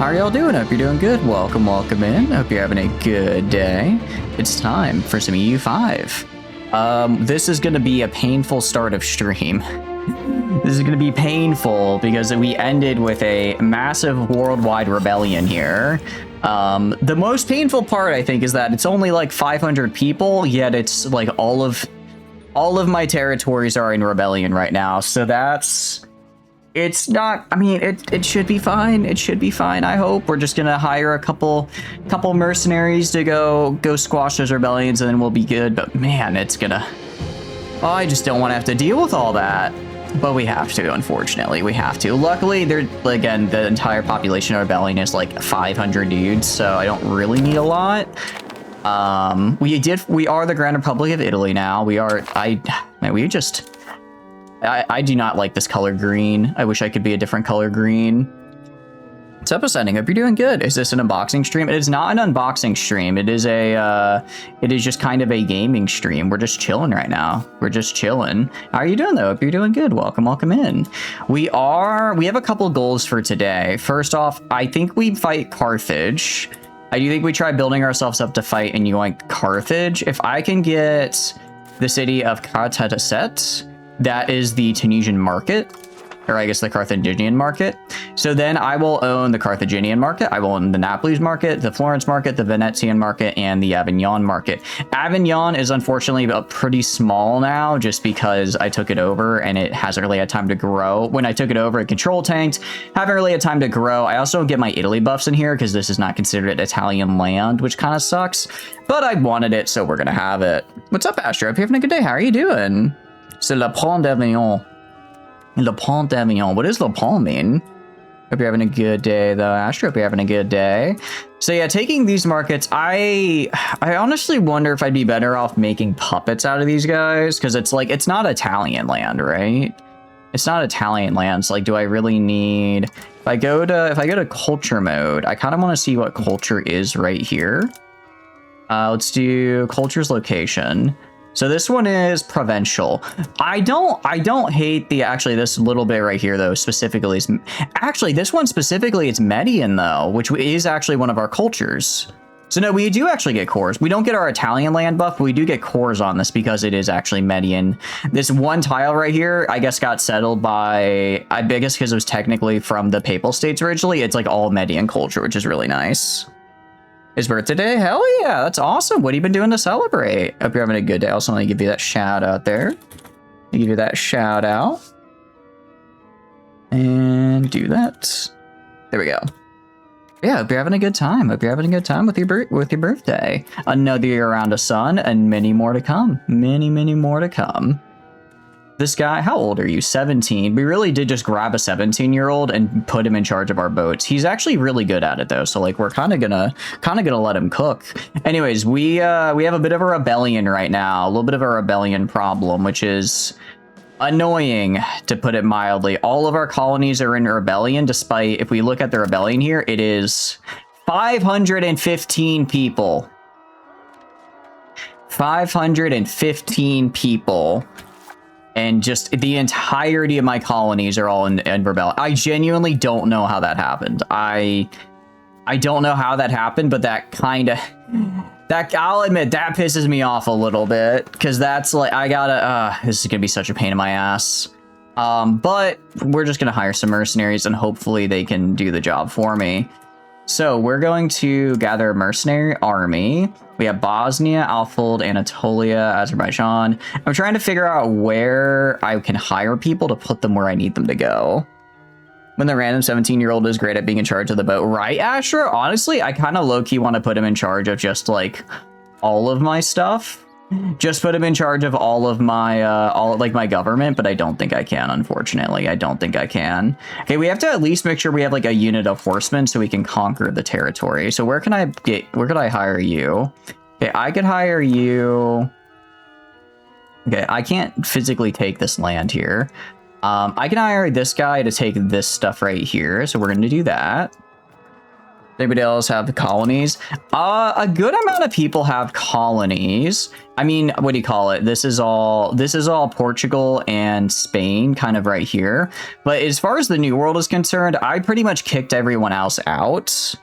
How are y'all doing? Hope you're doing good. Welcome in. Hope you're having a good day. It's time for some EU5. This is going to be a painful start of stream. This is going to be painful because we ended with a massive worldwide rebellion here. The most painful part, I think, is that it's only like 500 people, yet it's like all of my territories are in rebellion right now. So it's not, I mean, it should be fine. It should be fine. I hope we're just gonna hire a couple mercenaries to go squash those rebellions, and then we'll be good. But man, I just don't want to have to deal with all that. But we have to, unfortunately. We have to. Luckily, again, the entire population of rebellion is like 500 dudes, so I don't really need a lot. We are the Grand Republic of Italy now. I do not like this color green. I wish I could be a different color green. What's up, Ascending? Hope you're doing good. Is this an unboxing stream? It is not an unboxing stream. It is just kind of a gaming stream. We're just chilling right now. We're just chilling. How are you doing though? Hope you're doing good. Welcome in. We have a couple goals for today. First off, I think we fight Carthage. I do think we try building ourselves up to fight in Carthage. If I can get the city of Carthagset, that is the Tunisian market, or I guess the Carthaginian market. So then I will own the Carthaginian market. I will own the Naples market, the Florence market, the Venetian market, and the Avignon market. Avignon is unfortunately pretty small now just because I took it over and it hasn't really had time to grow. When I took it over, it control tanked. Haven't really had time to grow. I also get my Italy buffs in here because this is not considered Italian land, which kind of sucks. But I wanted it, so we're going to have it. What's up, Astro? Hope you're having a good day. How are you doing? C'est le pont d'Avignon. Le pont d'Avignon. What does le pont mean? Hope you're having a good day, though, Astro. Hope you're having a good day. So yeah, taking these markets, I honestly wonder if I'd be better off making puppets out of these guys, because it's not Italian land, right? It's not Italian land. So like, do I really need? If I go to culture mode, I kind of want to see what culture is right here. Let's do culture's location. So this one is provincial. I don't hate this little bit right here though. Specifically, this one specifically, it's Median though, which is actually one of our cultures. So no, we do actually get cores. We don't get our Italian land buff, but we do get cores on this because it is actually Median. This one tile right here, I guess, got settled by, I guess because it was technically from the Papal States originally. It's like all Median culture, which is really nice. His birthday today? Hell yeah, that's awesome. What have you been doing to celebrate? Hope you're having a good day. Also want to give you that shout out there. Give you that shout out. And do that. There we go. Yeah, hope you're having a good time. Hope you're having a good time with your birthday. Another year around a sun and many more to come. Many more to come. This guy, how old are you? 17. We really did just grab a 17-year-old and put him in charge of our boats. He's actually really good at it though, so like we're kind of gonna let him cook. Anyways, we have a bit of a rebellion right now, a little bit of a rebellion problem, which is annoying to put it mildly. All of our colonies are in rebellion, despite, if we look at the rebellion here, it is 515 people. 515 people. And just the entirety of my colonies are all in rebellion. I genuinely don't know how that happened. I don't know how that happened, but I'll admit that pisses me off a little bit, because that's like, this is gonna be such a pain in my ass. But we're just gonna hire some mercenaries and hopefully they can do the job for me. So we're going to gather a mercenary army. We have Bosnia, Alfold, Anatolia, Azerbaijan. I'm trying to figure out where I can hire people to put them where I need them to go. When the random 17-year-old is great at being in charge of the boat. Right, Asher? Honestly, I kind of low-key want to put him in charge of just like all of my stuff. Just put him in charge of all of my, my government, but I don't think I can, unfortunately. I don't think I can. Okay, we have to at least make sure we have like a unit of horsemen so we can conquer the territory. So where could I hire you? Okay, I could hire you. Okay, I can't physically take this land here. I can hire this guy to take this stuff right here. So we're going to do that. Anybody else have colonies? A good amount of people have colonies. I mean, what do you call it? This is all Portugal and Spain kind of right here. But as far as the New World is concerned, I pretty much kicked everyone else out.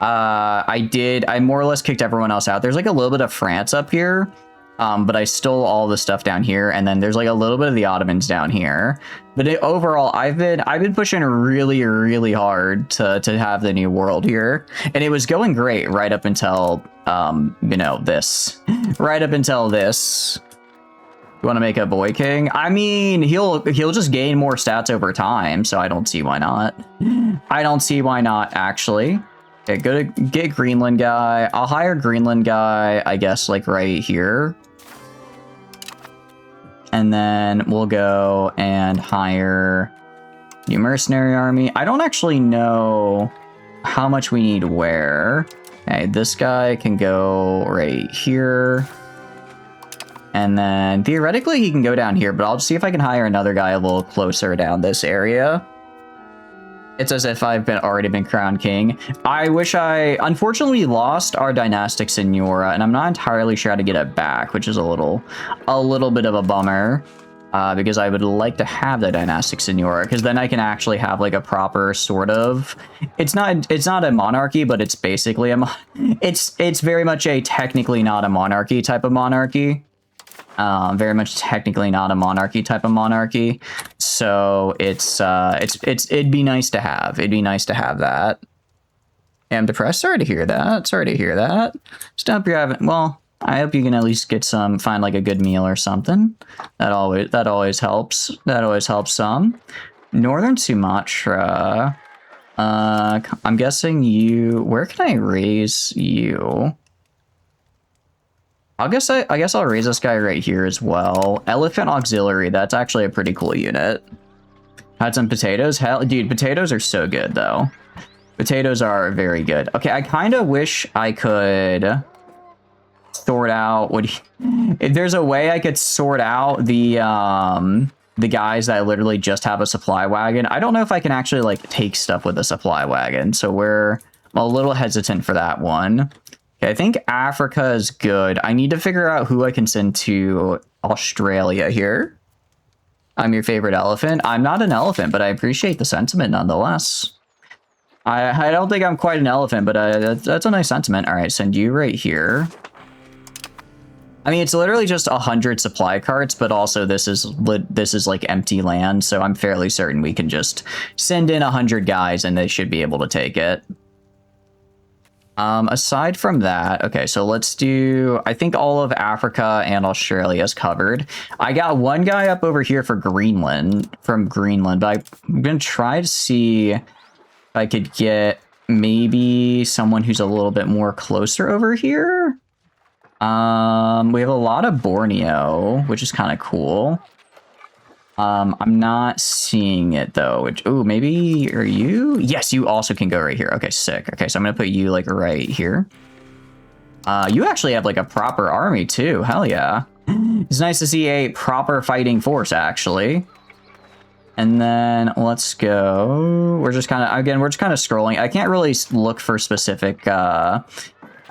I more or less kicked everyone else out. There's like a little bit of France up here. But I stole all the stuff down here, and then there's like a little bit of the Ottomans down here. But overall, I've been pushing really, really hard to have the New World here, and it was going great right up until you know, this. Right up until this. You want to make a boy king? I mean, he'll just gain more stats over time, so I don't see why not. I don't see why not, actually. Okay, go to get Greenland guy. I'll hire Greenland guy, I guess, like right here. And then we'll go and hire new mercenary army. I don't actually know how much we need where. Okay, this guy can go right here. And then theoretically he can go down here, but I'll just see if I can hire another guy a little closer down this area. It's as if I've already been crowned king. I wish unfortunately lost our dynastic Signora, and I'm not entirely sure how to get it back, which is a little bit of a bummer, because I would like to have the dynastic Signora, because then I can actually have like a proper sort of, it's not a monarchy, but it's basically it's very much a technically not a monarchy type of monarchy. Very much technically not a monarchy type of monarchy. So it'd be nice to have. It'd be nice to have that. Yeah, I'm depressed. Sorry to hear that. Sorry to hear that. Just hope you're having, well, I hope you can at least find like a good meal or something. That always helps. That always helps some. Northern Sumatra. I'm guessing where can I raise you? I guess I'll raise this guy right here as well. Elephant Auxiliary, that's actually a pretty cool unit. Had some potatoes. Hell, dude, potatoes are so good, though. Potatoes are very good. Okay, I kind of wish I could sort out if there's a way I could sort out the guys that literally just have a supply wagon. I don't know if I can actually, like, take stuff with a supply wagon, so we're a little hesitant for that one. I think Africa is good. I need to figure out who I can send to Australia here. I'm your favorite elephant. I'm not an elephant, but I appreciate the sentiment nonetheless. I don't think I'm quite an elephant, but that's a nice sentiment. All right, send you right here. I mean, it's literally just 100 supply carts, but also this is like empty land, so I'm fairly certain we can just send in 100 guys and they should be able to take it. Aside from that, okay, so let's do, I think all of Africa and Australia is covered. I got one guy up over here for Greenland, but I'm gonna try to see if I could get maybe someone who's a little bit more closer over here. We have a lot of Borneo, which is kind of cool. I'm not seeing it though. Oh, maybe are you? Yes, you also can go right here. Okay, sick. Okay, so I'm gonna put you like right here. You actually have like a proper army too. Hell yeah. It's nice to see a proper fighting force actually. And then let's go. We're just kind of scrolling. I can't really look for specific. I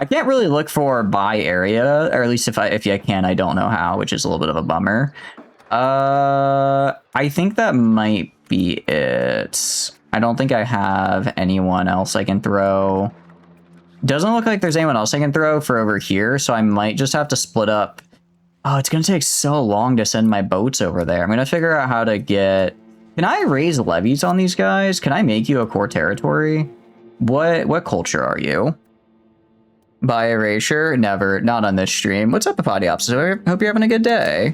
can't really look for by area, or at least if I can, I don't know how, which is a little bit of a bummer. I think that might be it. I don't think I have anyone else I can throw. Doesn't look like there's anyone else I can throw for over here, so I might just have to split up. Oh, it's gonna take so long to send my boats over there. I'm gonna figure out how to get... Can I raise levies on these guys? Can I make you a core territory? What culture are you? By erasure? Never. Not on this stream. What's up, Apodiops? Hope you're having a good day.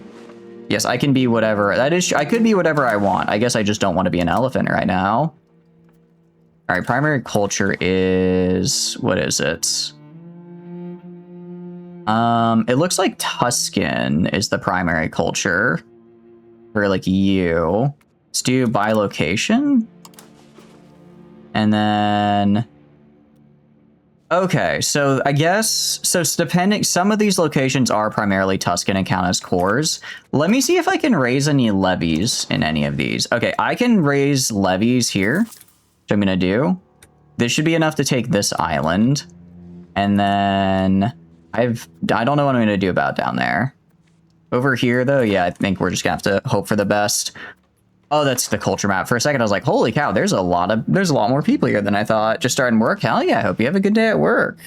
Yes, I can be whatever. That is, I could be whatever I want. I guess I just don't want to be an elephant right now. All right, primary culture is, what is it? It looks like Tuscan is the primary culture for like you. Let's do by location. And then, okay, so I guess, so depending, some of these locations are primarily Tuscan and count as cores. Let me see if I can raise any levies in any of these. Okay, I can raise levies here, which I'm gonna do. This should be enough to take this island. And then I don't know what I'm going to do about down there. Over here, though, yeah, I think we're just going to have to hope for the best. Oh, that's the culture map. For a second, I was like, holy cow, there's a lot more people here than I thought. Just starting work? Hell yeah, I hope you have a good day at work.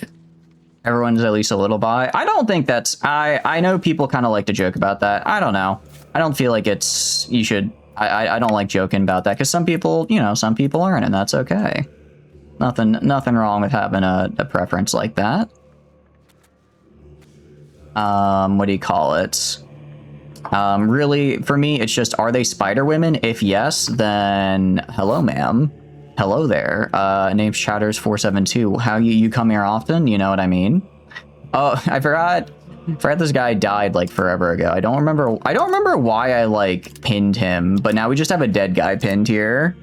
Everyone's at least a little bi. I don't think that's... I know people kind of like to joke about that. I don't know. I don't feel like it's... You should... I don't like joking about that, because some people, you know, some people aren't, and that's okay. Nothing wrong with having a preference like that. What do you call it? Really, for me, it's just, are they spider women? If yes, then hello, ma'am. Hello there. Name's Chatters472. How you come here often? You know what I mean? Oh, I forgot this guy died like forever ago. I don't remember why I like pinned him, but now we just have a dead guy pinned here.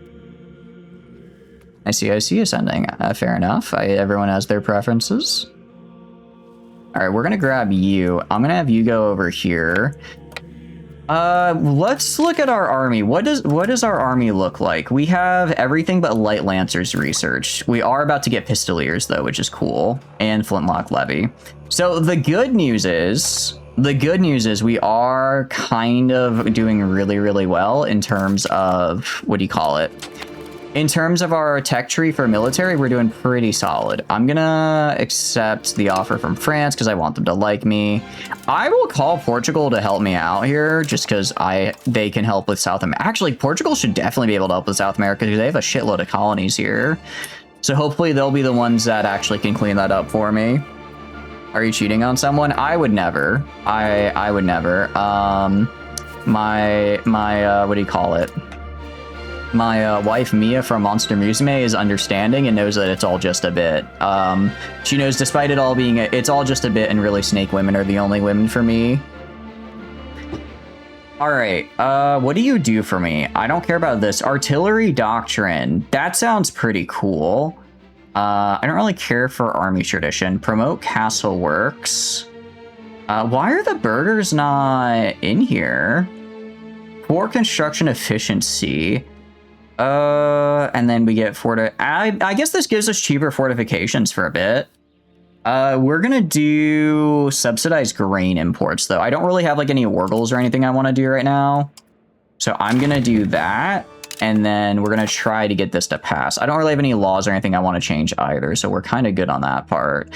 I see ascending. Fair enough. Everyone has their preferences. All right, we're gonna grab you. I'm gonna have you go over here. Let's look at our army. What does our army look like? We have everything but light lancers research. We are about to get pistoliers though, which is cool, and flintlock levy. So the good news is we are kind of doing really, really well in terms of, what do you call it? In terms of our tech tree for military, we're doing pretty solid. I'm gonna accept the offer from France because I want them to like me. I will call Portugal to help me out here just because they can help with South America. Actually, Portugal should definitely be able to help with South America because they have a shitload of colonies here. So hopefully they'll be the ones that actually can clean that up for me. Are you cheating on someone? I would never. I would never. What do you call it? My wife, Mia, from Monster Musume, is understanding and knows that it's all just a bit. She knows despite it all being, it's all just a bit, and really snake women are the only women for me. All right, what do you do for me? I don't care about this. Artillery Doctrine. That sounds pretty cool. I don't really care for Army Tradition. Promote Castle Works. Why are the burgers not in here? Poor construction efficiency. And then we get I guess this gives us cheaper fortifications for a bit. We're gonna do subsidized grain imports, though. I don't really have like any wargles or anything I want to do right now. So I'm gonna do that. And then we're gonna try to get this to pass. I don't really have any laws or anything I want to change either. So we're kind of good on that part.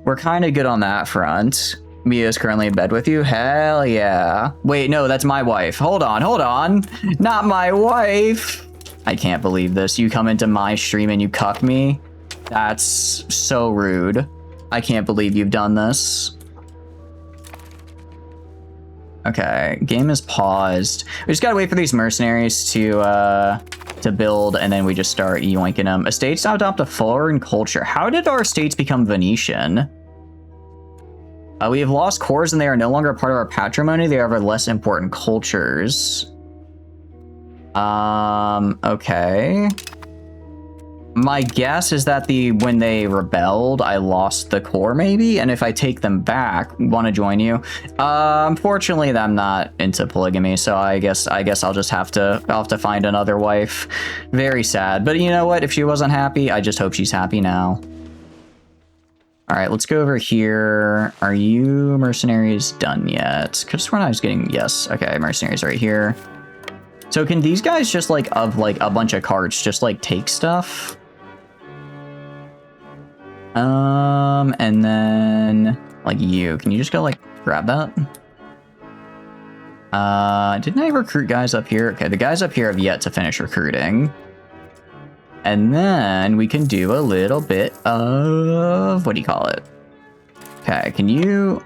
We're kind of good on that front. Mia's currently in bed with you? Hell yeah. Wait, no, that's my wife. Hold on. Not my wife. I can't believe this. You come into my stream and you cuck me? That's so rude. I can't believe you've done this. Okay, game is paused. We just gotta wait for these mercenaries to build, and then we just start yoinking them. Estates now adopt a foreign culture. How did our estates become Venetian? We have lost cores and they are no longer a part of our patrimony. They are less important cultures. Okay. My guess is that when they rebelled, I lost the core maybe, and if I take them back, want to join you? Unfortunately, I'm not into polygamy, so I guess I'll just have to find another wife. Very sad, but you know what? If she wasn't happy, I just hope she's happy now. All right, let's go over here. Are you mercenaries done yet? Because when I was getting, yes. Okay, mercenaries right here. So can these guys just like a bunch of carts just like take stuff? And then like can you just go like grab that? Didn't I recruit guys up here? Okay, the guys up here have yet to finish recruiting. And then we can do a little bit of, what do you call it? Okay, you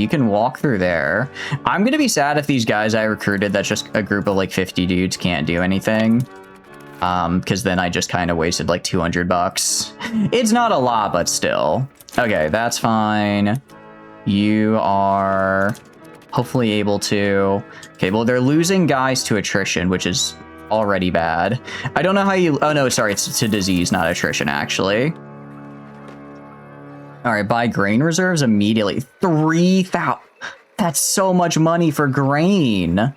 can walk through there. I'm gonna be sad if these guys I recruited, that's just a group of like 50 dudes, can't do anything. Because then I just kind of wasted like 200 bucks. It's not a lot, but still. Okay, that's fine. You are hopefully able to... Okay, well, they're losing guys to attrition, which is already bad. I don't know how you... Oh, no, sorry, it's to disease, not attrition, actually. All right, buy grain reserves immediately. 3,000. That's so much money for grain.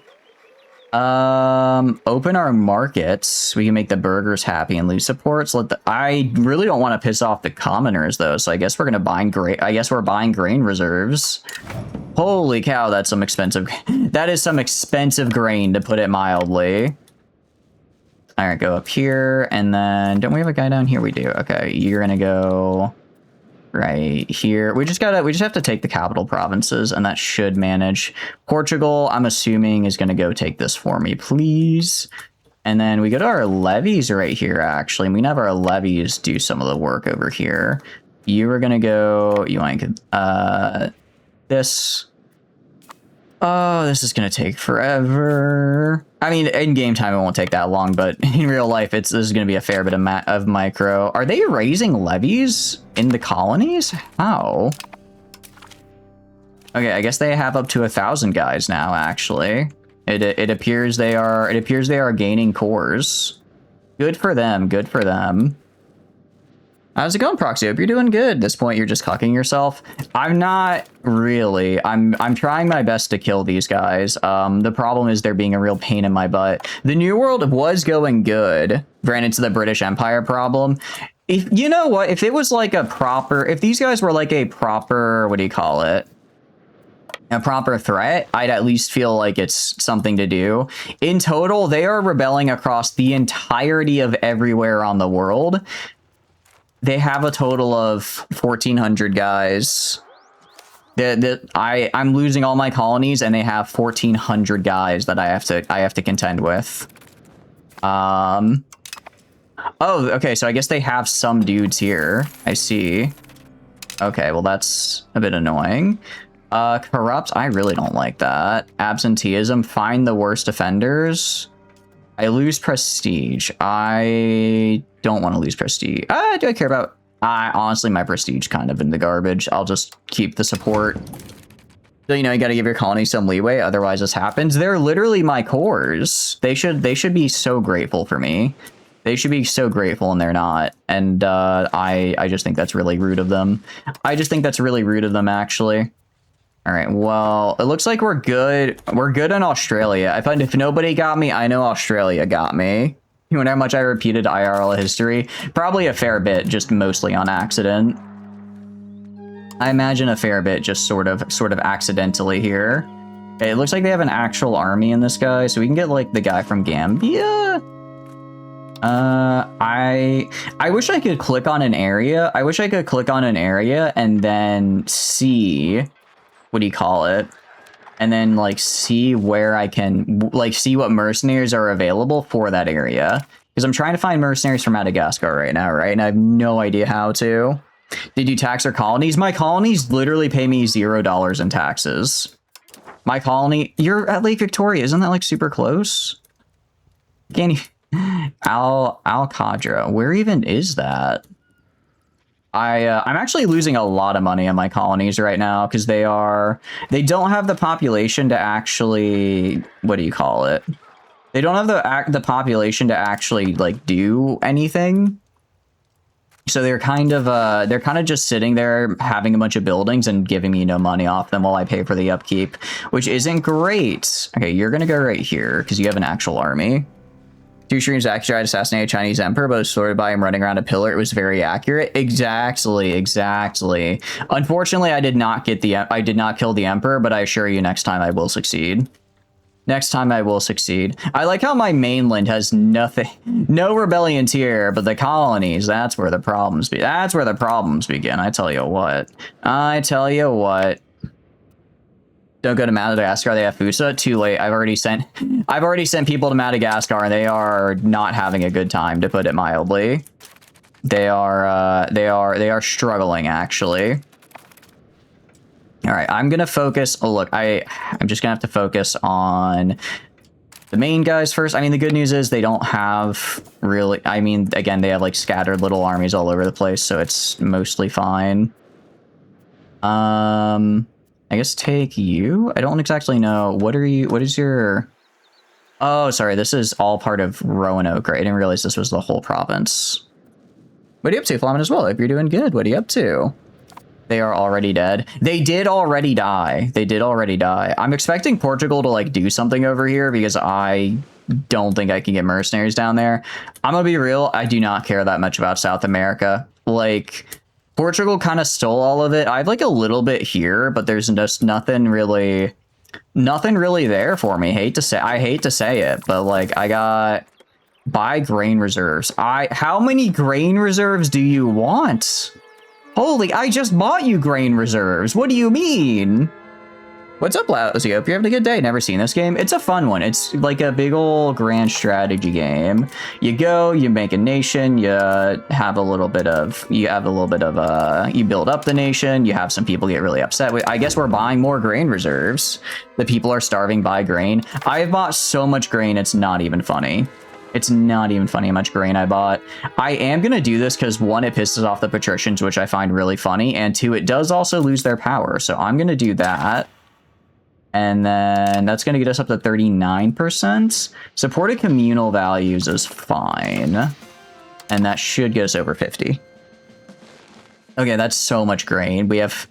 Open our markets. We can make the burgers happy and lose supports. I really don't want to piss off the commoners though, so I guess we're gonna buy grain. I guess we're buying grain reserves. Holy cow, that's some expensive. That is some expensive grain, to put it mildly. All right, go up here, and then don't we have a guy down here? We do. Okay, you're gonna go right here. We just have to take the capital provinces, and that should manage. Portugal, I'm assuming, is gonna go take this for me, please. And then we go to our levies right here, actually, and we can have our levies do some of the work over here. You are gonna go, you want this. Oh, this is gonna take forever. I mean, in game time, it won't take that long, but in real life, this is gonna be a fair bit of micro. Are they raising levies in the colonies? How? Okay, I guess they have up to 1,000 guys now. Actually, it appears they are. It appears they are gaining cores. Good for them. Good for them. How's it going, Proxy? Hope you're doing good. At this point, you're just cucking yourself. I'm not really. I'm trying my best to kill these guys. The problem is they're being a real pain in my butt. The New World was going good. Ran into the British Empire problem. If you know what, if it was like a proper, if these guys were like a proper, what do you call it? A proper threat, I'd at least feel like it's something to do. In total, they are rebelling across the entirety of everywhere on the world. They have a total of 1,400 guys. I'm losing all my colonies, and they have 1,400 guys that I have to contend with. Oh, okay. So I guess they have some dudes here. I see. Okay, well that's a bit annoying. Corrupt. I really don't like that. Absenteeism. Find the worst offenders. I lose prestige. I don't want to lose prestige. Do I care about... honestly, my prestige kind of in the garbage. I'll just keep the support. So, you know, you got to give your colony some leeway. Otherwise, this happens. They're literally my cores. They should be so grateful for me. They should be so grateful, and they're not. And I just think that's really rude of them. I just think that's really rude of them, actually. All right, well, it looks like we're good. We're good in Australia. I find if nobody got me, I know Australia got me. You wonder how much I repeated IRL history? Probably a fair bit, just mostly on accident. I imagine a fair bit, just sort of accidentally here. Okay, it looks like they have an actual army in this guy, so we can get like the guy from Gambia. I wish I could click on an area. I wish I could click on an area and then see. What do you call it? And then like see where I can like see what mercenaries are available for that area. Because I'm trying to find mercenaries from Madagascar right now, right? And I have no idea how to. Did you tax our colonies? My colonies literally pay me $0 in taxes. My colony, you're at Lake Victoria. Isn't that like super close? Can you... Al Qadra, where even is that? I'm actually losing a lot of money on my colonies right now because they don't have the population to actually, what do you call it? They don't have the population to actually like do anything. So they're kind of just sitting there having a bunch of buildings and giving me no money off them while I pay for the upkeep, which isn't great. Okay, you're gonna go right here because you have an actual army. 2 streams actually tried to assassinate a Chinese emperor, but was sorted by him running around a pillar. It was very accurate. Exactly. Unfortunately, I did not kill the emperor, but I assure you next time I will succeed. Next time I will succeed. I like how my mainland has nothing, no rebellions here, but the colonies, that's where the problems begin. I tell you what. Don't go to Madagascar. They have food. So too late. I've already sent people to Madagascar, and they are not having a good time, to put it mildly. They are struggling, actually. All right, I'm gonna focus. Oh look, I'm just gonna have to focus on the main guys first. I mean, the good news is they don't have really. I mean, again, they have like scattered little armies all over the place, so it's mostly fine. I guess take you. I don't exactly know. What is your... Oh, sorry. This is all part of Roanoke, right? I didn't realize this was the whole province. What are you up to, Flamin, as well? If you're doing good, what are you up to? They are already dead. They did already die. They did already die. I'm expecting Portugal to like do something over here because I don't think I can get mercenaries down there. I'm gonna be real. I do not care that much about South America. Like, Portugal kind of stole all of it. I have like a little bit here, but there's just nothing really there for me. I hate to say it, but like I got buy grain reserves. How many grain reserves do you want? Holy, I just bought you grain reserves. What do you mean? What's up, Lousy? Hope you're having a good day. Never seen this game. It's a fun one. It's like a big old grand strategy game. You go, you make a nation, you have a little bit of, you build up the nation, you have some people get really upset. I guess we're buying more grain reserves. The people are starving by grain. I have bought so much grain, it's not even funny. It's not even funny how much grain I bought. I am going to do this because, one, it pisses off the patricians, which I find really funny, and two, it does also lose their power. So I'm going to do that. And then that's going to get us up to 39%. Supported communal values is fine. And that should get us over 50. Okay, that's so much grain. We have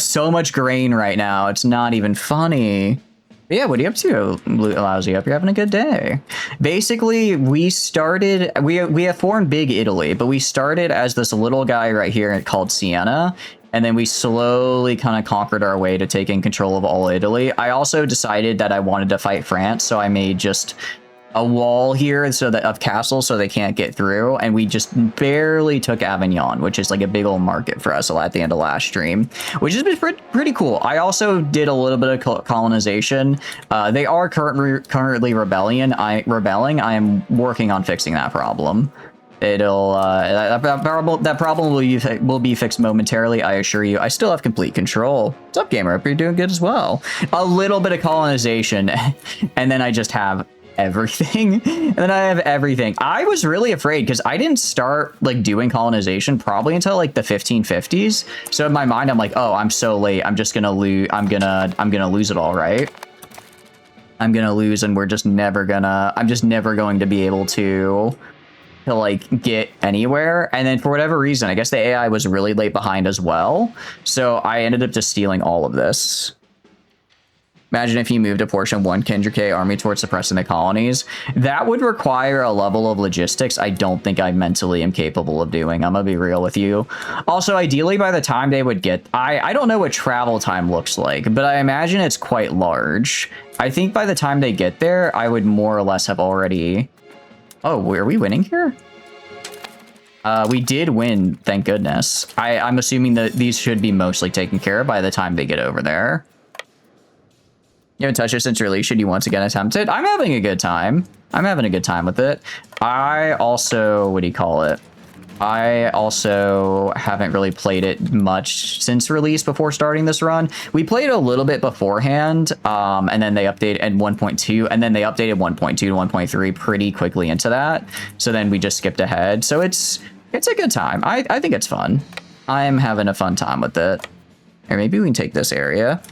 so much grain right now. It's not even funny. But yeah, what are you up to, Lousy? Hope you're having a good day. Basically, we have formed Big Italy, but we started as this little guy right here called Siena, and then we slowly kind of conquered our way to taking control of all Italy. I also decided that I wanted to fight France, so I made just a wall here so that of castles so they can't get through, and we just barely took Avignon, which is like a big old market for us at the end of last stream, which has been pretty cool. I also did a little bit of colonization. They are currently rebelling. I am working on fixing that problem. That problem will be fixed momentarily, I assure you. I still have complete control. What's up, gamer? Hope you're doing good as well. A little bit of colonization, and then I just have everything. And then I have everything. I was really afraid because I didn't start like doing colonization probably until like the 1550s. So in my mind, I'm like, oh, I'm so late. I'm just gonna lose. I'm gonna lose it all, right? I'm gonna lose, and I'm just never going to be able to like get anywhere. And then for whatever reason, I guess the AI was really late behind as well. So I ended up just stealing all of this. Imagine if you moved a portion 1 Kendrick army towards suppressing the colonies. That would require a level of logistics I don't think I mentally am capable of doing. I'm gonna be real with you. Also, ideally, by the time they would get... I don't know what travel time looks like, but I imagine it's quite large. I think by the time they get there, I would more or less have already... Oh, are we winning here? We did win, thank goodness. I'm assuming that these should be mostly taken care of by the time they get over there. You haven't touched it since release. Should you once again attempt it? I'm having a good time. I'm having a good time with it. I also, what do you call it? I also haven't really played it much since release before starting this run. We played a little bit beforehand, and then they updated at 1.2, and then they updated 1.2 to 1.3 pretty quickly into that. So then we just skipped ahead. So it's a good time. I think it's fun. I'm having a fun time with it. Or maybe we can take this area.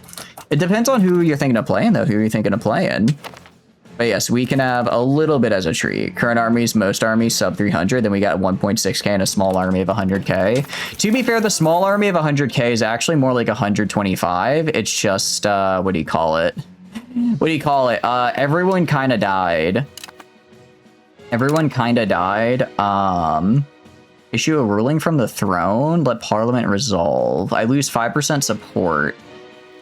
It depends on who you're thinking of playing, though. Who are you thinking of playing? But yes, we can have a little bit as a treat. Current armies, most armies, sub 300. Then we got 1.6k and a small army of 100k. To be fair, the small army of 100k is actually more like 125. It's just, what do you call it? What do you call it? Everyone kind of died. Everyone kind of died. Issue a ruling from the throne. Let Parliament resolve. I lose 5% support.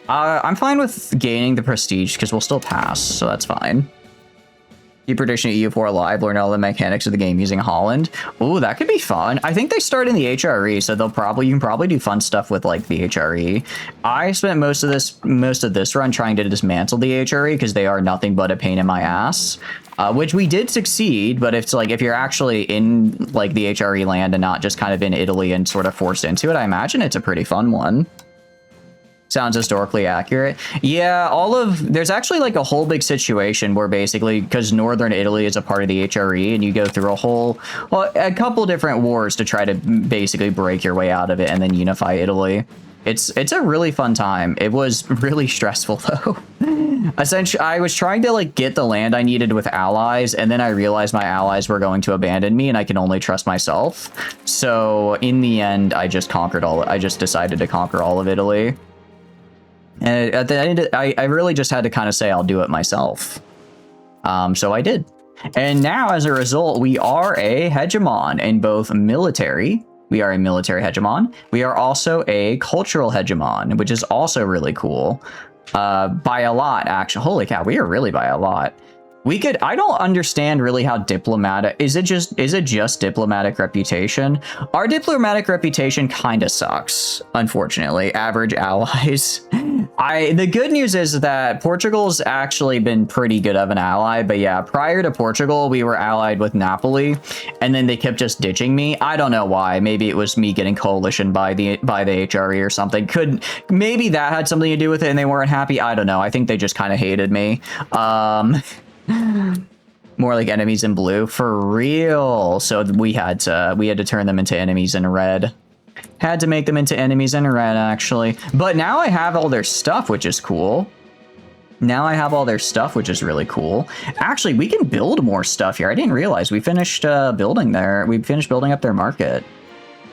I'm fine with gaining the prestige because we'll still pass, so that's fine. Keep prediction EU4 alive, learn all the mechanics of the game using Holland. Ooh, that could be fun. I think they start in the HRE, so you can probably do fun stuff with like the HRE. I spent most of this run trying to dismantle the HRE because they are nothing but a pain in my ass. Which we did succeed, but if you're actually in like the HRE land and not just kind of in Italy and sort of forced into it, I imagine it's a pretty fun one. Sounds historically accurate. Yeah, there's actually like a whole big situation where basically, because northern Italy is a part of the HRE, and you go through a couple different wars to try to basically break your way out of it and then unify Italy. It's a really fun time. It was really stressful though. Essentially, I was trying to like get the land I needed with allies, and then I realized my allies were going to abandon me, and I can only trust myself. So in the end, I just decided to conquer all of Italy. And at the end, I really just had to kind of say I'll do it myself. So I did. And now, as a result, we are a hegemon in both military. We are a military hegemon. We are also a cultural hegemon, which is also really cool. By a lot, actually. Holy cow, we are really by a lot. I don't understand really how diplomatic, is it just diplomatic reputation? Our diplomatic reputation kind of sucks, unfortunately. Average allies. The good news is that Portugal's actually been pretty good of an ally, but yeah, prior to Portugal, we were allied with Napoli, and then they kept just ditching me. I don't know why. Maybe it was me getting coalition by the HRE or something. Maybe that had something to do with it and they weren't happy. I don't know. I think they just kind of hated me. More like enemies in blue for real. So we had to turn them into enemies in red. Had to make them into enemies in red, actually. But now I have all their stuff, which is cool. Now I have all their stuff, which is really cool. Actually, we can build more stuff here. I didn't realize we finished building there. We finished building up their market.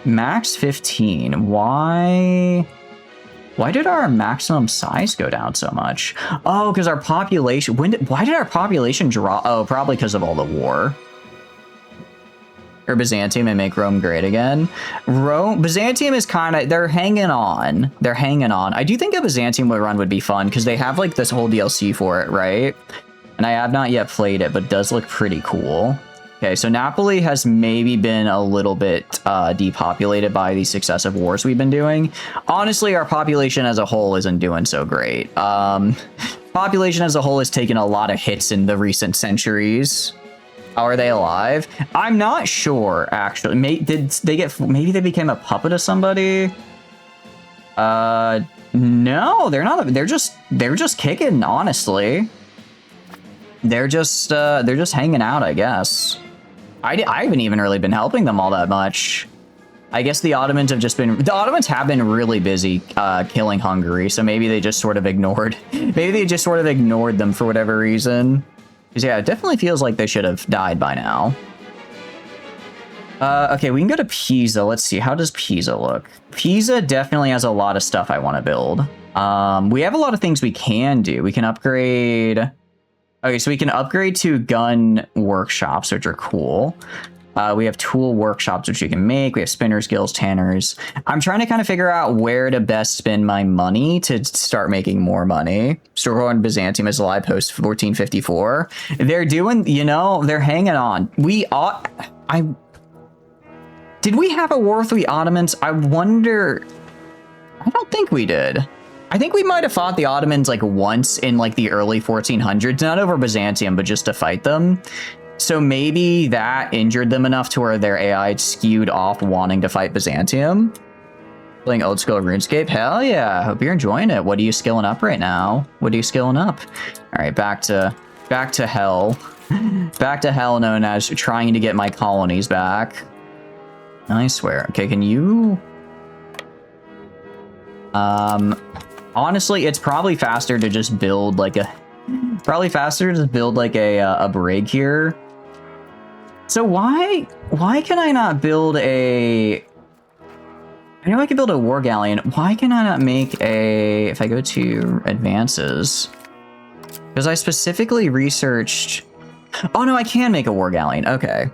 Max 15. Why did our maximum size go down so much? Oh, because our population... Why did our population drop? Oh, probably because of all the war. Or Byzantium and make Rome great again. Byzantium is kind of... They're hanging on. They're hanging on. I do think a Byzantium run would be fun because they have like this whole DLC for it, right? And I have not yet played it, but it does look pretty cool. Okay, so Napoli has maybe been a little bit depopulated by the successive wars we've been doing. Honestly, our population as a whole isn't doing so great. Population as a whole has taken a lot of hits in the recent centuries. Are they alive? I'm not sure, actually. Maybe they became a puppet of somebody? No, they're not. They're just kicking, honestly. They're just hanging out, I guess. I haven't even really been helping them all that much. I guess the Ottomans have been really busy killing Hungary, so maybe they just sort of ignored them for whatever reason. Because yeah, it definitely feels like they should have died by now. Okay, we can go to Pisa. Let's see, how does Pisa look? Pisa definitely has a lot of stuff I want to build. We have a lot of things we can do. We can upgrade... Okay, so we can upgrade to gun workshops, which are cool. We have tool workshops, which you can make. We have spinners, guilds, tanners. I'm trying to kind of figure out where to best spend my money to start making more money. Storehorn in Byzantium is alive post 1454. They're doing, they're hanging on. Did we have a war with the Ottomans? I wonder. I don't think we did. I think we might have fought the Ottomans like once in like the early 1400s, not over Byzantium, but just to fight them. So maybe that injured them enough to where their AI skewed off wanting to fight Byzantium. Playing old school RuneScape? Hell yeah. Hope you're enjoying it. What are you skilling up right now? What are you skilling up? All right, back to hell. Back to hell, known as trying to get my colonies back. I swear. Okay, can you... Honestly, it's probably faster to just build like a... a brig here. So why can I not build a... I know I can build a war galleon. Why can I not make a... If I go to advances... Because I specifically researched... Oh no, I can make a war galleon. Okay.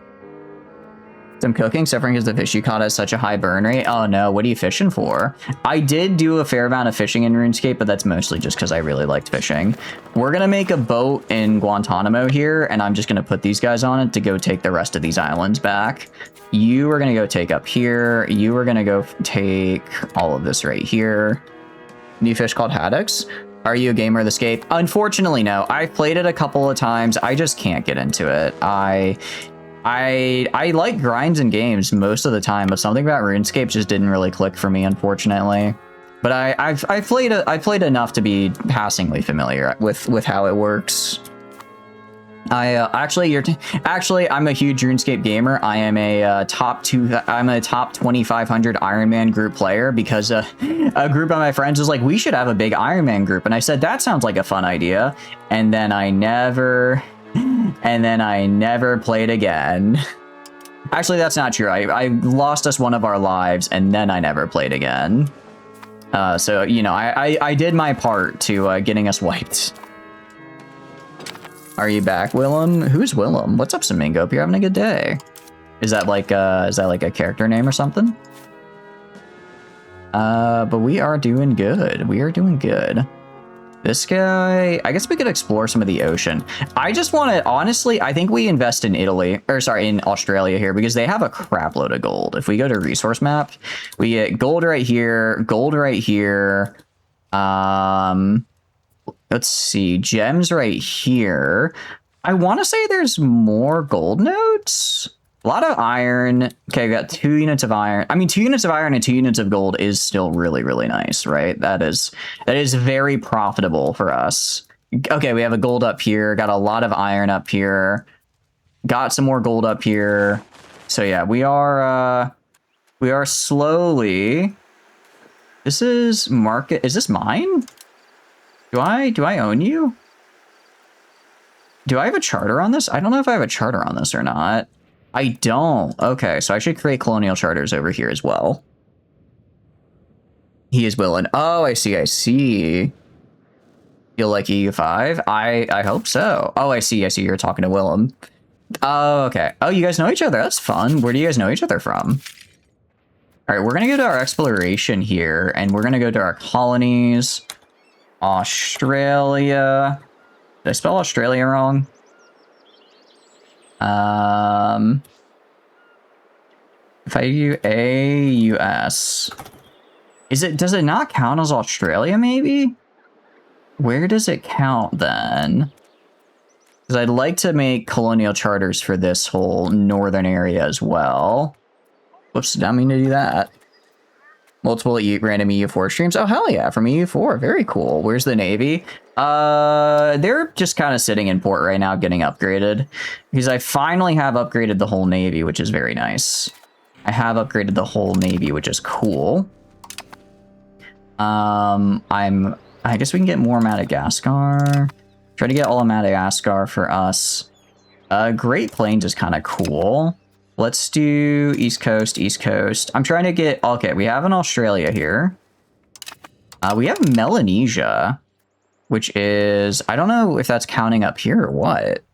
I'm cooking, suffering because the fish you caught has such a high burn rate. Oh no, what are you fishing for? I did do a fair amount of fishing in RuneScape, but that's mostly just because I really liked fishing. We're gonna make a boat in Guantanamo here, and I'm just gonna put these guys on it to go take the rest of these islands back. You are gonna go take up here. You are gonna go take all of this right here. New fish called haddocks. Are you a gamer of the Scape? Unfortunately, no. I've played it a couple of times. I just can't get into it. I like grinds and games most of the time, but something about RuneScape just didn't really click for me, unfortunately. But I've played enough to be passingly familiar with how it works. Actually, I'm a huge RuneScape gamer. I am a top 2500 Iron Man group player because a group of my friends was like, we should have a big Iron Man group, and I said that sounds like a fun idea, and then I never played again. Actually, that's not true. I lost us one of our lives, and then I never played again. So you know, I did my part to getting us wiped. Are you back, Willem? Who's Willem? What's up, Samingo? Hope you're having a good day. Is that like a character name or something? But we are doing good. We are doing good. This guy, I guess we could explore some of the ocean. I just want to, honestly, I think we invest in Italy, or sorry, in Australia here, because they have a crap load of gold. If we go to resource map, we get gold right here, gold right here. Let's see, gems right here. I want to say there's more gold nodes. A lot of iron. Okay, we got 2 units of iron. I mean, 2 units of iron and 2 units of gold is still really, really nice, right? That is very profitable for us. Okay, we have a gold up here. Got a lot of iron up here. Got some more gold up here. So yeah, we are slowly. This is market. Is this mine? Do I own you? Do I have a charter on this? I don't know if I have a charter on this or not. I don't. Okay, so I should create colonial charters over here as well. He is willing. Oh, I see. I see. Feel like EU5? I hope so. Oh, I see. I see. You're talking to Willem. Oh, okay. Oh, you guys know each other. That's fun. Where do you guys know each other from? All right, we're going to go to our exploration here, and we're going to go to our colonies. Australia. Did I spell Australia wrong? If I do AUS, does it not count as Australia maybe? Where does it count then? Because I'd like to make colonial charters for this whole northern area as well. Whoops, didn't mean to do that. Multiple random EU4 streams. Oh, hell yeah, from EU4. Very cool. Where's the Navy? They're just kind of sitting in port right now, getting upgraded. Because I finally have upgraded the whole Navy, which is very nice. I have upgraded the whole Navy, which is cool. I guess we can get more Madagascar. Try to get all of Madagascar for us. Great Plains is kind of cool. Let's do East Coast, East Coast. I'm trying to get... Okay, we have an Australia here. We have Melanesia, which is... I don't know if that's counting up here or what.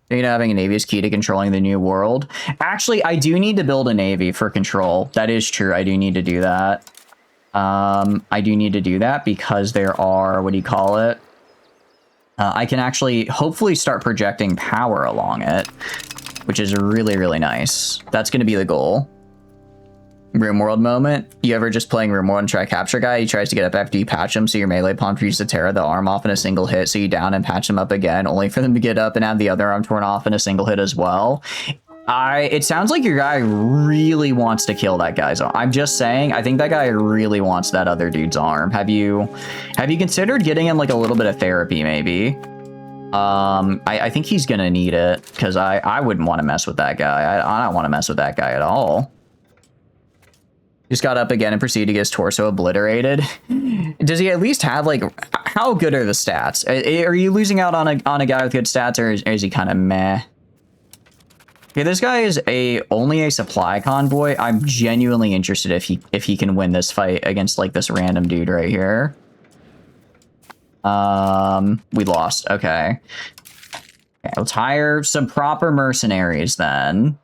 You know, having a navy is key to controlling the new world. Actually, I do need to build a navy for control. That is true. I do need to do that. I do need to do that because there are... What do you call it? I can actually hopefully start projecting power along it, which is really, really nice. That's going to be the goal. RimWorld moment. You ever just playing RimWorld and try capture guy? He tries to get up after you patch him, so your melee pawn reaches to tear the arm off in a single hit, so you down and patch him up again, only for them to get up and have the other arm torn off in a single hit as well. It sounds like your guy really wants to kill that guy's arm. I'm just saying, I think that guy really wants that other dude's arm. Have you considered getting him like a little bit of therapy, maybe? I think he's gonna need it, because I wouldn't want to mess with that guy. I don't want to mess with that guy at all. Just got up again and proceeded to get his torso obliterated. Does he at least have, like, how good are the stats? Are you losing out on a guy with good stats, or is he kind of meh? Okay, this guy is only a supply convoy. I'm genuinely interested if he can win this fight against, like, this random dude right here. We lost. Okay. Okay, let's hire some proper mercenaries then.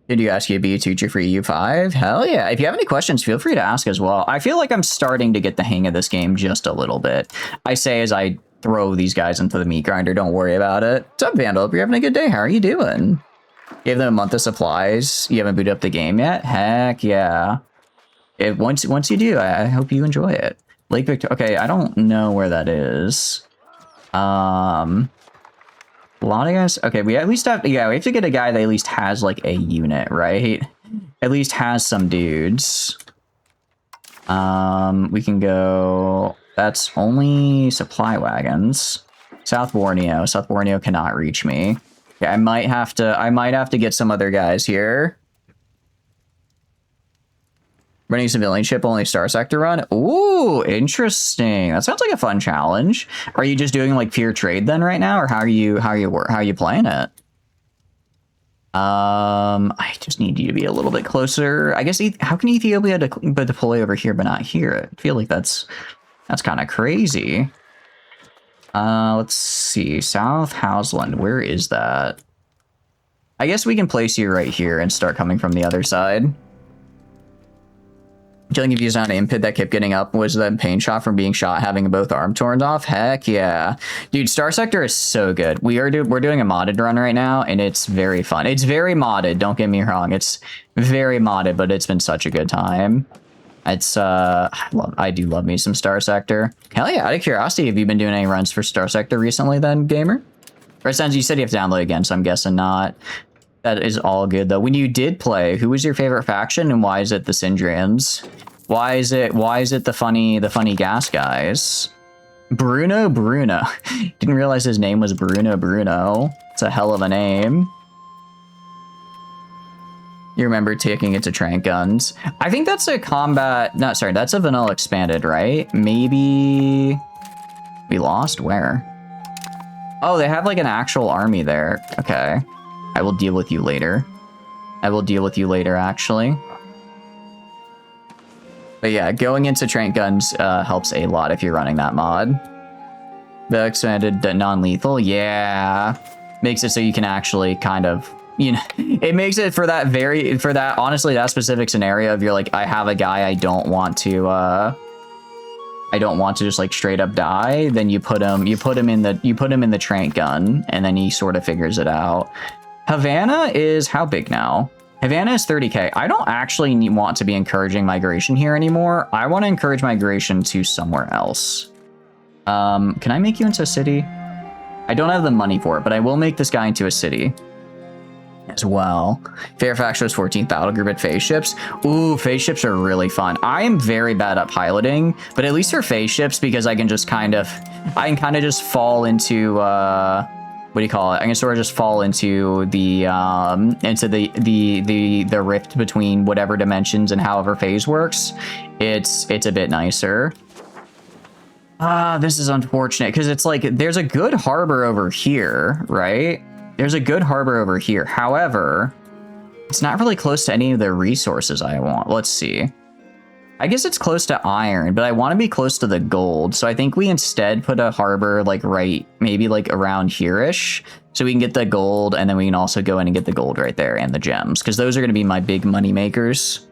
Did you ask you to be a teacher for EU5? Hell yeah. If you have any questions, feel free to ask as well. I feel like I'm starting to get the hang of this game just a little bit. I say as I throw these guys into the meat grinder, don't worry about it. What's up, Vandal? Hope you're having a good day. How are you doing? Gave them a month of supplies. You haven't booted up the game yet? Heck yeah. Once you do, I hope you enjoy it. Lake Victoria. Okay, I don't know where that is. A lot of guys. Okay, we at least have. Yeah, we have to get a guy that at least has like a unit, right? At least has some dudes. We can go That's only supply wagons. South Borneo. South Borneo cannot reach me. Okay, I might have to get some other guys here. Running civilian ship, only star sector run. Ooh, interesting. That sounds like a fun challenge. Are you just doing like pure trade then right now, or how are you playing it? I just need you to be a little bit closer. I guess how can Ethiopia deploy over here but not here? I feel like that's kind of crazy. Let's see. South Houseland, where is that? I guess we can place you right here and start coming from the other side. Killing if you on an impid that kept getting up was the pain shot from being shot, having both arm torn off. Heck yeah. Dude, Star Sector is so good. We're doing a modded run right now, and it's very fun. It's very modded, don't get me wrong. It's very modded, but it's been such a good time. It's I do love me some Star Sector. Hell yeah, out of curiosity, have you been doing any runs for Star Sector recently then, gamer? Or it sounds you said you have to download again, so I'm guessing not. That is all good though. When you did play, who was your favorite faction and why is it the Syndrians? Why is it the funny gas guys? Bruno. Didn't realize his name was Bruno. It's a hell of a name. You remember taking it to trank guns. I think that's a combat, no, sorry, that's a vanilla expanded, right? Maybe we lost where? Oh, they have like an actual army there. Okay. I will deal with you later. Actually. But yeah, going into trank guns helps a lot if you're running that mod. The expanded non-lethal, yeah. Makes it so you can actually kind of, you know, it makes it for that honestly, that specific scenario of you're like, I have a guy I don't want to just like straight up die, then you put him in the trank gun and then he sort of figures it out. Havana is how big now? Havana is 30k. I don't actually want to be encouraging migration here anymore. I want to encourage migration to somewhere else. Can I make you into a city? I don't have the money for it, but I will make this guy into a city as well. Fairfax shows 14th battle group at phase ships. Ooh, phase ships are really fun. I am very bad at piloting, but at least for phase ships, because I can kind of just fall into what do you call it? I can sort of just fall into the rift between whatever dimensions and however phase works. It's a bit nicer. This is unfortunate because it's like there's a good harbor over here, right? There's a good harbor over here. However, it's not really close to any of the resources I want. Let's see. I guess it's close to iron, but I want to be close to the gold. So I think we instead put a harbor like maybe like around here-ish. So we can get the gold and then we can also go in and get the gold right there and the gems. Because those are going to be my big money makers.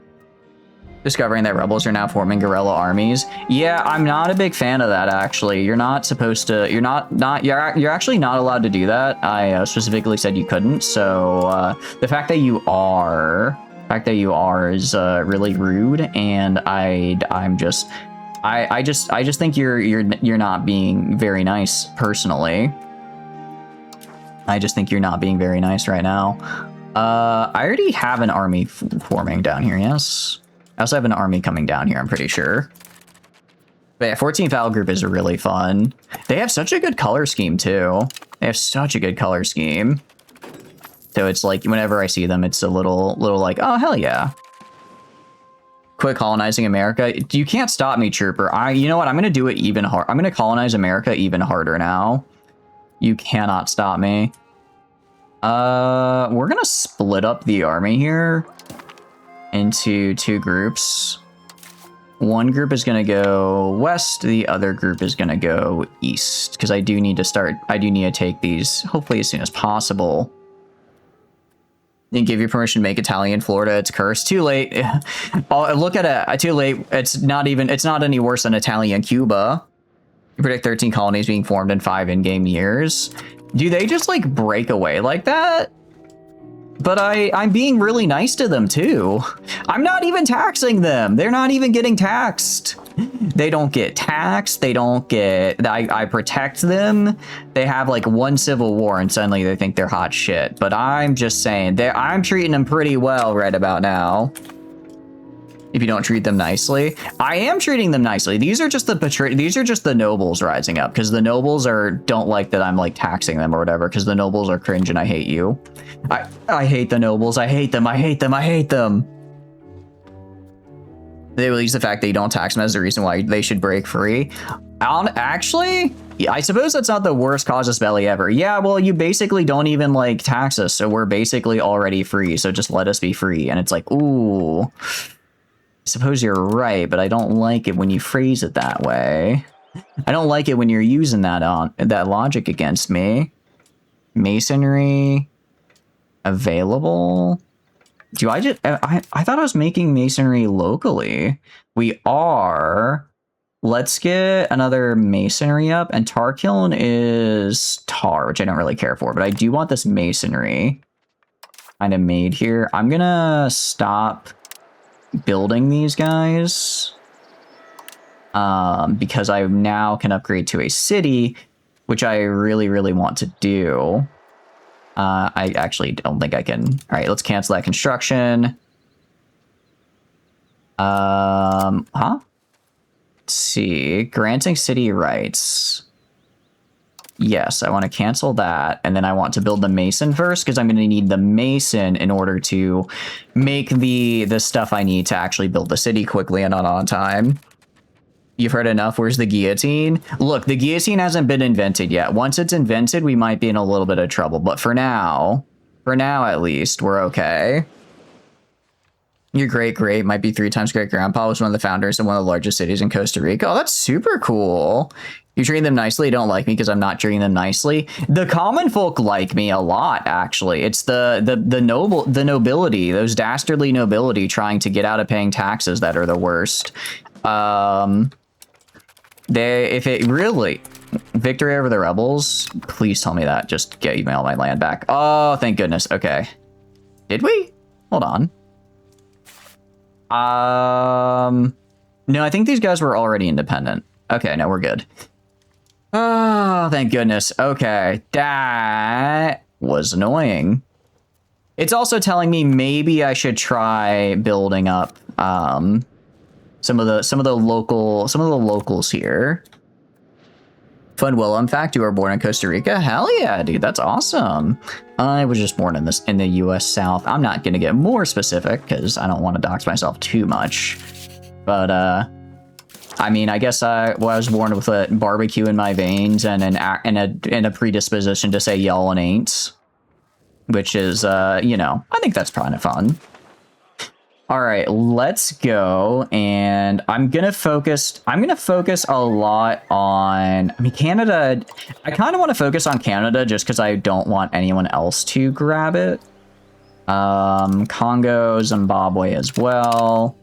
Discovering that rebels are now forming guerrilla armies. Yeah, I'm not a big fan of that actually. You're not supposed to, you're actually not allowed to do that. I specifically said you couldn't. So the fact that you are is really rude, and I just think you're not being very nice personally. I just think you're not being very nice right now. I already have an army forming down here. Yes, I also have an army coming down here. I'm pretty sure. But yeah, 14th battle group is really fun. They have such a good color scheme too. They have such a good color scheme. So it's like, whenever I see them, it's a little like, oh, hell yeah. Quit colonizing America. You can't stop me, Trooper. You know what? I'm going to do it even hard. I'm going to colonize America even harder now. You cannot stop me. We're going to split up the army here into two groups. One group is going to go west. The other group is going to go east. Because I do need to take these, hopefully as soon as possible. Didn't give you permission to make Italian Florida. It's cursed. Too late. Oh, look at it. Too late. It's not any worse than Italian Cuba. You predict 13 colonies being formed in 5 in-game years. Do they just like break away like that? But I'm being really nice to them too. I'm not even taxing them. They're not even getting taxed. They don't get taxed. They don't get, I protect them. They have like one civil war and suddenly they think they're hot shit. But I'm just saying, I'm treating them pretty well right about now. if you don't treat them nicely. I am treating them nicely. These are just the nobles rising up, because the nobles don't like that I'm like taxing them or whatever, because the nobles are cringe and I hate you. I hate the nobles. I hate them. I hate them. I hate them. They will use the fact that you don't tax them as the reason why they should break free. Actually, yeah, I suppose that's not the worst casus belli ever. Yeah, well, you basically don't even like tax us, so we're basically already free, so just let us be free. And it's like, ooh, I suppose you're right, but I don't like it when you phrase it that way. I don't like it when you're using that logic against me. Masonry available. I thought I was making masonry locally. We are. Let's get another masonry up, and tar kiln is tar, which I don't really care for, but I do want this masonry kind of made here. I'm gonna stop building these guys because I now can upgrade to a city, which I really, really want to do. I actually don't think I can. All right, let's cancel that construction. Let's see. Granting city rights. Yes, I want to cancel that. And then I want to build the mason first, because I'm going to need the mason in order to make the stuff I need to actually build the city quickly and on time. You've heard enough. Where's the guillotine? Look, the guillotine hasn't been invented yet. Once it's invented, we might be in a little bit of trouble. But for now at least, we're okay. Your great might be 3 times great grandpa was one of the founders of one of the largest cities in Costa Rica. Oh, that's super cool. You treat them nicely. Don't like me because I'm not treating them nicely. The common folk like me a lot, actually. It's the nobility, those dastardly nobility trying to get out of paying taxes that are the worst. Victory over the rebels, please tell me that. Just give me all my land back. Oh, thank goodness. Okay. Did we? Hold on. No, I think these guys were already independent. Okay, no, we're good. Oh, thank goodness. Okay. That was annoying. It's also telling me maybe I should try building up, some of the locals here. Funwilla, in fact, you were born in Costa Rica. Hell yeah, dude, that's awesome. I was just born in the U.S. South. I'm not gonna get more specific because I don't want to dox myself too much. But I mean, I guess I was born with a barbecue in my veins and a predisposition to say y'all and ain'ts, which is you know, I think that's kind of fun. All right, let's go, and I'm gonna focus a lot on, I mean, Canada. I kind of want to focus on Canada just because I don't want anyone else to grab it. Congo, Zimbabwe as well.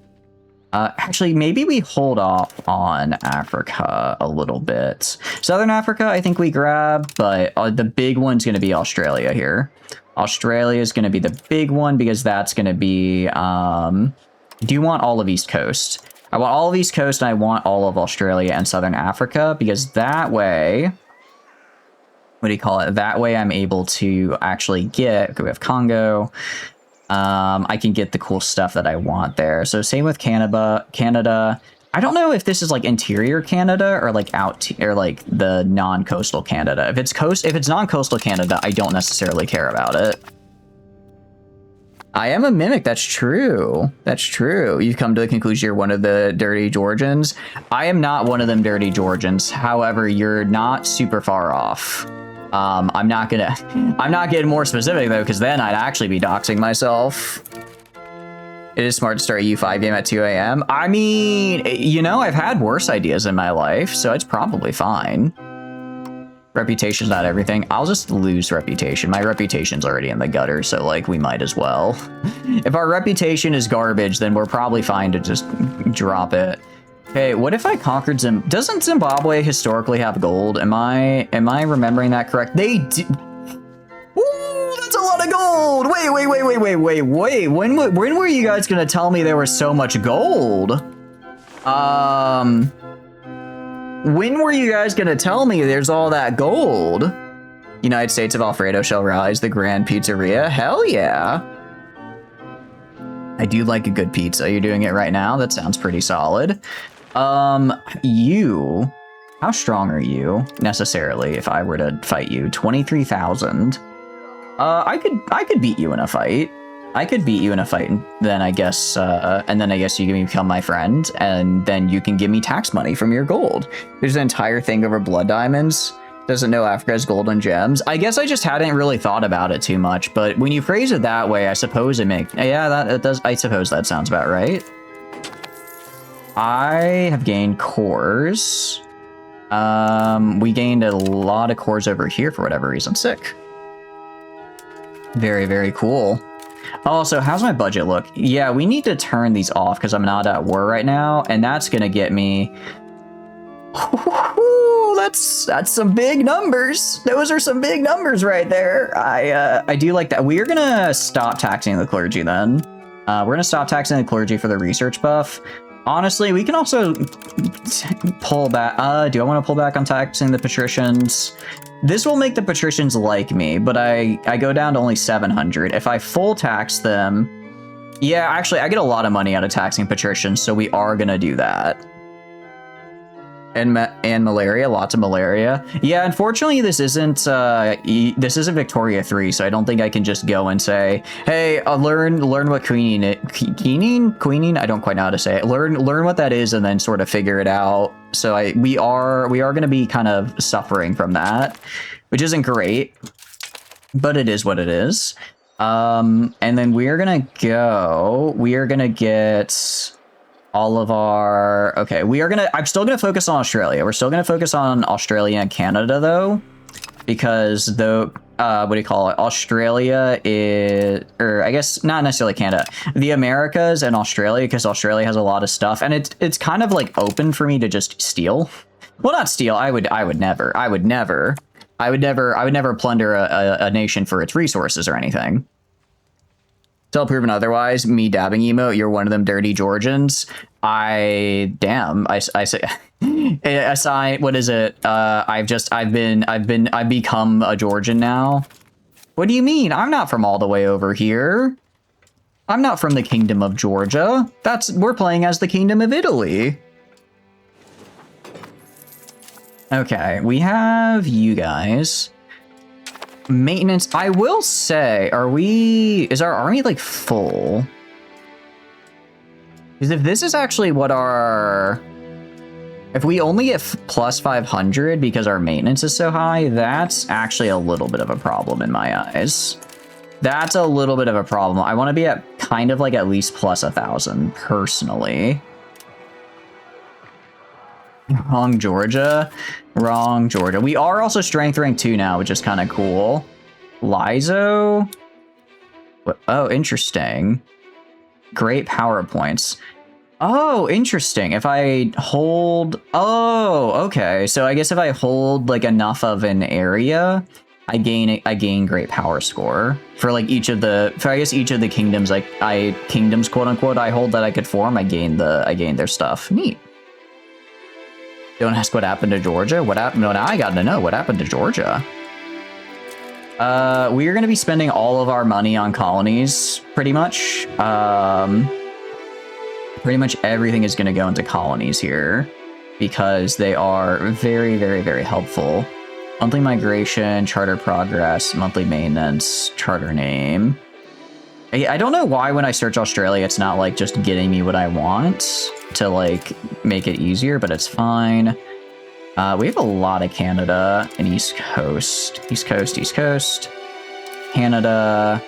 Actually, maybe we hold off on Africa a little bit. Southern Africa, I think we grab, but the big one's gonna be Australia here. Australia is going to be the big one because that's going to be, I do want all of East Coast. I want all of East Coast, and I want all of Australia and Southern Africa, because that way, what do you call it? That way I'm able to actually get, okay, we have Congo. I can get the cool stuff that I want there. So same with Canada. I don't know if this is like interior Canada or like or like the non-coastal Canada. If it's non-coastal Canada, I don't necessarily care about it. I am a mimic. That's true. That's true. You've come to the conclusion you're one of the dirty Georgians. I am not one of them dirty Georgians. However, you're not super far off. I'm not getting more specific though, because then I'd actually be doxing myself. It is smart to start a U5 game at 2 a.m. I mean, you know, I've had worse ideas in my life, so it's probably fine. Reputation's not everything. I'll just lose reputation. My reputation's already in the gutter, so, like, we might as well. If our reputation is garbage, then we're probably fine to just drop it. Okay, what if I conquered Doesn't Zimbabwe historically have gold? Am I remembering that correct? They do. Ooh, that's a lot of gold! Wait. When were you guys gonna tell me there was so much gold? When were you guys gonna tell me there's all that gold? United States of Alfredo shall rise the Grand Pizzeria? Hell yeah! I do like a good pizza. You're doing it right now? That sounds pretty solid. You... How strong are you, necessarily, if I were to fight you? 23,000. I could beat you in a fight. I could beat you in a fight, and then I guess you can become my friend, and then you can give me tax money from your gold. There's an entire thing over blood diamonds. Doesn't know Africa has gold and gems. I guess I just hadn't really thought about it too much, but when you phrase it that way, I suppose it makes... Yeah, that does... I suppose that sounds about right. I have gained cores. We gained a lot of cores over here for whatever reason. Sick. Very, very cool. Also, how's my budget look? Yeah, we need to turn these off because I'm not at war right now, and that's gonna get me... Ooh, that's some big numbers. Those are some big numbers right there. I do like that. We are gonna stop taxing the clergy then. We're gonna stop taxing the clergy for the research buff. Honestly, we can also pull back. Do I want to pull back on taxing the patricians? This will make the patricians like me, but I go down to only 700. If I full tax them, yeah, actually, I get a lot of money out of taxing patricians, so we are gonna do that. And malaria, lots of malaria. Yeah, unfortunately, this isn't Victoria 3, so I don't think I can just go and say, hey, learn what queening? I don't quite know how to say it. Learn what that is, and then sort of figure it out. So we are going to be kind of suffering from that, which isn't great, but it is what it is. And then we are gonna get all of our... Okay, I'm still gonna focus on Australia. We're still gonna focus on Australia and Canada, though, because what do you call it? Australia is... Or I guess not necessarily Canada. The Americas and Australia, because Australia has a lot of stuff, and it's kind of like open for me to just steal. Well, not steal. I would never plunder a nation for its resources or anything. Till proven otherwise, me dabbing emote, you're one of them dirty Georgians. I say, aside, what is it? I've become a Georgian now. What do you mean? I'm not from all the way over here. I'm not from the Kingdom of Georgia. We're playing as the Kingdom of Italy. Okay, we have you guys. Maintenance, I will say, is our army like full? Because if this is actually what if we only get plus 500 because our maintenance is so high, that's actually a little bit of a problem in my eyes. That's a little bit of a problem. I want to be at kind of like at least plus 1,000 personally. Wrong Georgia. Wrong Georgia. We are also strength rank 2 now, which is kind of cool. Lizo. Oh, interesting. Great power points. Oh, interesting. If I hold... Oh, okay. So I guess if I hold like enough of an area, I gain great power score for like each of the... For I guess each of the kingdoms, like kingdoms quote unquote I hold that I could form, I gain their stuff. Neat. Don't ask what happened to Georgia. What happened? No, now I got to know what happened to Georgia. We are going to be spending all of our money on colonies, pretty much. Pretty much everything is going to go into colonies here because they are very, very, very helpful. Monthly migration, charter progress, monthly maintenance, charter name. I don't know why when I search Australia, it's not like just getting me what I want to like make it easier, but it's fine. We have a lot of Canada and East Coast, Canada,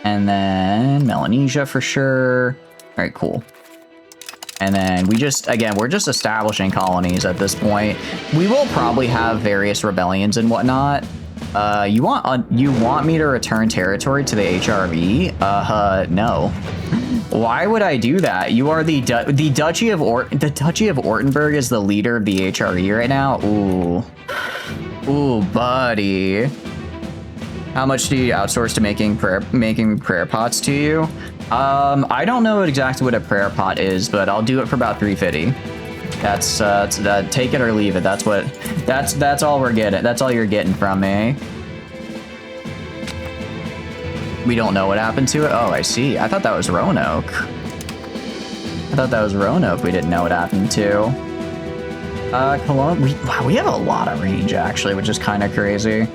and then Melanesia for sure. All right, cool. And then we're just establishing colonies at this point. We will probably have various rebellions and whatnot. You want me to return territory to the HRV? No. Why would I do that? You are the Duchy of Ortenburg is the leader of the HRE right now. Ooh, buddy. How much do you outsource to making prayer pots to you? I don't know exactly what a prayer pot is, but I'll do it for about 350. That's take it or leave it. That's all we're getting. That's all you're getting from me. We don't know what happened to it? Oh, I see. I thought that was Roanoke. I thought that was Roanoke we didn't know what happened to. Cologne, wow, we have a lot of range, actually, which is kind of crazy.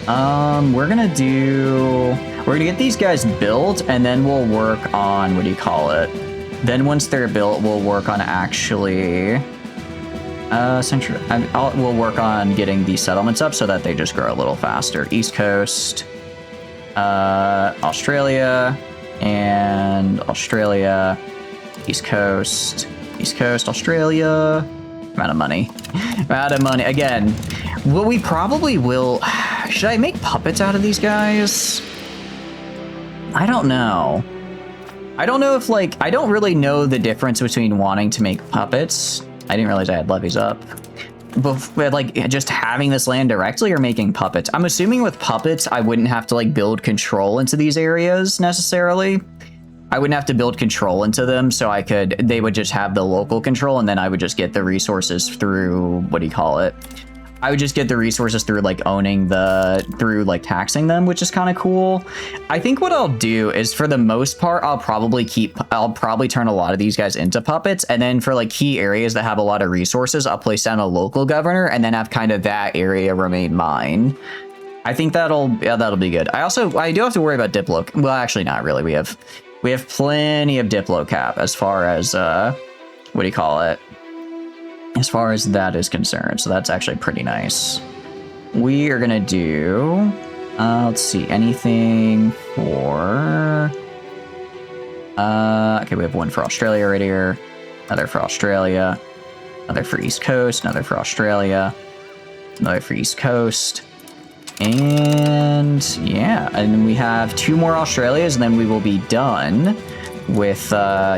We're gonna get these guys built, and then we'll work on, what do you call it? Then once they're built, we'll work on actually, we'll work on getting these settlements up so that they just grow a little faster. East Coast, Australia, and Australia, East Coast, Australia. I'm out of money. I'm out of money. Again, what we probably will... Should I make puppets out of these guys? I don't know. I don't know if, like... I don't really know the difference between wanting to make puppets. I didn't realize I had levies up. But, like, just having this land directly or making puppets. I'm assuming with puppets, I wouldn't have to, like, build control into these areas, necessarily. I wouldn't have to build control into them, so they would just have the local control, and then I would just get the resources through, what do you call it? I would just get the resources through, like, through, like, taxing them, which is kind of cool. I think what I'll do is, for the most part, I'll probably turn a lot of these guys into puppets, and then for, like, key areas that have a lot of resources, I'll place down a local governor, and then have kind of that area remain mine. I think that'll be good. I do have to worry about Diplo. Well, actually, not really. We have plenty of Diplo cap as far as, what do you call it? As far as that is concerned. So that's actually pretty nice. We are going to do, let's see, anything for, okay, we have one for Australia right here. Another for Australia. Another for East Coast. Another for Australia. Another for East Coast. And yeah, and then we have 2 more Australias, and then we will be done with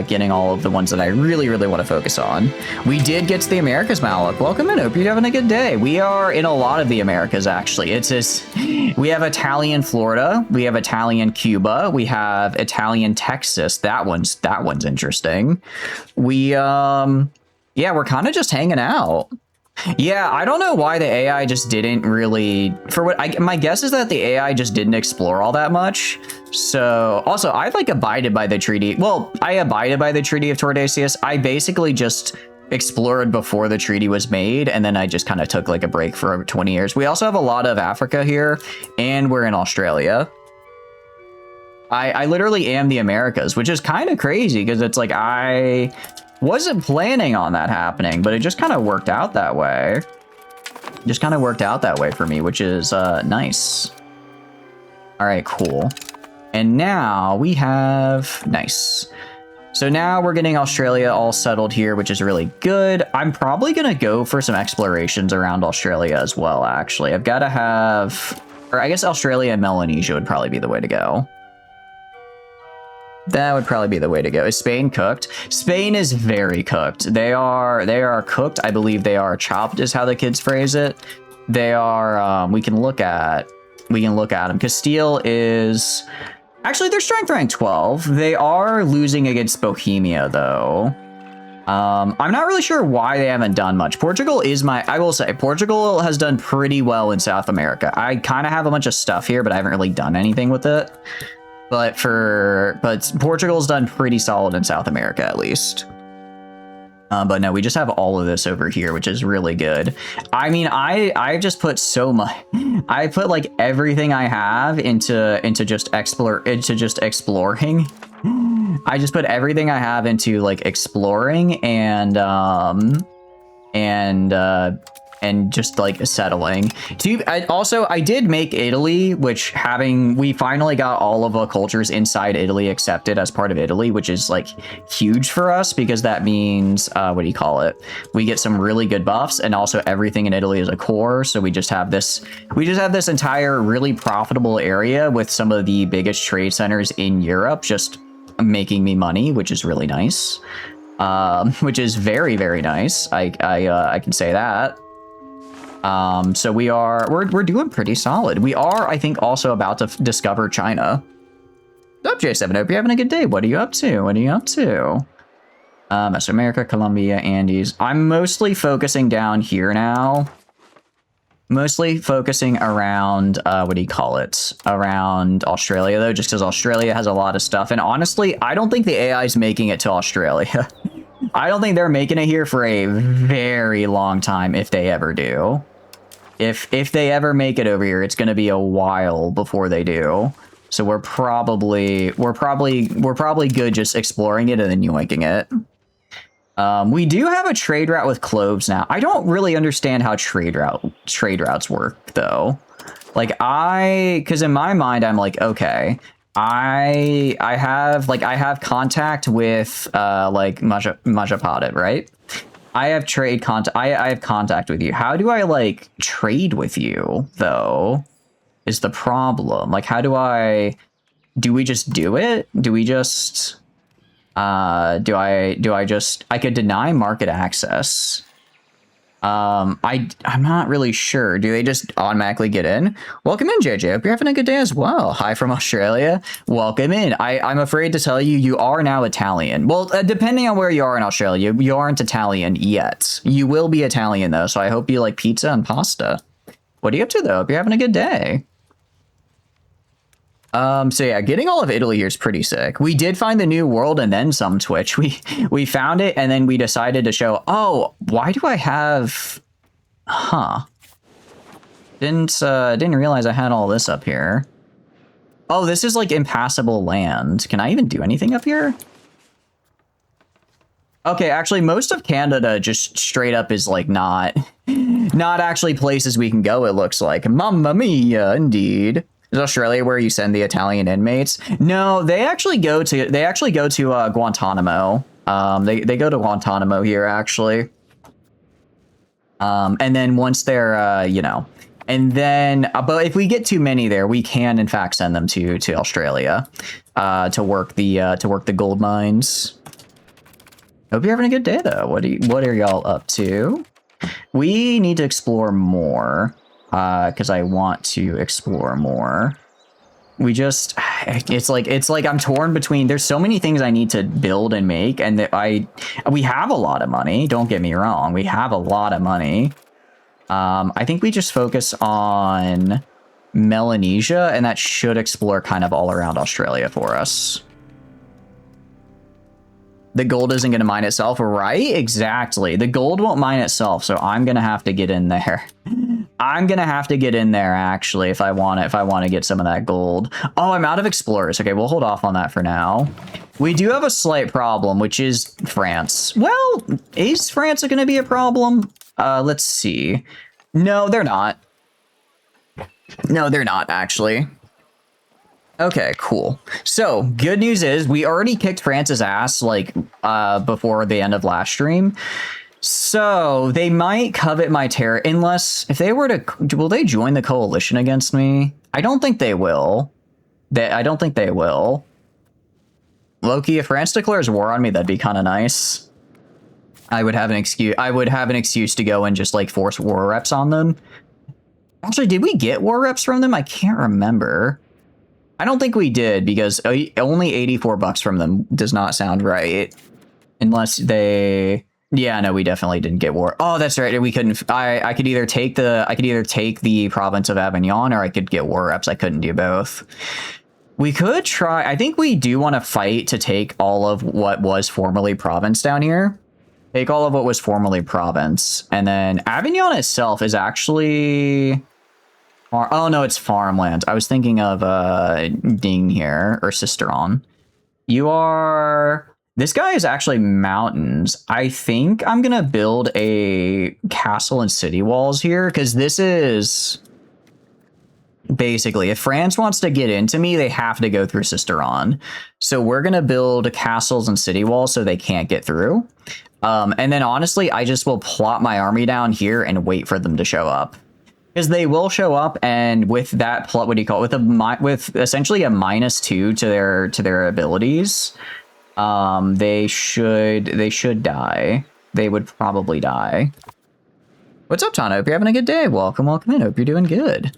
getting all of the ones that I really, really want to focus on. We did get to the Americas, Malik. Welcome in. Hope you're having a good day. We are in a lot of the Americas, actually. It's just, we have Italian Florida, we have Italian Cuba, we have Italian Texas. That one's interesting. Yeah, we're kind of just hanging out. Yeah, I don't know why the AI just didn't really, my guess is that the AI just didn't explore all that much. So, also, I like abided by the treaty. Well, I abided by the Treaty of Tordesillas. I basically just explored before the treaty was made, and then I just kind of took like a break for over 20 years. We also have a lot of Africa here, and we're in Australia. I literally am the Americas, which is kind of crazy because it's like I wasn't planning on that happening, but it just kind of worked out that way. Just kind of worked out that way for me, which is nice. All right, cool. And now we have, nice. So now we're getting Australia all settled here, which is really good. I'm probably going to go for some explorations around Australia as well, actually. I've got to have, or I guess Australia and Melanesia would probably be the way to go. That would probably be the way to go. Is Spain cooked? Spain is very cooked. They are cooked. I believe they are chopped is how the kids phrase it. They are, we can look at them. Castile is, actually they're strength rank 12. They are losing against Bohemia though. I'm not really sure why they haven't done much. Portugal is I will say, Portugal has done pretty well in South America. I kind of have a bunch of stuff here, but I haven't really done anything with it. But Portugal's done pretty solid in South America, at least. But no, we just have all of this over here, which is really good. I mean, I've just put so much. I put like everything I have into just exploring. I just put everything I have into like exploring and just like settling. I did make Italy, which we finally got all of the cultures inside Italy accepted as part of Italy, which is like huge for us because that means, what do you call it? We get some really good buffs, and also everything in Italy is a core. So we just have this entire really profitable area with some of the biggest trade centers in Europe, just making me money, which is really nice. Which is very, very nice. I can say that. So we're doing pretty solid. We are, I think, also about to discover China. What's up, J7? Hope you're having a good day. What are you up to? Mesoamerica, Colombia, Andes. I'm mostly focusing down here now. Mostly focusing around, what do you call it? Around Australia, though, just because Australia has a lot of stuff. And honestly, I don't think the AI is making it to Australia. I don't think they're making it here for a very long time, if they ever do. If they ever make it over here, it's going to be a while before they do. So we're probably good just exploring it and then yoinking it. We do have a trade route with cloves now. I don't really understand how trade routes work though. Like because in my mind I'm like, okay, I have contact with like Majapahit, right? I have I have contact with you. How do I like trade with you though? Is the problem. Like how do we just do it? Do we just I could deny market access. I'm not really sure. Do they just automatically get in? Welcome in, JJ. Hope you're having a good day as well. Hi from Australia. Welcome in. I'm afraid to tell you, you are now Italian. Well, depending on where you are in Australia, you aren't Italian yet. You will be Italian though, so I hope you like pizza and pasta. What are you up to though? Hope you're having a good day. So yeah, getting all of Italy here is pretty sick. We did find the new world and then some Twitch. We found it and then we decided to show, oh, why do I have, didn't realize I had all this up here. Oh, this is like impassable land. Can I even do anything up here? Okay, actually most of Canada just straight up is like not actually places we can go, it looks like. Mamma mia, indeed. Is Australia where you send the Italian inmates? No, they actually go to Guantanamo. They go to Guantanamo here actually. And then once they're and then but if we get too many there, we can in fact send them to Australia to work the gold mines. Hope you're having a good day though. What are y'all up to? We need to explore more. Because I want to explore more. It's like I'm torn between, there's so many things I need to build and make, and we have a lot of money, don't get me wrong, we have a lot of money. I think we just focus on Melanesia, and that should explore kind of all around Australia for us. The gold isn't going to mine itself, right? Exactly. The gold won't mine itself, so I'm going to have to get in there. I'm going to have to get in there, actually, if I want to get some of that gold. Oh, I'm out of explorers. Okay, we'll hold off on that for now. We do have a slight problem, which is France. Well, is France going to be a problem? Let's see. No, they're not. No, they're not, actually. Okay, cool. So, good news is we already kicked France's ass, like, before the end of last stream. So, they might covet my terror, unless, if they were to, will they join the coalition against me? I don't think they will. I don't think they will. Loki, if France declares war on me, that'd be kind of nice. I would have an excuse to go and just, like, force war reps on them. Actually, did we get war reps from them? I can't remember. I don't think we did, because only 84 bucks from them does not sound right. Unless they... Yeah, no, we definitely didn't get war. Oh, that's right. We couldn't... I could either take the province of Avignon, or I could get war reps. I couldn't do both. We could try... I think we do want to fight to take all of what was formerly province down here. Take all of what was formerly province. And then Avignon itself is actually... Oh, no, it's farmland. I was thinking of Ding here, or Sisteron. You are... This guy is actually mountains. I think I'm going to build a castle and city walls here, because this is... Basically, if France wants to get into me, they have to go through Sisteron. So we're going to build castles and city walls so they can't get through. And then, honestly, I just will plot my army down here and wait for them to show up. Because they will show up, and with that plot, what do you call it? With essentially a -2 to their abilities, they should die. They would probably die. What's up, Tana? Hope you're having a good day. Welcome in. Hope you're doing good.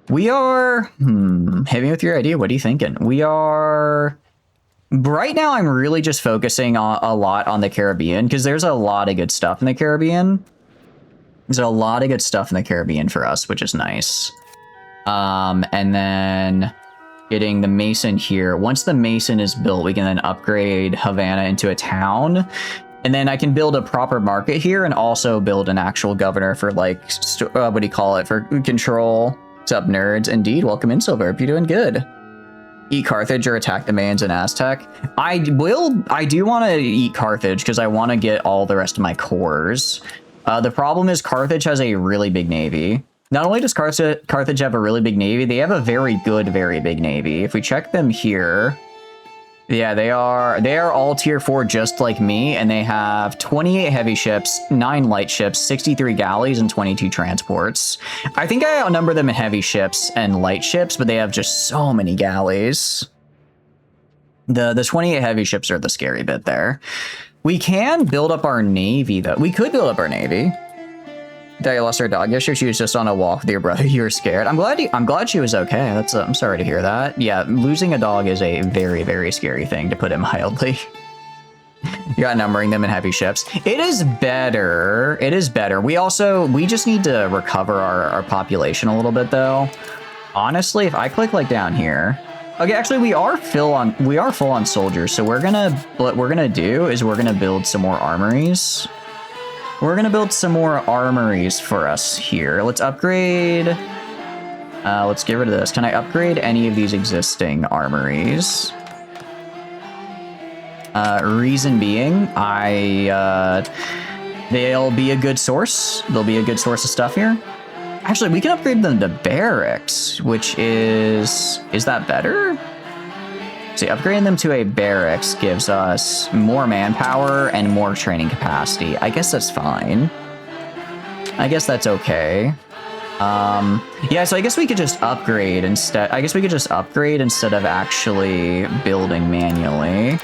We are hit me with your idea. What are you thinking? We are right now. I'm really just focusing a lot on the Caribbean, because there's a lot of good stuff in the Caribbean. There's a lot of good stuff in the Caribbean for us, which is nice. And then getting the Mason here. Once the Mason is built, we can then upgrade Havana into a town. And then I can build a proper market here and also build an actual governor for like, what do you call it? For control. What's up, nerds? Indeed, welcome in, Silver. Hope you're doing good. Eat Carthage or attack the Mayans and Aztec. I do want to eat Carthage because I want to get all the rest of my cores. The problem is Carthage has a really big navy. Not only does Carthage have a really big navy, they have a very good, very big navy. If we check them here, yeah, they are all tier 4 just like me, and they have 28 heavy ships, 9 light ships, 63 galleys, and 22 transports. I think I outnumber them in heavy ships and light ships, but they have just so many galleys. The 28 heavy ships are the scary bit there. We can build up our navy, though. We could build up our navy. That you lost our dog yesterday. She was just on a walk with your brother. You were scared. I'm glad she was okay. I'm sorry to hear that. Yeah, losing a dog is a very, very scary thing, to put it mildly. You're outnumbering them in heavy ships. It is better. It is better. We just need to recover our population a little bit, though. Honestly, if I click like down here. Okay, actually, we are full on soldiers. So what we're gonna do is we're gonna build some more armories. We're gonna build some more armories for us here. Let's upgrade. Let's get rid of this. Can I upgrade any of these existing armories? Reason being, they'll be a good source. They'll be a good source of stuff here. Actually, we can upgrade them to barracks, which is that better? See, upgrading them to a barracks gives us more manpower and more training capacity. I guess that's fine. I guess that's okay. Yeah, so I guess we could just upgrade instead. I guess we could just upgrade instead of actually building manually.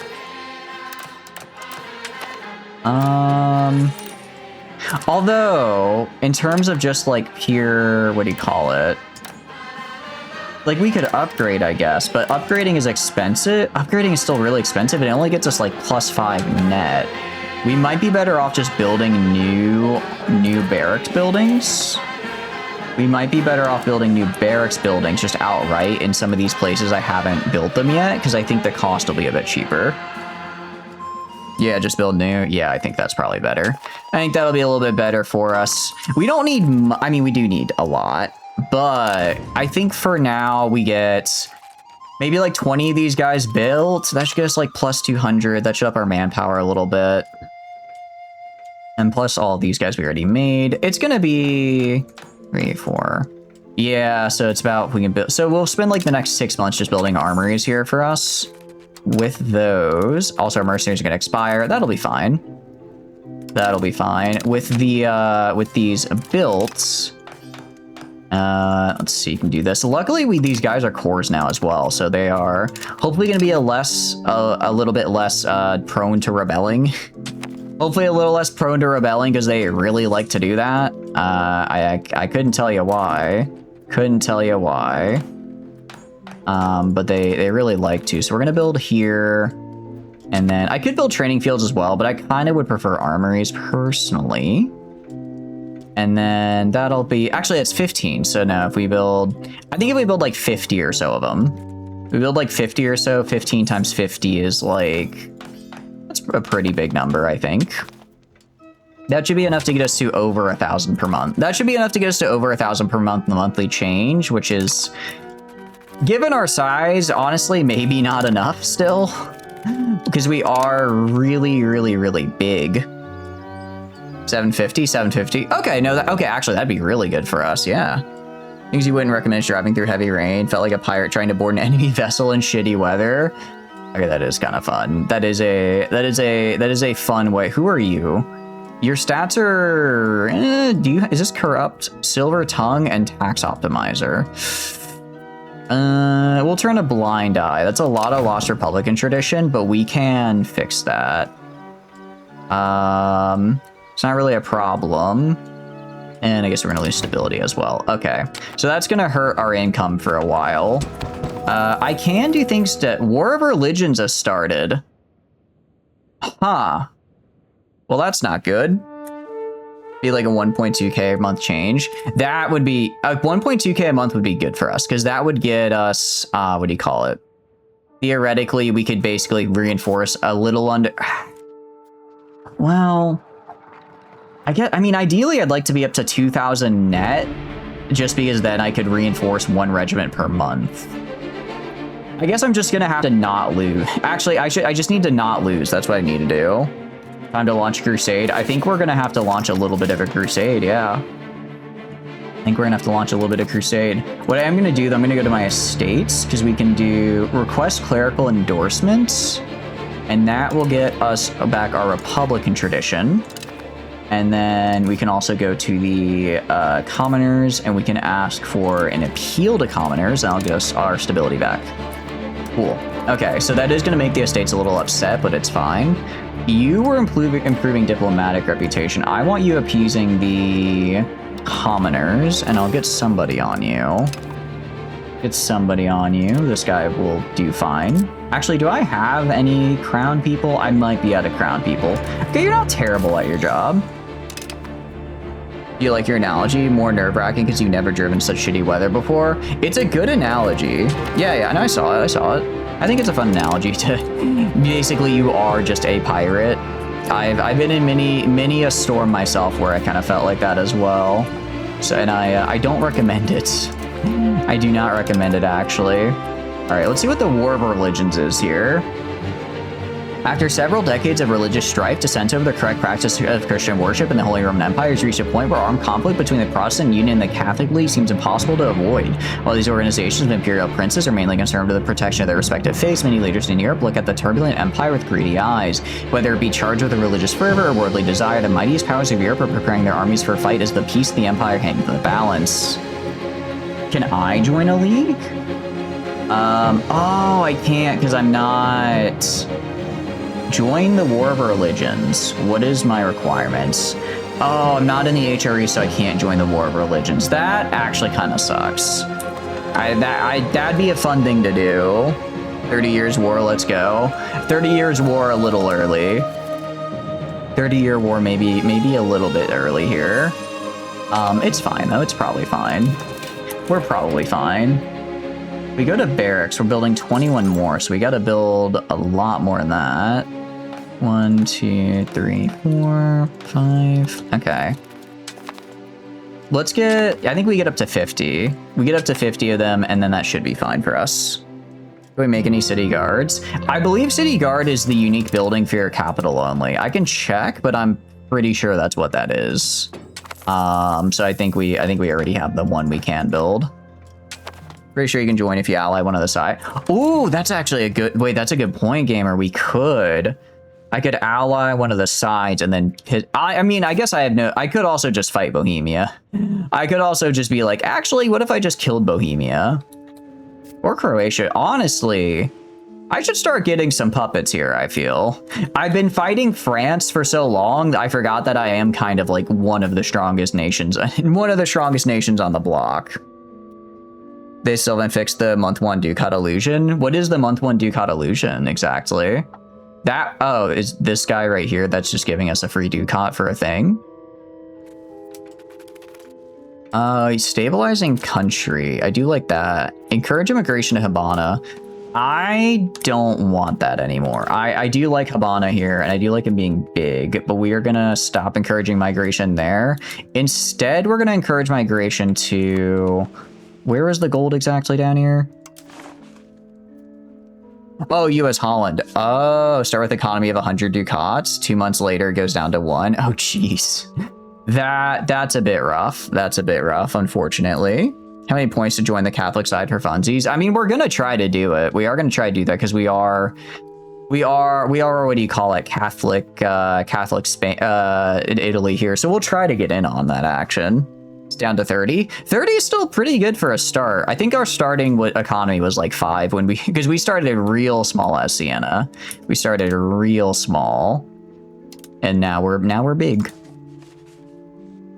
Although, in terms of just like pure, what do you call it? Like, we could upgrade, I guess, but upgrading is expensive. Upgrading is still really expensive. It only gets us like +5 net. We might be better off just building new barracks buildings. We might be better off building new barracks buildings just outright in some of these places I haven't built them yet, because I think the cost will be a bit cheaper. Yeah, just build new. Yeah, I think that's probably better. I think that'll be a little bit better for us. We don't need, I mean, we do need a lot, but I think for now we get maybe like 20 of these guys built. That should get us like +200. That should up our manpower a little bit. And plus all these guys we already made. It's going to be 3, 4. Yeah, so it's about, we can build. So we'll spend like the next 6 months just building armories here for us. With those, also our mercenaries are going to expire. That'll be fine. That'll be fine. With the with these built, let's see, you can do this. Luckily, these guys are cores now as well, so they are hopefully going to be a little bit less prone to rebelling. Hopefully, a little less prone to rebelling because they really like to do that. I couldn't tell you why. Couldn't tell you why. But they really like to. So we're going to build here. And then I could build training fields as well, but I kind of would prefer armories personally. And then that'll be, actually it's 15. So now if we build, I think if we build like 50 or so of them, we build like 50 or so, 15 times 50 is like, that's a pretty big number, I think. That should be enough to get us to over 1,000 per month. That should be enough to get us to over 1,000 per month in the monthly change, which is, given our size, honestly, maybe not enough still, because we are really, really, really big. 750, 750. Okay, no, okay, actually, that'd be really good for us, yeah. Things you wouldn't recommend driving through heavy rain. Felt like a pirate trying to board an enemy vessel in shitty weather. Okay, that is kind of fun. That is a fun way. Who are you? Your stats are, is this corrupt? Silver tongue and tax optimizer. We'll turn a blind eye. That's a lot of Lost Republican tradition, but we can fix that. It's not really a problem. And I guess we're gonna lose stability as well. Okay, so that's gonna hurt our income for a while. I can do things to, War of Religions has started. Huh. Well, that's not good. Be like a 1.2k a month change. That would be 1.2k a month would be good for us because that would get us what do you call it? Theoretically, we could basically reinforce a little under. Well, I mean, ideally, I'd like to be up to 2,000 net, just because then I could reinforce 1 regiment per month. I guess I'm just gonna have to not lose. Actually, I just need to not lose. That's what I need to do. Time to launch a crusade. I think we're gonna have to launch a little bit of a crusade, yeah. I think we're gonna have to launch a little bit of crusade. What I am gonna do, though, I'm gonna go to my estates, because we can do request clerical endorsements, and that will get us back our Republican tradition. And then we can also go to the commoners, and we can ask for an appeal to commoners, and I'll get us our stability back. Cool. Okay, so that is going to make the estates a little upset, but it's fine. You were improving diplomatic reputation. I want you appeasing the commoners, and I'll get somebody on you. Get somebody on you. This guy will do fine. Actually, do I have any crown people? I might be out of crown people. Okay, you're not terrible at your job. Do you like your analogy? More nerve-wracking because you've never driven such shitty weather before? It's a good analogy. Yeah, and I saw it. I think it's a fun analogy to basically you are just a pirate. I've been in many a storm myself where I kind of felt like that as well. So, and I don't recommend it. I do not recommend it, actually. All right, let's see what the War of Religions is here. After several decades of religious strife to center over the correct practice of Christian worship in the Holy Roman Empire has reached a point where armed conflict between the Protestant Union and the Catholic League seems impossible to avoid. While these organizations of imperial princes are mainly concerned with the protection of their respective faiths, many leaders in Europe look at the turbulent empire with greedy eyes. Whether it be charged with a religious fervor or worldly desire, the mightiest powers of Europe are preparing their armies for a fight as the peace of the empire hangs in the balance. Can I join a league? Oh, I can't because I'm not... Join the War of Religions. What is my requirements? Oh, I'm not in the HRE, so I can't join the War of Religions. That actually kind of sucks. That'd be a fun thing to do. 30 years war, let's go. 30 years war a little early. 30-year war maybe a little bit early here. It's fine though, it's probably fine. We're probably fine. We go to barracks, we're building 21 more, so we gotta build a lot more than that. 1, 2, 3, 4, 5. Okay. Let's get, I think we get up to 50. We get up to 50 of them, and then that should be fine for us. Do we make any city guards? I believe city guard is the unique building for your capital only. I can check, but I'm pretty sure that's what that is. So I think we already have the one we can build. Pretty sure you can join if you ally one of the side. Ooh, that's actually a good, wait, that's a good point, gamer. I could ally one of the sides and then hit, I mean, I guess I could also just fight Bohemia. I could also just be like, actually, what if I just killed Bohemia? Or Croatia? Honestly, I should start getting some puppets here, I feel. I've been fighting France for so long, I forgot that I am kind of like one of the strongest nations on the block. They still haven't fixed the month 1 Ducat illusion. What is the month 1 Ducat illusion exactly? That, oh, is this guy right here that's just giving us a free Ducat for a thing? Stabilizing country. I do like that. Encourage immigration to Habana. I don't want that anymore. I do like Habana here, and I do like it being big, but we are gonna stop encouraging migration there. Instead, we're gonna encourage migration to... Where is the gold exactly down here? Oh, US Holland. Oh, start with economy of 100 ducats. 2 months later, it goes down to 1. Oh, jeez. That's a bit rough. That's a bit rough, unfortunately. How many points to join the Catholic side for funsies? I mean, we're gonna try to do it. We are gonna try to do that because we are, what do you call it? Catholic Spain, in Italy here. So we'll try to get in on that action. It's down to 30. 30 is still pretty good for a start. I think our starting economy was like 5 when because we started real small as Siena. We started real small, and now we're big.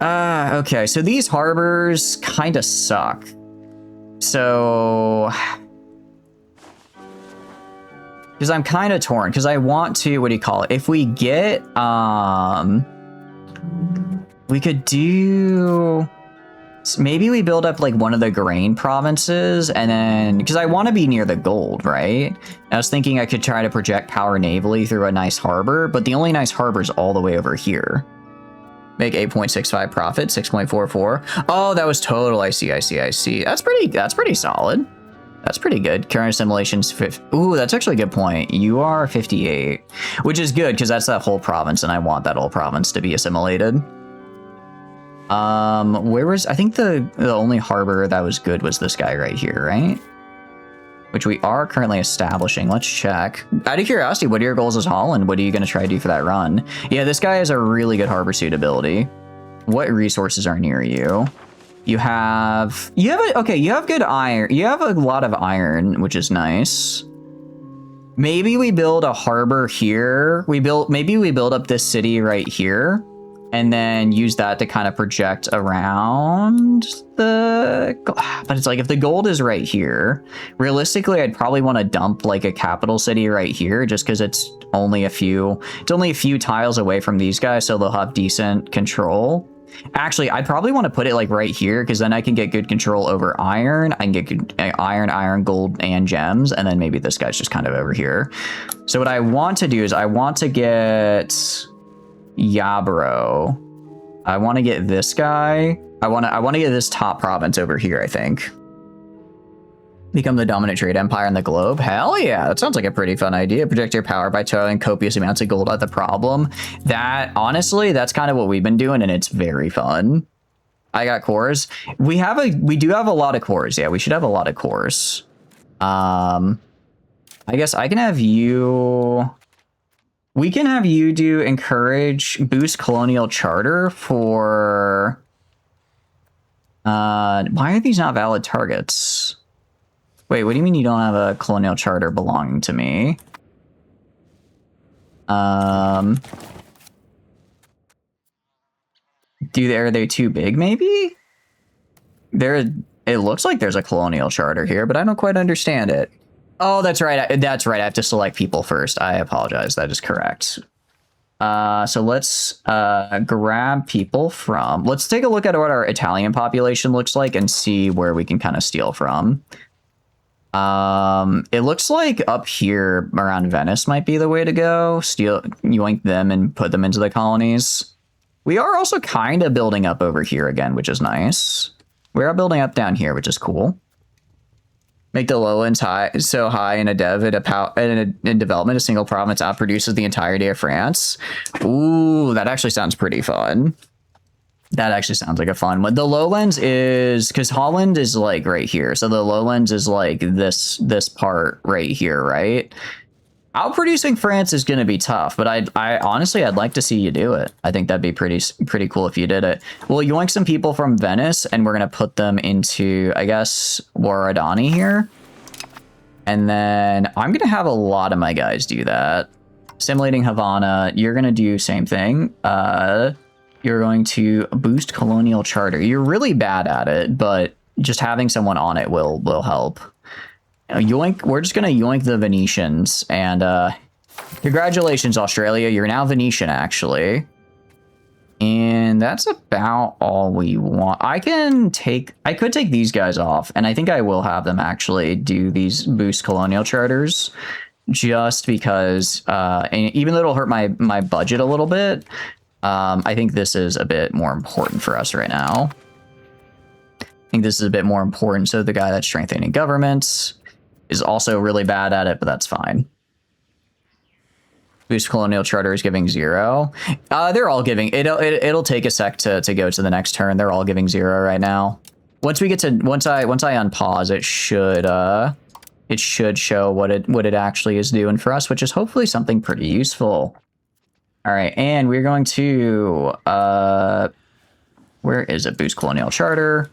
Okay, so these harbors kind of suck. So, because I'm kind of torn, because I want to, what do you call it? If we get, We could do... Maybe we build up like one of the grain provinces and then... Because I want to be near the gold, right? I was thinking I could try to project power navally through a nice harbor, but the only nice harbor is all the way over here. Make 8.65 profit, 6.44. Oh, that was total. I see. That's pretty solid. That's pretty good. Current assimilation's 50. Ooh, that's actually a good point. You are 58, which is good because that's that whole province, and I want that whole province to be assimilated. Where was... I think the only harbor that was good was this guy right here, right? Which we are currently establishing. Let's check. Out of curiosity, what are your goals as Holland? What are you going to try to do for that run? Yeah, this guy has a really good harbor suitability. What resources are near you? You have good iron. You have a lot of iron, which is nice. Maybe we build a harbor here. Maybe we build up this city right here and then use that to kind of project around the... But it's like, if the gold is right here, realistically, I'd probably want to dump like a capital city right here just because it's only a few tiles away from these guys, so they'll have decent control. Actually, I'd probably want to put it like right here because then I can get good control over iron. I can get good iron, gold, and gems. And then maybe this guy's just kind of over here. So what I want to do is I want to get Yabro. I want to get this guy. I want to get this top province over here, I think. Become the dominant trade empire in the globe? Hell yeah, that sounds like a pretty fun idea. Project your power by throwing copious amounts of gold at the problem. That, honestly, that's kind of what we've been doing, and it's very fun. I got cores. We do have a lot of cores. Yeah, we should have a lot of cores. I guess I can have you... We can have you do encourage boost colonial charter for... why are these not valid targets? Wait, what do you mean you don't have a colonial charter belonging to me? Are they too big, maybe? It looks like there's a colonial charter here, but I don't quite understand it. Oh, that's right. That's right. I have to select people first. I apologize. That is correct. So let's grab people from... Let's take a look at what our Italian population looks like and see where we can kind of steal from. It looks like up here around Venice might be the way to go. Yoink them and put them into the colonies. We are also kind of building up over here again, which is nice. We are building up down here, which is cool. Make the lowlands so high in development, a single province outproduces the entirety of France. Ooh, that actually sounds pretty fun. That actually sounds like a fun one. The lowlands is because Holland is like right here. So the lowlands is like this part right here, right? Outproducing France is going to be tough, but I honestly, I'd like to see you do it. I think that'd be pretty cool if you did it. We'll yoink some people from Venice and we're going to put them into, I guess, Waradani here. And then I'm going to have a lot of my guys do that. Simulating Havana, you're going to do same thing. You're going to boost colonial charter. You're really bad at it, but just having someone on it will help. Yoink, we're just going to yoink the Venetians. And congratulations, Australia. You're now Venetian, actually. And that's about all we want. I could take these guys off, and I think I will have them actually do these boost colonial charters. Just because, and even though it'll hurt my budget a little bit, I think this is a bit more important for us right now. I think this is a bit more important. So the guy that's strengthening governments is also really bad at it, but that's fine. Boost colonial charter is giving 0. They're all giving. It'll take a sec to go to the next turn. They're all giving 0 right now. Once I unpause, it should show what it actually is doing for us, which is hopefully something pretty useful. All right, and we're going to, where is it? Boost colonial charter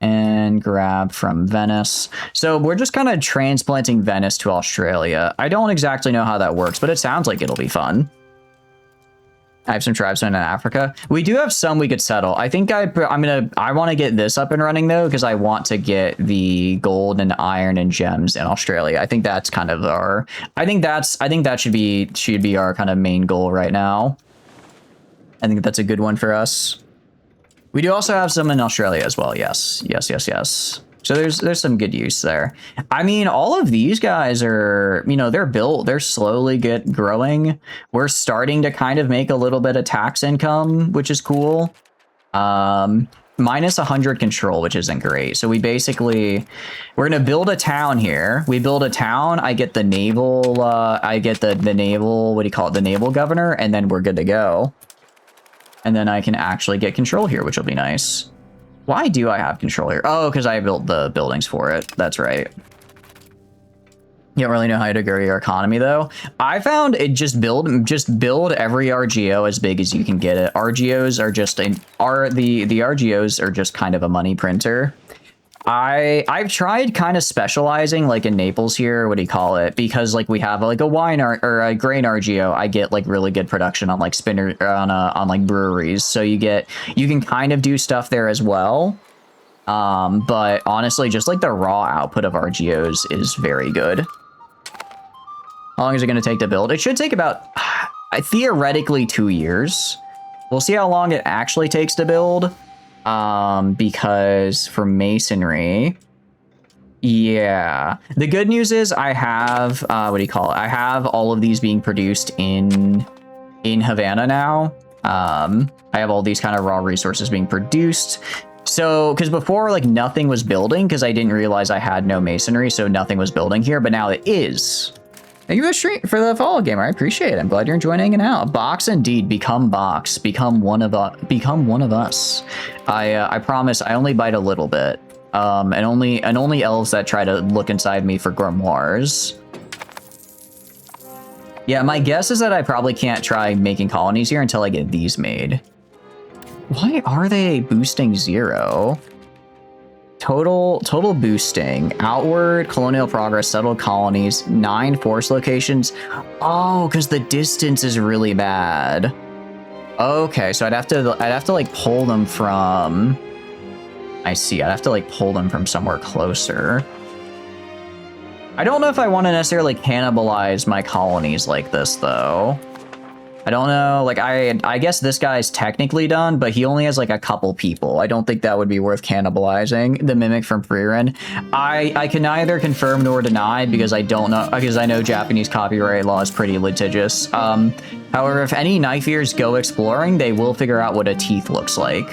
and grab from Venice. So we're just kind of transplanting Venice to Australia. I don't exactly know how that works, but it sounds like it'll be fun. I have some tribesmen in Africa. We do have some we could settle. I think I want to get this up and running though, because I want to get the gold and iron and gems in Australia. I think that's kind of I think that should be our kind of main goal right now. I think that's a good one for us. We do also have some in Australia as well. Yes, yes, yes, yes. So there's some good use there. I mean, all of these guys are, you know, they're slowly growing. We're starting to kind of make a little bit of tax income, which is cool. Minus 100 control, which isn't great. So we're gonna build a town here. We build a town. I get the naval. I get the naval. What do you call it? The naval governor, and then we're good to go. And then I can actually get control here, which will be nice. Why do I have control here? Oh, because I built the buildings for it. That's right. You don't really know how to grow your economy, though. I found it just build every RGO as big as you can get it. RGOs are just the RGOs are just kind of a money printer. I've tried kind of specializing like in Naples here. What do you call it? Because like we have like a wine or a grain RGO, I get like really good production on like on like breweries. So you can kind of do stuff there as well. But honestly, just like the raw output of RGOs is very good. How long is it going to take to build? It should take about theoretically 2 years. We'll see how long it actually takes to build. Because for masonry, yeah. The good news is I have, what do you call it? I have all of these being produced in Havana now. I have all these kind of raw resources being produced. So, because before, like, nothing was building because I didn't realize I had no masonry, so nothing was building here, but now it is. Thank you for the follow, gamer. I appreciate it. I'm glad you're enjoying hanging out. Box indeed, become box. Become one of us. I promise I only bite a little bit. And only elves that try to look inside me for grimoires. Yeah, my guess is that I probably can't try making colonies here until I get these made. Why are they boosting 0? Total boosting. Outward, colonial progress, settled colonies, 9 force locations. Oh, because the distance is really bad. Okay, so I'd have to like pull them from. I see. I'd have to like pull them from somewhere closer. I don't know if I want to necessarily cannibalize my colonies like this though. I don't know, like, I guess this guy's technically done, but he only has, like, a couple people. I don't think that would be worth cannibalizing. The Mimic from Freerun. I can neither confirm nor deny because I don't know, because I know Japanese copyright law is pretty litigious. However, if any knife ears go exploring, they will figure out what a teeth looks like.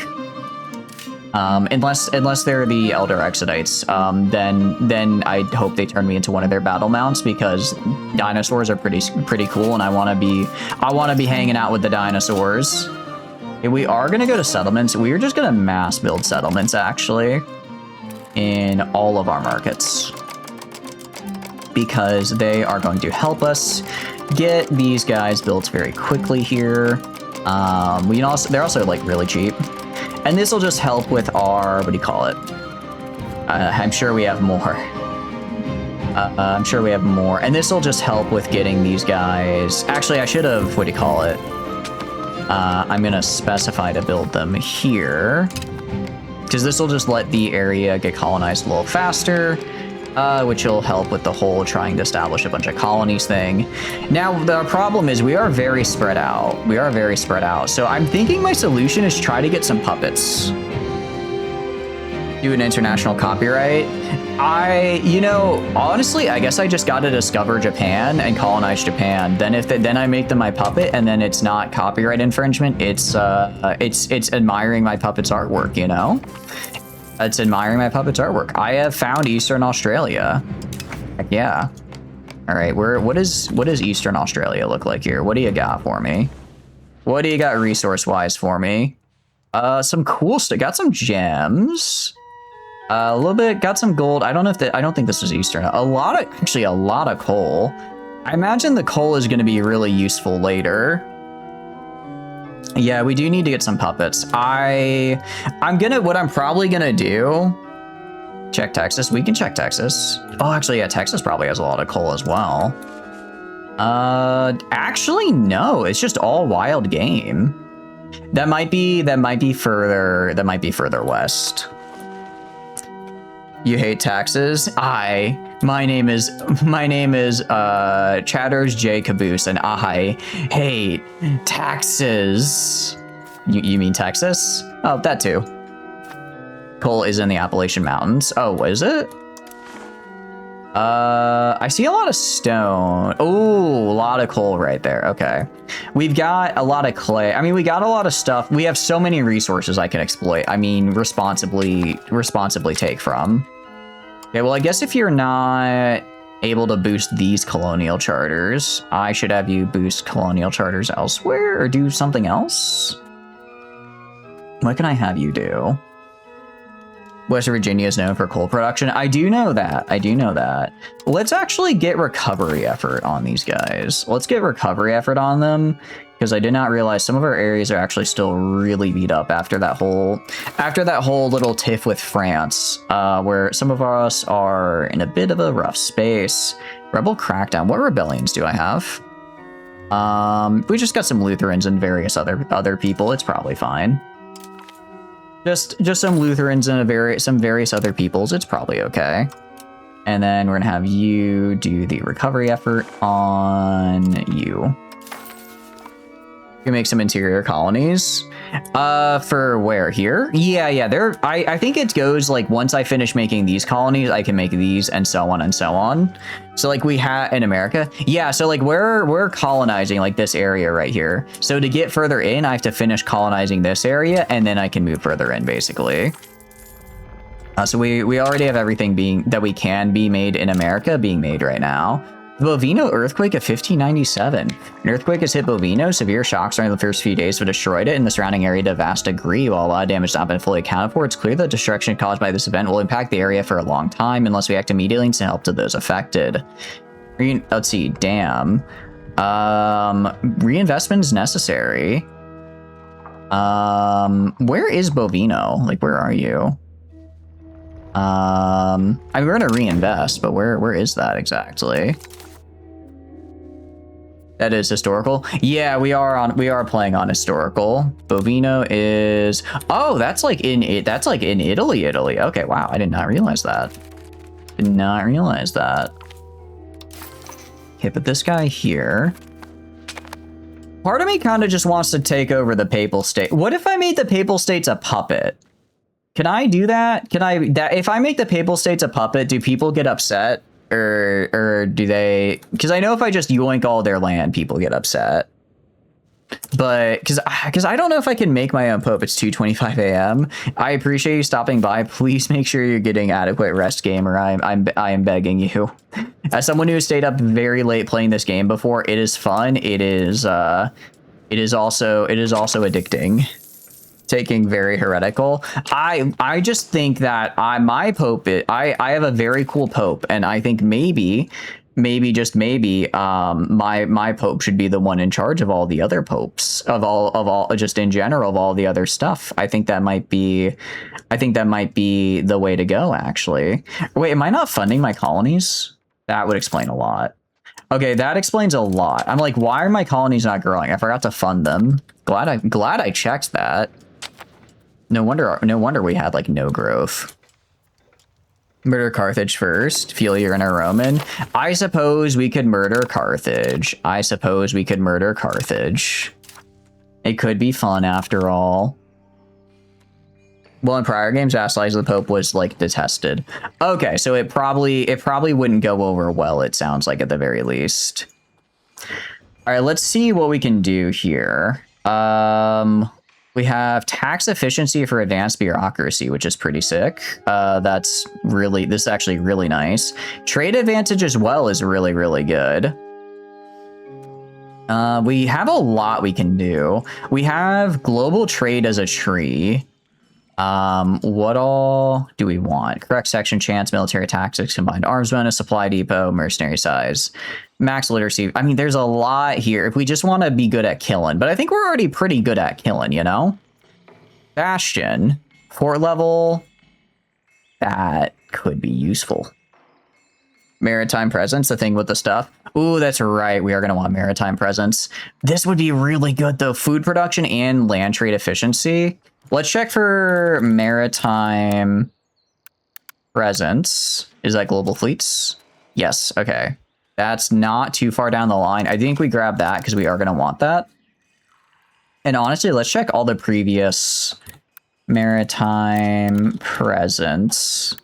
Unless they're the Elder Exodites, then I hope they turn me into one of their battle mounts because dinosaurs are pretty cool, and I want to be hanging out with the dinosaurs. Okay, we are gonna go to settlements. We are just gonna mass build settlements actually in all of our markets because they are going to help us get these guys built very quickly here. They're also like really cheap. And this will just help with our, what do you call it? I'm sure we have more. I'm sure we have more. And this will just help with getting these guys. Actually, I should have, what do you call it? I'm going to specify to build them here. Because this will just let the area get colonized a little faster. Which will help with the whole trying to establish a bunch of colonies thing. Now, the problem is we are very spread out. So I'm thinking my solution is try to get some puppets. Do an international copyright. Honestly, I guess I just got to discover Japan and colonize Japan. Then I make them my puppet, and then it's not copyright infringement. It's admiring my puppet's artwork, you know? It's admiring my puppet's artwork. I have found Eastern Australia. Heck yeah. All right, what does Eastern Australia look like here? What do you got for me? What do you got resource-wise for me? Some cool stuff. Got some gems. A little bit. Got some gold. I don't think this is Eastern. A lot of coal. I imagine the coal is going to be really useful later. Yeah, we do need to get some puppets. what I'm probably gonna do, check Texas. We can check Texas. Oh, actually, yeah, Texas probably has a lot of coal as well. Actually, no, it's just all wild game. That might be further west. You hate taxes? My name is Chatters J Caboose, and I hate taxes. You mean Texas? Oh, that too. Coal is in the Appalachian Mountains. Oh, is it? I see a lot of stone. Oh, a lot of coal right there. Okay. We've got a lot of clay. I mean, we got a lot of stuff. We have so many resources I can exploit. I mean, responsibly take from. Okay, well, I guess if you're not able to boost these colonial charters, I should have you boost colonial charters elsewhere or do something else. What can I have you do? West Virginia is known for coal production. I do know that. I do know that. Let's actually get recovery effort on these guys. Let's get recovery effort on them because I did not realize some of our areas are actually still really beat up after that whole little tiff with France, where some of us are in a bit of a rough space. Rebel crackdown. What rebellions do I have? We just got some Lutherans and various other people. It's probably fine. Just some Lutherans and some various other peoples. It's probably okay. And then we're gonna have you do the recovery effort on you. You can make some interior colonies. For where? Here? Yeah. There. I think it goes like once I finish making these colonies, I can make these and so on and so on. So like we have in America. Yeah. So like we're colonizing like this area right here. So to get further in, I have to finish colonizing this area and then I can move further in basically. So we already have everything that we can be made in America being made right now. The Bovino earthquake of 1597. An earthquake has hit Bovino. Severe shocks during the first few days have destroyed it in the surrounding area to a vast degree. While a lot of damage has not been fully accounted for, it's clear that destruction caused by this event will impact the area for a long time unless we act immediately to help to those affected. Let's see, dam. Reinvestment is necessary. Where is Bovino? Like, where are you? I mean, we're gonna reinvest, but where is that exactly? That is historical. Yeah, we are playing on historical. Bovino is, oh, that's like in Italy. Okay, wow, I did not realize that. Did not realize that. Okay, but this guy here. Part of me kind of just wants to take over the Papal State. What if I made the Papal States a puppet? Can I do that? If I make the Papal States a puppet, do people get upset? Or do they? Because I know if I just yoink all their land, people get upset. But because I don't know if I can make my own pope. It's 2:25 a.m. I appreciate you stopping by. Please make sure you're getting adequate rest, gamer. I am begging you. As someone who has stayed up very late playing this game before, it is fun. It is also addicting. Taking very heretical. I just think that my pope, I have a very cool pope, and I think maybe just maybe my pope should be the one in charge of all the other popes, of all just in general of all the other stuff. I think that might be the way to go, actually. Wait, am I not funding my colonies? That would explain a lot. Okay, that explains a lot. I'm like, why are my colonies not growing? I forgot to fund them. Glad I checked that. No wonder we had like no growth. Murder Carthage first. Feel you're in a Roman. I suppose we could murder Carthage. It could be fun after all. Well, in prior games, Vassalize of the Pope was like detested. Okay, so it probably wouldn't go over well, it sounds like, at the very least. All right, let's see what we can do here. We have tax efficiency for advanced bureaucracy, which is pretty sick. This is actually really nice. Trade advantage as well is really, really good. We have a lot we can do. We have global trade as a tree. What all do we want? Correct section chance, military tactics, combined arms bonus, supply depot, mercenary size, max literacy. I mean, there's a lot here if we just want to be good at killing, but I think we're already pretty good at killing, you know? Bastion, fort level, that could be useful. Maritime presence, the thing with the stuff. Ooh, that's right. We are going to want maritime presence. This would be really good, though. Food production and land trade efficiency. Let's check for maritime presence. Is that global fleets? Yes. Okay. That's not too far down the line. I think we grab that because we are going to want that. And honestly, let's check all the previous maritime presence.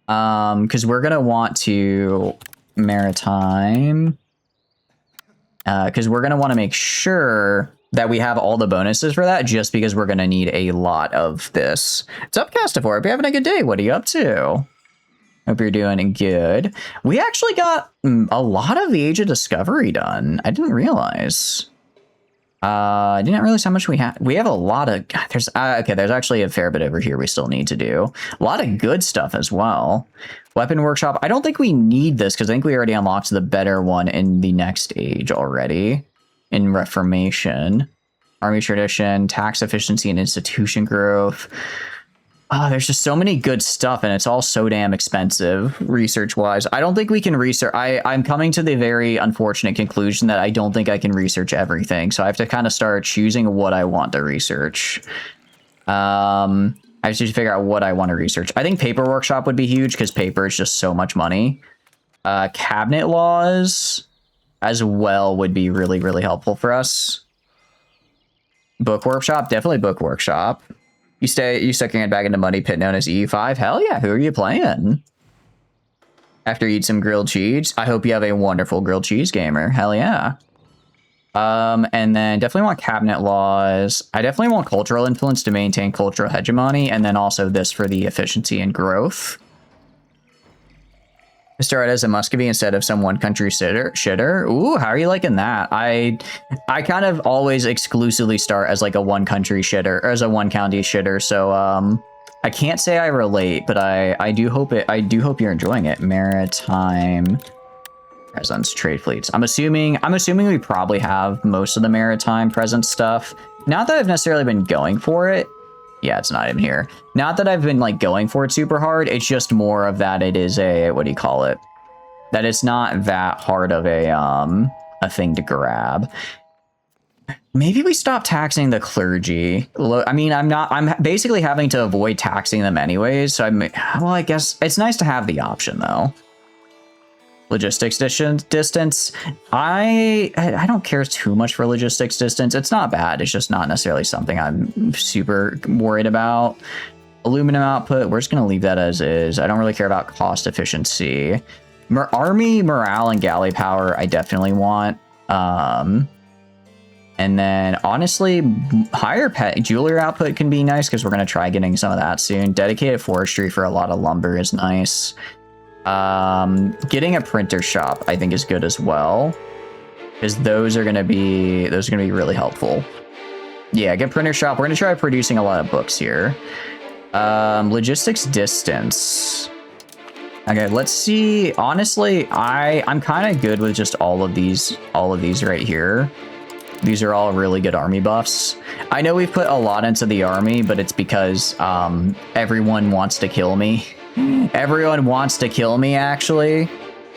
Because we're gonna want to maritime. Because we're gonna want to make sure that we have all the bonuses for that, just because we're gonna need a lot of this. What's up, Castifor? Hope you're having a good day. What are you up to? Hope you're doing good. We actually got a lot of the Age of Discovery done. I didn't realize. I didn't realize how much we have. We have a lot of. God, there's okay. There's actually a fair bit over here we still need to do. A lot of good stuff as well. Weapon workshop. I don't think we need this because I think we already unlocked the better one in the next age already. In Reformation, Army tradition, tax efficiency, and institution growth. Oh, there's just so many good stuff, and it's all so damn expensive research-wise. I don't think we can research. I'm coming to the very unfortunate conclusion that I don't think I can research everything, so I have to kind of start choosing what I want to research. I have to figure out what I want to research. I think paper workshop would be huge, because paper is just so much money. Cabinet laws as well would be really, really helpful for us. Book workshop, definitely book workshop. You stuck your hand back into money pit known as E5. Hell yeah, who are you playing? After you eat some grilled cheese, I hope you have a wonderful grilled cheese gamer. Hell yeah. And then definitely want cabinet laws. I definitely want cultural influence to maintain cultural hegemony, and then also this for the efficiency and growth. Start as a Muscovy instead of some one country shitter. Ooh, how are you liking that? I kind of always exclusively start as like a one country shitter, or as a one county shitter. So I can't say I relate, but I do hope you're enjoying it. Maritime presence, trade fleets. I'm assuming we probably have most of the maritime presence stuff. Not that I've necessarily been going for it. Yeah, it's not even here. Not that I've been like going for it super hard. It's just more of that it is a, what do you call it? That it's not that hard of a thing to grab. Maybe we stop taxing the clergy. I mean, I'm basically having to avoid taxing them anyways. So well, I guess it's nice to have the option though. Logistics distance. I don't care too much for logistics distance. It's not bad. It's just not necessarily something I'm super worried about. Aluminum output, we're just going to leave that as is. I don't really care about cost efficiency. Army morale and galley power, I definitely want. And then honestly, higher pet jewelry output can be nice because we're going to try getting some of that soon. Dedicated forestry for a lot of lumber is nice. Getting a printer shop I think is good as well, because those are gonna be really helpful. Yeah, get printer shop. We're gonna try producing a lot of books here. Logistics distance. Okay, let's see. Honestly, I'm kind of good with just all of these right here. These are all really good army buffs. I know we've put a lot into the army, but it's because everyone wants to kill me. Everyone wants to kill me, actually.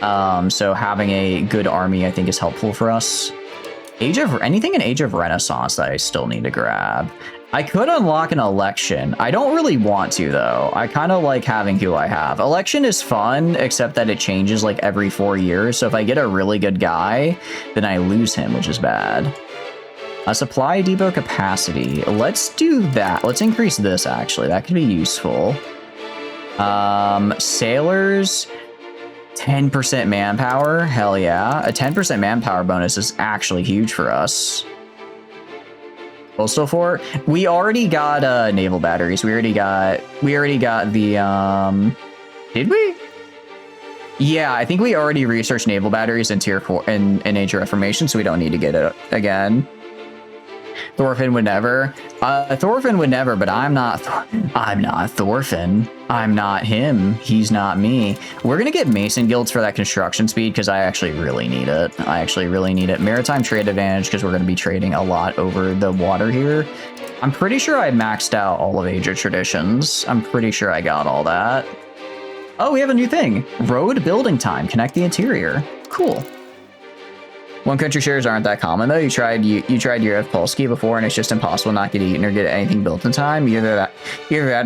So having a good army, I think, is helpful for us. Anything in Age of Renaissance that I still need to grab. I could unlock an election. I don't really want to, though. I kind of like having who I have. Election is fun, except that it changes like every 4 years. So if I get a really good guy, then I lose him, which is bad. Supply depot capacity. Let's do that. Let's increase this, actually. That could be useful. Sailors, 10% manpower. Hell yeah. A 10% manpower bonus is actually huge for us. Coastal fort. We already got naval batteries. We already got the did we? Yeah, I think we already researched naval batteries in tier 4 in Age of Reformation, so we don't need to get it again. Thorfinn would never. Thorfinn would never, but I'm not Thorfinn. I'm not him. He's not me. We're going to get Mason guilds for that construction speed because I actually really need it. Maritime trade advantage because we're going to be trading a lot over the water here. I'm pretty sure I maxed out all of Age of Traditions. I'm pretty sure I got all that. Oh, we have a new thing. Road building time. Connect the interior. Cool. One country shares aren't that common though. You tried Europe Polski before, and it's just impossible not get eaten or get anything built in time. Either that,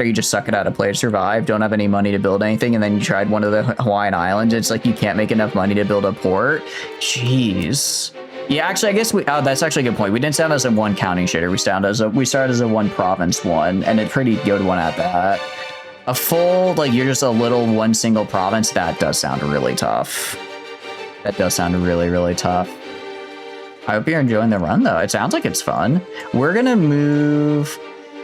or you just suck it out of play to survive. Don't have any money to build anything, and then you tried one of the Hawaiian Islands. It's like you can't make enough money to build a port. Jeez. Yeah, actually, I guess that's actually a good point. We didn't start as a one county shader. We started as a one province one, and a pretty good one at that. A full, like, you're just a little one single province, that does sound really tough. That does sound really, really tough. I hope you're enjoying the run, though. It sounds like it's fun. We're gonna move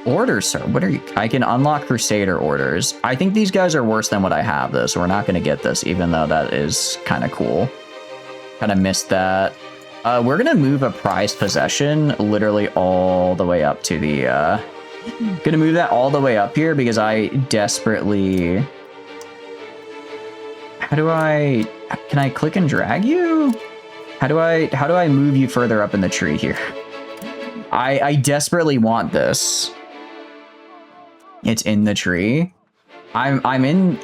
orders, sir. What are you? I can unlock Crusader orders. I think these guys are worse than what I have, though, so we're not gonna get this, even though that is kind of cool. Kind of missed that. We're gonna move a prized possession literally all the way up to the, gonna move that all the way up here because I desperately... can I click and drag you? How do I move you further up in the tree here? I desperately want this. It's in the tree. I'm in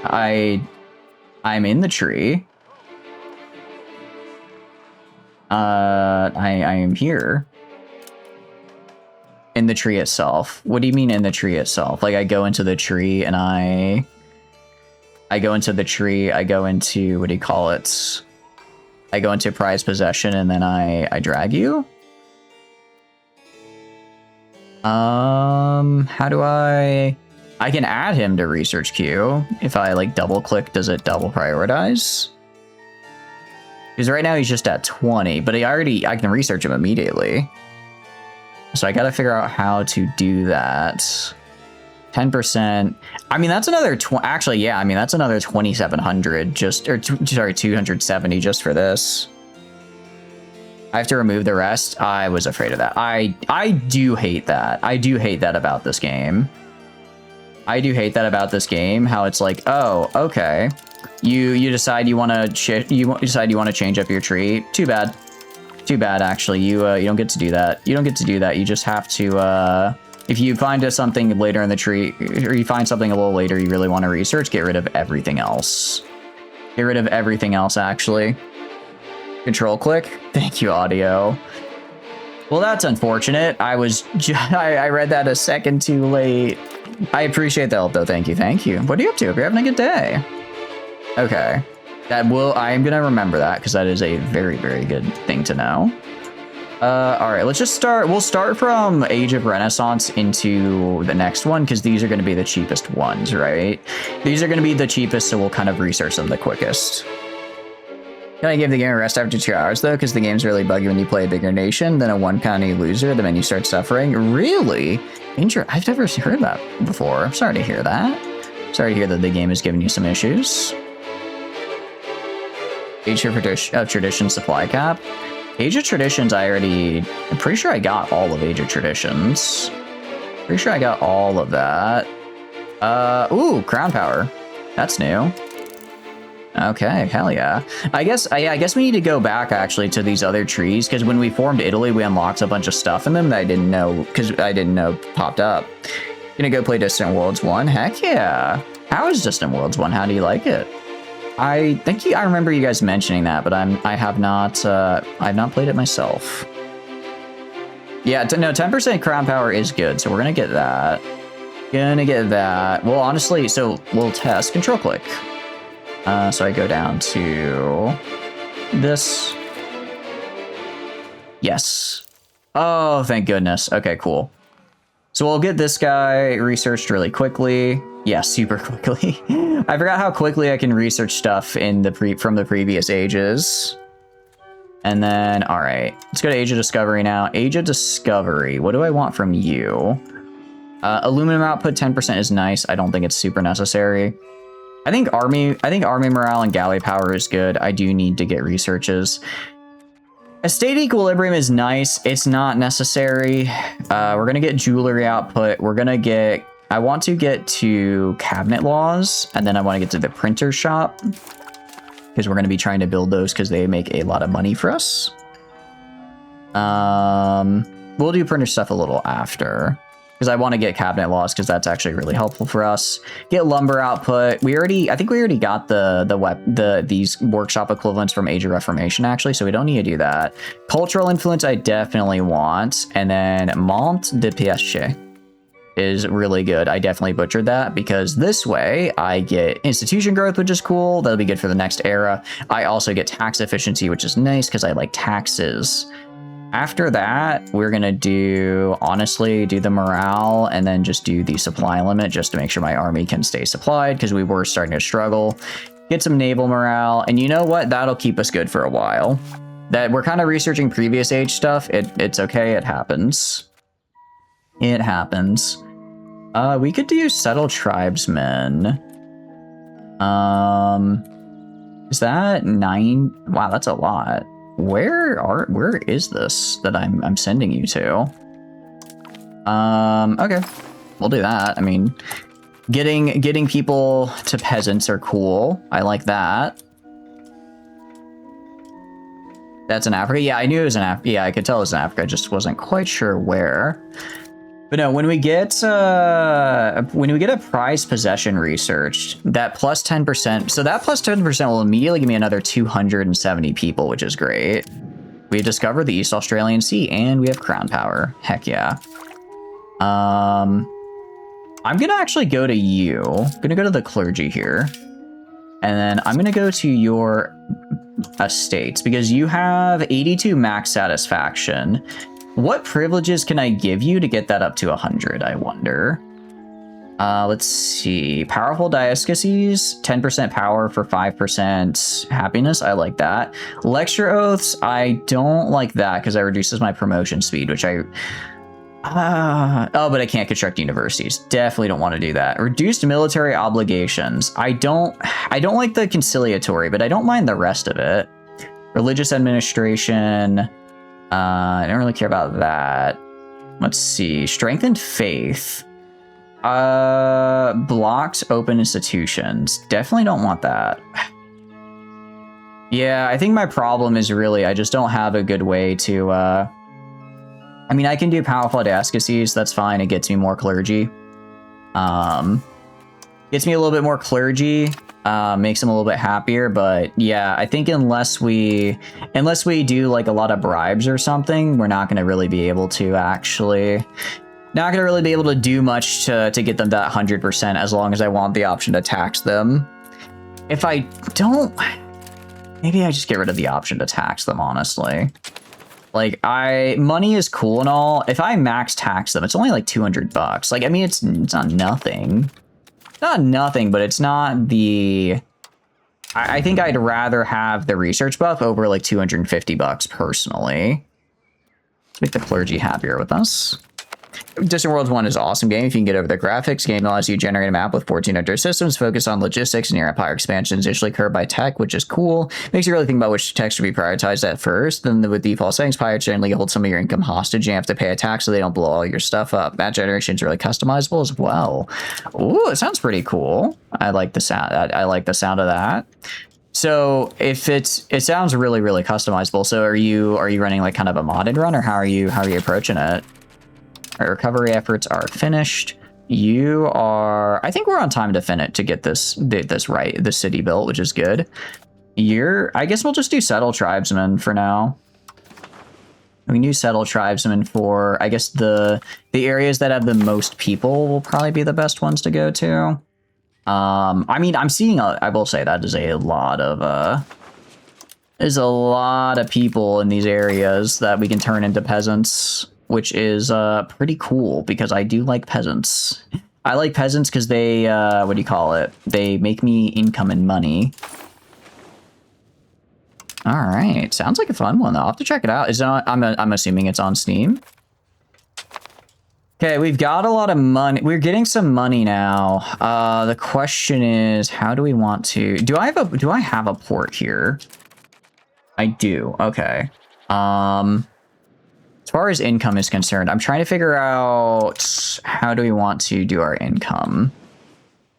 the tree. I am here. In the tree itself. What do you mean in the tree itself? Like I go into the tree and I go into the tree, I go into, what do you call it? I go into prized possession and then I drag you? How do I can add him to research queue. If I like double click, does it double prioritize? Because right now he's just at 20, but I can research him immediately. So I gotta figure out how to do that. 10%. I mean, that's another actually, yeah, I mean, that's another 2,700 just, or sorry, 270 just for this. I have to remove the rest. I was afraid of that. I do hate that. I do hate that about this game. I do hate that about this game. How it's like, oh, okay, you decide you want to change up your tree. Too bad. Too bad. Actually, you don't get to do that. You don't get to do that. You just have to. If you find something later in the tree, or you find something a little later you really want to research, get rid of everything else. Get rid of everything else. Actually. Control click. Thank you, audio. Well, that's unfortunate. I read that a second too late. I appreciate the help, though. Thank you. Thank you. What are you up to? Hope you're having a good day. Okay. I'm going to remember that because that is a very, very good thing to know. All right, let's just start. We'll start from Age of Renaissance into the next one because these are going to be the cheapest ones, right? These are going to be the cheapest, so we'll kind of research them the quickest. Can I give the game a rest after 2 hours, though? Because the game's really buggy when you play a bigger nation than a one-county loser. The menu starts suffering. Really? I've never heard that before. I'm sorry to hear that. Sorry to hear that the game is giving you some issues. Age of Tradition supply cap. Age of Traditions, I'm pretty sure I got all of Age of Traditions. Pretty sure I got all of that. Ooh, Crown Power. That's new. Okay, hell yeah. I guess we need to go back actually to these other trees because when we formed Italy, we unlocked a bunch of stuff in them that I didn't know popped up. Gonna go play Distant Worlds 1? Heck yeah. How is Distant Worlds 1? How do you like it? I remember you guys mentioning that, but I've not played it myself. Yeah, no, 10% Crown Power is good, so we're gonna get that. Well, honestly, so we'll test control click. So I go down to this. Yes. Oh, thank goodness. Okay, cool. So we'll get this guy researched really quickly. Yeah, super quickly. I forgot how quickly I can research stuff from the previous ages. And then, all right, let's go to Age of Discovery now. Age of Discovery. What do I want from you? Aluminum output 10% is nice. I don't think it's super necessary. I think army morale and galley power is good. I do need to get researches. Estate equilibrium is nice. It's not necessary. We're gonna get jewelry output. I want to get to cabinet laws, and then I want to get to the printer shop because we're gonna be trying to build those because they make a lot of money for us. We'll do printer stuff a little after. Because I want to get cabinet laws because that's actually really helpful for us. Get lumber output. I think we already got these workshop equivalents from Age of Reformation actually, so we don't need to do that. Cultural influence I definitely want, and then Mont de Pieche is really good. I definitely butchered that because this way I get institution growth, which is cool. That'll be good for the next era. I also get tax efficiency, which is nice because I like taxes. After that, we're gonna do, honestly, do the morale and then just do the supply limit just to make sure my army can stay supplied because we were starting to struggle. Get some naval morale, and you know what? That'll keep us good for a while. That we're kind of researching previous age stuff. It's okay. It happens. It happens. We could do settle tribesmen. Is that 9? Wow, that's a lot. Where is this that I'm sending you to? Okay, we'll do that. I mean, getting people to peasants are cool. I like that. That's in Africa. Yeah, I knew it was in Africa. Yeah, I could tell it was in Africa. I just wasn't quite sure where. But no, when we get a prized possession researched, that plus 10%, so that plus 10% will immediately give me another 270 people, which is great. We discovered the East Australian Sea, and we have crown power. Heck yeah. I'm gonna actually go to you. I'm gonna go to the clergy here, and then I'm gonna go to your estates because you have 82 max satisfaction. What privileges can I give you to get that up to 100, I wonder? Let's see. Powerful dioceses, 10% power for 5% happiness. I like that. Lecture oaths, I don't like that because that reduces my promotion speed, which I... oh, but I can't construct universities. Definitely don't want to do that. Reduced military obligations. I don't like the conciliatory, but I don't mind the rest of it. Religious administration... I don't really care about that. Let's see. Strengthened faith. Blocked open institutions. Definitely don't want that. Yeah, I think my problem is really I just don't have a good way to... I mean, I can do powerful dioceses. That's fine. It gets me more clergy. Gets me a little bit more clergy. Makes them a little bit happier, but yeah, I think unless we do like a lot of bribes or something, we're not going to really be able to do much to get them that 100% as long as I want the option to tax them. If I don't, maybe I just get rid of the option to tax them, honestly. Like, money is cool and all. If I max tax them, it's only like $200. Like, I mean, it's not nothing. Not nothing, but it's not the... I think I'd rather have the research buff over like $250 personally. Let's make the clergy happier with us. Distant Worlds 1 is an awesome game if you can get over the graphics. Game allows you to generate a map with 1400 systems, focus on logistics, and your empire expansion is usually curved by tech, which is cool. Makes you really think about which tech should be prioritized at first. Then with default settings, pirates generally hold some of your income hostage. You have to pay a tax so they don't blow all your stuff up. That generation is really customizable as well. Ooh, it sounds pretty cool. I like the sound. I like the sound of that. So if it sounds really, really customizable. So are you running like kind of a modded run, or how are you approaching it? Our recovery efforts are finished. You are... I think we're on time to finish to get this right, the city built, which is good. I guess we'll just do settle tribesmen for now. We can do settle tribesmen for, I guess, the areas that have the most people will probably be the best ones to go to. I mean, I'm seeing, I will say that is a lot of, there's a lot of people in these areas that we can turn into peasants, which is pretty cool because I do like peasants. I like peasants because they, what do you call it? They make me income and money. All right, sounds like a fun one. I'll have to check it out. Is it on, I'm assuming it's on Steam. Okay, we've got a lot of money. We're getting some money now. The question is, how do we want to? Do I have a port here? I do. Okay. As far as income is concerned, I'm trying to figure out how do we want to do our income.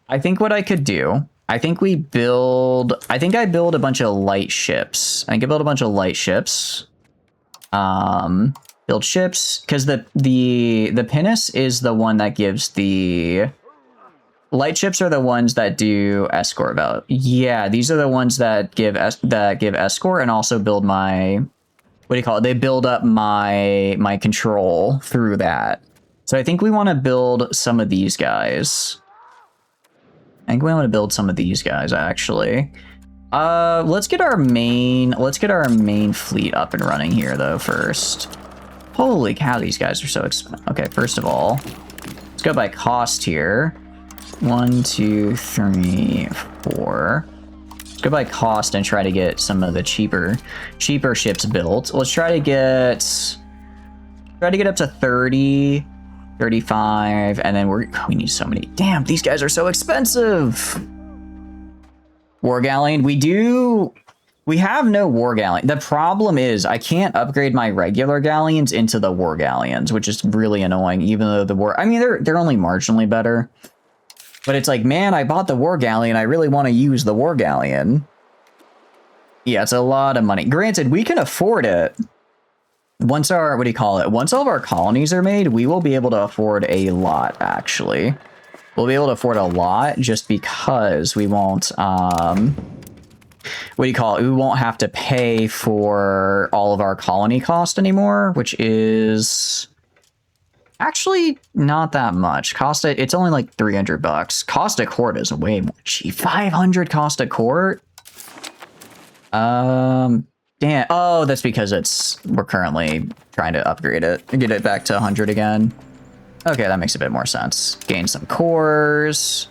I think what I could do, I think I build a bunch of light ships. I think I build a bunch of light ships. Build ships, because the pinnace is the one that gives the... Light ships are the ones that do escort value. Yeah, these are the ones that give escort and also build my... What do you call it? They build up my control through that. So I think we want to build some of these guys. I think we want to build some of these guys, actually. Let's get our main fleet up and running here though first. Holy cow, these guys are so expensive. Okay, first of all, let's go by cost here. 1, 2, 3, 4. Let's go by cost and try to get some of the cheaper ships built. Let's try to get up to 30, 35, and then we need so many. Damn, these guys are so expensive. War Galleon, we have no War Galleon. The problem is I can't upgrade my regular galleons into the War Galleons, which is really annoying, even though they're only marginally better. But it's like, man, I bought the War Galleon. I really want to use the War Galleon. Yeah, it's a lot of money. Granted, we can afford it. Once all of our colonies are made, we will be able to afford a lot, actually. We'll be able to afford a lot just because we won't, we won't have to pay for all of our colony cost anymore, which is actually not that much. It's only like $300. Cost of court is way more cheap. 500 cost of court? Damn. Oh, that's because we're currently trying to upgrade it and get it back to 100 again. Okay, that makes a bit more sense. Gain some cores.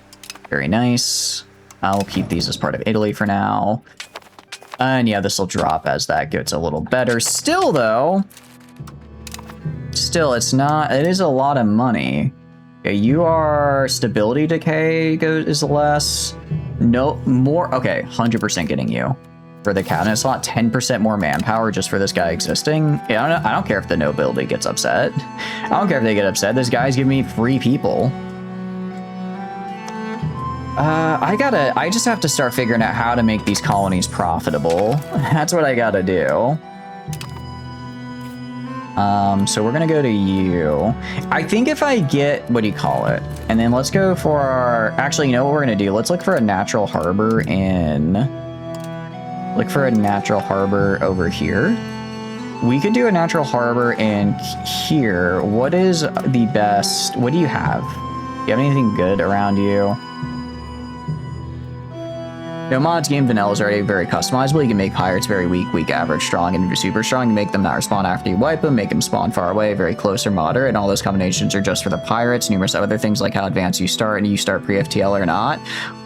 Very nice. I'll keep these as part of Italy for now. And yeah, this will drop as that gets a little better. Still, though, it is a lot of money. Okay, your stability decay is less. No, more. Okay, 100% getting you. For the cabinet slot, 10% more manpower just for this guy existing. Yeah, I don't care if the nobility gets upset. I don't care if they get upset. This guy's giving me free people. I just have to start figuring out how to make these colonies profitable. That's what I gotta do. So we're gonna go to you. I think if I get, and then let's go for our, actually, you know what we're gonna do? Let's look for a natural harbor over here. We could do a natural harbor in here. What is the best? What do you have? Do you have anything good around you? No mods, game vanilla is already very customizable. You can make pirates very weak, average, strong, and super strong. You make them not respawn after you wipe them, make them spawn far away, very close or moderate, and all those combinations are just for the pirates. Numerous other things like how advanced you start, and you start pre-FTL or not.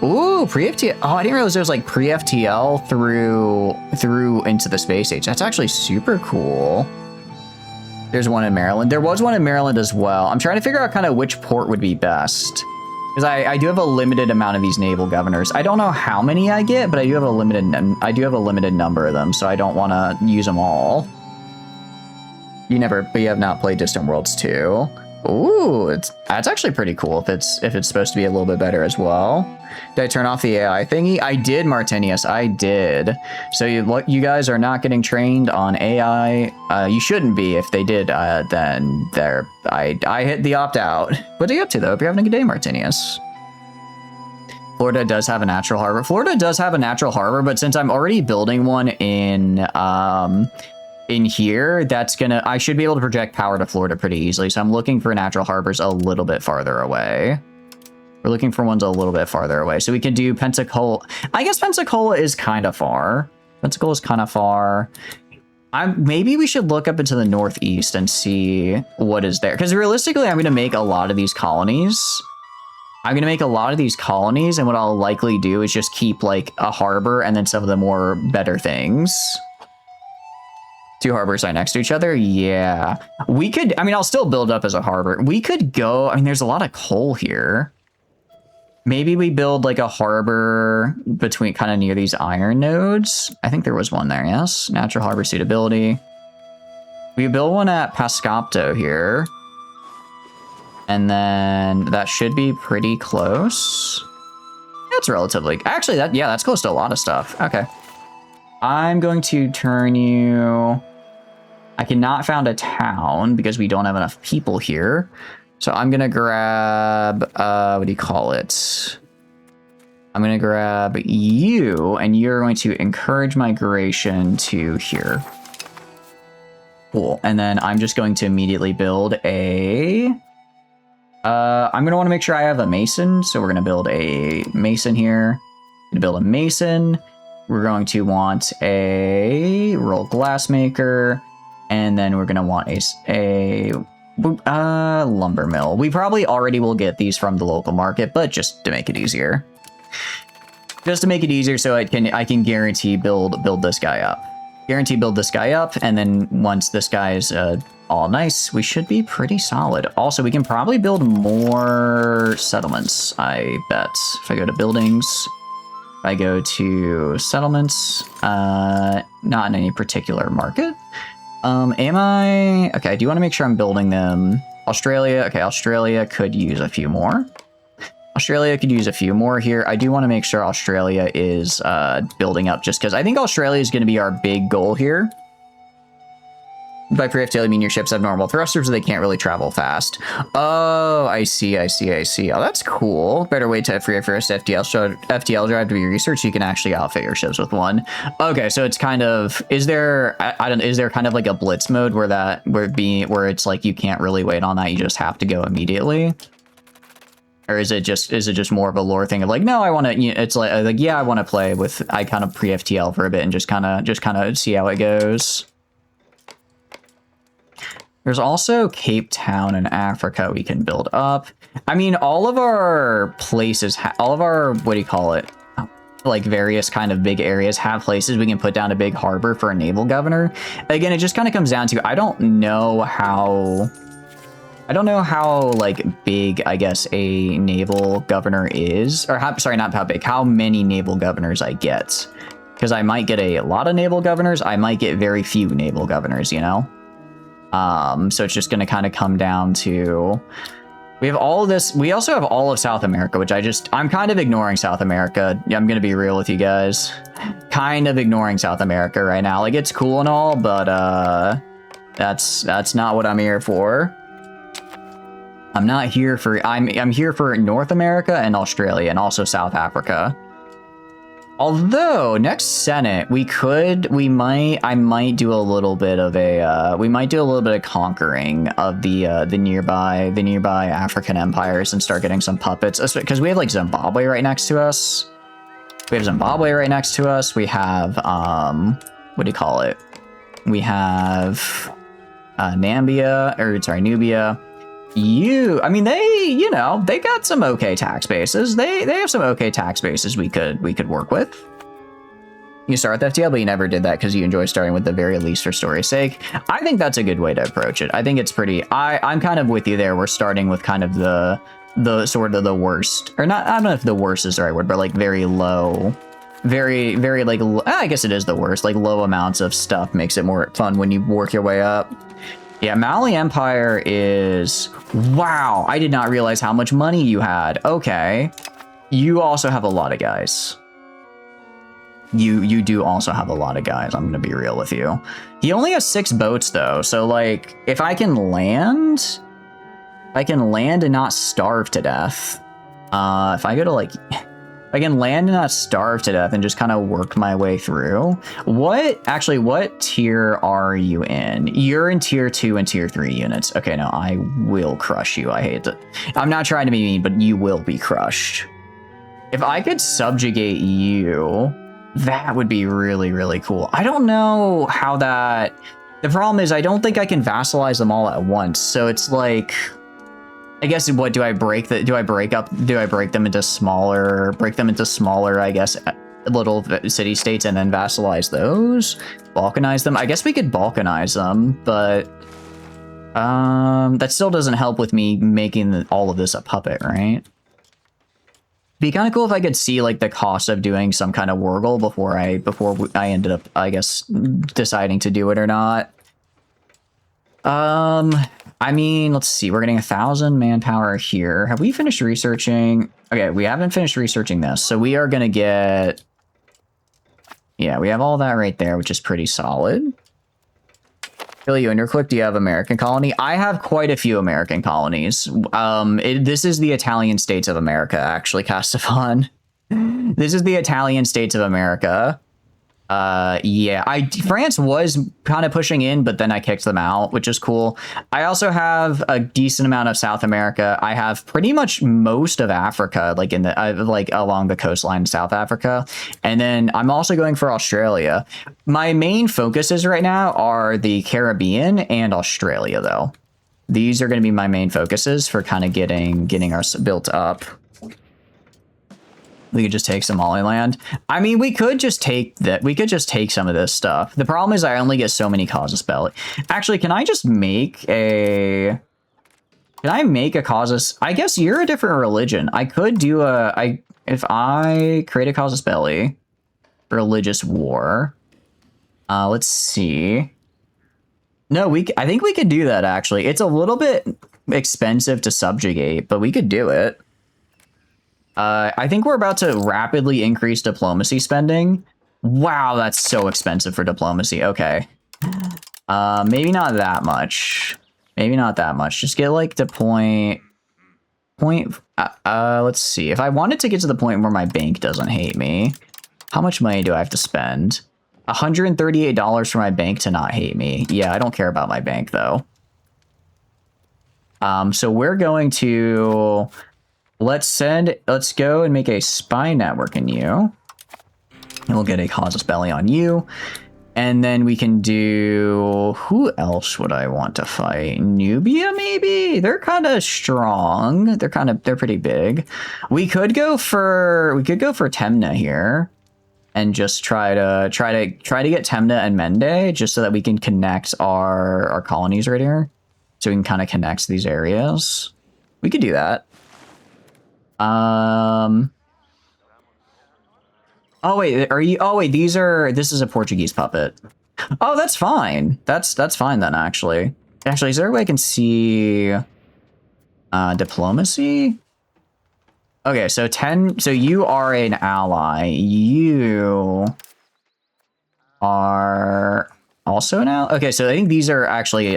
Ooh, pre-FTL. Oh, I didn't realize there was like pre-FTL through into the space age. That's actually super cool. There's one in Maryland. There was one in Maryland as well. I'm trying to figure out kind of which port would be best. Because I do have a limited amount of these naval governors. I don't know how many I get, but I do have a limited number of them, so I don't want to use them all. You have not played Distant Worlds 2. Ooh, that's actually pretty cool if it's supposed to be a little bit better as well. Did I turn off the AI thingy? I did, Martinius. I did. So you guys are not getting trained on AI. You shouldn't be. If they did, then I hit the opt out. What are you up to though? Hope you're having a good day, Martinius. Florida does have a natural harbor. But since I'm already building one in here, I should be able to project power to Florida pretty easily. So I'm looking for natural harbors a little bit farther away. We're looking for ones a little bit farther away. So we could do Pensacola. I guess Pensacola is kind of far. Maybe we should look up into the northeast and see what is there. Because realistically, I'm going to make a lot of these colonies. And what I'll likely do is just keep like a harbor and then some of the more better things. 2 harbors right next to each other? Yeah. We could, I'll still build up as a harbor. We could go, there's a lot of coal here. Maybe we build like a harbor between kind of near these iron nodes. I think there was one there, yes. Natural harbor suitability. We build one at Pascopto here. And then that should be pretty close. That's relatively, actually that's close to a lot of stuff. Okay. I'm going to turn you, I cannot found a town because we don't have enough people here. So I'm going to grab, I'm going to grab you, and you're going to encourage migration to here. Cool. And then I'm just going to immediately build I'm going to want to make sure I have a mason. So we're going to build a mason here. We're going to build a mason. we're going to want a rolled glass maker, and then we're gonna want a lumber mill. We probably already will get these from the local market, but just to make it easier. Just to make it easier so I can guarantee build this guy up. Guarantee build this guy up, and then once this guy's all nice, we should be pretty solid. Also, we can probably build more settlements, I bet. If I go to buildings, if I go to settlements, not in any particular market. Am I... Okay, I do want to make sure I'm building them. Australia, okay, Australia could use a few more. Australia could use a few more here. I do want to make sure Australia is building up, just because I think Australia is going to be our big goal here. By pre-FTL, I mean your ships have normal thrusters, so they can't really travel fast. Oh, I see. Oh, that's cool. Better way to free first FTL drive to be researched, so you can actually outfit your ships with one. Okay, so it's kind of... Is there... is there kind of like a blitz mode where it's like you can't really wait on that, you just have to go immediately? Or is it just more of a lore thing of like, no, I want to, it's like yeah, I want to play with, I kind of pre-FTL for a bit and just kind of see how it goes. There's also Cape Town in Africa we can build up. I mean, all of our places, all of our, what do you call it? Like various kind of big areas have places we can put down a big harbor for a naval governor. Again, it just kind of comes down to, I don't know how like big, I guess, a naval governor is, or sorry, not how big, how many naval governors I get. Because I might get a lot of naval governors, I might get very few naval governors, you know? So it's just going to kind of come down to, we have all of this. We also have all of South America, which I'm kind of ignoring South America. I'm going to be real with you guys. Kind of ignoring South America right now. Like, it's cool and all, but, that's not what I'm here for. I'm not here for, I'm here for North America and Australia and also South Africa. Although next Senate, I might do a little bit of conquering of the nearby African empires and start getting some puppets, because we have like Zimbabwe right next to us. We have what do you call it? We have Nubia. I mean, they got some okay tax bases. They have some okay tax bases we could work with. You start with FTL, but you never did that because you enjoy starting with the very least for story's sake. I think that's a good way to approach it. I think it's pretty... I'm kind of with you there. We're starting with kind of the sort of the worst, or not, I don't know if the worst is the right word, but like very low, very like, I guess it is the worst, like low amounts of stuff makes it more fun when you work your way up. Yeah, Mali Empire is... Wow, I did not realize how much money you had. Okay. You also have a lot of guys. You do also have a lot of guys, I'm going to be real with you. He only has 6 boats, though, so, like, if I can land and not starve to death. If I go to, like... I can land and not starve to death and just kind of work my way through. What tier are you in? You're in tier 2 and tier 3 units. Okay, no, I will crush you. I hate it. I'm not trying to be mean, but you will be crushed. If I could subjugate you, that would be really, really cool. I don't know how that... The problem is I don't think I can vassalize them all at once. So it's like... I guess what do I break them into smaller, I guess, little city states and then vassalize those? Balkanize them? I guess we could balkanize them, but that still doesn't help with me making all of this a puppet, right? Be kind of cool if I could see like the cost of doing some kind of wargle before I ended up, I guess, deciding to do it or not. I mean, let's see. We're getting 1,000 manpower here. Have we finished researching? Okay, we haven't finished researching this. So we are going to get... Yeah, we have all that right there, which is pretty solid. Billy, you underclick, do you have American colony? I have quite a few American colonies. This is the Italian States of America, actually, Castafon. This is the Italian States of America. Yeah, France was kind of pushing in, but then I kicked them out, which is cool. I also have a decent amount of South America. I have pretty much most of Africa, like in the like along the coastline of South Africa, and then I'm also going for Australia. My main focuses right now are the Caribbean and Australia, though. These are going to be my main focuses for kind of getting us built up. We could just take Somaliland. I mean, we could just take that. We could just take some of this stuff. The problem is I only get so many casus belli. Actually, can I just make a... Can I make a casus... I guess you're a different religion. I could do a... If I create a casus belli, religious war. Let's see. No, I think we could do that, actually. It's a little bit expensive to subjugate, but we could do it. I think we're about to rapidly increase diplomacy spending. Wow, that's so expensive for diplomacy. Okay. Maybe not that much. Maybe not that much. Just get like to let's see. If I wanted to get to the point where my bank doesn't hate me, how much money do I have to spend? $138 for my bank to not hate me. Yeah, I don't care about my bank though. So we're going to... Let's go and make a spy network in you. And we'll get a casus belli on you. And then we can do... Who else would I want to fight? Nubia, maybe? They're kind of strong. They're pretty big. We could go for Temna here. And just try to get Temna and Mende, just so that we can connect our colonies right here. So we can kind of connect these areas. We could do that. Oh wait, this is a Portuguese puppet. Oh, that's fine. That's fine then, actually. Actually, is there a way I can see diplomacy? Okay, so you are an ally. You are also an ally. Okay, so I think these are actually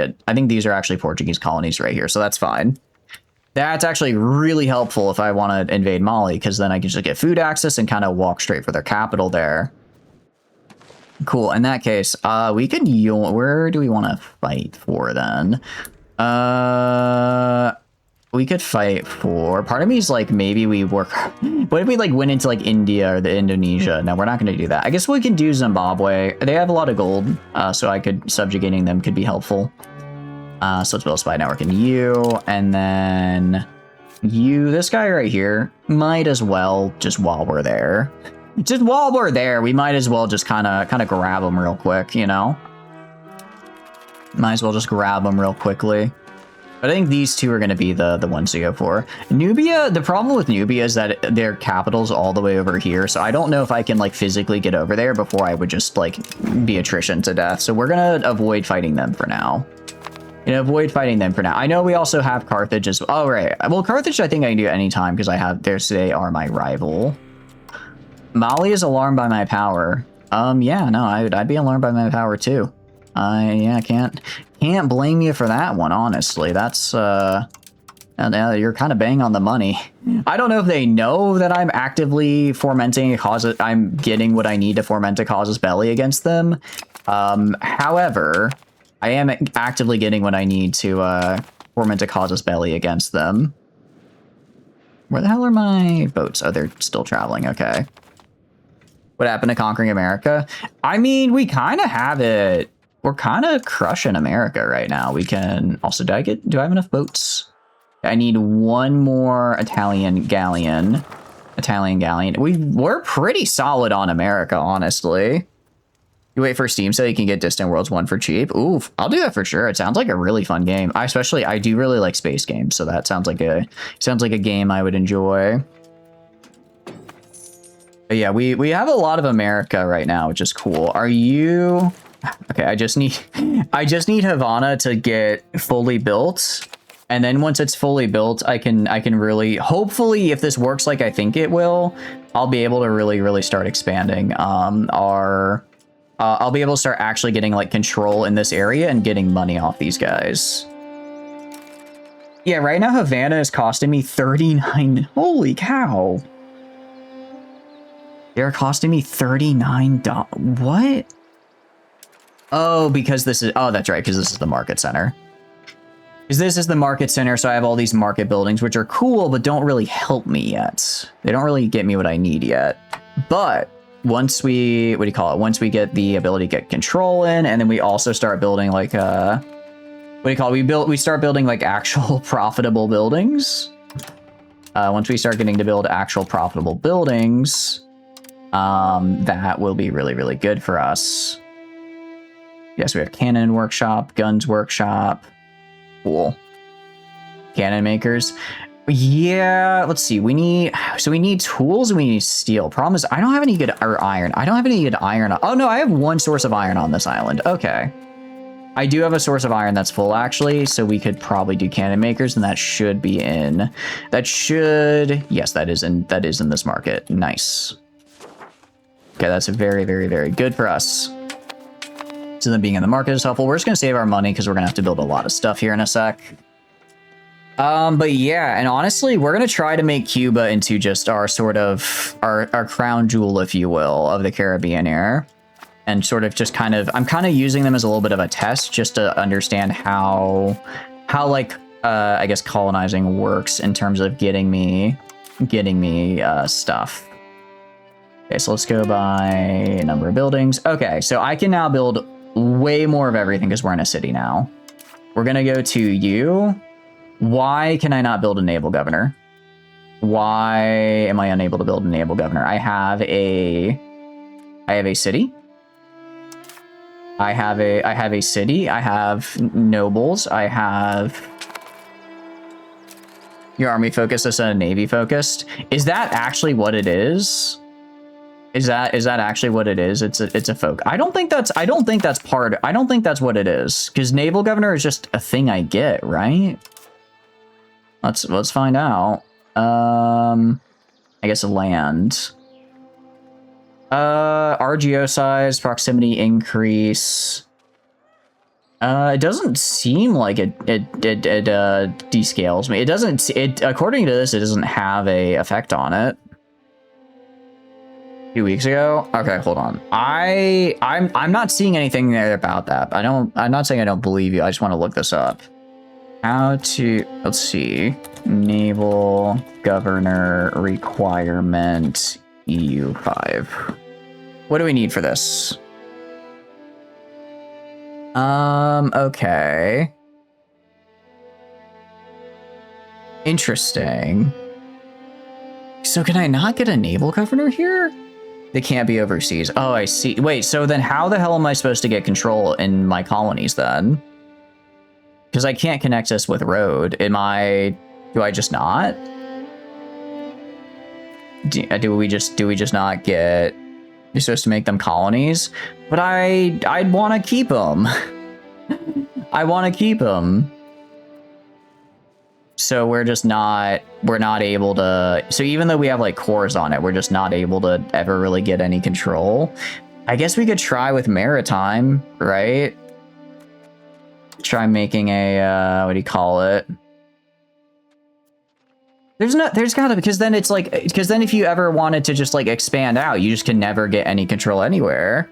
Portuguese colonies right here, so that's fine. That's actually really helpful if I want to invade Mali, because then I can just get food access and kind of walk straight for their capital there. Cool. In that case, we could... Where do we want to fight for then? We could fight for... Part of me is like, maybe we work... What if we like went into like India or the Indonesia? No, we're not going to do that. I guess we can do Zimbabwe. They have a lot of gold, so subjugating them could be helpful. So let's build a spy network in you, and then this guy right here, might as well, just while we're there, we might as well just kind of grab him real quick, you know? Might as well just grab him real quickly. But I think these two are going to be the ones to go for. Nubia, the problem with Nubia is that their capital's all the way over here, so I don't know if I can like physically get over there before I would just like be attrition to death. So we're going to avoid fighting them for now. I know we also have Carthage as well. Oh, right. Well, Carthage, I think I can do anytime because they are my rival. Mali is alarmed by my power. Yeah, no, I'd be alarmed by my power too. Yeah, can't blame you for that one, honestly. That's, you're kind of bang on the money. I don't know if they know that I'm actively fomenting I'm getting what I need to foment a casus belli against them. However... I am actively getting what I need to foment a casus belli against them. Where the hell are my boats? Oh, they're still traveling. Okay. What happened to conquering America? I mean, we kind of have it. We're kind of crushing America right now. We can also, do I have enough boats? I need one more Italian galleon. We're pretty solid on America, honestly. You wait for Steam so you can get Distant Worlds 1 for cheap. Oof, I'll do that for sure. It sounds like a really fun game. I do really like space games, so that sounds like a game I would enjoy. But yeah, we have a lot of America right now, which is cool. Are you... Okay, I just need Havana to get fully built. And then once it's fully built, I can really, hopefully, if this works like I think it will, I'll be able to really start expanding I'll be able to start actually getting like control in this area and getting money off these guys. Yeah, right now Havana is costing me 39. Holy cow. They're costing me $39. What? Oh, because this is... Oh, that's right, because this is the market center. Because this is the market center, so I have all these market buildings, which are cool, but don't really help me yet. They don't really get me what I need yet. But once we... What do you call it? Once we get the ability to get control in, and then we also start building, like, what do you call it? We start building, like, actual profitable buildings. Once we start getting to build actual profitable buildings... that will be really, really good for us. Yes, we have cannon workshop, guns workshop. Cool. Cannon makers. Yeah, let's see. We need tools and we need steel. Problem is, I don't have any good iron. I don't have any good iron. Oh no, I have one source of iron on this island. Okay. I do have a source of iron that's full actually, so we could probably do cannon makers, and that should be in. That should, yes, that is in this market. Nice. Okay, that's very, very, very good for us. So then being in the market is helpful. We're just going to save our money because we're going to have to build a lot of stuff here in a sec. But yeah, and honestly, we're going to try to make Cuba into just our sort of, our crown jewel, if you will, of the Caribbean here. And sort of just kind of, I'm kind of using them as a little bit of a test just to understand how like, I guess colonizing works in terms of getting me stuff. Okay, so let's go by number of buildings. Okay, so I can now build way more of everything because we're in a city now. We're going to go to you. Why can I not build a naval governor? Why am I unable to build a naval governor? I have a city. I have a city. I have nobles. I have your army focused instead of navy focused. Is that actually what it is? Is that actually what it is? It's a folk. I don't think that's what it is. Because naval governor is just a thing I get, right? Let's find out. I guess land. RGO size, proximity increase. It doesn't seem like it descales me. It doesn't. According to this, it doesn't have a effect on it. 2 weeks ago. Okay, hold on. I'm not seeing anything there about that. I'm not saying I don't believe you. I just want to look this up. How to, let's see. Naval governor requirement EU5. What do we need for this? Okay. Interesting. So can I not get a naval governor here? They can't be overseas. Oh, I see. Wait, so then how the hell am I supposed to get control in my colonies then? Because I can't connect this with road. Do I just not? Do we just not get... You're supposed to make them colonies? But I'd want to keep them. I want to keep them. So we're not able to, so even though we have like cores on it, we're just not able to ever really get any control. I guess we could try with maritime, right? Try making a, what do you call it? There's gotta, because then it's like, because then if you ever wanted to just like expand out, you just can never get any control anywhere.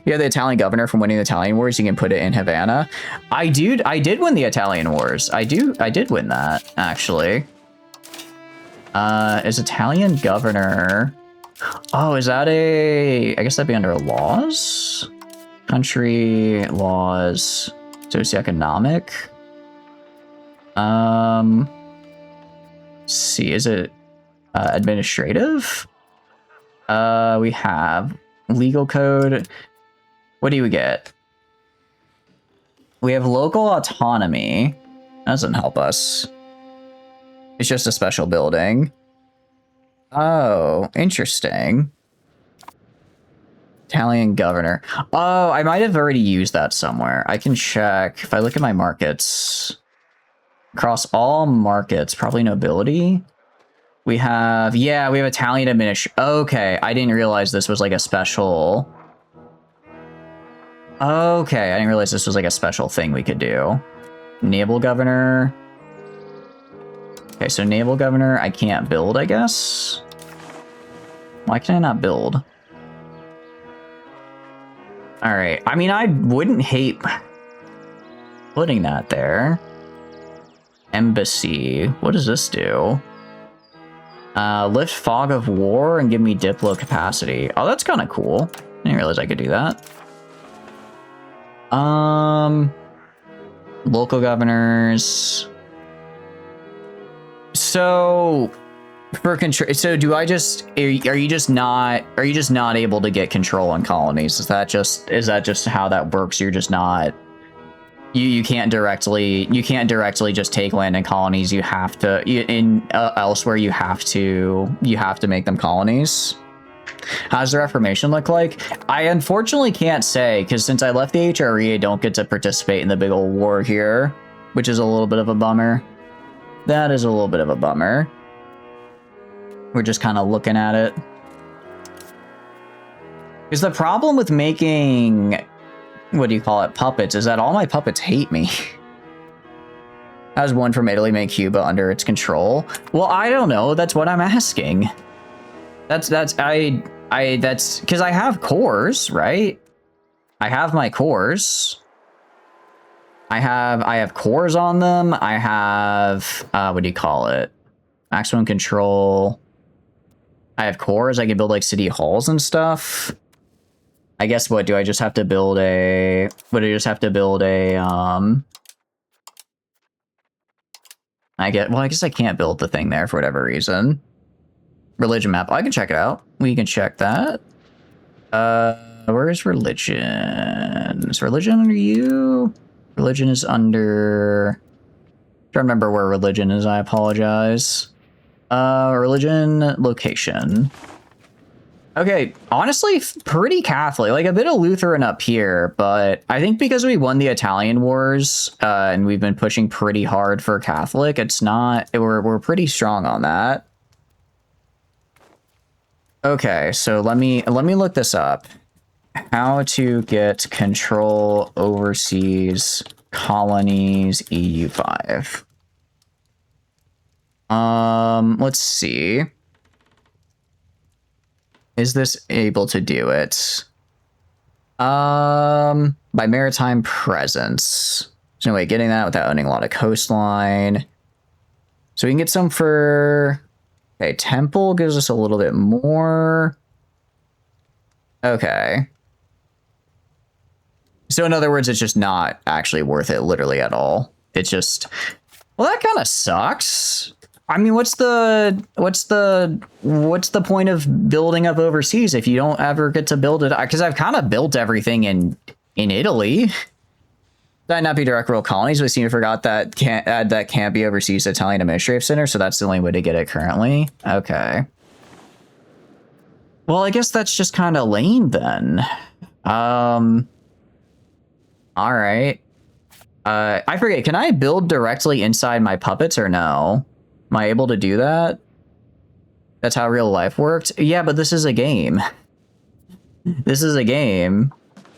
You have the Italian governor from winning the Italian Wars. You can put it in Havana. I did win the Italian Wars. I did win that, actually. Is Italian governor... Oh, is that a... I guess that'd be under laws? Country, laws, socioeconomic. Let's see, is it administrative? We have legal code. What do we get? We have local autonomy. That doesn't help us. It's just a special building. Oh, interesting. Italian governor. Oh, I might have already used that somewhere. I can check. If I look at my markets, across all markets, probably nobility. We have, yeah, we have Italian administration. Okay, I didn't realize this was like a special. Okay, I didn't realize this was like a special thing we could do. Naval governor. Okay, so naval governor, I can't build, I guess. Why can I not build? All right. I mean, I wouldn't hate putting that there. Embassy. What does this do? Lift fog of war and give me diplo capacity. Oh, that's kind of cool. I didn't realize I could do that. Local governors. So for control, so do I just are you just not able to get control on colonies? Is that just how that works? You're just not you can't directly just take land in colonies. You have to elsewhere you have to make them colonies. How does the Reformation look like? I unfortunately can't say, because since I left the HRE, I don't get to participate in the big old war here, which is a little bit of a bummer. That is a little bit of a bummer. We're just kind of looking at it. Because the problem with making, what do you call it, puppets, is that all my puppets hate me. Has one from Italy make Cuba under its control? Well, I don't know. That's what I'm asking. That's because I have cores, right? I have my cores. I have cores on them. I have what do you call it? Maximum control. I have cores. I can build like city halls and stuff. I guess what do I just have to build a I guess I can't build the thing there for whatever reason. Religion map. I can check it out. We can check that. Where is religion? Is religion under you? Religion is under... I don't remember where religion is. I apologize. Religion location. Okay, honestly, pretty Catholic. Like a bit of Lutheran up here, but I think because we won the Italian wars and we've been pushing pretty hard for Catholic, it's not... We're pretty strong on that. Okay, so let me look this up. How to get control overseas colonies EU5. Let's see. Is this able to do it? By maritime presence. There's no way of getting that without owning a lot of coastline. So we can get some for... Okay, temple gives us a little bit more. Okay. So in other words, it's just not actually worth it literally at all. It's just, well, that kind of sucks. I mean, what's the point of building up overseas if you don't ever get to build it? Because I've kind of built everything in Italy. That not be direct rural colonies, but I seem to forgot that can't be overseas Italian administrative center, so that's the only way to get it currently. Okay. Well, I guess that's just kind of lame then. All right. I forget. Can I build directly inside my puppets or no? Am I able to do that? That's how real life worked. Yeah, but this is a game. This is a game.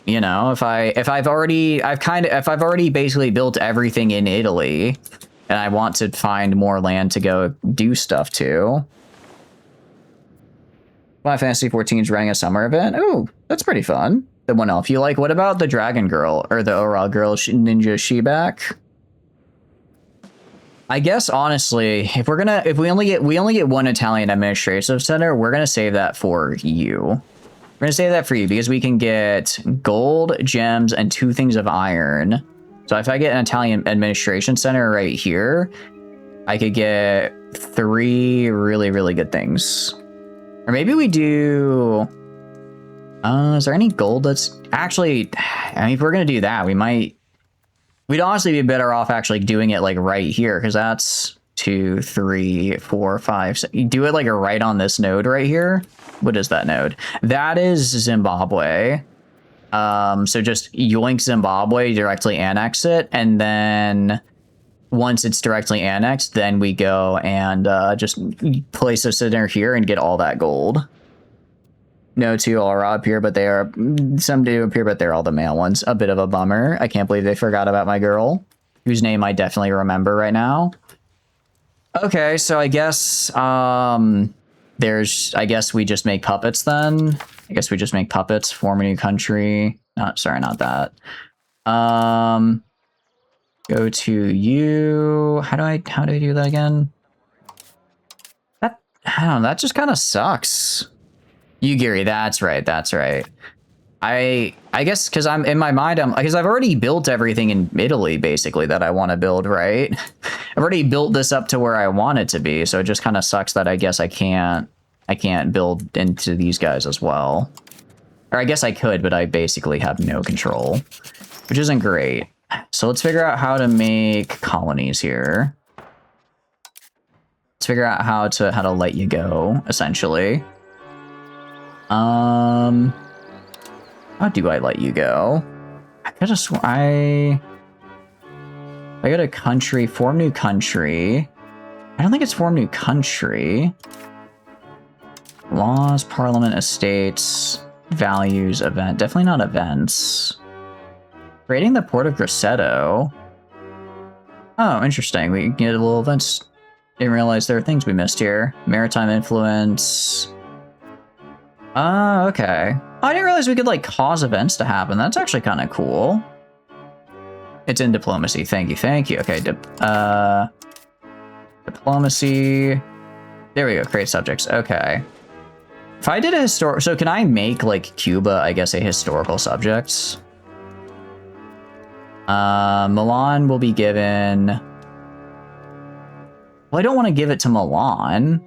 You know, if I've already basically built everything in Italy and I want to find more land to go do stuff to. Final Fantasy 14 is running a summer event. Oh, that's pretty fun. The one elf you like. What about the dragon girl or the Ora girl ninja She-back? I guess honestly, if we only get one Italian administrative center, we're gonna save that for you. We're gonna save that for you because we can get gold, gems, and 2 things of iron. So if I get an Italian administration center right here, I could get 3 really, really good things. Or maybe we do... is there any gold that's... Actually, I mean, if we're gonna do that, we'd honestly be better off actually doing it like right here, because that's 2, 3, 4, 5, 6. You do it like right on this node right here. What is that node? That is Zimbabwe. So just yoink Zimbabwe, directly annex it, and then once it's directly annexed, then we go and just place a center here and get all that gold. No 2 are up here, but some do appear, but they're all the male ones. A bit of a bummer. I can't believe they forgot about my girl, whose name I definitely remember right now. Okay, so I guess there's, I guess we just make puppets then. I guess we just make puppets, form a new country. Sorry, not that. Go to you. How do I do that again? I don't know, that just kind of sucks. You, Gary, that's right. I guess because I'm in my mind, because I've already built everything in Italy basically that I want to build, right? I've already built this up to where I want it to be, so it just kind of sucks that I guess I can't build into these guys as well. Or I guess I could, but I basically have no control, which isn't great. So let's figure out how to make colonies here. Let's figure out how to let you go, essentially. How do I let you go? I go to country, form new country. I don't think it's form new country. Laws, parliament, estates, values, event. Definitely not events. Creating the port of Grosseto. Oh, interesting. We can get a little events. Didn't realize there are things we missed here. Maritime influence. Okay. I didn't realize we could, like, cause events to happen. That's actually kind of cool. It's in diplomacy. Thank you. Okay, diplomacy. There we go. Create subjects. Okay. If I did a so can I make, like, Cuba, I guess, a historical subject? Milan will be given... Well, I don't want to give it to Milan.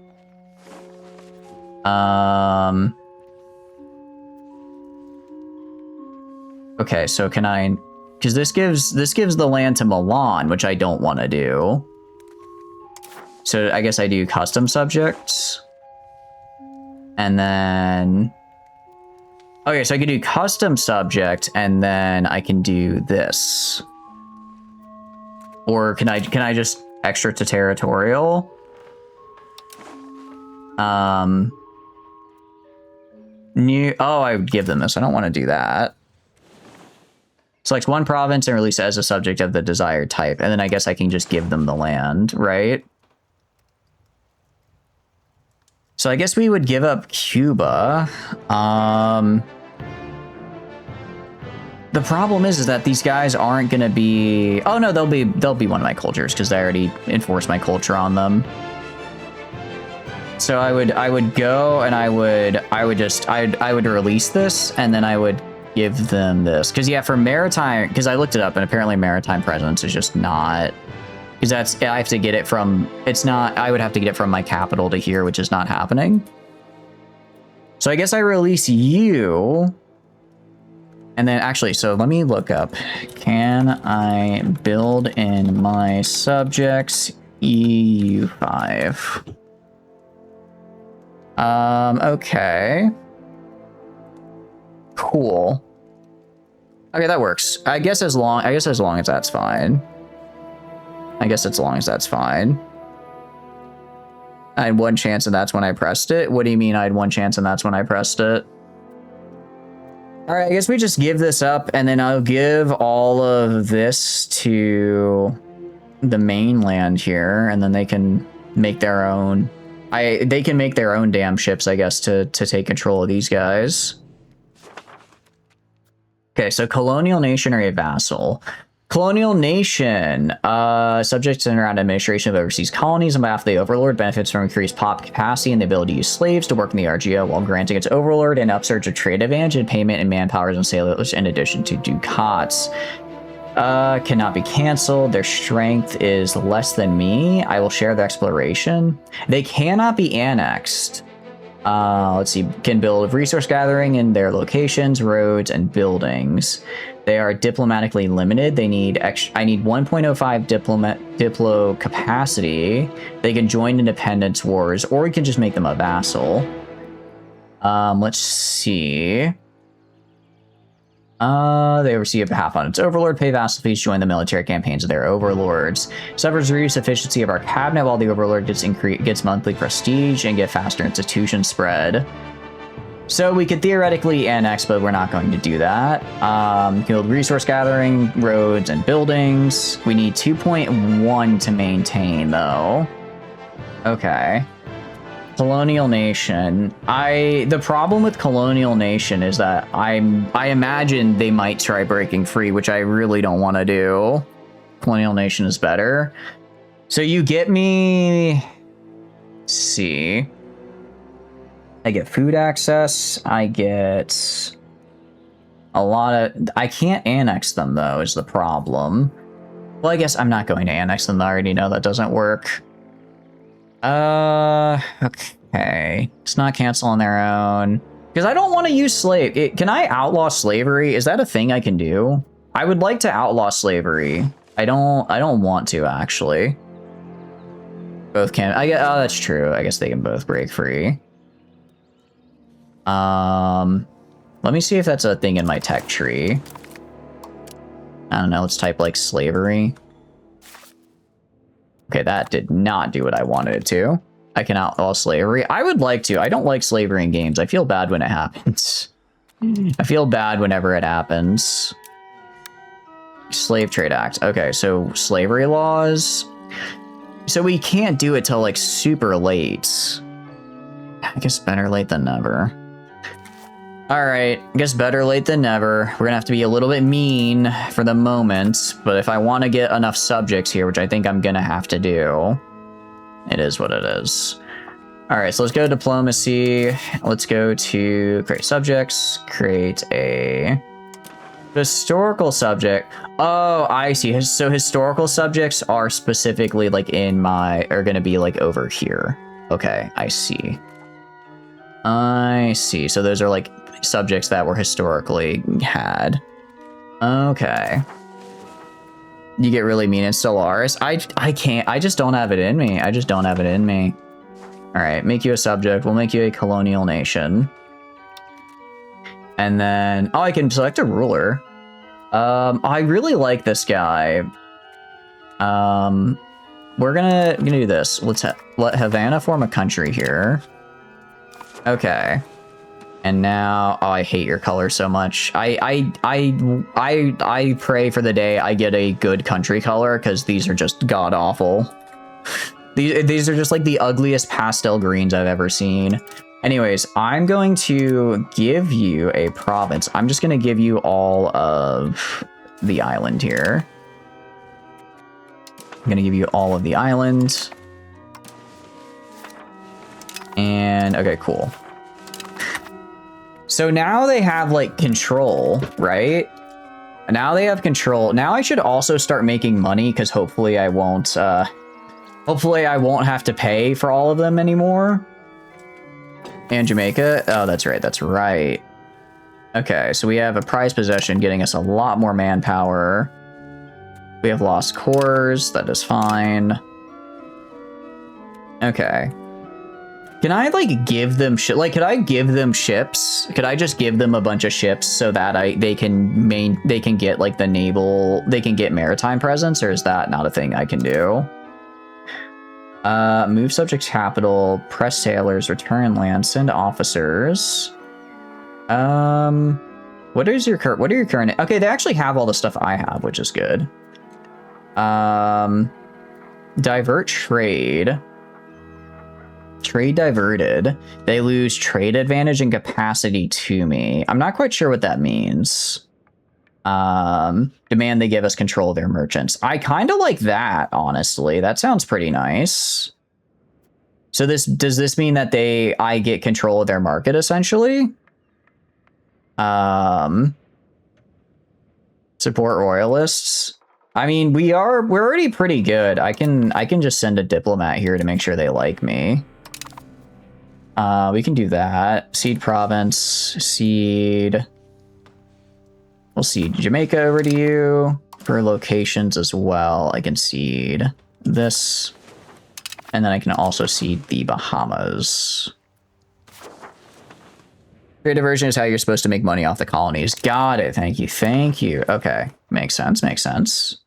Okay, so can I... Because this gives the land to Milan, which I don't want to do. So I guess I do custom subjects. And then... Okay, so I can do custom subject, and then I can do this. Or can I just extra to territorial? New... Oh, I would give them this. I don't want to do that. Select one province and release it as a subject of the desired type. And then I guess I can just give them the land, right? So I guess we would give up Cuba. The problem is that these guys aren't going to be... Oh, no, they'll be one of my cultures because I already enforced my culture on them. So I would go and I would release this, and then I would give them this. Because, yeah, for maritime... Because I looked it up, and apparently maritime presence is just not... Because that's... I have to get it from... It's not... I would have to get it from my capital to here, which is not happening. So I guess I release you. And then, actually, so let me look up. Can I build in my subjects EU5? Okay. Cool. Okay, that works. I guess as long as that's fine. I had one chance and that's when I pressed it. What do you mean I had one chance and that's when I pressed it? All right, I guess we just give this up, and then I'll give all of this to the mainland here, and then they can make their own. They can make their own damn ships, I guess, to take control of these guys. Okay, so colonial nation or a vassal. Colonial nation, subject to around administration of overseas colonies on behalf of the overlord, benefits from increased pop capacity and the ability to use slaves to work in the RGO while granting its overlord an upsurge of trade advantage and payment in manpowers and sailors in addition to ducats. Cannot be canceled. Their strength is less than me. I will share their exploration. They cannot be annexed. Let's see, can build resource gathering in their locations, roads, and buildings. They are diplomatically limited. I need 1.05 diplo capacity. They can join independence wars, or we can just make them a vassal. Let's see. They receive half on its overlord, pay vassal fees, join the military campaigns of their overlords. Suffers reduced efficiency of our cabinet while the overlord gets monthly prestige and get faster institution spread. So we could theoretically annex, but we're not going to do that. Build resource gathering, roads, and buildings. We need 2.1 to maintain, though. Okay. Colonial Nation. The problem with Colonial Nation is that I imagine they might try breaking free, which I really don't want to do. Colonial Nation is better. So you get me... Let's see. I get food access. I get a lot of... I can't annex them, though, is the problem. Well, I guess I'm not going to annex them. I already know that doesn't work. Okay. It's not cancel on their own. Because I don't want to use slave. Can I outlaw slavery? Is that a thing I can do? I would like to outlaw slavery. I don't want to, actually. Both can. Oh, that's true. I guess they can both break free. Let me see if that's a thing in my tech tree. I don't know. Let's type like slavery. Okay, that did not do what I wanted it to. I can outlaw slavery. I would like to. I don't like slavery in games. I feel bad when it happens. I feel bad whenever it happens. Slave Trade Act. Okay, so slavery laws. So we can't do it till like super late. I guess better late than never. Alright, I guess better late than never. We're gonna have to be a little bit mean for the moment, but if I want to get enough subjects here, which I think I'm gonna have to do, it is what it is. Alright, so let's go to diplomacy. Let's go to create subjects, create a historical subject. Oh, I see. So historical subjects are specifically like are gonna be like over here. Okay, I see. I see. So those are like subjects that were historically had. Okay. You get really mean in Stellaris. I can't. I just don't have it in me. I just don't have it in me. All right, make you a subject. We'll make you a colonial nation. And then, oh, I can select a ruler. I really like this guy. We're gonna do this. Let's let Havana form a country here. Okay. And now, oh, I hate your color so much. I pray for the day I get a good country color, because these are just god awful. These are just like the ugliest pastel greens I've ever seen. Anyways, I'm going to give you a province. I'm just going to give you all of the island here. I'm going to give you all of the island. And, okay, cool. So now they have, like, control, right? Now they have control. Now I should also start making money, because hopefully I won't have to pay for all of them anymore. And Jamaica. Oh, that's right. That's right. Okay, so we have a prized possession getting us a lot more manpower. We have lost cores. That is fine. Okay. Can I, like, give them shit? Like, could I give them ships? Could I just give them a bunch of ships so that they can get, like, the naval... They can get maritime presence? Or is that not a thing I can do? Move subject capital, press sailors, return land, send officers. What are your current... Okay, they actually have all the stuff I have, which is good. Divert trade. Trade diverted. They lose trade advantage and capacity to me. I'm not quite sure what that means. Demand they give us control of their merchants. I kind of like that, honestly. That sounds pretty nice. So does this mean that I get control of their market, essentially? Support royalists. I mean, we're already pretty good. I can just send a diplomat here to make sure they like me. We can do that. Seed province, seed. We'll seed Jamaica over to you. For locations as well, I can seed this. And then I can also seed the Bahamas. Trade diversion is how you're supposed to make money off the colonies. Got it. Thank you. Thank you. Okay. Makes sense. Makes sense.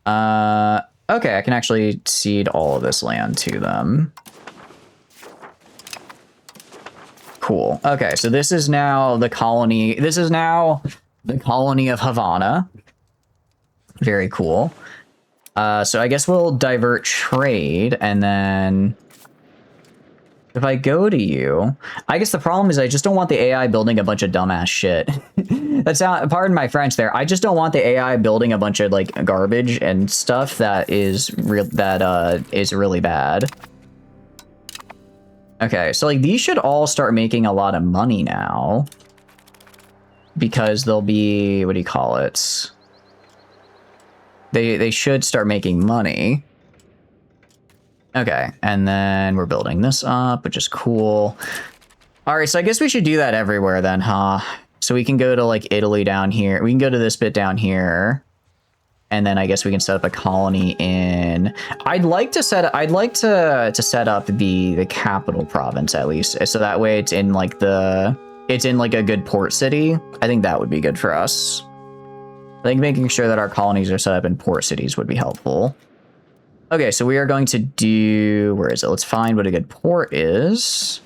Okay, I can actually cede all of this land to them. Cool. Okay, so this is now the colony. This is now the colony of Havana. Very cool. So I guess we'll divert trade, and then If I go to you, I guess the problem is I just don't want the AI building a bunch of dumbass shit. That's not, pardon my French there. I just don't want the AI building a bunch of like garbage and stuff that is really bad. Okay, so like these should all start making a lot of money now. Because they'll be, what do you call it? They should start making money. Okay, and then we're building this up, which is cool. All right, so I guess we should do that everywhere then, huh? So we can go to like Italy down here. We can go to this bit down here. And then I guess we can set up a colony in. I'd like to set up the capital province at least. So that way it's in like a good port city. I think that would be good for us. I think making sure that our colonies are set up in port cities would be helpful. Okay, so we are going to do, where is it? Let's find what a good port is.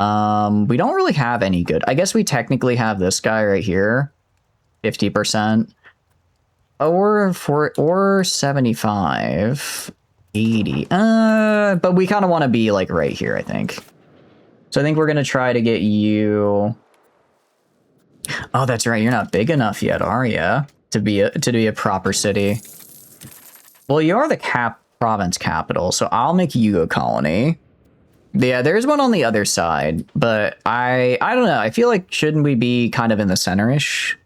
We don't really have any good. I guess we technically have this guy right here, 50%. Or 75, 80. But we kind of want to be like right here, I think. So I think we're gonna try to get you. Oh, that's right. You're not big enough yet, are you? To be a proper city. Well, you are the province capital, so I'll make you a colony. Yeah, there's one on the other side, but I don't know. I feel like shouldn't we be kind of in the center-ish?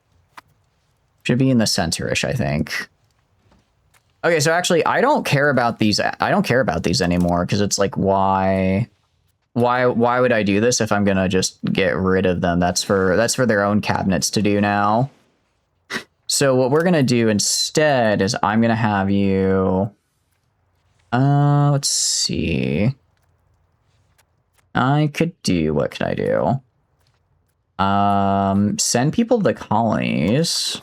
Should be in the center-ish, I think. Okay, so actually, I don't care about these. I don't care about these anymore because it's like, why would I do this if I'm gonna just get rid of them? That's for their own cabinets to do now. So what we're gonna do instead is I'm gonna have you. Let's see. I could do, what could I do? Send people to the colonies.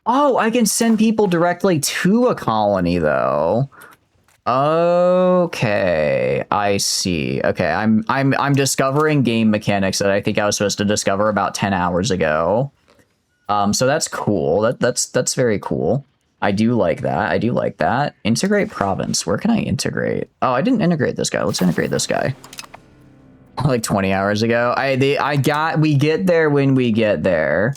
Oh, I can send people directly to a colony though. Okay, I see. Okay, I'm discovering game mechanics that I think I was supposed to discover about 10 hours ago. So that's cool. That's very cool. I do like that. I do like that. Integrate province. Where can I integrate? Oh, I didn't integrate this guy. Let's integrate this guy. Like 20 hours ago. We get there when we get there.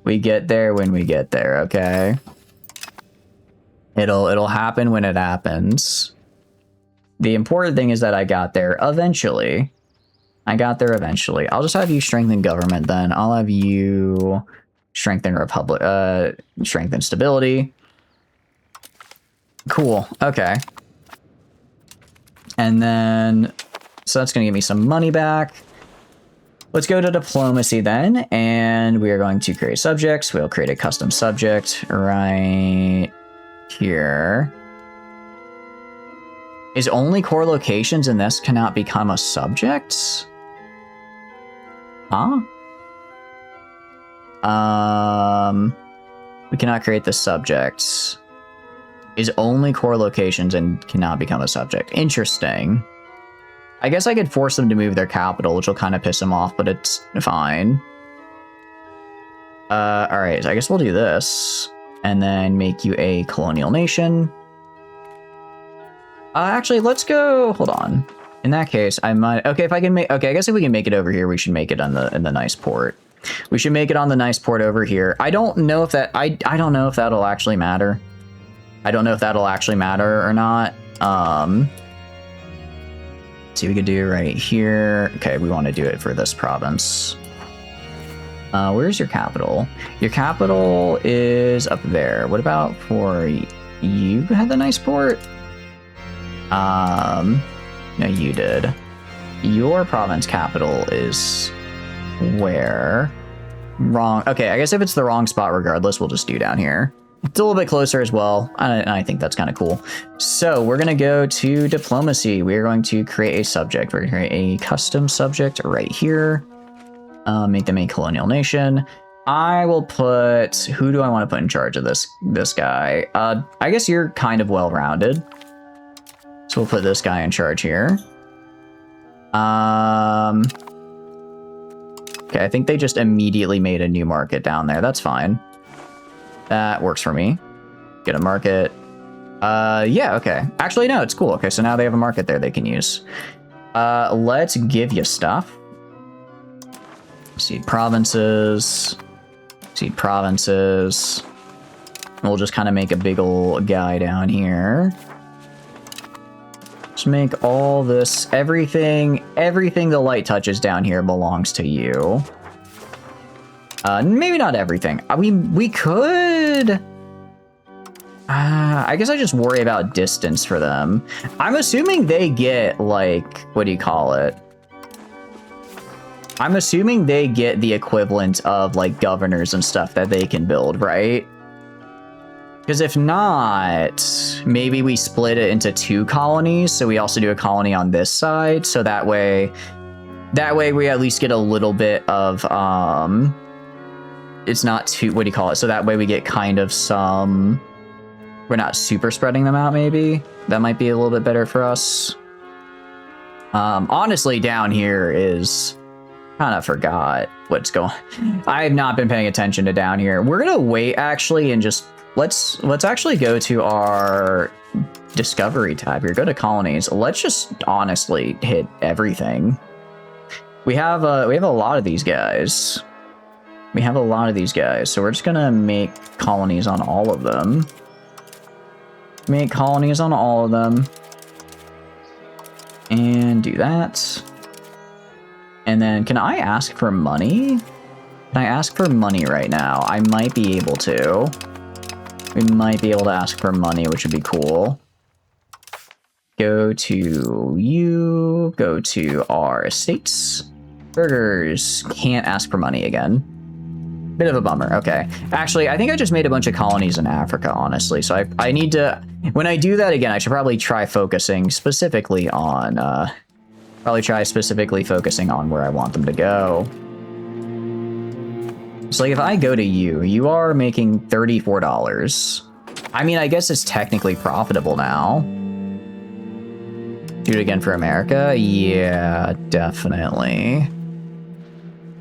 We get there when we get there, okay? It'll happen when it happens. The important thing is that I got there eventually. I got there eventually. I'll just have you strengthen government then. I'll have you strengthen republic, strengthen stability. Cool, okay. And then, so that's gonna give me some money back. Let's go to diplomacy then, and we are going to create subjects. We'll create a custom subject right here. Is only core locations in this cannot become a subject? Huh? We cannot create the subjects. Is only core locations and cannot become a subject. Interesting. I guess I could force them to move their capital, which will kind of piss them off, but it's fine. Alright, so I guess we'll do this. And then make you a colonial nation. Actually, let's go... Hold on. In that case, I might... Okay, if I can make... Okay, I guess if we can make it over here, we should make it in the nice port. We should make it on the nice port over here. I don't know if that... I don't know if that'll actually matter. I don't know if that'll actually matter or not. See, we could do right here. Okay, we want to do it for this province. Where's your capital? Your capital is up there. What about for you? Had the nice port? No, you did. Your province capital is where? Wrong. Okay, I guess if it's the wrong spot regardless, we'll just do down here. It's a little bit closer as well. I think that's kind of cool. So we're going to go to diplomacy. We're going to create a subject. We're going to create a custom subject right here. Make them a colonial nation. I will put... Who do I want to put in charge of this guy? I guess you're kind of well-rounded. So we'll put this guy in charge here. Okay, I think they just immediately made a new market down there. That's fine. That works for me. Get a market. Yeah, okay. Actually, no, it's cool. Okay, so now they have a market there they can use. Let's give you stuff. Seed provinces. Seed provinces. We'll just kind of make a big old guy down here. Just make all this, everything the light touches down here belongs to you. Maybe not everything. We could... I guess I just worry about distance for them. I'm assuming they get, like, what do you call it? I'm assuming they get the equivalent of, like, governors and stuff that they can build, right? Because if not, maybe we split it into 2 colonies, so we also do a colony on this side, so that way we at least get a little bit of, it's not too, what do you call it? So that way we get kind of some... We're not super spreading them out, maybe. That might be a little bit better for us. Honestly, down here is... Kind of forgot what's going... I have not been paying attention to down here. We're gonna wait, actually, and just... Let's actually go to our discovery tab here. Go to colonies. Let's just honestly hit everything. We have a lot of these guys. We have a lot of these guys, so we're just gonna make colonies on all of them. Make colonies on all of them. And do that. And then, can I ask for money? Can I ask for money right now? I might be able to. We might be able to ask for money, which would be cool. Go to you. Go to our estates. Burgers. Can't ask for money again. Bit of a bummer. Okay. Actually, I think I just made a bunch of colonies in Africa, honestly. So I need to... When I do that again, I should probably try focusing specifically on... focusing on where I want them to go. So, like, if I go to you, you are making $34. I mean, I guess it's technically profitable now. Do it again for America? Yeah, definitely.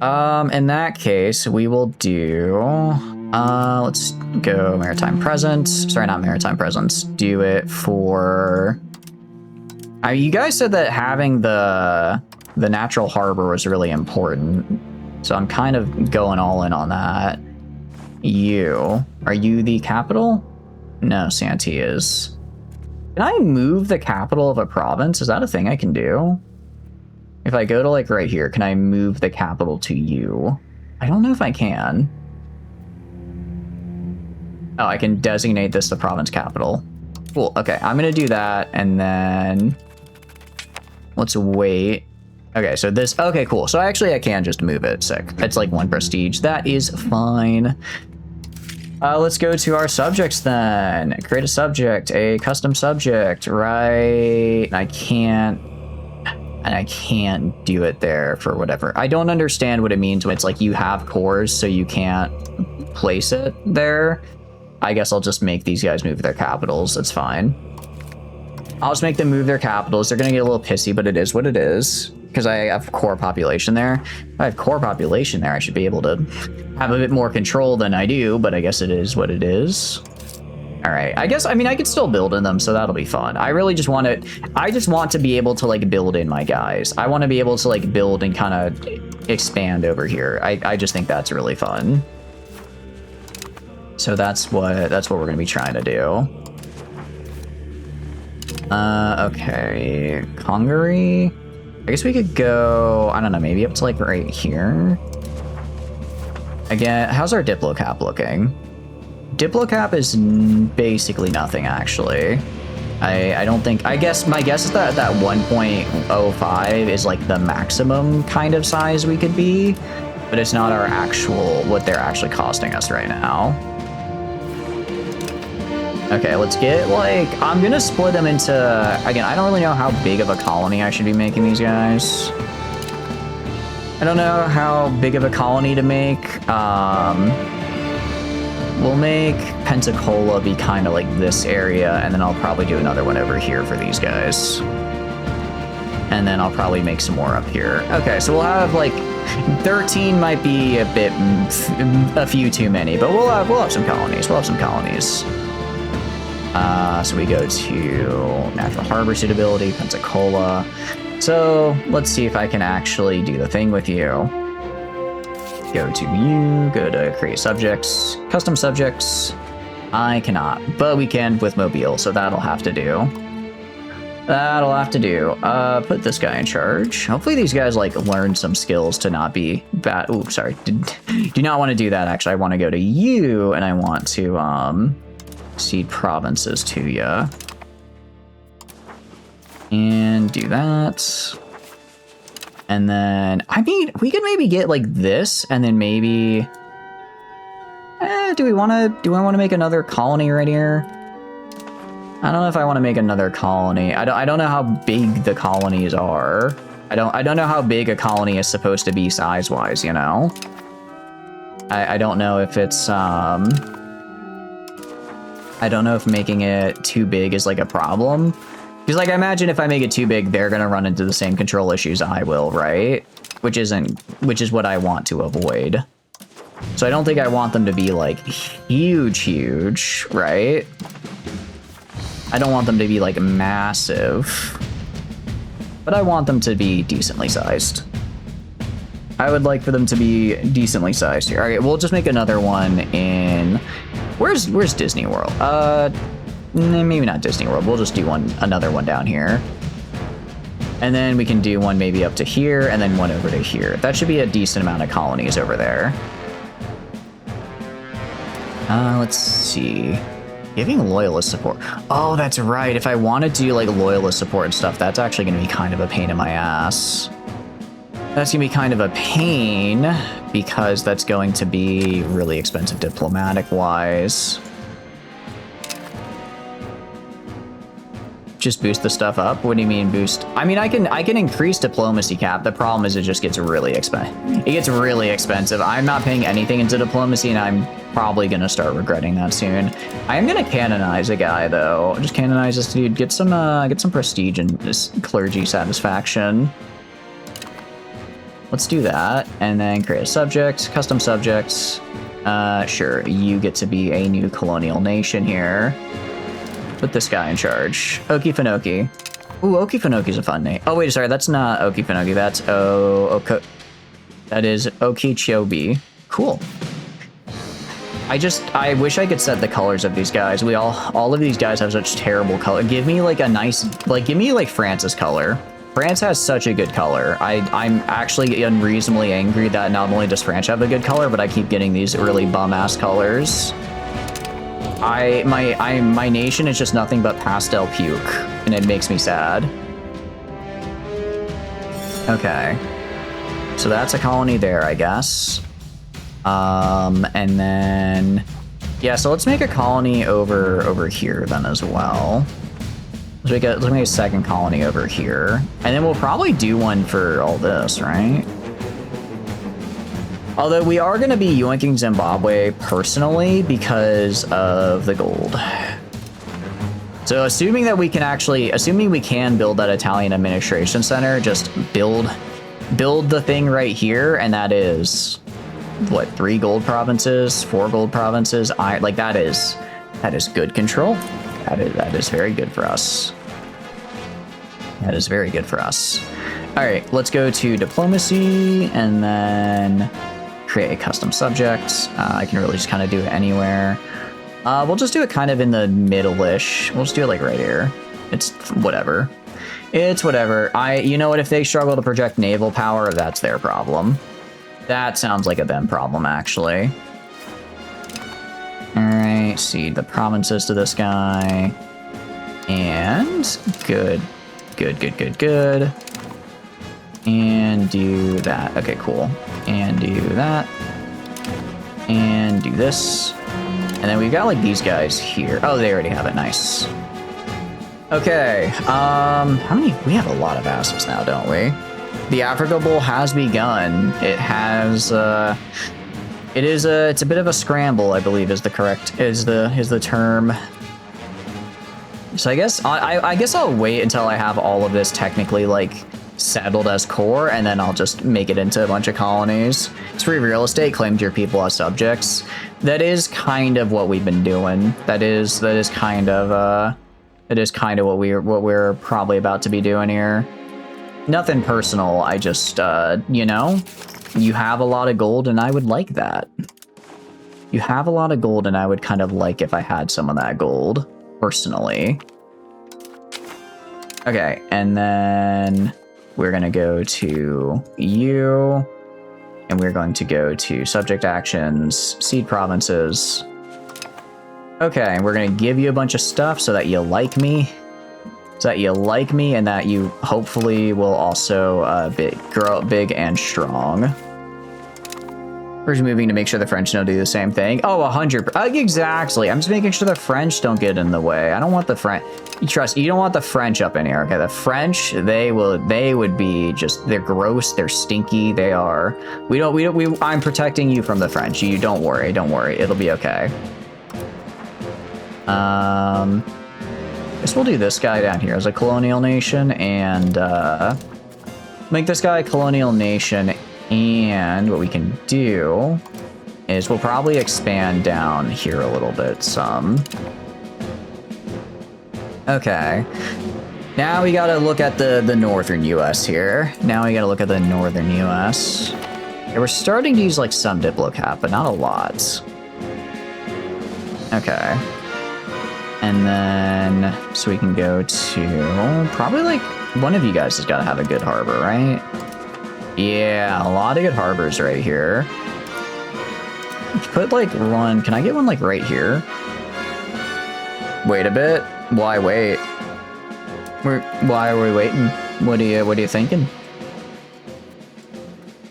In that case, we will do... let's go maritime presence. Sorry, not maritime presence. Do it for... you guys said that having the natural harbor was really important. So I'm kind of going all in on that. Are you the capital? No, Santee is. Can I move the capital of a province? Is that a thing I can do? If I go to, like, right here, can I move the capital to you? I don't know if I can. Oh, I can designate this the province capital. Cool, okay, I'm gonna do that, and then... Let's wait. Okay, so this... Okay, cool. So actually, I can just move it. Sick. It's like 1 prestige. That is fine. Let's go to our subjects then. Create a subject, a custom subject, right? I can't do it there for whatever. I don't understand what it means when it's like you have cores, so you can't place it there. I guess I'll just make these guys move their capitals. It's fine. I'll just make them move their capitals. They're going to get a little pissy, but it is what it is. Because I have core population there. If I have core population there, I should be able to have a bit more control than I do, but I guess it is what it is. All right. I guess, I mean, I could still build in them, so that'll be fun. I really just want to, I just want to be able to, like, build in my guys. I want to be able to, like, build and kind of expand over here. I just think that's really fun. So that's what we're going to be trying to do. Okay. Hungary. I guess we could go, I don't know, maybe up to, like, right here. Again, how's our Diplocap looking? Diplocap is basically nothing, actually. I don't think, I guess, my guess is that 1.05 is, like, the maximum kind of size we could be, but it's not our actual, what they're actually costing us right now. Okay, let's get, like, I'm gonna split them into, again, I don't really know how big of a colony I should be making these guys. I don't know how big of a colony to make. We'll make Pensacola be kind of like this area, and then I'll probably do another one over here for these guys. And then I'll probably make some more up here. Okay, so we'll have, like, 13 might be a few too many, but we'll have some colonies. We'll have some colonies. So we go to natural harbor suitability, Pensacola. So let's see if I can actually do the thing with you. Go to view, go to create subjects, custom subjects. I cannot, but we can with Mobile, so that'll have to do. That'll have to do. Put this guy in charge. Hopefully these guys like learn some skills to not be bad. Ooh, sorry. Do not want to do that. Actually, I want to go to you and I want to cede provinces to you. And do that. And then, I mean, we could maybe get like this and then maybe, do I want to make another colony right here? I don't know if I want to make another colony. I don't know how big the colonies are. I don't know how big a colony is supposed to be size-wise, you know? I don't know if it's, I don't know if making it too big is like a problem. Because like I imagine if I make it too big, they're gonna run into the same control issues I will, right? Which is what I want to avoid. So I don't think I want them to be like huge, right? I don't want them to be like massive, but I want them to be decently sized. I would like for them to be decently sized here. All right, we'll just make another one in, where's Disney World? Maybe not Disney World. We'll just do another one down here. And then we can do one maybe up to here and then one over to here. That should be a decent amount of colonies over there. Let's see. Giving loyalist support. Oh, that's right. If I wanted to do like loyalist support and stuff, that's actually going to be kind of a pain in my ass. That's going to be kind of a pain because that's going to be really expensive diplomatic-wise. Just boost the stuff up? What do you mean boost? I mean, I can increase diplomacy cap. The problem is it just gets really expensive. It gets really expensive. I'm not paying anything into diplomacy, and I'm probably gonna start regretting that soon. I am gonna canonize a guy though. Just canonize this dude. Get some prestige and this clergy satisfaction. Let's do that, and then create a subject, custom subjects. Sure, you get to be a new colonial nation here. Put this guy in charge. Okefenokee. Ooh, Okefenokee's a fun name. Oh wait, sorry, that's not Okefenokee. That's that is Okeechobee. Cool. I wish I could set the colors of these guys. All of these guys have such terrible color. Give me like a nice, give me like France's color. France has such a good color. I'm actually unreasonably angry that not only does France have a good color, but I keep getting these really bum-ass colors. My nation is just nothing but pastel puke, and it makes me sad. Okay. So that's a colony there, I guess. And then, yeah, so let's make a colony over here then as well. Let's make a second colony over here. And then we'll probably do one for all this, right? Although we are going to be yoinking Zimbabwe personally because of the gold. So assuming we can build that Italian administration center, just build the thing right here, and that is what, 3 gold provinces, 4 gold provinces. That is good control. That is very good for us. That is very good for us. All right, let's go to diplomacy and then create a custom subject. I can really just kind of do it anywhere. We'll just do it kind of in the middle-ish. We'll just do it like right here. It's whatever. It's whatever. You know what? If they struggle to project naval power, that's their problem. That sounds like a them problem, actually. All right, cede the provinces to this guy. And good. And do that. Okay, cool. And do that. And do this. And then we've got like these guys here. Oh, they already have it. Nice. Okay. How many? We have a lot of assets now, don't we? The Africa Bowl has begun. It has. It's a bit of a scramble, I believe, is the term. So I guess I guess I'll wait until I have all of this technically like settled as core, and then I'll just make it into a bunch of colonies. It's free real estate, claimed your people as subjects. That is kind of what we've been doing. That is kind of what we're probably about to be doing here. Nothing personal. I just, you know, you have a lot of gold and I would like that. You have a lot of gold and I would kind of like if I had some of that gold, personally. Okay, and then we're going to go to you, and we're going to go to subject actions, seed provinces. Okay, we're going to give you a bunch of stuff so that you like me. So that you like me and that you hopefully will also grow up big and strong. We're just moving to make sure the French don't do the same thing. Oh, 100. Exactly. I'm just making sure the French don't get in the way. I don't want the French. Trust, you don't want the French up in here. Okay, the French, they would be just, they're gross, they're stinky, they are. I'm protecting you from the French. You don't worry, it'll be okay. Guess we'll do this guy down here as a colonial nation and make this guy a colonial nation. And what we can do is we'll probably expand down here a little bit some. Okay. Now we gotta look at the northern US here. Now we gotta look at the northern US. Yeah, we're starting to use like some Diplocap, but not a lot. Okay. And then, so we can go to, probably like, one of you guys has gotta have a good harbor, right? Yeah, a lot of good harbors right here. Put like one, can I get one like right here? Wait a bit. Why wait? Why are we waiting? What are you thinking?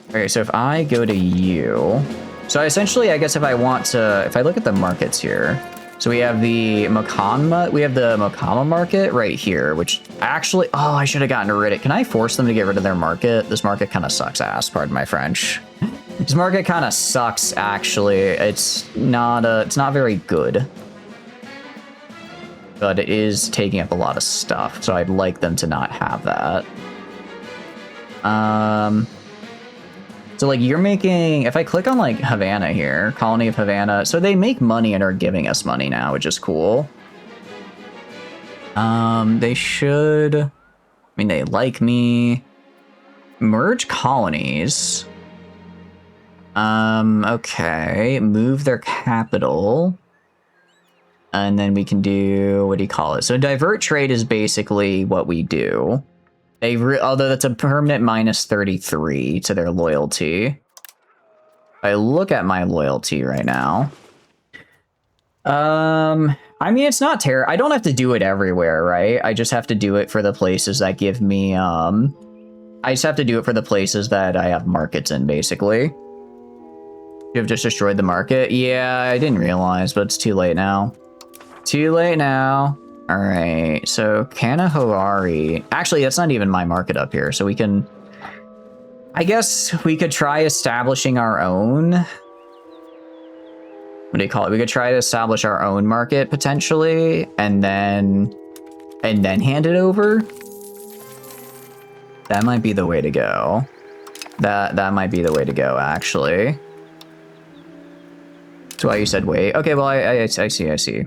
Okay, so if I go to you, so essentially, I guess if I look at the markets here, so we have the Mokama market right here, which actually, oh, I should have gotten rid of it. Can I force them to get rid of their market? This market kind of sucks ass, pardon my French. This market kind of sucks, actually. It's not very good. But it is taking up a lot of stuff, so I'd like them to not have that. So like you're making, if I click on like Havana here, Colony of Havana, so they make money and are giving us money now, which is cool. They should, I mean, they like me. Merge colonies. Okay, move their capital. And then we can do, what do you call it? So divert trade is basically what we do. Although that's a permanent minus 33 to their loyalty. I look at my loyalty right now. I mean, it's not terrible. I don't have to do it everywhere, right? I just have to do it for the places that give me, I just have to do it for the places that I have markets in, basically. You have just destroyed the market? Yeah, I didn't realize, but it's too late now. Too late now. All right, so Kanahari. Actually, that's not even my market up here, so we can... I guess we could try establishing our own... What do you call it? We could try to establish our own market, potentially, and then hand it over. That might be the way to go. That might be the way to go, actually. That's why you said wait. Okay, well, I see.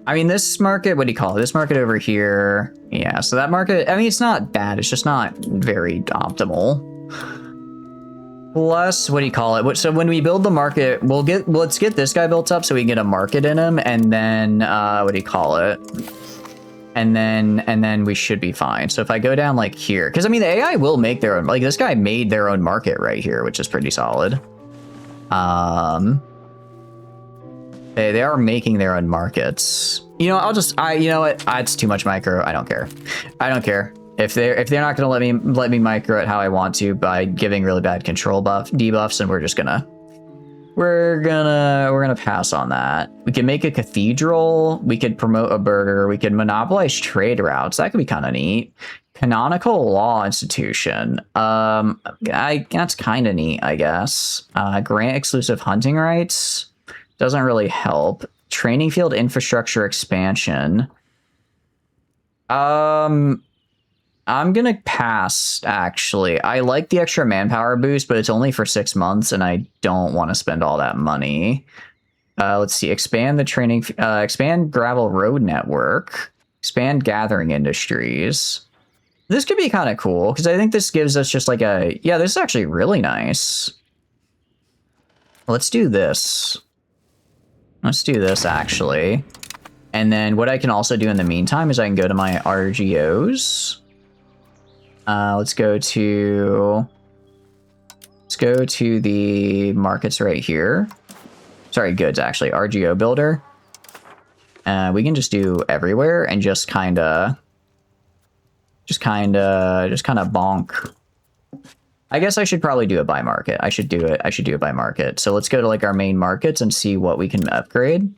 I mean, this market, what do you call it? This market over here. Yeah, so that market, I mean, it's not bad. It's just not very optimal. Plus, what do you call it? So when we build the market, let's get this guy built up so we can get a market in him. And then, what do you call it? And then we should be fine. So if I go down like here, because I mean, the AI will make their own, like this guy made their own market right here, which is pretty solid. They are making their own markets. You know, you know what? It's too much micro. I don't care. If they're not gonna let me micro it how I want to by giving really bad control debuffs, and we're gonna pass on that. We can make a cathedral. We could promote a burger. We could monopolize trade routes. That could be kind of neat. Canonical law institution. That's kind of neat, I guess. Grant exclusive hunting rights. Doesn't really help. Training field infrastructure expansion. I'm gonna pass, actually. I like the extra manpower boost, but it's only for 6 months, and I don't want to spend all that money. Let's see. Expand gravel road network. Expand gathering industries. This could be kind of cool, because I think this gives us just like a... Yeah, this is actually really nice. Let's do this. Let's do this, actually. And then what I can also do in the meantime is I can go to my RGOs. Let's go to the markets right here. Sorry, goods, actually. RGO builder. We can just do everywhere and just kind of bonk. I guess I should probably do it by market. I should do it by market. So let's go to like our main markets and see what we can upgrade.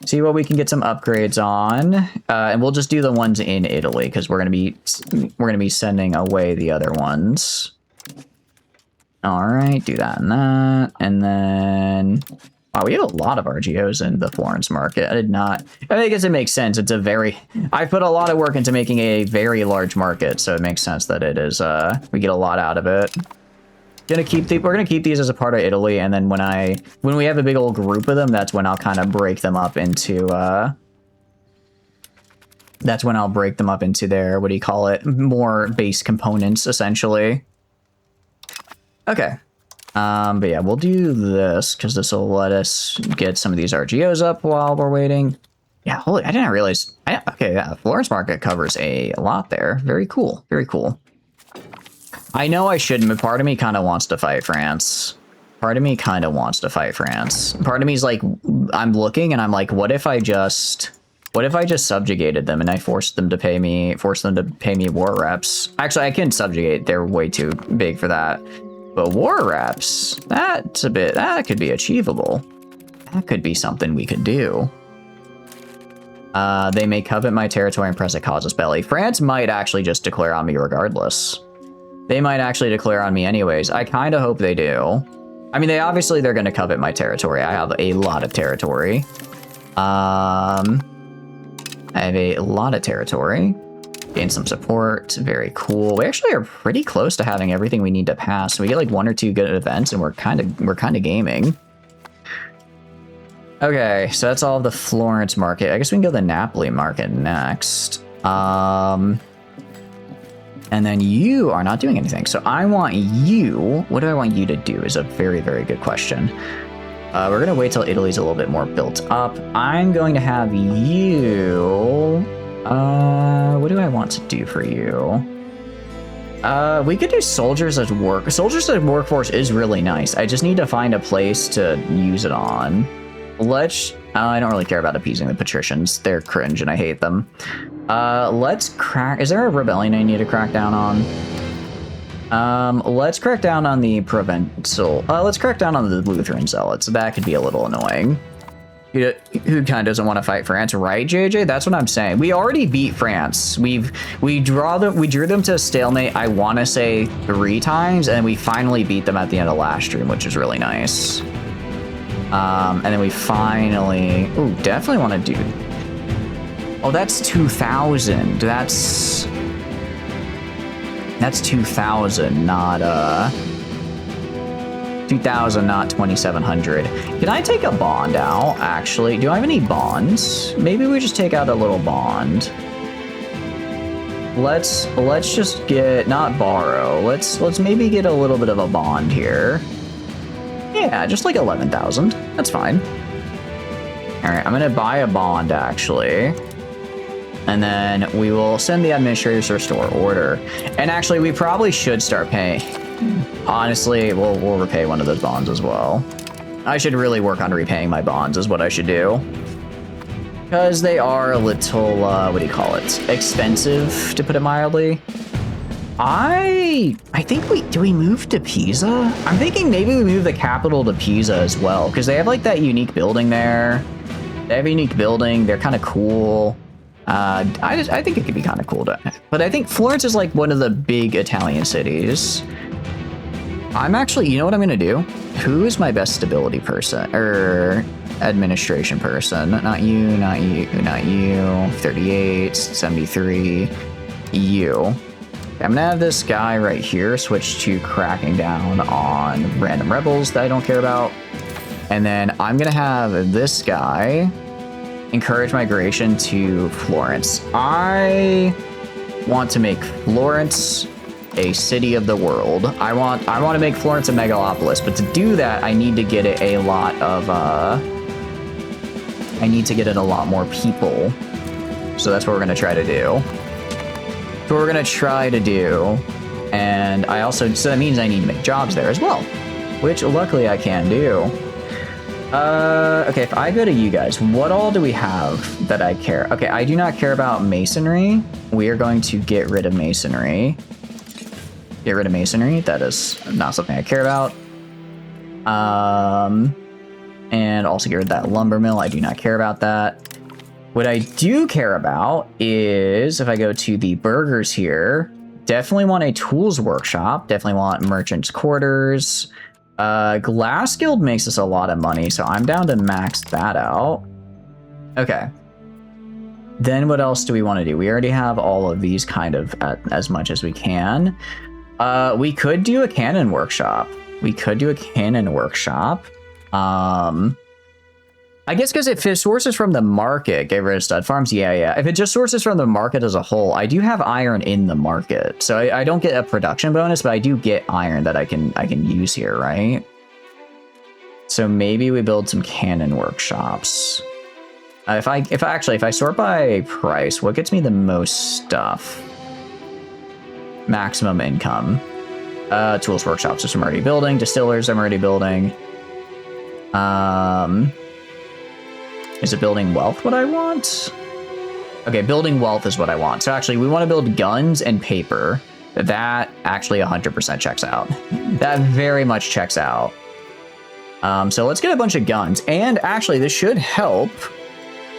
See what we can get some upgrades on. And we'll just do the ones in Italy because we're gonna be sending away the other ones. All right, do that and that, and then. Wow, we have a lot of RGOs in the Florence market. I guess it makes sense. I put a lot of work into making a very large market, so it makes sense that it is, we get a lot out of it. We're gonna keep these as a part of Italy, and then when we have a big old group of them, that's when I'll kind of break them up into, their, what do you call it, more base components, essentially. Okay. But yeah, we'll do this because this will let us get some of these RGOs up while we're waiting. Yeah, holy, I didn't realize. Okay, yeah, Florence market covers a lot there. Very cool. Very cool. I know I shouldn't, but part of me kind of wants to fight France. Part of me is like, I'm looking and I'm like, what if I just subjugated them and I forced them to pay me war reps? Actually, I can subjugate. They're way too big for that. But war reps, that could be achievable. That could be something we could do. They may covet my territory and press a casus belli. France might actually just declare on me regardless. They might actually declare on me anyways. I kind of hope they do. I mean, they're going to covet my territory. I have a lot of territory. I have a lot of territory. Gain some support. Very cool. We actually are pretty close to having everything we need to pass. We get like 1 or 2 good events and we're kind of gaming. Okay, so that's all of the Florence market. I guess we can go to the Napoli market next. And then you are not doing anything. So I want you, what do I want you to do is a very, very good question. We're going to wait till Italy's a little bit more built up. I'm going to have you... what do I want to do for you? We could do soldiers as work. Soldiers as workforce is really nice. I just need to find a place to use it on. I don't really care about appeasing the patricians. They're cringe and I hate them. Let's crack... Is there a rebellion I need to crack down on? Let's crack down on the Provençal. Let's crack down on the Lutheran zealots. That could be a little annoying. Who kind of doesn't want to fight France, right, JJ? That's what I'm saying. We already beat France. We drew them to a stalemate, I want to say 3 times, and we finally beat them at the end of last stream, which is really nice. And then we finally... Ooh, definitely want to do... Oh, that's 2,000. That's 2,000, not 2,000, not 2,700. Can I take a bond out, actually? Do I have any bonds? Maybe we just take out a little bond. Let's just get, not borrow. Let's maybe get a little bit of a bond here. Yeah, just like 11,000. That's fine. All right, I'm gonna buy a bond, actually. And then we will send the administrators to restore order. And actually, we probably should start paying. Honestly, we'll repay one of those bonds as well. I should really work on repaying my bonds is what I should do. Because they are a little, what do you call it? Expensive, to put it mildly. I think do we move to Pisa? I'm thinking maybe we move the capital to Pisa as well. Because they have like that unique building there. They have a unique building. They're kind of cool. I think it could be kind of cool but I think Florence is like one of the big Italian cities. I'm actually, you know what I'm gonna do? Who is my best stability person or administration person? Not you, not you, not you. 38, 73, you. I'm gonna have this guy right here switch to cracking down on random rebels that I don't care about. And then I'm gonna have this guy encourage migration to Florence. I want to make Florence a city of the world. I want to make Florence a megalopolis, but to do that, I need to get it a lot of I need to get it a lot more people. So that's what we're gonna try to do. And I also, so that means I need to make jobs there as well, which luckily I can do. Okay, if I go to you guys, what all do we have that I care? Okay, I do not care about masonry. We are going to get rid of masonry. Get rid of masonry. That is not something I care about. And also get rid of that lumber mill. I do not care about that. What I do care about is, if I go to the burgers here, definitely want a tools workshop. Definitely want merchant's quarters. Glass Guild makes us a lot of money, so I'm down to max that out. Okay. Then what else do we want to do? We already have all of these kind of at as much as we can. We could do a cannon workshop. I guess because if it sources from the market, get rid of stud farms. Yeah. If it just sources from the market as a whole, I do have iron in the market, so I don't get a production bonus, but I do get iron that I can use here, right? So maybe we build some cannon workshops. If I sort by price, what gets me the most stuff? Maximum income. Tools workshops, which I'm already building. Distillers, I'm already building. Is it building wealth what I want? Okay, building wealth is what I want. So actually, we want to build guns and paper. That actually 100% checks out. That very much checks out. So let's get a bunch of guns. And actually, this should help.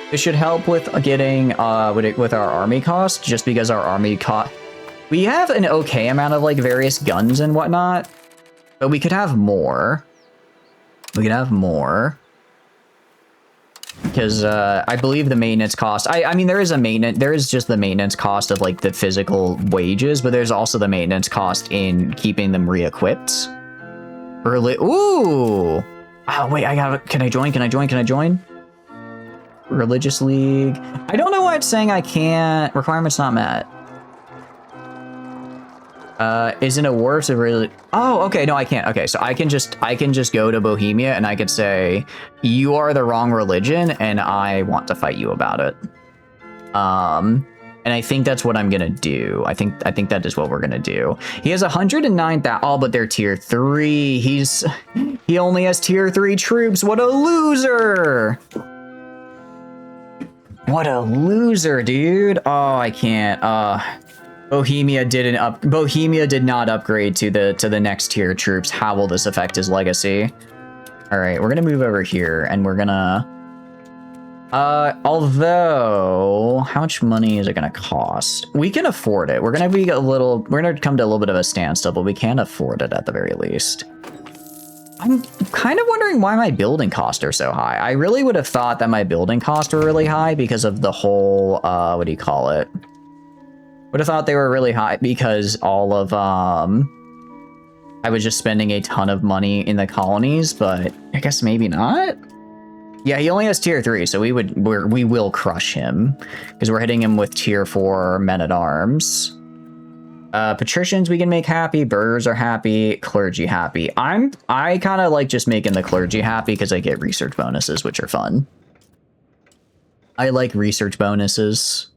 This should help with getting with our army cost, just because our army cost. We have an okay amount of like various guns and whatnot, but we could have more. Because I believe the maintenance cost, I mean, there is just the maintenance cost of like the physical wages, but there's also the maintenance cost in keeping them re-equipped. Ooh! Oh, wait, can I join? Religious League. I don't know why it's saying I can't. Requirements not met. Isn't it worse if really? Oh, okay, no, I can't. Okay, so I can just go to Bohemia and I could say, you are the wrong religion and I want to fight you about it. And I think that's what I'm gonna do. I think that is what we're gonna do. He has 109,000. Oh, but they're tier 3. He only has tier 3 troops. What a loser! What a loser, dude. Oh, I can't. Bohemia did not upgrade to the next tier troops. How will this affect his legacy? All right, we're gonna move over here and we're gonna although how much money is it gonna cost? We can afford it. We're gonna come to a little bit of a standstill, but we can afford it at the very least. I'm kind of wondering why my building costs are so high. I really would have thought that my building costs were really high because of the whole what do you call it? Would have thought they were really high because all of I was just spending a ton of money in the colonies, but I guess maybe not. Yeah, he only has tier 3, so we will crush him because we're hitting him with tier 4 men-at-arms. Patricians we can make happy, burghers are happy, clergy happy. I kind of like just making the clergy happy because I get research bonuses, which are fun. I like research bonuses.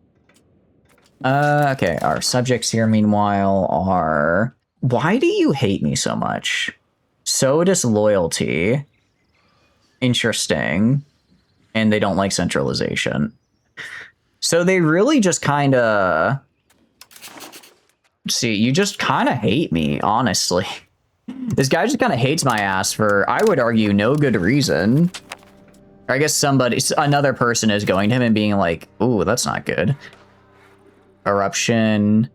Okay, our subjects here, meanwhile, are... Why do you hate me so much? So disloyalty. Interesting. And they don't like centralization. So they really just kind of... See, you just kind of hate me, honestly. This guy just kind of hates my ass for, I would argue, no good reason. Or I guess another person is going to him and being like, ooh, that's not good. Eruption.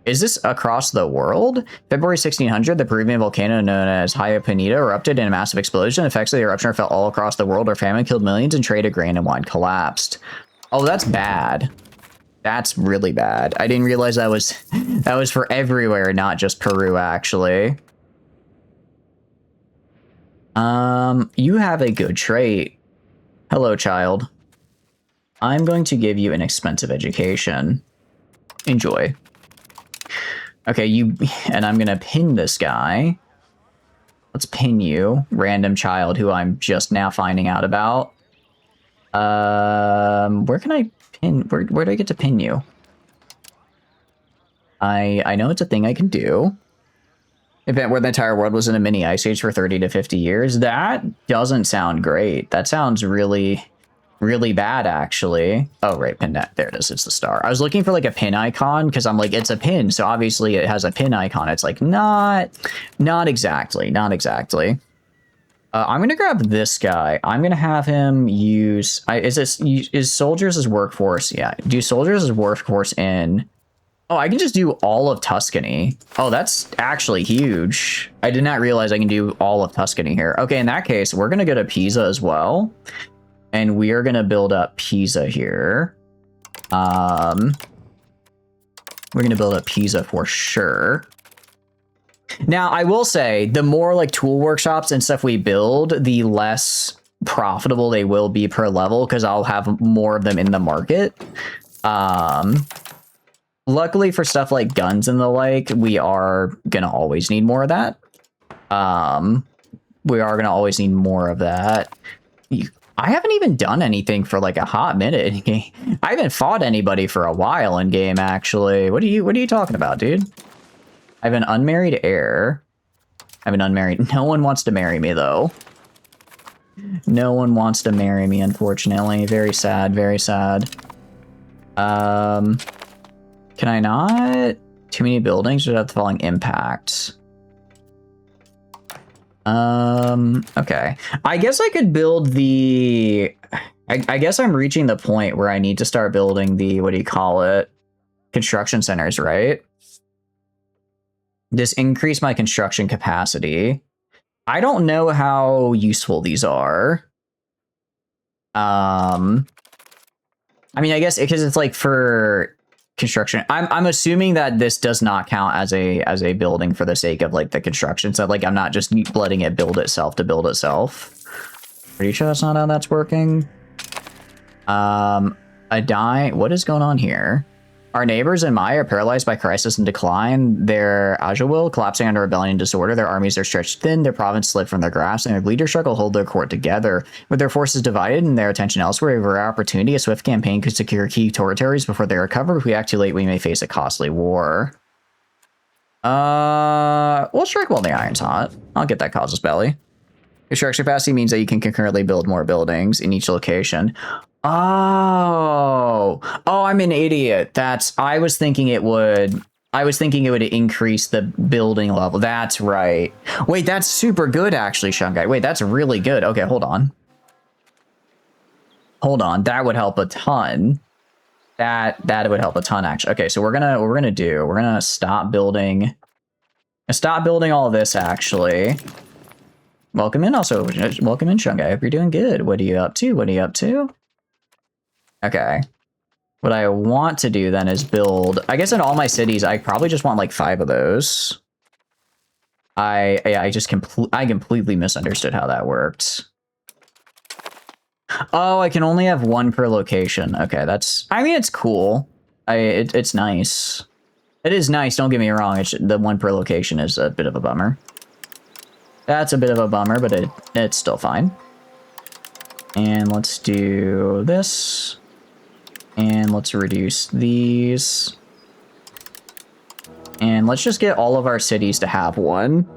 Is this across the world? February 1600, the Peruvian volcano known as Hayapenida erupted in a massive explosion. Effects of the eruption fell all across the world. Our famine killed millions and trade of grain and wine collapsed. Oh, that's bad. That's really bad. I didn't realize that was for everywhere, not just Peru, actually. You have a good trait. Hello, child. I'm going to give you an expensive education. Enjoy. Okay, you, and I'm gonna pin this guy. Let's pin you, random child who I'm just now finding out about. Where can I pin? Where do I get to pin you? I know it's a thing I can do. Event where the entire world was in a mini ice age for 30 to 50 years. That doesn't sound great. That sounds really, really bad, actually. Oh, right, pin that. There it is. It's the star. I was looking for like a pin icon because I'm like, it's a pin, so obviously it has a pin icon. It's like not exactly, not exactly. I'm gonna grab this guy. I'm gonna have him use. Is soldiers as workforce? Yeah. Do soldiers as workforce in? Oh, I can just do all of Tuscany. Oh, that's actually huge. I did not realize I can do all of Tuscany here. Okay, in that case, we're gonna go to Pisa as well, and we are gonna build up Pisa here. We're gonna build up Pisa for sure. Now, I will say, the more like tool workshops and stuff we build, the less profitable they will be per level because I'll have more of them in the market. Luckily for stuff like guns and the like, we are gonna always need more of that. We are gonna always need more of that. I haven't even done anything for like a hot minute in game. I haven't fought anybody for a while in game, actually. What are you talking about, dude? I have an unmarried heir. I have an unmarried. No one wants to marry me, though. No one wants to marry me, unfortunately. Very sad, very sad. Can I not? Too many buildings without the following impacts. Okay. I guess I could build the... I guess I'm reaching the point where I need to start building the, what do you call it? Construction centers, right? Just increase my construction capacity. I don't know how useful these are. I mean, I guess because it's like for construction. I'm assuming that this does not count as a building for the sake of like the construction. So like I'm not just letting it build itself to build itself. Pretty sure that's not how that's working. What is going on here? Our neighbors in Maya are paralyzed by crisis and decline. Their Ajawil collapsing under rebellion and disorder. Their armies are stretched thin. Their province slipped from their grasp, and their leaders struggle to hold their court together. With their forces divided and their attention elsewhere, we have our opportunity. A swift campaign could secure key territories before they recover. If we act too late, we may face a costly war. We'll strike while the iron's hot. I'll get that casus belli. Construction capacity means that you can concurrently build more buildings in each location. Oh, I'm an idiot. I was thinking it would increase the building level. That's right. Wait, that's super good, actually, Shungai. Wait, that's really good. Okay, hold on. That would help a ton. That would help a ton, actually. Okay, so we're gonna stop building. Stop building all this, actually. Welcome in, also. Welcome in, Shungai. Hope you're doing good. What are you up to? Okay. What I want to do then is build, I guess in all my cities, I probably just want like 5 of those. I completely misunderstood how that worked. Oh, I can only have 1 per location. Okay, I mean, it's cool. It's nice. It is nice, don't get me wrong. The 1 per location is a bit of a bummer. That's a bit of a bummer, but it's still fine. And let's do this. And let's reduce these. And let's just get all of our cities to have 1.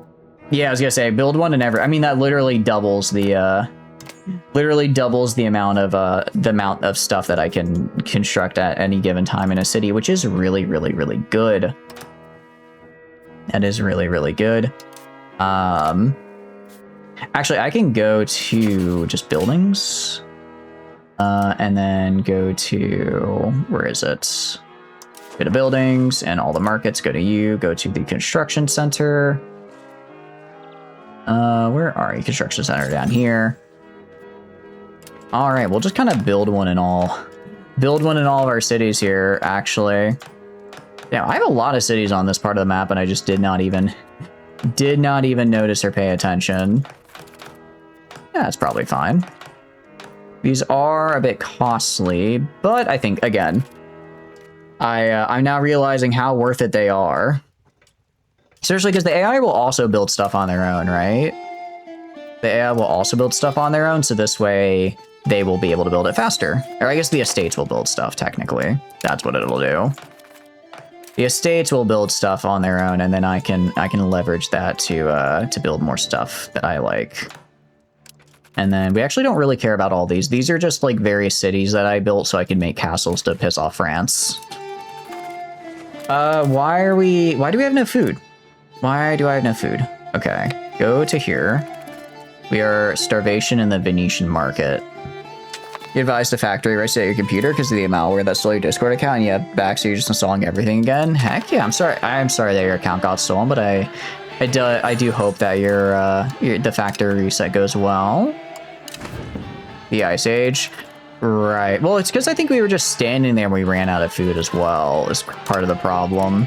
Yeah, I was gonna say, build 1 in every... I mean, that literally doubles the amount of stuff that I can construct at any given time in a city, which is really, really, really good. That is really, really good. Actually, I can go to just buildings. And then go to, where is it? Go to buildings and all the markets, go to you, go to the construction center. Where are you? Construction center down here. All right, we'll just kind of build one in all of our cities here, actually. Yeah, I have a lot of cities on this part of the map and I just did not even notice or pay attention. Yeah, that's probably fine. These are a bit costly, but I think, again, I'm now realizing how worth it they are. Seriously, because the AI will also build stuff on their own, right? The AI will also build stuff on their own, so this way they will be able to build it faster. Or I guess the estates will build stuff, technically. That's what it'll do. The estates will build stuff on their own, and then I can leverage that to build more stuff that I like. And then we actually don't really care about all these. These are just like various cities that I built so I can make castles to piss off France. Why do we have no food? Why do I have no food? Okay, go to here. We are starvation in the Venetian market. You advised the factory reset your computer because of the malware that stole your Discord account, and you have back, so you're just installing everything again. Heck yeah, I'm sorry that your account got stolen, but I do hope that the factory reset goes well. The Ice Age. Right. Well, it's because I think we were just standing there and we ran out of food as well, is part of the problem.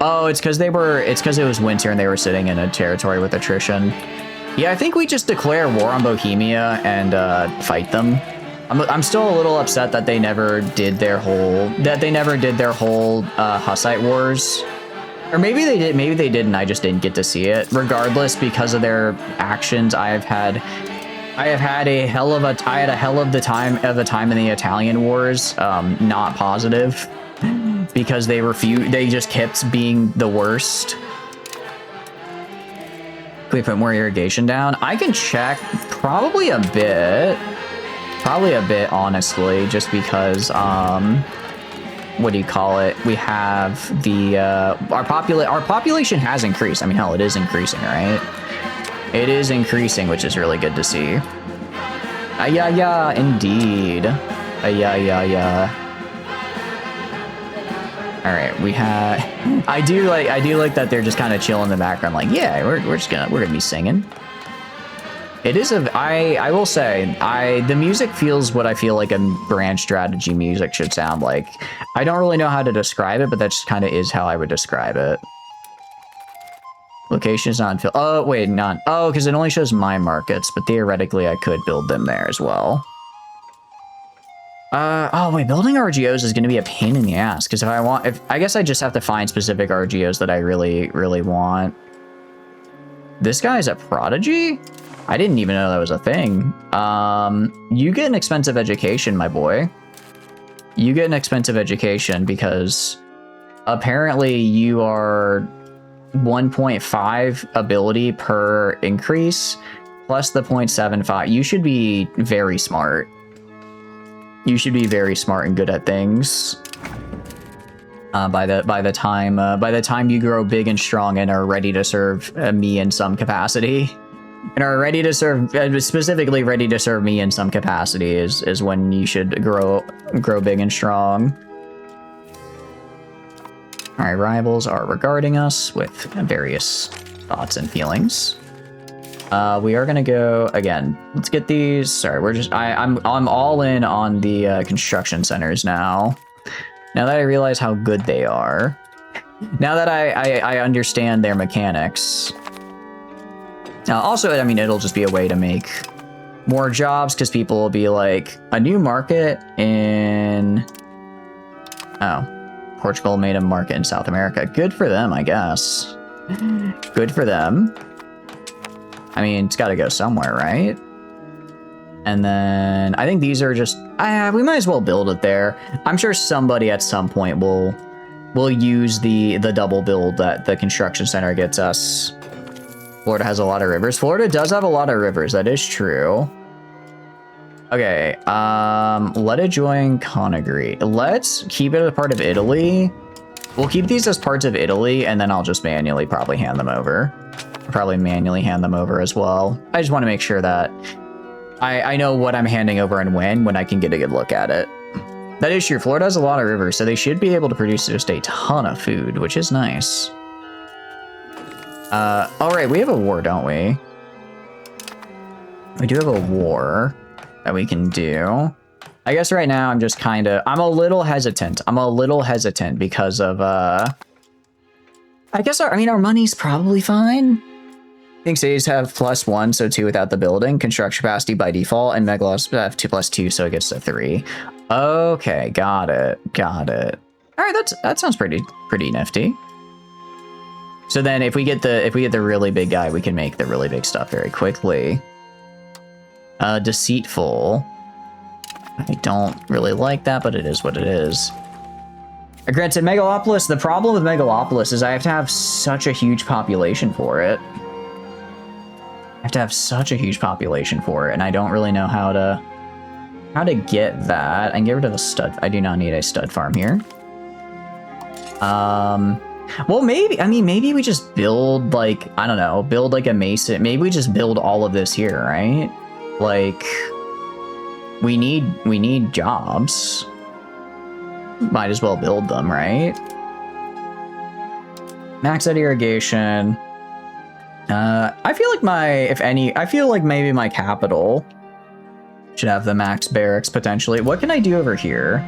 Oh, it's because it was winter and they were sitting in a territory with attrition. Yeah, I think we just declare war on Bohemia and fight them. I'm still a little upset that they never did their whole Hussite wars. Or maybe they did, maybe they didn't, I just didn't get to see it. Regardless, because of their actions, I have had a hell of a time in the Italian wars, not positive, because they just kept being the worst. Can we put more irrigation down? I can check, probably a bit, honestly, just because, what do you call it? We have the, our population has increased. I mean, hell, it is increasing, right? It is increasing, which is really good to see. Yeah, indeed. Yeah. All right, we have. I do like that they're just kind of chill in the background, like, yeah, we're gonna be singing. It is I will say, the music feels what I feel like a brand strategy music should sound like. I don't really know how to describe it, but that just kind of is how I would describe it. Locations not filled. Oh, wait, not. Oh, because it only shows my markets, but theoretically I could build them there as well. Oh, wait, building RGOs is going to be a pain in the ass, because I guess I just have to find specific RGOs that I really, really want. This guy's a prodigy? I didn't even know that was a thing. You get an expensive education, my boy. You get an expensive education because apparently you are 1.5 ability per increase plus the 0.75. You should be very smart. You should be very smart and good at things. By the time you grow big and strong and are ready to serve me in some capacity, and are ready to serve, specifically ready to serve me in some capacity, is when you should grow big and strong. All right, rivals are regarding us with various thoughts and feelings. We are gonna go again. Let's get these. Sorry, I'm all in on the construction centers now. Now that I realize how good they are. Now that I understand their mechanics. Also, I mean, it'll just be a way to make more jobs because people will be like, a new market in... Oh, Portugal made a market in South America. Good for them, I guess. Good for them. I mean, it's got to go somewhere, right? And then I think these are just... we might as well build it there. I'm sure somebody at some point will use the double build that the construction center gets us. Florida has a lot of rivers. Florida does have a lot of rivers. That is true. Okay. Let it join Conagri. Let's keep it a part of Italy. We'll keep these as parts of Italy, and then I'll just manually probably hand them over. Probably manually hand them over as well. I just want to make sure that I know what I'm handing over and when I can get a good look at it. That is true. Florida has a lot of rivers, so they should be able to produce just a ton of food, which is nice. All right, we have a war, don't we? We do have a war that we can do. I guess right now I'm just I'm a little hesitant. Because of, I guess our money's probably fine. I think cities have +1, so 2 without the building. Construction capacity by default, and megalos have 2 + 2, so it gets to 3. Okay, got it. All right, that sounds pretty nifty. So then if we get the really big guy, we can make the really big stuff very quickly. Deceitful. I don't really like that, but it is what it is. Granted, Megalopolis, the problem with Megalopolis is I have to have such a huge population for it. I have to have such a huge population for it, and I don't really know how to get that. And get rid of a stud. I do not need a stud farm here. Well, maybe, I mean, maybe we just build, like, I don't know, build, like, a mason. Maybe we just build all of this here, right? Like, we need jobs. Might as well build them, right? Max out irrigation. I feel like I feel like maybe my capital should have the max barracks, potentially. What can I do over here?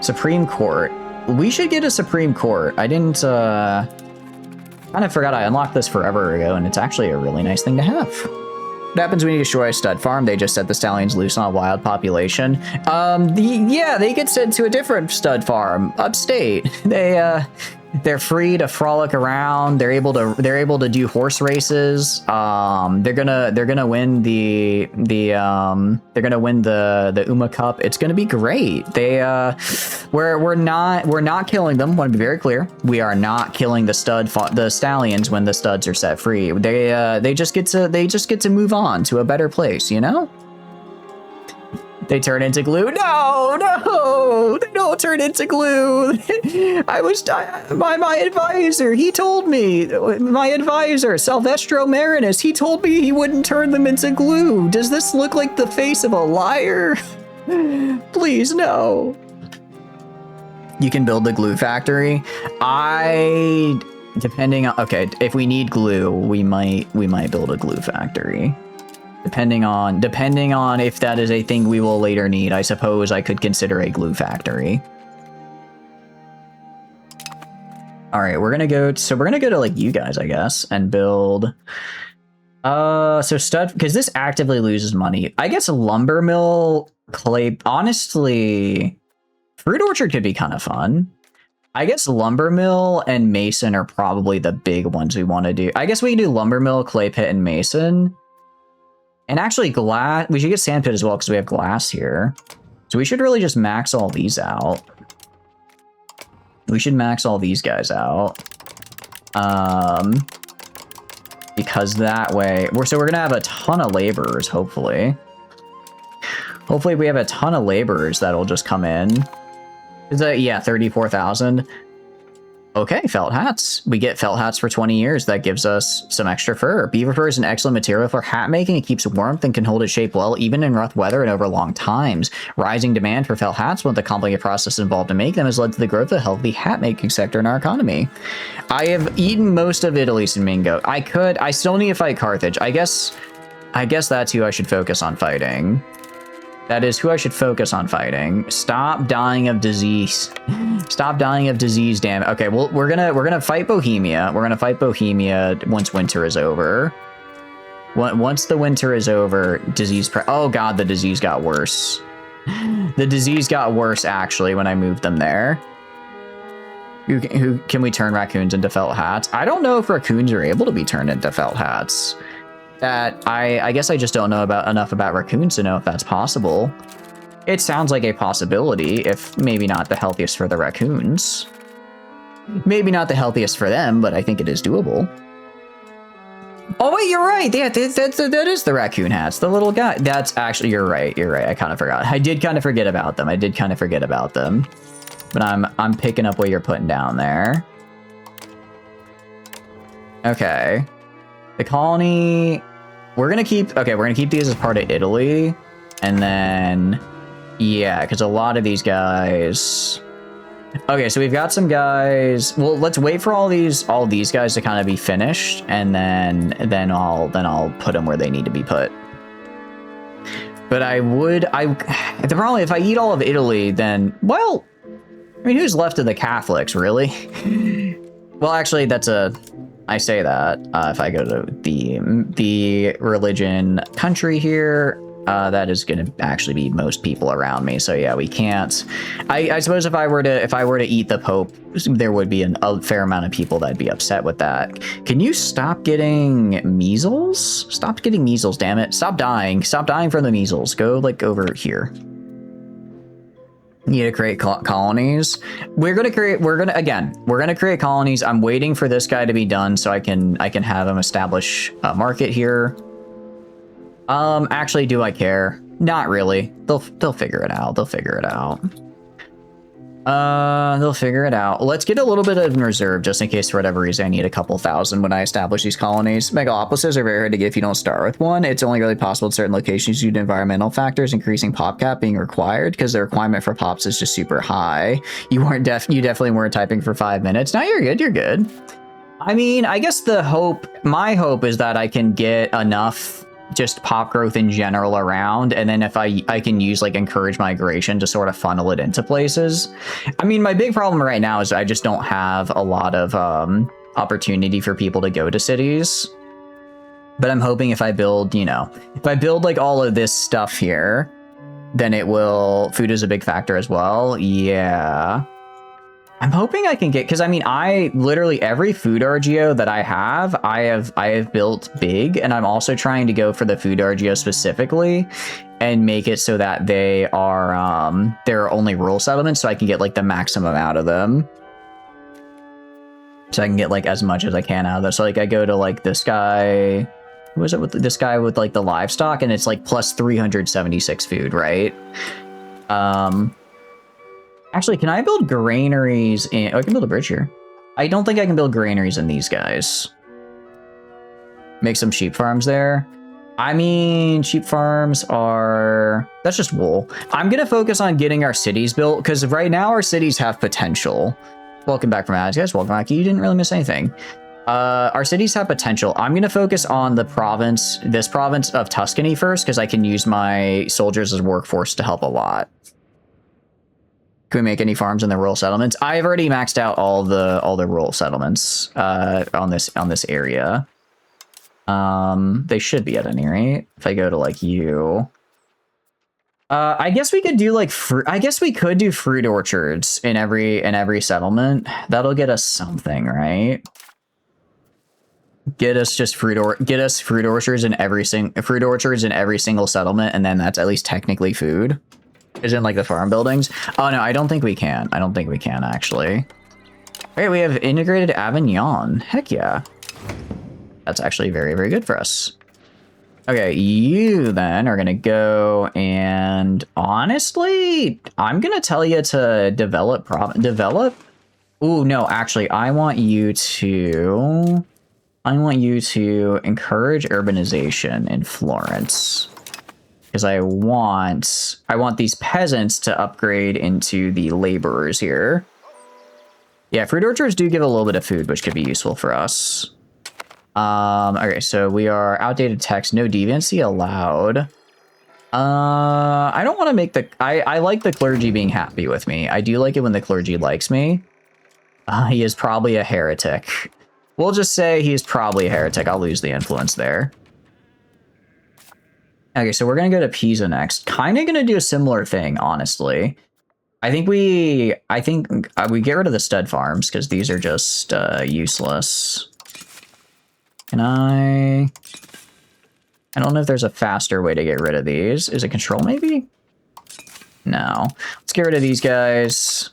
Supreme Court. We should get a Supreme Court. I didn't, kind of forgot I unlocked this forever ago, and it's actually a really nice thing to have. What happens when you destroy a stud farm? They just set the stallions loose on a wild population. Yeah, they get sent to a different stud farm, upstate. They're free to frolic around. They're able to do horse races. They're gonna win the Uma Cup. It's gonna be great. We're not killing them. Want to be very clear. We are not killing the stallions when the studs are set free. They just get to move on to a better place, you know? They turn into glue. No, they don't turn into glue. My advisor, he told me, my advisor, Salvestro Marinus, he told me he wouldn't turn them into glue. Does this look like the face of a liar? Please, no. You can build the glue factory. Depending on, okay, if we need glue, we might build a glue factory. Depending on if that is a thing we will later need, I suppose I could consider a glue factory. All right, we're gonna go to like you guys, I guess, and build. So stud, because this actively loses money. I guess a lumber mill, clay. Honestly, fruit orchard could be kind of fun. I guess lumber mill and mason are probably the big ones we want to do. I guess we can do lumber mill, clay pit, and mason. And actually glass, we should get sandpit as well because we have glass here. So we should really just max all these out. We should max all these guys out. Because that way, we're gonna have a ton of laborers, hopefully. Hopefully we have a ton of laborers that'll just come in. Is that, yeah, 34,000. Okay, felt hats. We get felt hats for 20 years. That gives us some extra fur. Beaver fur is an excellent material for hat making. It keeps warmth and can hold its shape well, even in rough weather and over long times. Rising demand for felt hats with the complicated process involved to make them has led to the growth of a healthy hat making sector in our economy. I have eaten most of Italy's Mingo. I still need to fight Carthage. I guess that's who I should focus on fighting. That is who I should focus on fighting. Stop dying of disease. Stop dying of disease, damn it. Okay, well, we're gonna fight Bohemia. We're gonna fight Bohemia once winter is over. Once the winter is over, oh god, the disease got worse. The disease got worse, actually, when I moved them there. Who can we turn raccoons into felt hats? I don't know if raccoons are able to be turned into felt hats. I guess I just don't know enough about raccoons to know if that's possible. It sounds like a possibility, if maybe not the healthiest for the raccoons. Maybe not the healthiest for them, but I think it is doable. Oh wait, you're right. Yeah, that is the raccoon hats, the little guy. That's actually, you're right. I kind of forgot. I did kind of forget about them. But I'm picking up what you're putting down there. Okay. The colony, we're gonna keep these as part of Italy, and then, yeah, because a lot of these guys. Okay, so we've got some guys. Well, let's wait for all these guys to kind of be finished, and then I'll put them where they need to be put. But the problem, if I eat all of Italy, then, well, I mean, who's left of the Catholics, really? Well, actually, I say that if I go to the religion country here, That is going to actually be most people around me. So yeah, we can't. I suppose if I were to eat the Pope, there would be a fair amount of people that'd be upset with that. Can you stop getting measles? Stop getting measles, damn it. Stop dying. Stop dying from the measles. Go like over here. Need to create colonies. We're gonna create colonies. I'm waiting for this guy to be done so I can have him establish a market here. Actually, do I care? Not really. They'll figure it out. They'll figure it out. They'll figure it out. Let's get a little bit of in reserve just in case for whatever reason I need a couple thousand when I establish these colonies. Megalopolises are very hard to get if you don't start with one. It's only really possible in certain locations due to environmental factors, increasing pop cap being required because the requirement for pops is just super high. You definitely weren't typing for 5 minutes. No, you're good. You're good. I mean, I guess my hope is that I can get enough just pop growth in general around, and then if I can use like encourage migration to sort of funnel it into places. I mean, my big problem right now is I just don't have a lot of opportunity for people to go to cities, but I'm hoping if I build like all of this stuff here, then food is a big factor as well. Yeah, I'm hoping I can get, because I mean, I literally every food RGO that I have built big, and I'm also trying to go for the food RGO specifically and make it so that they're only rural settlements, so I can get like the maximum out of them. So I can get like as much as I can out of this. So like I go to like this guy, what was it with this guy with like the livestock, and it's like plus 376 food, right? Actually, can I build granaries in... Oh, I can build a bridge here. I don't think I can build granaries in these guys. Make some sheep farms there. I mean, sheep farms are... That's just wool. I'm going to focus on getting our cities built, because right now our cities have potential. Welcome back from Ads, guys. Welcome back. You didn't really miss anything. Our cities have potential. I'm going to focus on this province of Tuscany first, because I can use my soldiers as workforce to help a lot. Can we make any farms in the rural settlements? I've already maxed out all the rural settlements on this area. They should be at any rate. If I go to like you, I guess we could do like I guess we could do fruit orchards in every settlement. That'll get us something, right? Get us fruit orchards in every single settlement, and then that's at least technically food. Is in like the farm buildings. Oh no, I don't think we can. I don't think we can actually. Wait, we have integrated Avignon. Heck yeah. That's actually very, very good for us. Okay, you then are gonna go, and honestly, I'm gonna tell you to develop. Ooh, no, actually, I want you to encourage urbanization in Florence. Because I want these peasants to upgrade into the laborers here. Yeah, fruit orchards do give a little bit of food, which could be useful for us. Okay, so we are outdated text, no deviancy allowed. I don't want to make I like the clergy being happy with me. I do like it when the clergy likes me. He is probably a heretic. We'll just say he's probably a heretic. I'll lose the influence there. Okay, so we're going to go to Pisa next. Kind of going to do a similar thing, honestly. I think we get rid of the stud farms because these are just useless. Can I don't know if there's a faster way to get rid of these. Is it control maybe? No. Let's get rid of these guys.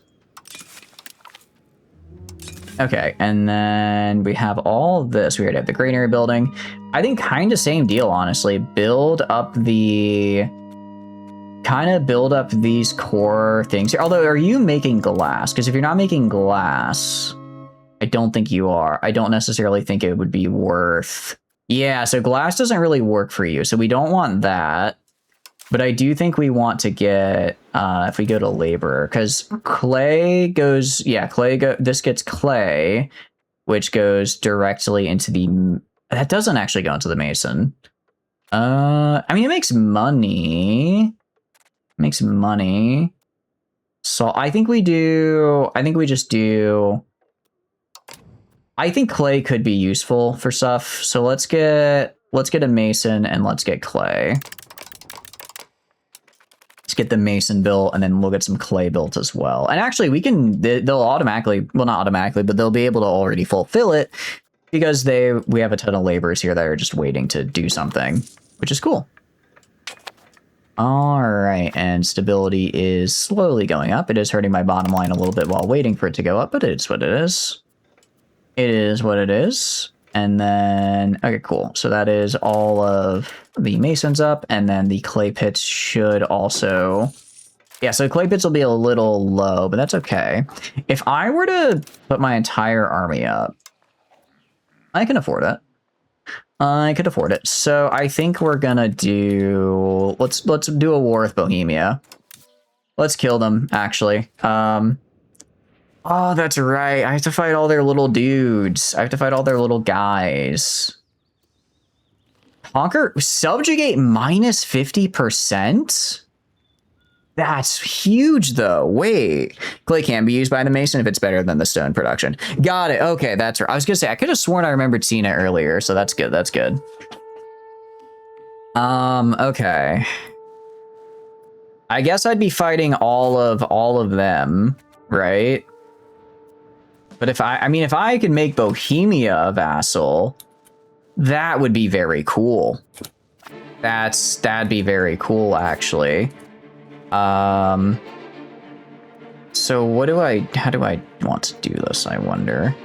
Okay, and then we have all this. We already have the granary building. I think kind of same deal, honestly. Build up these core things here. Although, are you making glass? Because if you're not making glass, I don't think you are. I don't necessarily think it would be worth... Yeah, so glass doesn't really work for you. So we don't want that. But I do think we want to get, if we go to labor, because clay goes, this gets clay, which goes directly into the, that doesn't actually go into the mason. I mean, it makes money. So I think we I think clay could be useful for stuff. So let's get a mason and let's get clay. Let's get the mason built, and then we'll get some clay built as well. And actually, we can, they'll automatically, well, not automatically, but they'll be able to already fulfill it because we have a ton of laborers here that are just waiting to do something, which is cool. All right, and stability is slowly going up. It is hurting my bottom line a little bit while waiting for it to go up, but it's what it is. It is what it is. And then, okay, cool. So that is all of the masons up, and then the clay pits should also... Yeah, so clay pits will be a little low, but that's okay. If I were to put my entire army up, I can afford it. I could afford it. So I think we're gonna do... Let's do a war with Bohemia. Let's kill them, actually. Oh, that's right. I have to fight all their little dudes. I have to fight all their little guys. Conquer, subjugate minus 50%? That's huge, though. Wait. Clay can be used by the mason if it's better than the stone production. Got it. Okay, that's right. I was going to say, I could have sworn I remembered seeing it earlier, so that's good. That's good. Okay. I guess I'd be fighting all of them, right? But if if I could make Bohemia a vassal, that would be very cool. That'd be very cool, actually. So how do I want to do this, I wonder?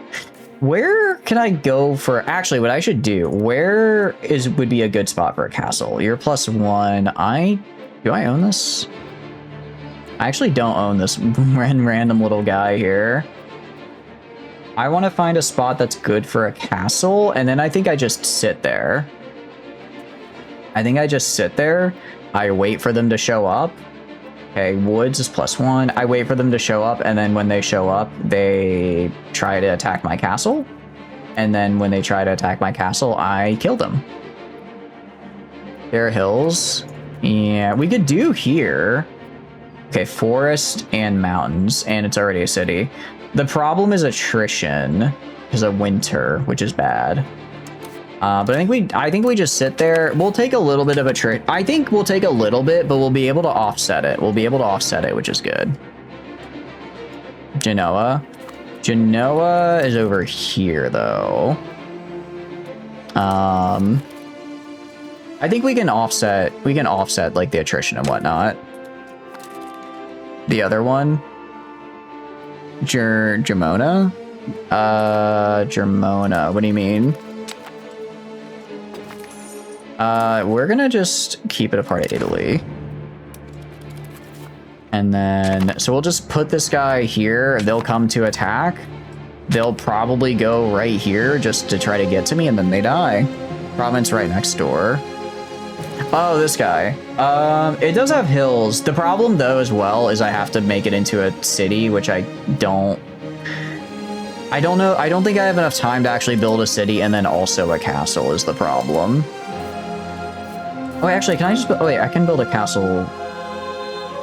Where can I go for, actually, what I should do, would be a good spot for a castle? You're +1. Do I own this? I actually don't own this random little guy here. I want to find a spot that's good for a castle, and then I think I just sit there. I wait for them to show up. Okay, woods is +1. I wait for them to show up, and then when they show up, they try to attack my castle. And then when they try to attack my castle, I kill them. There are hills. Yeah, we could do here. Okay, forest and mountains, and it's already a city. The problem is attrition because of winter, which is bad. But I think we just sit there. We'll take a little bit of attrition. I think we'll take a little bit, but we'll be able to offset it. Which is good. Genoa is over here, though. I think we can offset like the attrition and whatnot. The other one. Germona? Germona, what do you mean? We're gonna just keep it a part of Italy. And then, so we'll just put this guy here. They'll come to attack. They'll probably go right here just to try to get to me, and then they die. Province right next door. Oh, this guy. It does have hills. The problem, though, as well, is I have to make it into a city, which I don't know. I don't think I have enough time to actually build a city and then also a castle is the problem. Oh, actually, can I just... Oh, wait, I can build a castle...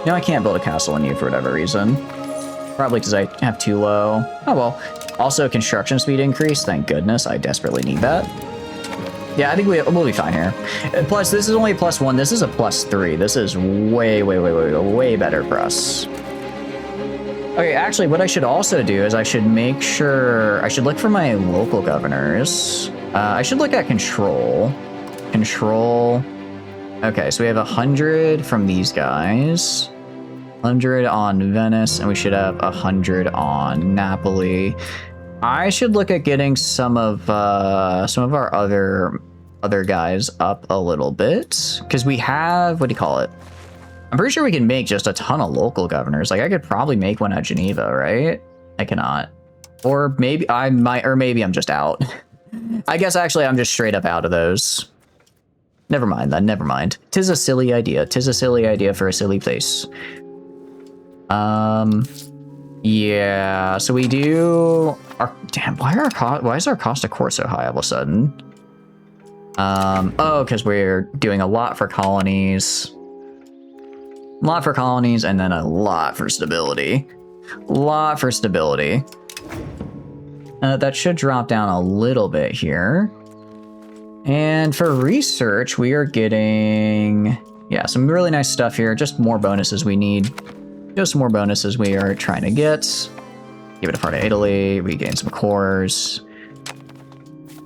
No, I can't build a castle in you for whatever reason. Probably because I have too low. Oh, well. Also, construction speed increase. Thank goodness. I desperately need that. Yeah, I think we'll be fine here. Plus, this is only +1. This is a +3. This is way better for us. Okay, actually, what I should also do is I should make sure... I should look for my local governors. I should look at control. Control... Okay, so we have 100 from these guys. 100 on Venice, and we should have 100 on Napoli. I should look at getting some of our other guys up a little bit, because we have, what do you call it? I'm pretty sure we can make just a ton of local governors. Like, I could probably make one at Geneva, right? I cannot. Or maybe I might, or maybe I'm just out. I guess actually I'm just straight up out of those. Never mind then, never mind. Tis a silly idea. Tis a silly idea for a silly place. Yeah, so we do... Damn, why is our cost of court so high all of a sudden? Oh, because we're doing a lot for colonies. A lot for colonies, and then a lot for stability. Lot for stability. That should drop down a little bit here. And for research, we are getting Yeah, some really nice stuff here. Just more bonuses we need. Just more bonuses we are trying to get. Give it a part of Italy. We gain some cores.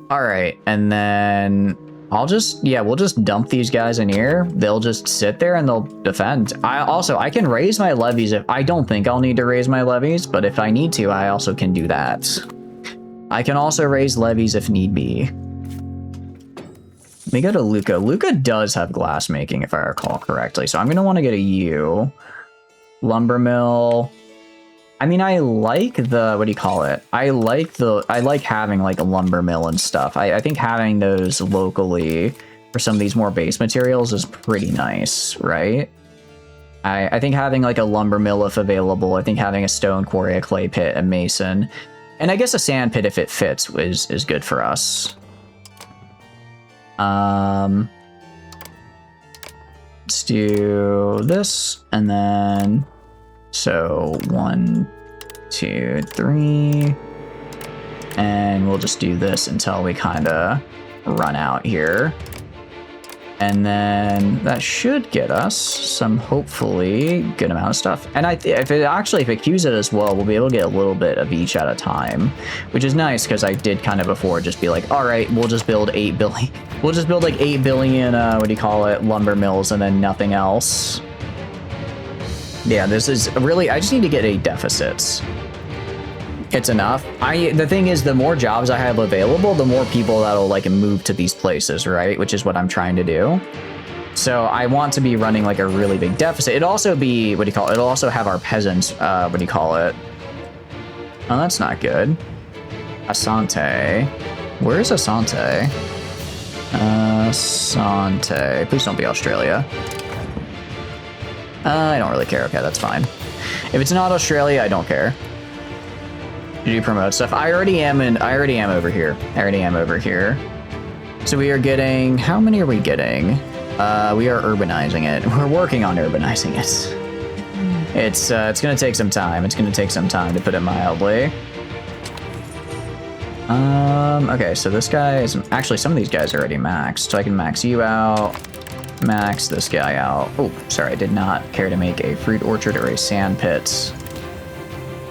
All right, and then we'll just dump these guys in here. They'll just sit there and they'll defend. I can raise my levies if I don't think I'll need to raise my levies, but if I need to, I also can do that. I can also raise levies if need be. Let me go to Lucca. Lucca does have glass making, if I recall correctly, so I'm gonna want to get a U. Lumber mill. I mean, I like the, what do you call it? I like having like a lumber mill and stuff. I think having those locally for some of these more base materials is pretty nice, right? I think having like a lumber mill if available, I think having a stone quarry, a clay pit, a mason, and I guess a sand pit if it fits is good for us. Let's do this, and then so 1, 2, 3, and we'll just do this until we kind of run out here, and then that should get us some hopefully good amount of stuff. And if it queues it as well, we'll be able to get a little bit of each at a time, which is nice because I did kind of before just be like, all right, we'll just build 8 billion. We'll just build like 8 billion. What do you call it? Lumber mills, and then nothing else. Yeah, this is really, I just need to get 8 deficits. It's enough. The thing is, the more jobs I have available, the more people that'll like move to these places, right? Which is what I'm trying to do. So I want to be running like a really big deficit. It'll also be, what do you call it? It'll also have our peasants, what do you call it? Oh, that's not good. Asante. Where's Asante? Asante. Please don't be Australia. I don't really care. Okay, that's fine. If it's not Australia, I don't care. Did you promote stuff? I already am over here. So we are getting, how many are we getting? We are urbanizing it. We're working on urbanizing it. It's gonna take some time. It's gonna take some time, to put it mildly. Okay, so this guy is, actually some of these guys are already maxed, so I can max you out, max this guy out. Oh, sorry, I did not care to make a fruit orchard or a sand pit.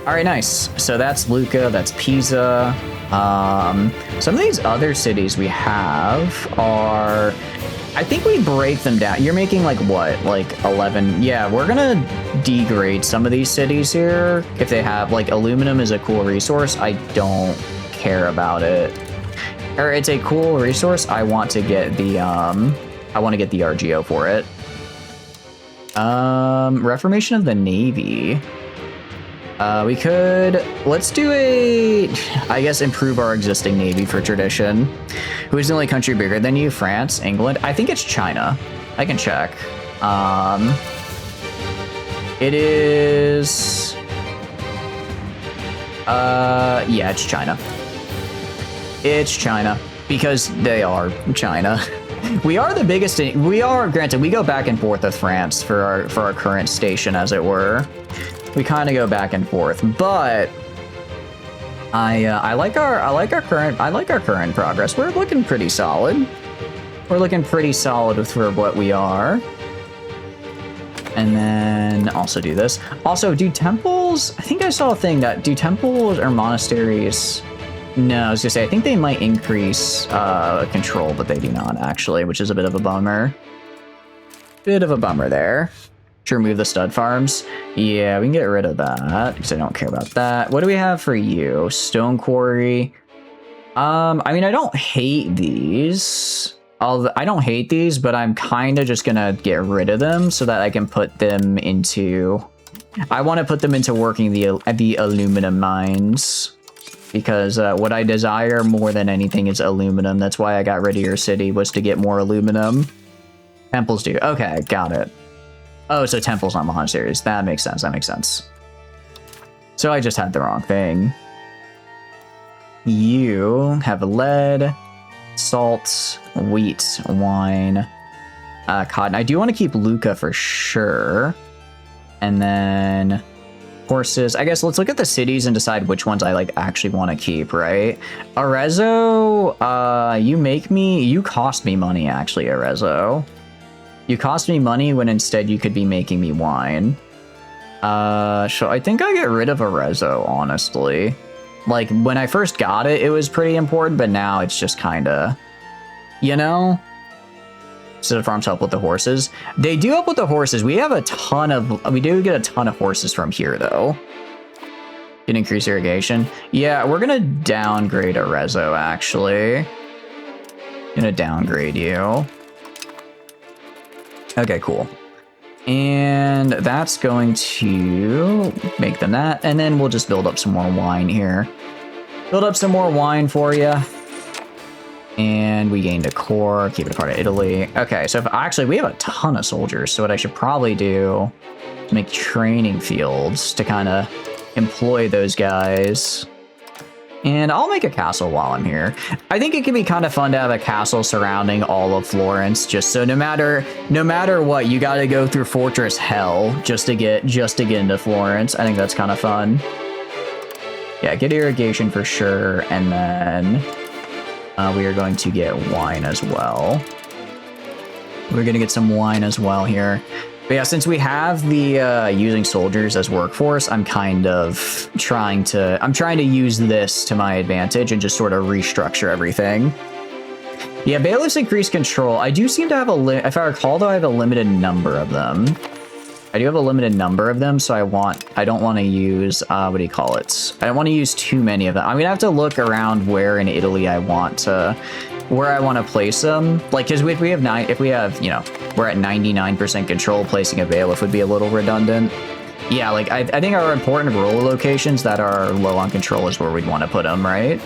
All right, nice. So that's Lucca, that's Pisa. Some of these other cities we have are, I think we break them down. You're making like what, like 11? Yeah, we're gonna degrade some of these cities here. If they have, like, aluminum is a cool resource, I don't care about it. Or it's a cool resource, I want to get the RGO for it. Reformation of the Navy. We could, let's do I guess improve our existing Navy for tradition. Who is the only country bigger than you? France, England? I think it's China. I can check. It is, yeah, it's China. It's China, because they are China. We are the biggest, granted, we go back and forth with France for our current station, as it were. We kind of go back and forth, but I like our current progress. We're looking pretty solid. We're looking pretty solid for what we are. And then also do this. Also, do temples, I think I saw a thing that, do temples or monasteries? No, I was gonna say, I think they might increase control, but they do not actually, which is a bit of a bummer. Bit of a bummer there. To remove the stud farms. Yeah, we can get rid of that because I don't care about that. What do we have for you? Stone quarry. I mean, I don't hate these. I don't hate these, but I'm kind of just gonna get rid of them so that I can put them into, I want to put them into working the aluminum mines, because what I desire more than anything is aluminum. That's why I got rid of your city, was to get more aluminum. Temples do. Okay, got it. Oh, so temples, not monasteries. That makes sense. That makes sense. So I just had the wrong thing. You have lead, salt, wheat, wine, cotton. I do want to keep Lucca for sure. And then horses. I guess let's look at the cities and decide which ones I like actually want to keep, right? Arezzo, you cost me money actually, Arezzo. You cost me money when instead you could be making me wine. So I think I get rid of Arezzo, honestly. Like, when I first got it, it was pretty important, but now it's just kinda, you know? Instead of farms help with the horses. They do help with the horses. We have a ton of, we do get a ton of horses from here, though. Can increase irrigation. Yeah, we're gonna downgrade Arezzo, actually. Gonna downgrade you. Okay, cool. And that's going to make them that. And then we'll just build up some more wine here. Build up some more wine for you. And we gained a core, keep it a part of Italy. Okay, so if, actually we have a ton of soldiers. So what I should probably do is make training fields to kind of employ those guys. And I'll make a castle while I'm here. I think it could be kind of fun to have a castle surrounding all of Florence, just so no matter what, you got to go through fortress hell just to get into Florence. I think that's kind of fun. Yeah, get irrigation for sure, and then we are going to get wine as well. We're going to get some wine as well here. But yeah, since we have the using soldiers as workforce, I'm kind of trying to use this to my advantage and just sort of restructure everything. Yeah, bailiffs increase control. I do seem to have if I recall though, I have a limited number of them. I do have a limited number of them, so I don't want to use, what do you call it? I don't want to use too many of them. I'm gonna have to look around where in Italy I want to place them. Like, because if we have, you know, we're at 99% control, placing a bailiff would be a little redundant. Yeah, like, I think our important rural locations that are low on control is where we'd want to put them, right?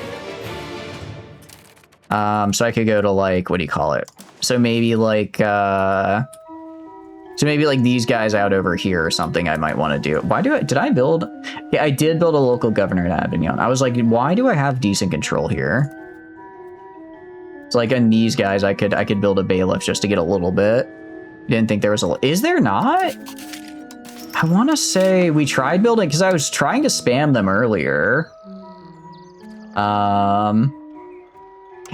So I could go to, like, what do you call it? So maybe, like, these guys out over here or something I might want to do. Did I build? Yeah, I did build a local governor in Avignon. I was like, why do I have decent control here? It's like on these guys, I could build a bailiff just to get a little bit. Didn't think there was is there not? I want to say we tried building, because I was trying to spam them earlier.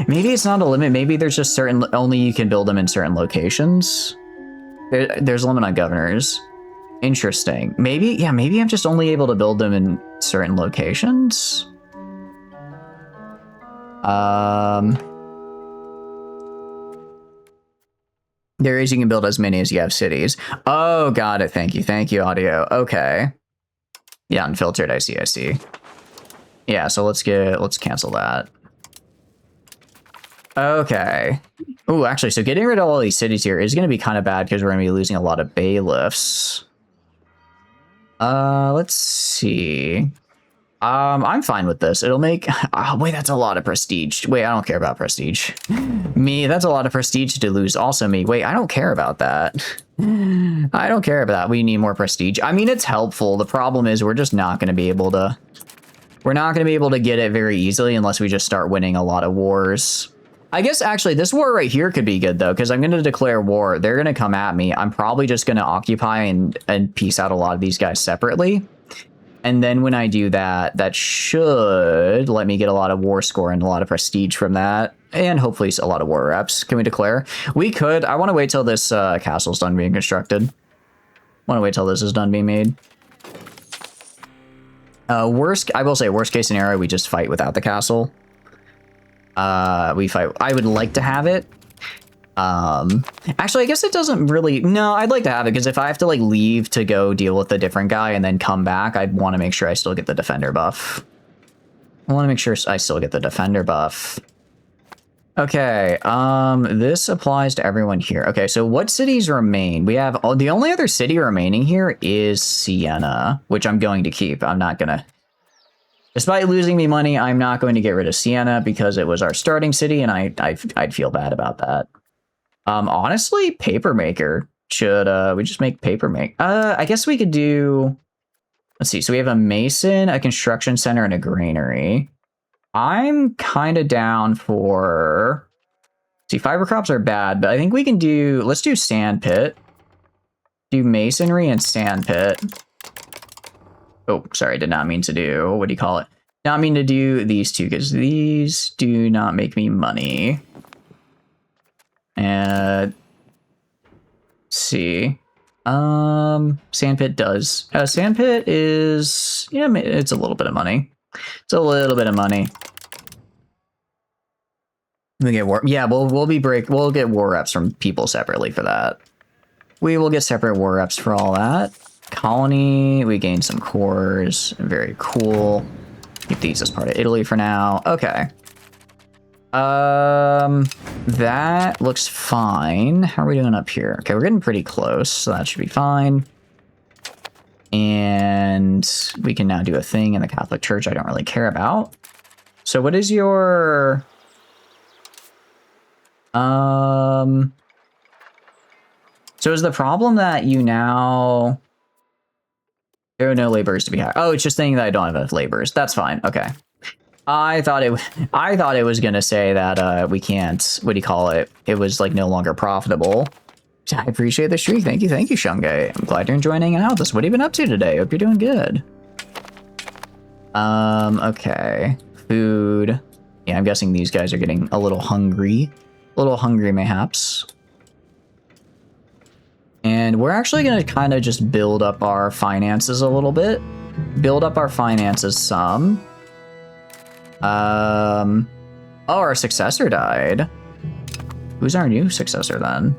Maybe it's not a limit. Maybe there's just only you can build them in certain locations. There's a limit on governors. Interesting. Maybe I'm just only able to build them in certain locations. There is, you can build as many as you have cities. Oh, got it. Thank you, audio. Okay. Yeah, unfiltered. I see. Yeah, so let's cancel that. Okay. Oh, actually, so getting rid of all these cities here is going to be kind of bad because we're going to be losing a lot of bailiffs. Let's see. I'm fine with this. It'll make... Oh, wait, that's a lot of prestige. Wait, I don't care about prestige. Me, that's a lot of prestige to lose. Also me. Wait, I don't care about that. I don't care about that. We need more prestige. I mean, it's helpful. The problem is we're just not going to be able to... We're not going to be able to get it very easily unless we just start winning a lot of wars. I guess, actually, this war right here could be good, though, because I'm going to declare war. They're going to come at me. I'm probably just going to occupy and piece out a lot of these guys separately. And then when I do that, that should let me get a lot of war score and a lot of prestige from that. And hopefully a lot of war reps. Can we declare? We could. I want to wait till this castle's done being constructed. Want to wait till this is done being made. I will say, worst case scenario, we just fight without the castle. We fight. I would like to have it. Actually, I guess it doesn't really... No, I'd like to have it, because if I have to, like, leave to go deal with a different guy and then come back, I'd want to make sure I still get the defender buff. I want to make sure I still get the defender buff. Okay, this applies to everyone here. Okay, so what cities remain? We have... the only other city remaining here is Siena, which I'm going to keep. I'm not going to... Despite losing me money, I'm not going to get rid of Siena because it was our starting city, and I'd feel bad about that. Honestly, Papermaker should, we just make Papermaker. I guess we could do, let's see. So we have a mason, a construction center, and a granary. I'm kind of down for, see, fiber crops are bad, but I think we can do, let's do sand pit. Do masonry and sand pit. Oh, sorry, did not mean to do, what do you call it? Not mean to do these two, because these do not make me money. And see. Sandpit does. Sandpit is, yeah, it's a little bit of money. It's a little bit of money. We get war. Yeah, we'll get war reps from people separately for that. We will get separate war reps for all that. Colony, we gain some cores. Very cool. Keep these as part of Italy for now. Okay. That looks fine. How are we doing up here? Okay, we're getting pretty close, so that should be fine. And we can now do a thing in the Catholic Church I don't really care about. So what is your... So is the problem that you now... There are no laborers to be hired. Oh, it's just saying that I don't have enough laborers. That's fine. Okay. I thought it was gonna say that we can't. What do you call it? It was like no longer profitable. I appreciate the streak. Thank you, Shungai. I'm glad you're enjoying hanging out with us. What have you been up to today? Hope you're doing good. Okay. Food. Yeah, I'm guessing these guys are getting a little hungry. A little hungry, mayhaps. And we're actually gonna kind of just build up our finances a little bit. Build up our finances some. Oh, our successor died. Who's our new successor then?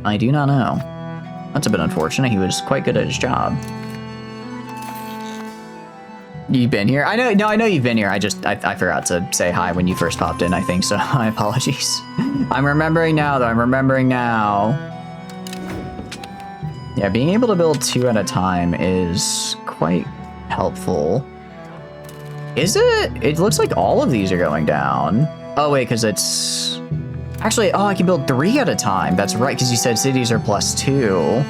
I do not know. That's a bit unfortunate. He was quite good at his job. You've been here? I know. No, I know you've been here. I forgot to say hi when you first popped in, I think, so my apologies. I'm remembering now, though. I'm remembering now. Yeah, being able to build 2 at a time is quite helpful. Is it? It looks like all of these are going down. Oh, wait, because it's... Actually, oh, I can build 3 at a time. That's right, because you said cities are +2.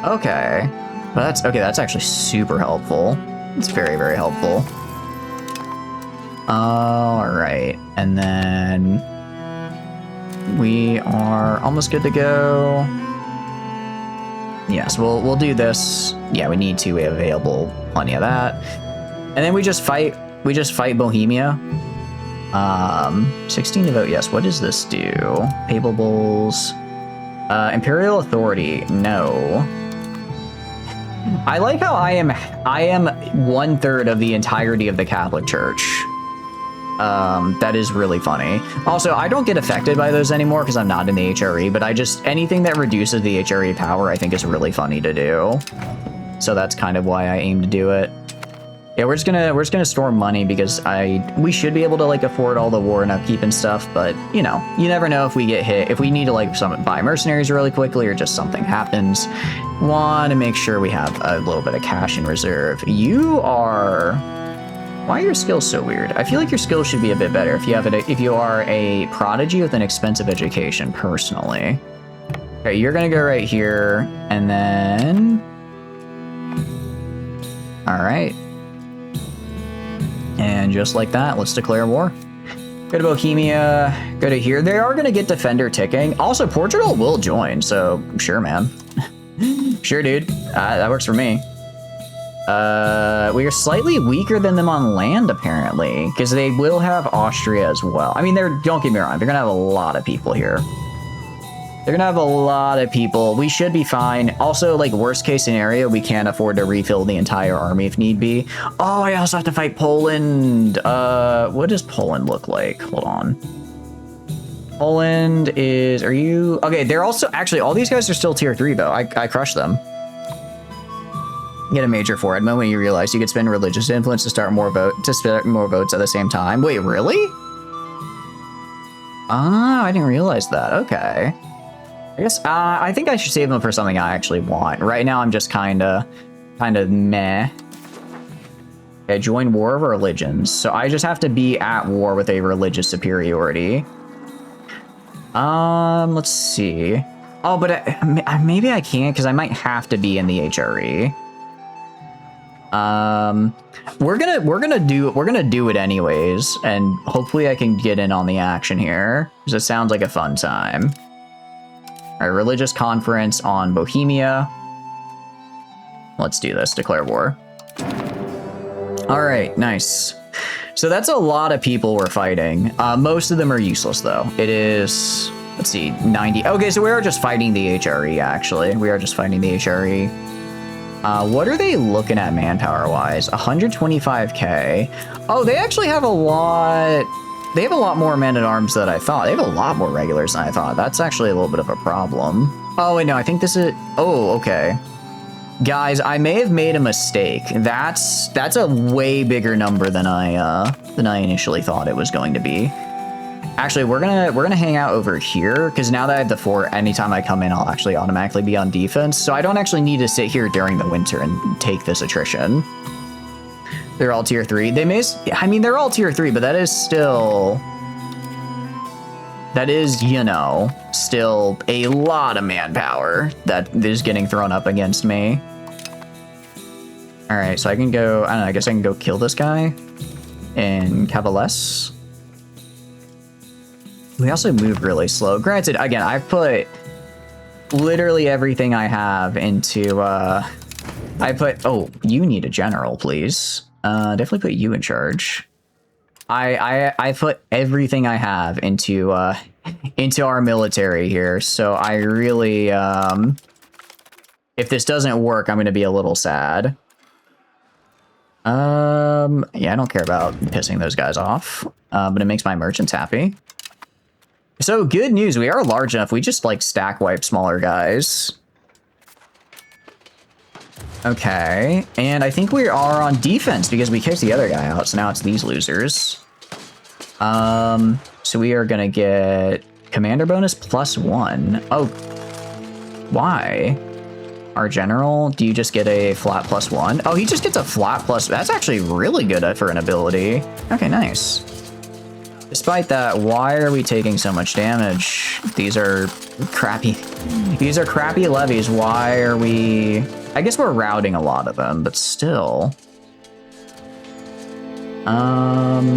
Okay. Well, that's actually super helpful. It's very, very helpful. All right. And then we are almost good to go. Yes, we'll do this. Yeah, we need to. We have available plenty of that. And then we just fight Bohemia. 16 to vote, yes. What does this do? Papal bulls. Imperial authority, no. I like how I am 1/3 of the entirety of the Catholic Church. That is really funny. Also, I don't get affected by those anymore because I'm not in the HRE, but anything that reduces the HRE power I think is really funny to do. So that's kind of why I aim to do it. Yeah, we're just gonna store money because we should be able to like afford all the war and upkeep and stuff, but you know, you never know if we get hit. If we need to like buy mercenaries really quickly or just something happens, want to make sure we have a little bit of cash in reserve. Why are your skills so weird? I feel like your skills should be a bit better if you are a prodigy with an expensive education, personally. Okay, you're gonna go right here, and then... Alright. And just like that, let's declare war. Go to Bohemia, go to here. They are gonna get Defender ticking. Also, Portugal will join, so sure, man. Sure, dude. That works for me. We are slightly weaker than them on land, apparently, because they will have Austria as well. I mean, don't get me wrong, they're gonna have a lot of people here. They're gonna have a lot of people. We should be fine. Also, like, worst case scenario, we can't afford to refill the entire army if need be. Oh, I also have to fight Poland. What does Poland look like? Hold on. Poland is, okay, they're also, actually, all these guys are still tier 3, though. I crushed them. Get a major for it. The moment you realize you could spend religious influence to start more votes at the same time. Wait, really? Ah, I didn't realize that. Okay. I guess I think I should save them for something I actually want. Right now, I'm just kind of meh. Okay, join War of Religions. So I just have to be at war with a religious superiority. Let's see. Oh, but maybe I can't because I might have to be in the HRE. We're gonna do it anyways, and hopefully I can get in on the action here because it sounds like a fun time. All right, religious conference on Bohemia. Let's do this. Declare war. All right, nice. So that's a lot of people we're fighting. Most of them are useless though. It is Let's see, 90. Okay, so we are just fighting the HRE, actually. We are just fighting the HRE. What are they looking at manpower-wise? 125k. Oh, they actually have a lot... They have a lot more men-at-arms than I thought. They have a lot more regulars than I thought. That's actually a little bit of a problem. Oh, wait, no, I think this is... Oh, okay. Guys, I may have made a mistake. That's a way bigger number than I initially thought it was going to be. Actually, we're gonna hang out over here because now that I have the fort, anytime I come in, I'll actually automatically be on defense. So I don't actually need to sit here during the winter and take this attrition. They're all tier 3. They may, I mean, they're all tier 3, but that is still, that is, you know, still a lot of manpower that is getting thrown up against me. All right, so I can go, I don't know, I guess I can go kill this guy in Cavales. We also move really slow. Granted, again, I've put literally everything I have into, oh, you need a general, please. Definitely put you in charge. I put everything I have into our military here, so I really, if this doesn't work, I'm gonna be a little sad. Yeah, I don't care about pissing those guys off, but it makes my merchants happy. So good news, we are large enough. We just like stack wipe smaller guys. Okay, and I think we are on defense because we kicked the other guy out, so now it's these losers. So we are gonna get commander bonus +1. Oh, why? Our general, do you just get a flat +1? Oh, he just gets a flat plus. That's actually really good for an ability. Okay, nice. Despite that, why are we taking so much damage? These are crappy levies. Why are we... I guess we're routing a lot of them, but still. Oh,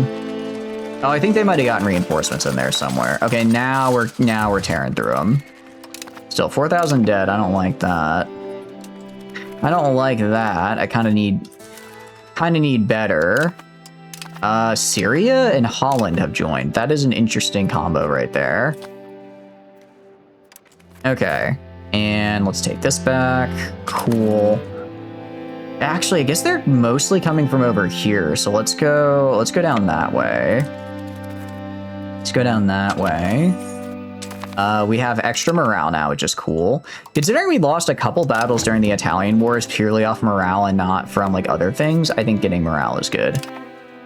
I think they might have gotten reinforcements in there somewhere. Okay, now we're tearing through them. Still 4,000 dead. I don't like that. I don't like that. I kind of need better. Syria and Holland have joined. That is an interesting combo right there. Okay, and let's take this back. Cool. Actually, I guess they're mostly coming from over here, so let's go down that way. Let's go down that way. We have extra morale now, which is cool. Considering we lost a couple battles during the Italian Wars purely off morale and not from like other things, I think getting morale is good.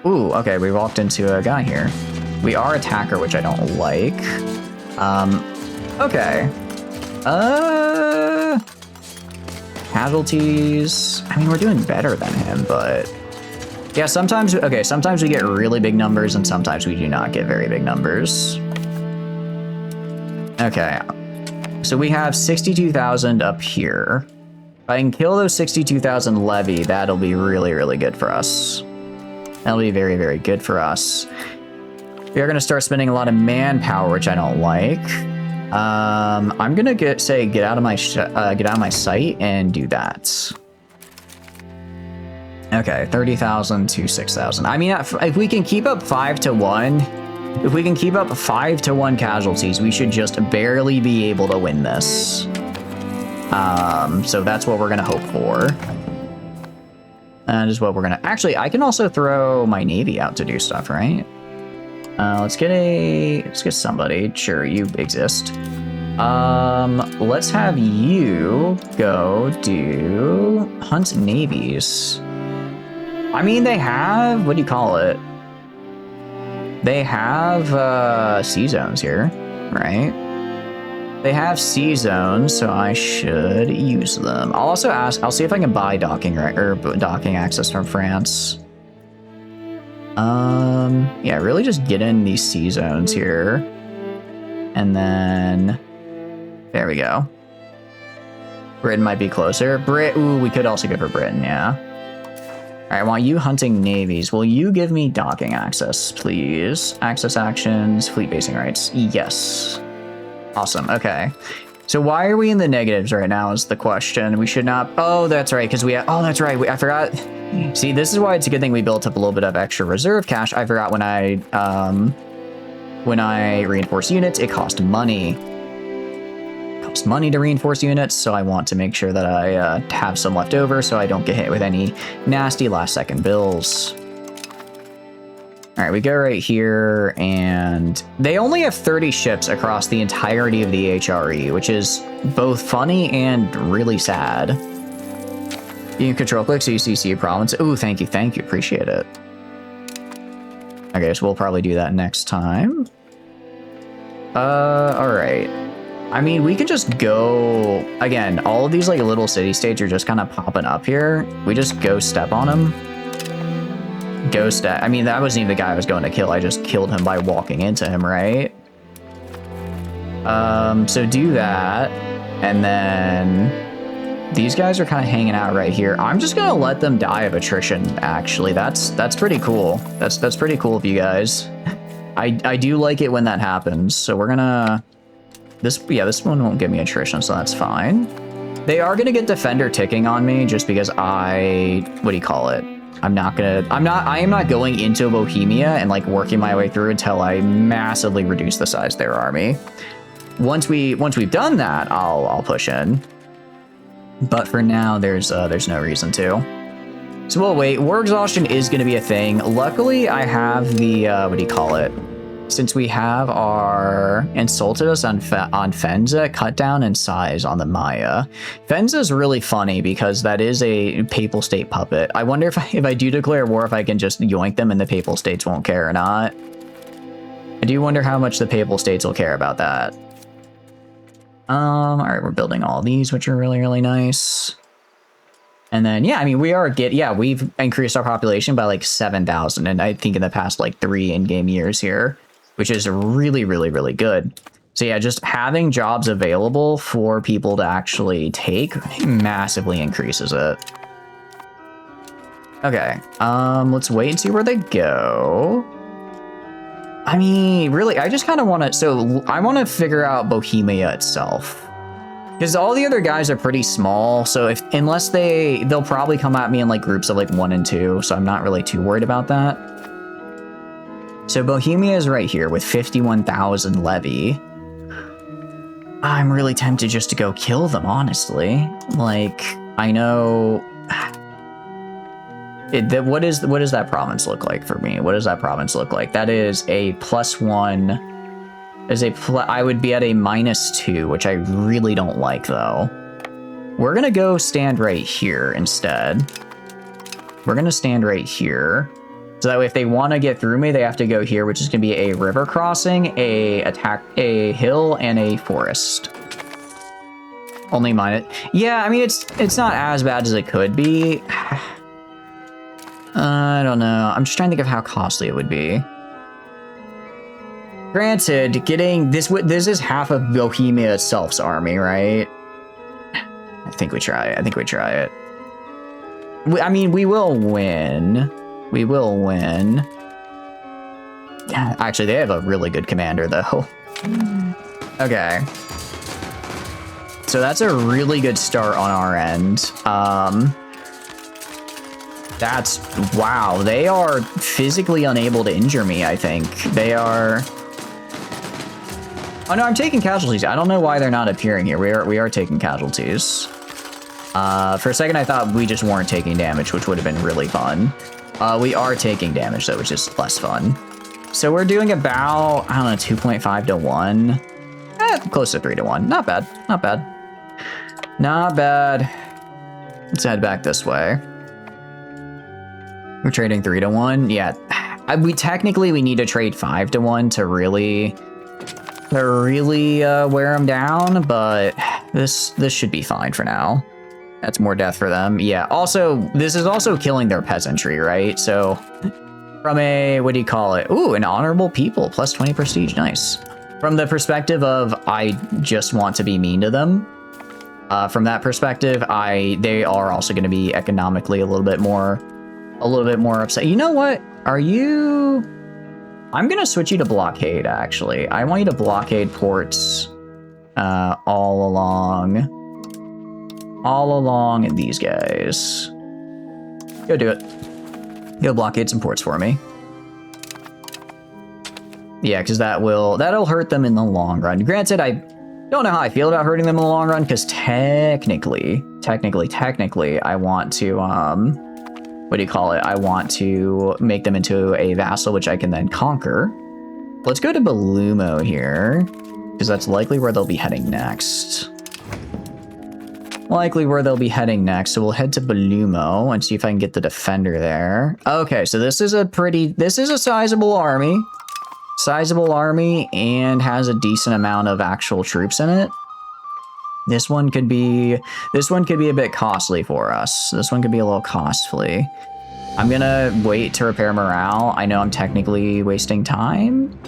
Ooh, okay, we walked into a guy here. We are attacker, which I don't like. Okay. Casualties. I mean, we're doing better than him, but... Yeah, sometimes we get really big numbers and sometimes we do not get very big numbers. Okay. So we have 62,000 up here. If I can kill those 62,000 levy, that'll be really, really good for us. That'll be very, very good for us. We are going to start spending a lot of manpower, which I don't like. I'm going to get out of my sight and do that. Okay, 30,000 to 6,000. I mean, if we can keep up 5-1, if we can keep up 5-1 casualties, we should just barely be able to win this. So that's what we're going to hope for. That is what we're gonna... Actually, I can also throw my navy out to do stuff, right? Let's get somebody. Sure, you exist. Let's have you go do hunt navies. I mean, they have... What do you call it? They have sea zones here, right? They have sea zones, so I should use them. I'll also ask, I'll see if I can buy docking access from France. Yeah, really just get in these sea zones here. And then, there we go. Britain might be closer. Ooh, we could also go for Britain, yeah. All right, I want you hunting navies. Will you give me docking access, please? Access actions, fleet basing rights. Yes. Awesome, okay. So why are we in the negatives right now is the question. We should not... Oh, that's right, because we have... Oh, that's right, I forgot. See, this is why it's a good thing we built up a little bit of extra reserve cash. I forgot when I when I reinforce units, it costs money. Money to reinforce units, so I want to make sure that I have some left over so I don't get hit with any nasty last second bills. All right, we go right here, and they only have 30 ships across the entirety of the HRE, which is both funny and really sad. You can control click so you see province. Ooh, thank you, appreciate it. Okay, so we'll probably do that next time. All right. I mean, we could just go, again, all of these like little city-states are just kind of popping up here. We just go step on them. Go step. I mean, that wasn't even the guy I was going to kill. I just killed him by walking into him, right? So do that. And then these guys are kind of hanging out right here. I'm just going to let them die of attrition, actually. That's pretty cool. That's pretty cool of you guys. I do like it when that happens. So we're going to... This one won't give me attrition, so that's fine. They are gonna get defender ticking on me just because I am not going into Bohemia and like working my way through until I massively reduce the size of their army. Once we've done that, I'll push in. But for now, there's no reason to. So we'll wait. War exhaustion is gonna be a thing. Luckily, I have the since we have our insulted us on Fenza, cut down in size on the Maya. Fenza is really funny because that is a Papal State puppet. I wonder if I do declare war, if I can just yoink them and the Papal States won't care or not. I do wonder how much the Papal States will care about that. All right, we're building all these, which are really, really nice. And then, yeah, I mean, we've increased our population by like 7,000, and I think in the past like 3 in-game years here, which is really, really, really good. So yeah, just having jobs available for people to actually take massively increases it. Okay, let's wait and see where they go. I mean, really, I just kind of want to, so I want to figure out Bohemia itself. Because all the other guys are pretty small, so unless they'll probably come at me in like groups of like 1 and 2, so I'm not really too worried about that. So Bohemia is right here with 51,000 levy. I'm really tempted just to go kill them, honestly. Like, I know... what does that province look like for me? What does that province look like? That is a +1... I would be at a -2, which I really don't like, though. We're gonna go stand right here instead. We're gonna stand right here. So that way, if they want to get through me, they have to go here, which is gonna be a river crossing, a hill, and a forest. Only minus. Yeah, I mean, it's not as bad as it could be. I don't know. I'm just trying to think of how costly it would be. Granted, getting this is half of Bohemia itself's army, right? I think we try it. I mean, we will win. We will win. Actually, they have a really good commander, though. Okay. So that's a really good start on our end. Wow, they are physically unable to injure me, I think. They are... Oh no, I'm taking casualties. I don't know why they're not appearing here. We are taking casualties. For a second, I thought we just weren't taking damage, which would have been really fun. We are taking damage, though, which is less fun. So we're doing about, I don't know, 2.5 to 1. Close to 3 to 1. Not bad. Not bad. Not bad. Let's head back this way. We're trading 3 to 1. Yeah. We need to trade 5 to 1 to really wear them down, but this should be fine for now. That's more death for them. Yeah, also, this is also killing their peasantry, right? So, from a, what do you call it? Ooh, an honorable people, plus 20 prestige, nice. From the perspective of, I just want to be mean to them. From that perspective, they are also going to be economically a little bit more upset. You know what? I'm going to switch you to blockade, actually. I want you to blockade ports all along these guys. Go do it. Go blockade some ports for me. Yeah, because that'll hurt them in the long run. Granted, I don't know how I feel about hurting them in the long run, because technically, I want to, what do you call it? I want to make them into a vassal, which I can then conquer. Let's go to Belumo here, because that's likely where they'll be heading next. So we'll head to Belumo and see if I can get the defender there. Okay, so this is a sizable army. And has a decent amount of actual troops in it. This one could be a bit costly for us. This one could be a little costly. I'm gonna wait to repair morale. I know I'm technically wasting time.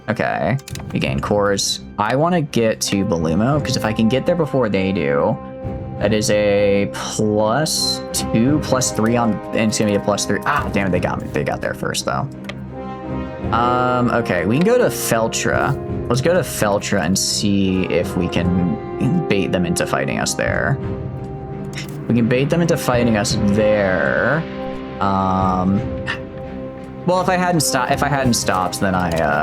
Okay, we gain cores. I want to get to Belumo, because if I can get there before they do, that is a +2, +3 on, and it's gonna be a +3. Ah, damn it, they got me. They got there first, though. Okay, we can go to Feltra. Let's go to Feltra and see if we can bait them into fighting us there. We can bait them into fighting us there. Well, if I hadn't stopped, then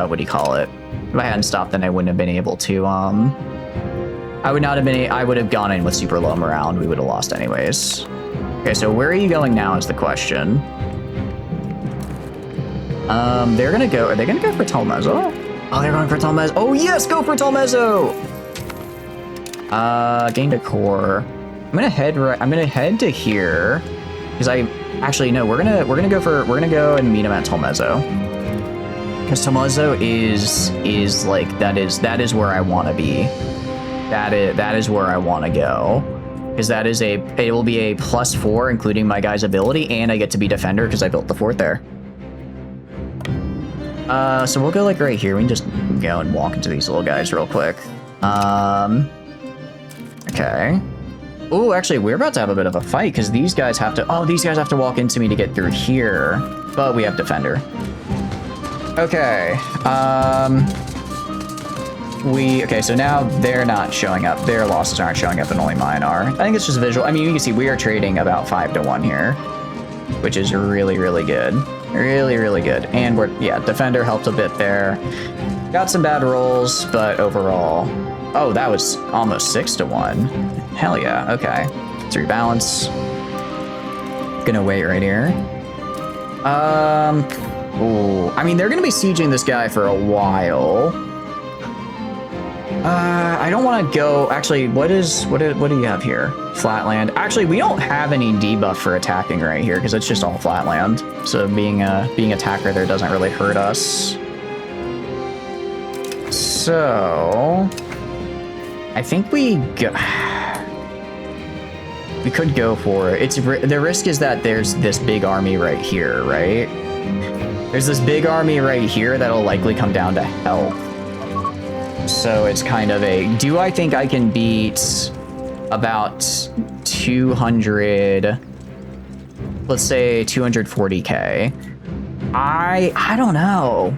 what do you call it? If I hadn't stopped, then I wouldn't have been able to, I would have gone in with super low morale and we would have lost anyways. Okay, so where are you going now is the question. Are they gonna go for Talmezzo? Oh, they're going for Talmezzo. Oh yes, go for Talmezzo! Gained a core. I'm gonna head to here. Because actually no, we're gonna go and meet him at Talmezzo. Because Talmezzo is like that is where I wanna be. That is where I wanna go. Because it will be a +4, including my guy's ability, and I get to be defender because I built the fort there. So we'll go like right here. We can just go and walk into these little guys real quick. Okay. Oh, actually, we're about to have a bit of a fight because these guys have to walk into me to get through here. But we have defender. Okay. Okay, so now they're not showing up. Their losses aren't showing up and only mine are. I think it's just visual. I mean, you can see we are trading about 5-1 here, which is really, really good. Really, really good. And defender helped a bit there. Got some bad rolls, but overall, oh, that was almost 6-1. Hell yeah. Okay. Let's rebalance. Gonna wait right here. Ooh. I mean, they're gonna be sieging this guy for a while. I don't want to go. Actually, what do you have here? Flatland. Actually, we don't have any debuff for attacking right here because it's just all flatland. So being attacker there doesn't really hurt us. So I think we could go for it. The risk is that there's this big army right here, right? There's this big army right here that'll likely come down to health. So it's kind of do I think I can beat about 200, let's say 240k? I don't know.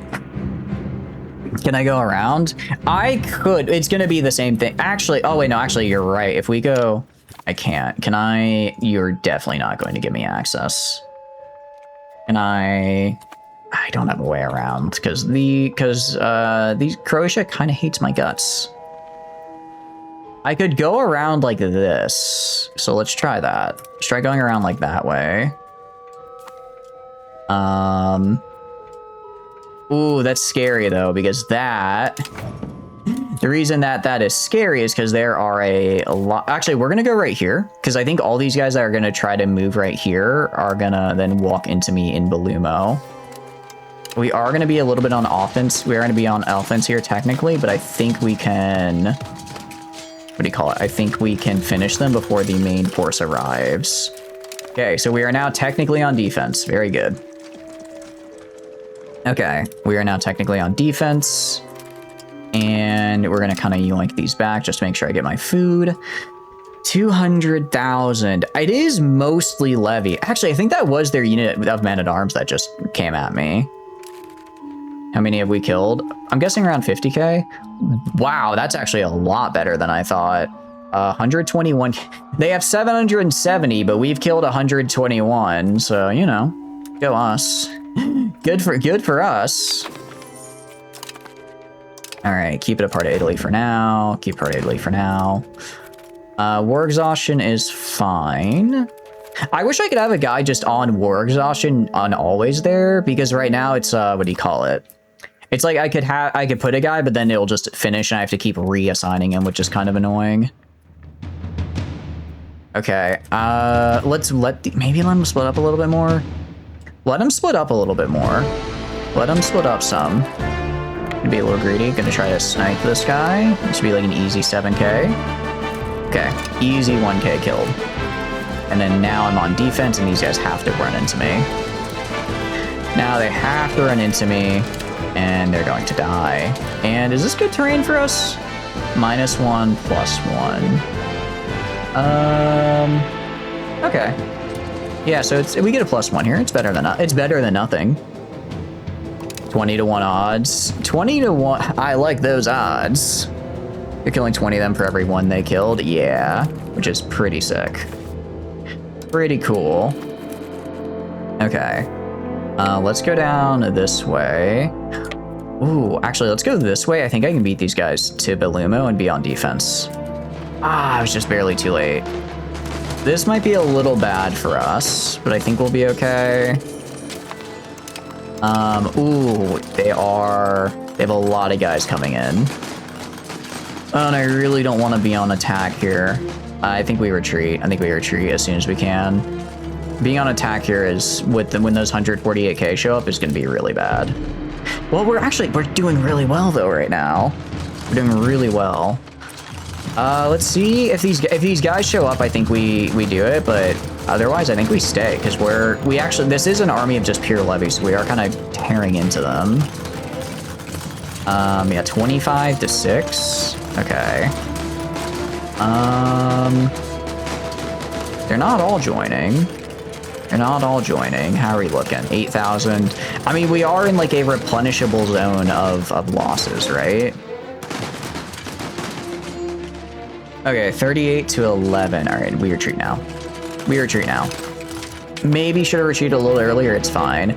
Can I go around? I could. It's going to be the same thing. Actually, oh wait, no, actually you're right. If we go, I can't. Can I? You're definitely not going to give me access. Can I don't have a way around because Croatia kind of hates my guts. I could go around like this. So let's try that. Let's try going around like that way. Ooh, that's scary though, because the reason that is scary is because there are a lot. Actually, we're gonna go right here because I think all these guys that are gonna try to move right here are gonna then walk into me in Belumo. We are going to be a little bit on offense. We are going to be on offense here technically, but I think we can, what do you call it? I think we can finish them before the main force arrives. Okay, so we are now technically on defense. Very good. Okay, we are now technically on defense. And we're going to kind of yoink these back just to make sure I get my food. 200,000. It is mostly levy. Actually, I think that was their unit of men-at-arms that just came at me. How many have we killed? I'm guessing around 50k. Wow, that's actually a lot better than I thought. 121. They have 770, but we've killed 121. So, you know, go us. Good for us. All right, keep it a part of Italy for now. Keep part of Italy for now. War exhaustion is fine. I wish I could have a guy just on war exhaustion on always there, because right now it's what do you call it? It's like I could put a guy, but then it'll just finish and I have to keep reassigning him, which is kind of annoying. Okay, maybe let him split up a little bit more. Let him split up a little bit more. Let him split up some. Gonna be a little greedy. Gonna try to snipe this guy. This should be like an easy 7k. Okay, easy 1k killed. And then now I'm on defense and these guys have to run into me. Now they have to run into me and they're going to die. And is this good terrain for us? -1, +1. Okay. Yeah, so we get a +1 here. It's better than nothing. 20-1 odds. 20-1. I like those odds. They're killing 20 of them for every one they killed. Yeah, which is pretty sick. Pretty cool. Okay. Let's go down this way. Ooh, actually, let's go this way. I think I can beat these guys to Belumo and be on defense. Ah, I was just barely too late. This might be a little bad for us, but I think we'll be okay. Ooh, they have a lot of guys coming in. Oh, and I really don't want to be on attack here. I think we retreat. I think we retreat as soon as we can. Being on attack here is, when those 148k show up, is going to be really bad. Well, we're doing really well though right now. We're doing really well. Let's see if these guys show up. I think we do it, but otherwise I think we stay because this is an army of just pure levies. So we are kind of tearing into them. Yeah, 25-6. Okay. They're not all joining. They're not all joining. How are we looking? 8,000. I mean, we are in like a replenishable zone of losses, right? Okay, 38-11. All right, we retreat now. We retreat now. Maybe should have retreated a little earlier. It's fine.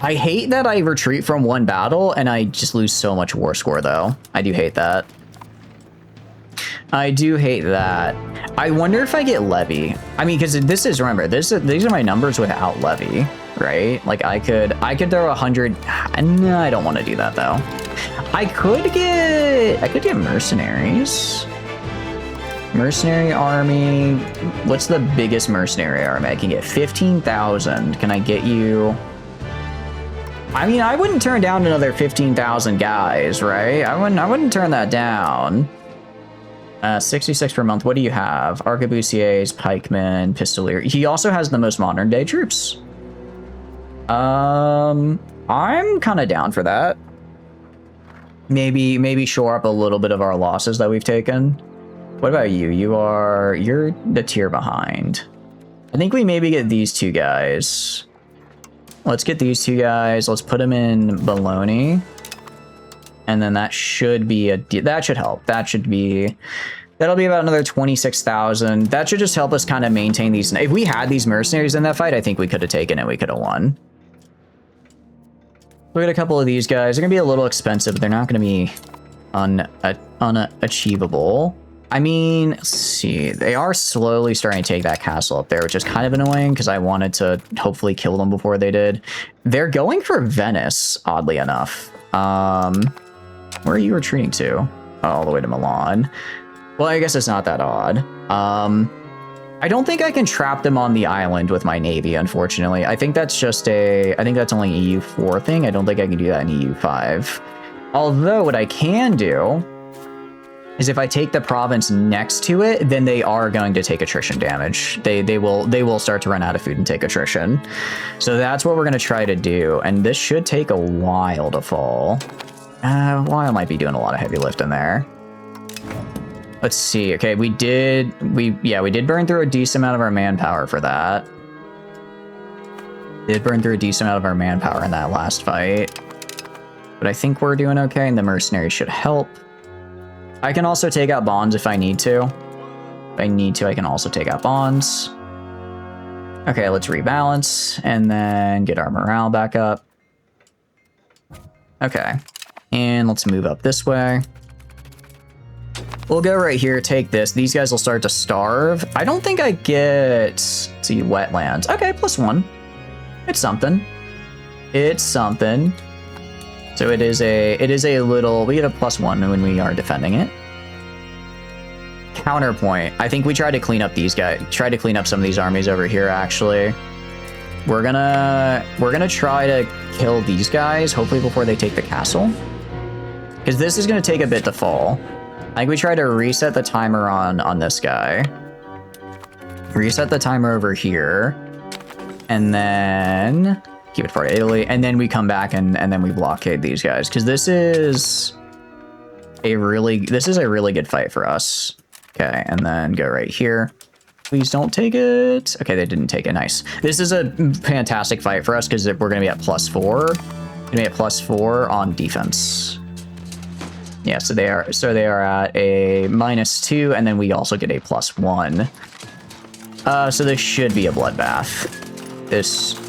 I hate that I retreat from one battle and I just lose so much war score, though. I do hate that. I do hate that. I wonder if I get levy. I mean, because these are my numbers without levy, right? Like I could throw 100. No, I don't want to do that though. I could get mercenaries. Mercenary army. What's the biggest mercenary army I can get? 15,000. Can I get you? I mean, I wouldn't turn down another 15,000 guys, right? I wouldn't turn that down. 66 per month. What do you have? Arquebusiers, pikemen, pistolier. He also has the most modern day troops. I'm kind of down for that. Maybe shore up a little bit of our losses that we've taken. What about you? You're the tier behind. I think we maybe get these two guys. Let's get these two guys. Let's put them in Bologna. And then that should be that should help. That'll be about another 26,000. That should just help us kind of maintain these. If we had these mercenaries in that fight, I think we could have taken it. We could have won. Look at a couple of these guys. They're gonna be a little expensive, but they're not gonna be unachievable. I mean, let's see. They are slowly starting to take that castle up there, which is kind of annoying because I wanted to hopefully kill them before they did. They're going for Venice, oddly enough. Where are you retreating to? Oh, all the way to Milan. Well, I guess it's not that odd. I don't think I can trap them on the island with my navy, unfortunately. I think that's only an EU4 thing. I don't think I can do that in EU5. Although what I can do is if I take the province next to it, then they are going to take attrition damage. They will start to run out of food and take attrition. So that's what we're going to try to do. And this should take a while to fall. Weil might be doing a lot of heavy lifting there. Let's see. Okay, we did burn through a decent amount of our manpower for that. Did burn through a decent amount of our manpower in that last fight. But I think we're doing okay, and the mercenaries should help. I can also take out bonds if I need to. If I need to, I can also take out bonds. Okay, let's rebalance and then get our morale back up. Okay, and let's move up this way. We'll go right here, take this. These guys will start to starve. I don't think I get, see, wetlands. Okay, +1. It's something. It's something. So it is a little, we get a +1 when we are defending it. Counterpoint. I think we try to clean up these guys, try to clean up some of these armies over here, actually. We're gonna try to kill these guys, hopefully before they take the castle. Because this is gonna take a bit to fall. I think we try to reset the timer on this guy. Reset the timer over here. And then keep it for Italy. And then we come back and then we blockade these guys. Because this is a really good fight for us. Okay, and then go right here. Please don't take it. Okay, they didn't take it. Nice. This is a fantastic fight for us because we're going to be at +4. We're going to be at +4 on defense. Yeah, so they are at a -2, and then we also get a +1. So this should be a bloodbath.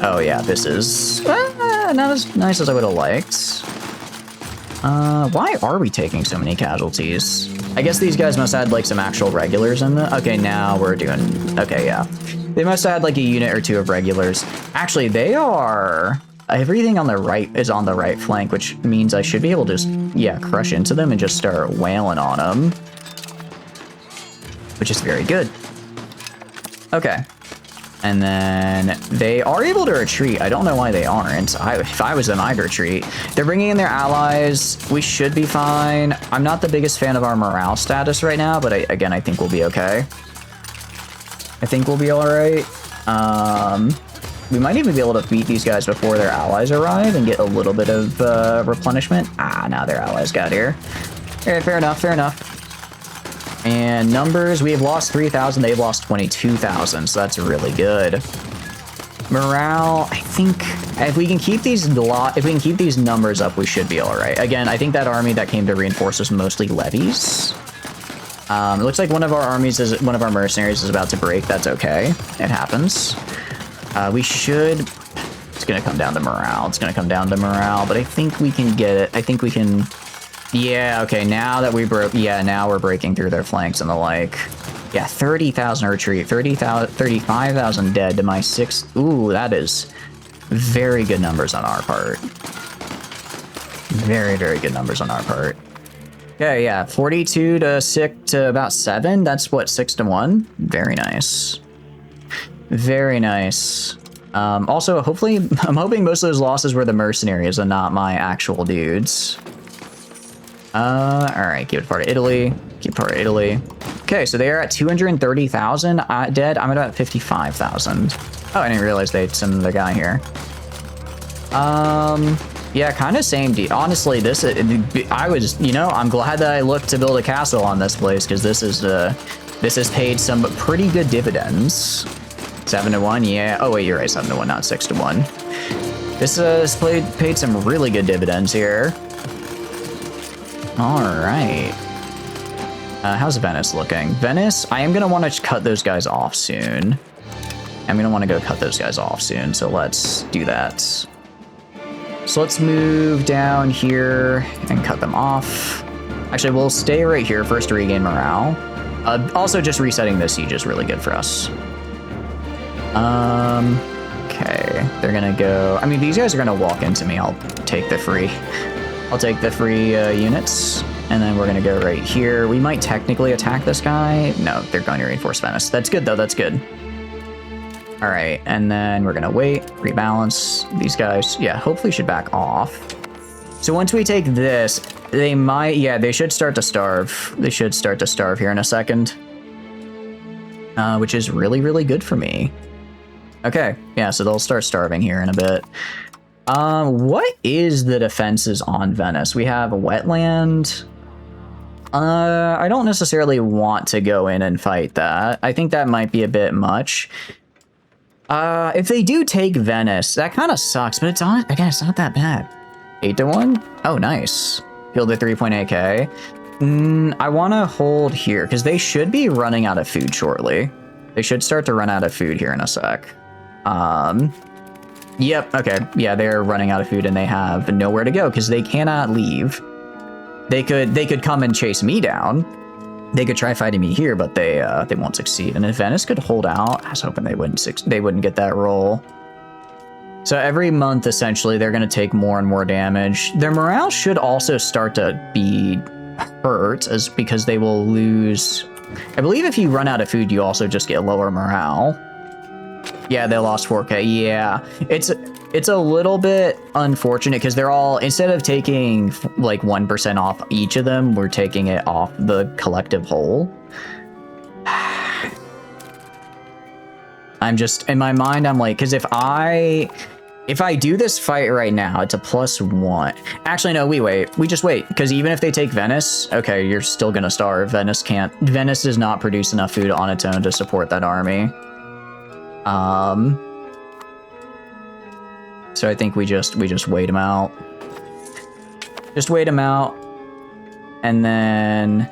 Oh yeah, this is not as nice as I would have liked. Why are we taking so many casualties? I guess these guys must have had like some actual regulars in the... Okay, now we're doing... Okay, yeah. They must have had like a unit or two of regulars. Actually, they are... Everything on the right is on the right flank, which means I should be able to just, yeah, crush into them and just start wailing on them. Which is very good. Okay. And then they are able to retreat. I don't know why they aren't. If I was them, I'd retreat. They're bringing in their allies. We should be fine. I'm not the biggest fan of our morale status right now, but again, I think we'll be okay. I think we'll be all right. We might even be able to beat these guys before their allies arrive and get a little bit of replenishment. Now their allies got here. All right, fair enough, fair enough. And numbers, we have lost 3,000, they've lost 22,000, so that's really good. Morale, I think if we can keep these numbers up, we should be all right. Again, I think that army that came to reinforce was mostly levies. It looks like one of our mercenaries is about to break. That's okay. It happens. It's gonna come down to morale. It's gonna come down to morale, but I think we can get it. I think we can. Yeah, okay, now that we broke, yeah, now we're breaking through their flanks and the like. Yeah, 30,000 retreat, 35,000 dead to my 6. Ooh, that is very good numbers on our part. Very, very good numbers on our part. Okay, yeah, 42 to about 7. That's what, 6 to 1? Very nice. Very nice. Also, hopefully, I'm hoping most of those losses were the mercenaries and not my actual dudes. Alright, keep it part of Italy. Keep part of Italy. Okay, so they are at 230,000 dead. I'm at about 55,000. Oh, I didn't realize they'd send the guy here. Yeah, kind of same deal. Honestly, I'm glad that I looked to build a castle on this place, because this has paid some pretty good dividends. 7 to 1, yeah. Oh wait, you're right, 7 to 1, not 6 to 1. This has paid some really good dividends here. All right. How's Venice looking? Venice, I am going to want to cut those guys off soon. I'm going to want to go cut those guys off soon, so let's do that. So let's move down here and cut them off. Actually, we'll stay right here first to regain morale. Also, just resetting this siege is really good for us. Okay, they're going to go... I mean, these guys are going to walk into me. I'll take the free units, and then we're gonna go right here. We might technically attack this guy. No, they're going to reinforce Venice. That's good though, that's good. All right, and then we're gonna wait, rebalance. These guys, yeah, hopefully should back off. So once we take this, they might, yeah, they should start to starve. They should start to starve here in a second. Which is really, really good for me. Okay, yeah, so they'll start starving here in a bit. What is the defenses on Venice? We have a wetland. I don't necessarily want to go in and fight that. I think that might be a bit much. If they do take Venice, that kind of sucks, but it's on, again, it's not that bad. 8 to 1? Oh, nice. Killed the 3.8k. I want to hold here, because they should be running out of food shortly. They should start to run out of food here in a sec. Yep, okay. Yeah, they're running out of food and they have nowhere to go because they cannot leave. They could come and chase me down. They could try fighting me here, but they won't succeed. And if Venice could hold out, I was hoping they wouldn't get that roll. So every month, essentially, they're going to take more and more damage. Their morale should also start to be hurt, because they will lose. I believe if you run out of food, you also just get lower morale. Yeah, they lost 4K. Yeah, it's a little bit unfortunate because they're all, instead of taking like 1% off each of them, we're taking it off the collective whole. I'm just, in my mind, I'm like, because if I do this fight right now, it's a +1. Actually, no, we just wait, because even if they take Venice, okay, you're still gonna starve. Venice does not produce enough food on its own to support that army. So I think we just wait them out. Just wait them out, and then.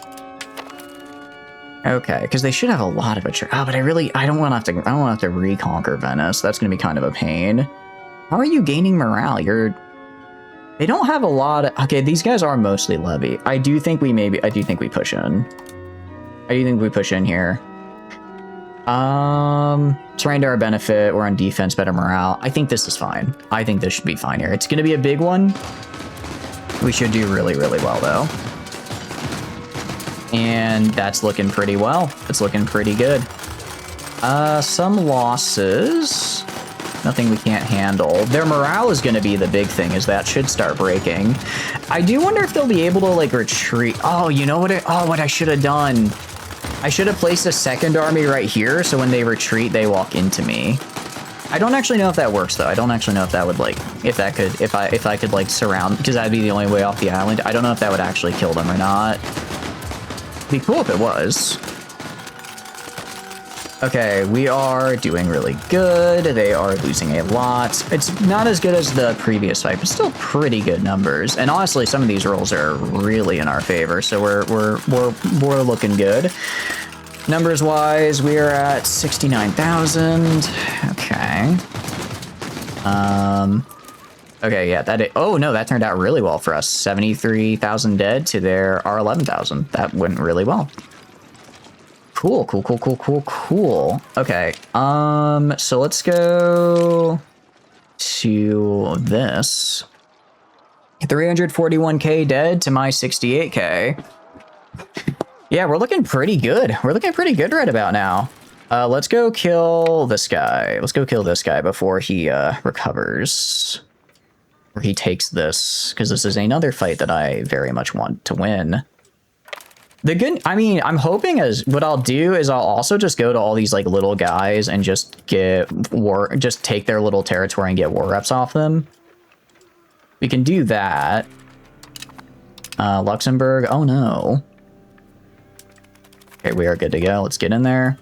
Okay, because they should have a lot of attrition. Oh, but I don't want to have to reconquer Venice. That's gonna be kind of a pain. How are you gaining morale? They don't have a lot of. Okay, these guys are mostly levy. I do think we push in. I do think we push in here. Terrain to our benefit. We're on defense, better morale. I think this is fine. I think this should be fine here. It's gonna be a big one. We should do really, really well though. And that's looking pretty well. It's looking pretty good. Some losses. Nothing we can't handle. Their morale is going to be the big thing, as that should start breaking. I do wonder if they'll be able to, like, retreat. Oh, you know what? What I should have done. I should have placed a second army right here, so when they retreat, they walk into me. I don't actually know if that works, though. I don't actually know if that would, like, if I could, like, surround, because that'd be the only way off the island. I don't know if that would actually kill them or not. Be cool if it was. Okay, we are doing really good. They are losing a lot. It's not as good as the previous fight, but still pretty good numbers. And honestly, some of these rolls are really in our favor, so we're looking good. Numbers wise, we are at 69,000. Okay. Okay, yeah, oh no, that turned out really well for us. 73,000 dead to our 11,000. That went really well. Cool. Okay, so let's go to this. 341k dead to my 68k. Yeah, we're looking pretty good. We're looking pretty good right about now. Let's go kill this guy. Let's go kill this guy before he recovers. Or he takes this, because this is another fight that I very much want to win. I'm hoping what I'll do is I'll also just go to all these like little guys and just just take their little territory and get war reps off them. We can do that. Luxembourg, oh no. Okay, we are good to go. Let's get in there.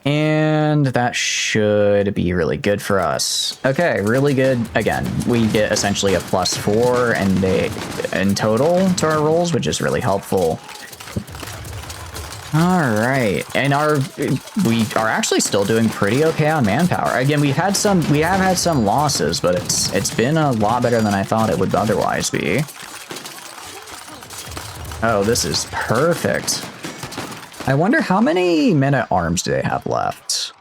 And that should be really good for us. Okay, really good. Again, we get essentially a +4 in total to our rolls, which is really helpful. All right, and we are actually still doing pretty okay on manpower. Again, we have had some losses, but it's been a lot better than I thought it would otherwise be. Oh, this is perfect. I wonder how many men-at-arms do they have left?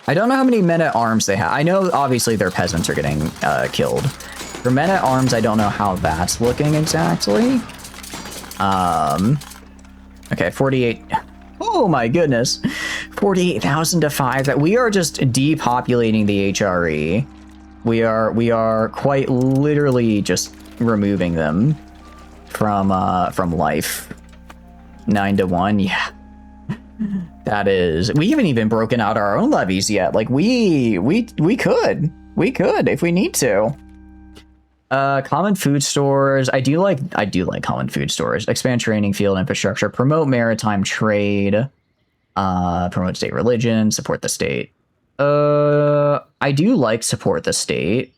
I don't know how many men-at-arms they have. I know, obviously, their peasants are getting killed. For men-at-arms, I don't know how that's looking exactly. Okay, 48. Oh my goodness. 48,000 to 5. We are just depopulating the HRE. We are quite literally just removing them from life. 9 to 1, yeah. That is. We haven't even broken out our own levies yet. Like we could if we need to. Common food stores. I do like common food stores. Expand training field infrastructure. Promote maritime trade. Promote state religion. Support the state. I do like support the state.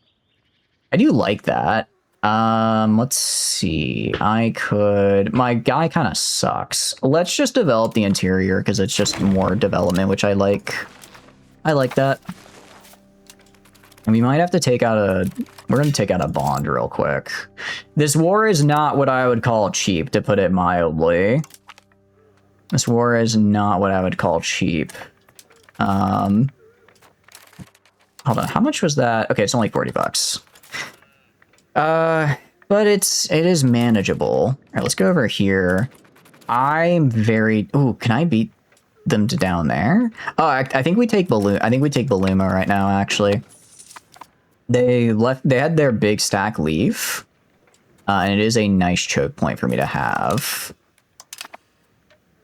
I do like that. Let's see. My guy kind of sucks. Let's just develop the interior because it's just more development, which I like. I like that. And we might have to take out a... We're going to take out a bond real quick. This war is not what I would call cheap, to put it mildly. This war is not what I would call cheap. Hold on, how much was that? Okay, it's only 40 bucks. But it is manageable. All right, let's go over here. I'm very... Ooh, can I beat them to down there? Oh, I think we take Baluma right now, actually. They had their big stack leave. And it is a nice choke point for me to have.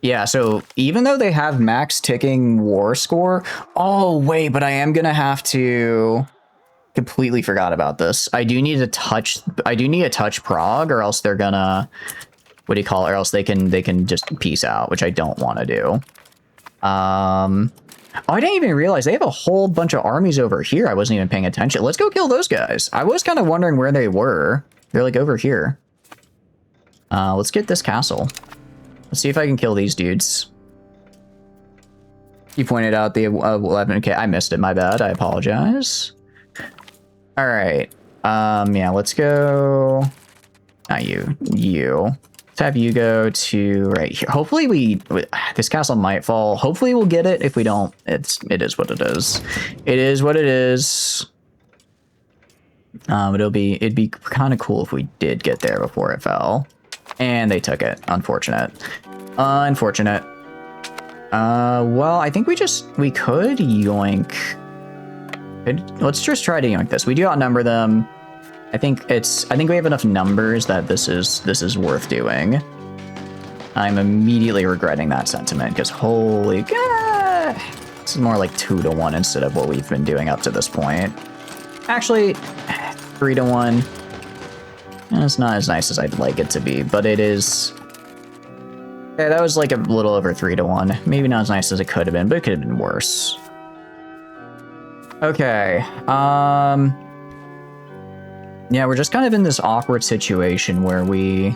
Yeah, so even though they have max ticking war score... Oh, wait, but I am going to have to... Completely forgot about this. I do need a touch prog, or else they're gonna... What do you call it? Or else they can just peace out, which I don't want to do. Oh, I didn't even realize they have a whole bunch of armies over here. I wasn't even paying attention. Let's go kill those guys. I was kind of wondering where they were. They're like over here. Let's get this castle. Let's see if I can kill these dudes. You pointed out the 11. Okay, I missed it. My bad. I apologize. All right. Yeah, let's go. Not you. Let's have you go to right here. Hopefully this castle might fall. Hopefully we'll get it. If we don't, it is what it is. It is what it is. But it'd be kind of cool if we did get there before it fell. And they took it. Unfortunate. Unfortunate. Well, I think we could yoink. Let's just try to yoink this. We do outnumber them. I think we have enough numbers that this is worth doing. I'm immediately regretting that sentiment because holy god, this is more like 2-to-1 instead of what we've been doing up to this point. Actually, 3-to-1. It's not as nice as I'd like it to be, but it is. Yeah, that was like a little over 3-to-1. Maybe not as nice as it could have been, but it could have been worse. Okay. Yeah, we're just kind of in this awkward situation where we,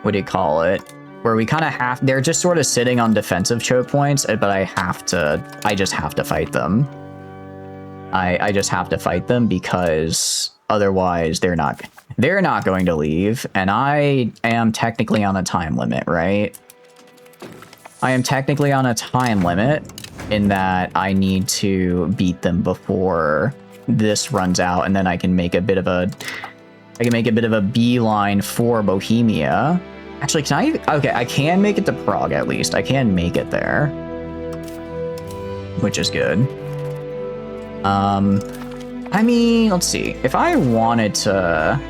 what do you call it? Where we kind of they're just sort of sitting on defensive choke points, but I just have to fight them. I just have to fight them because otherwise they're not going to leave. And I am technically on a time limit, right? I am technically on a time limit in that I need to beat them before this runs out, and then I can make a bit of a beeline for Bohemia. Actually, okay, I can make it to Prague at least. I can make it there, which is good. I mean, let's see. If I wanted to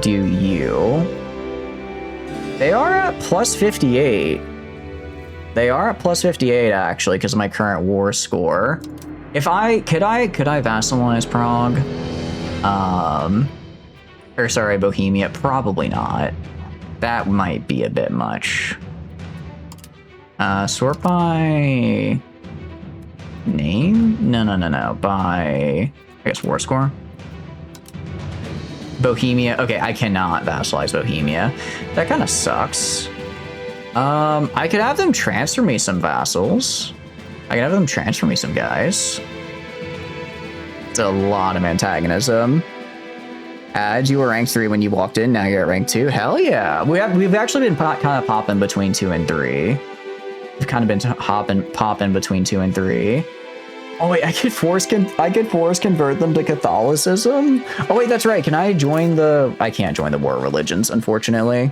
do you, they are at plus 58. They are at plus 58 actually because of my current war score. If could I vassalize Prague? Or sorry, Bohemia. Probably not. That might be a bit much. Sort by name? No. By, I guess, war score. Bohemia. Okay, I cannot vassalize Bohemia. That kind of sucks. I could have them transfer me some vassals. I can have them transfer me some guys. It's a lot of antagonism. Ads, you were rank 3 when you walked in, now you're at rank 2. Hell yeah. We've actually been kind of popping between 2 and 3. We've kind of been popping between 2 and 3. Oh wait, I could force convert them to Catholicism? Oh wait, that's right. Can I join I can't join the war religions, unfortunately.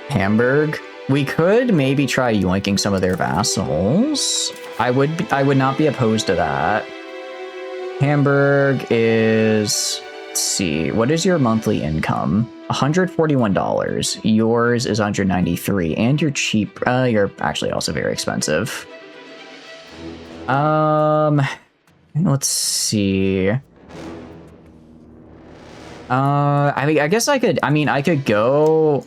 Hamburg. We could maybe try yoinking some of their vassals. I would not be opposed to that. Hamburg is, let's see, what is your monthly income? $141. Yours is $193, and you're cheap. You're actually also very expensive. Let's see. I mean, I guess I could go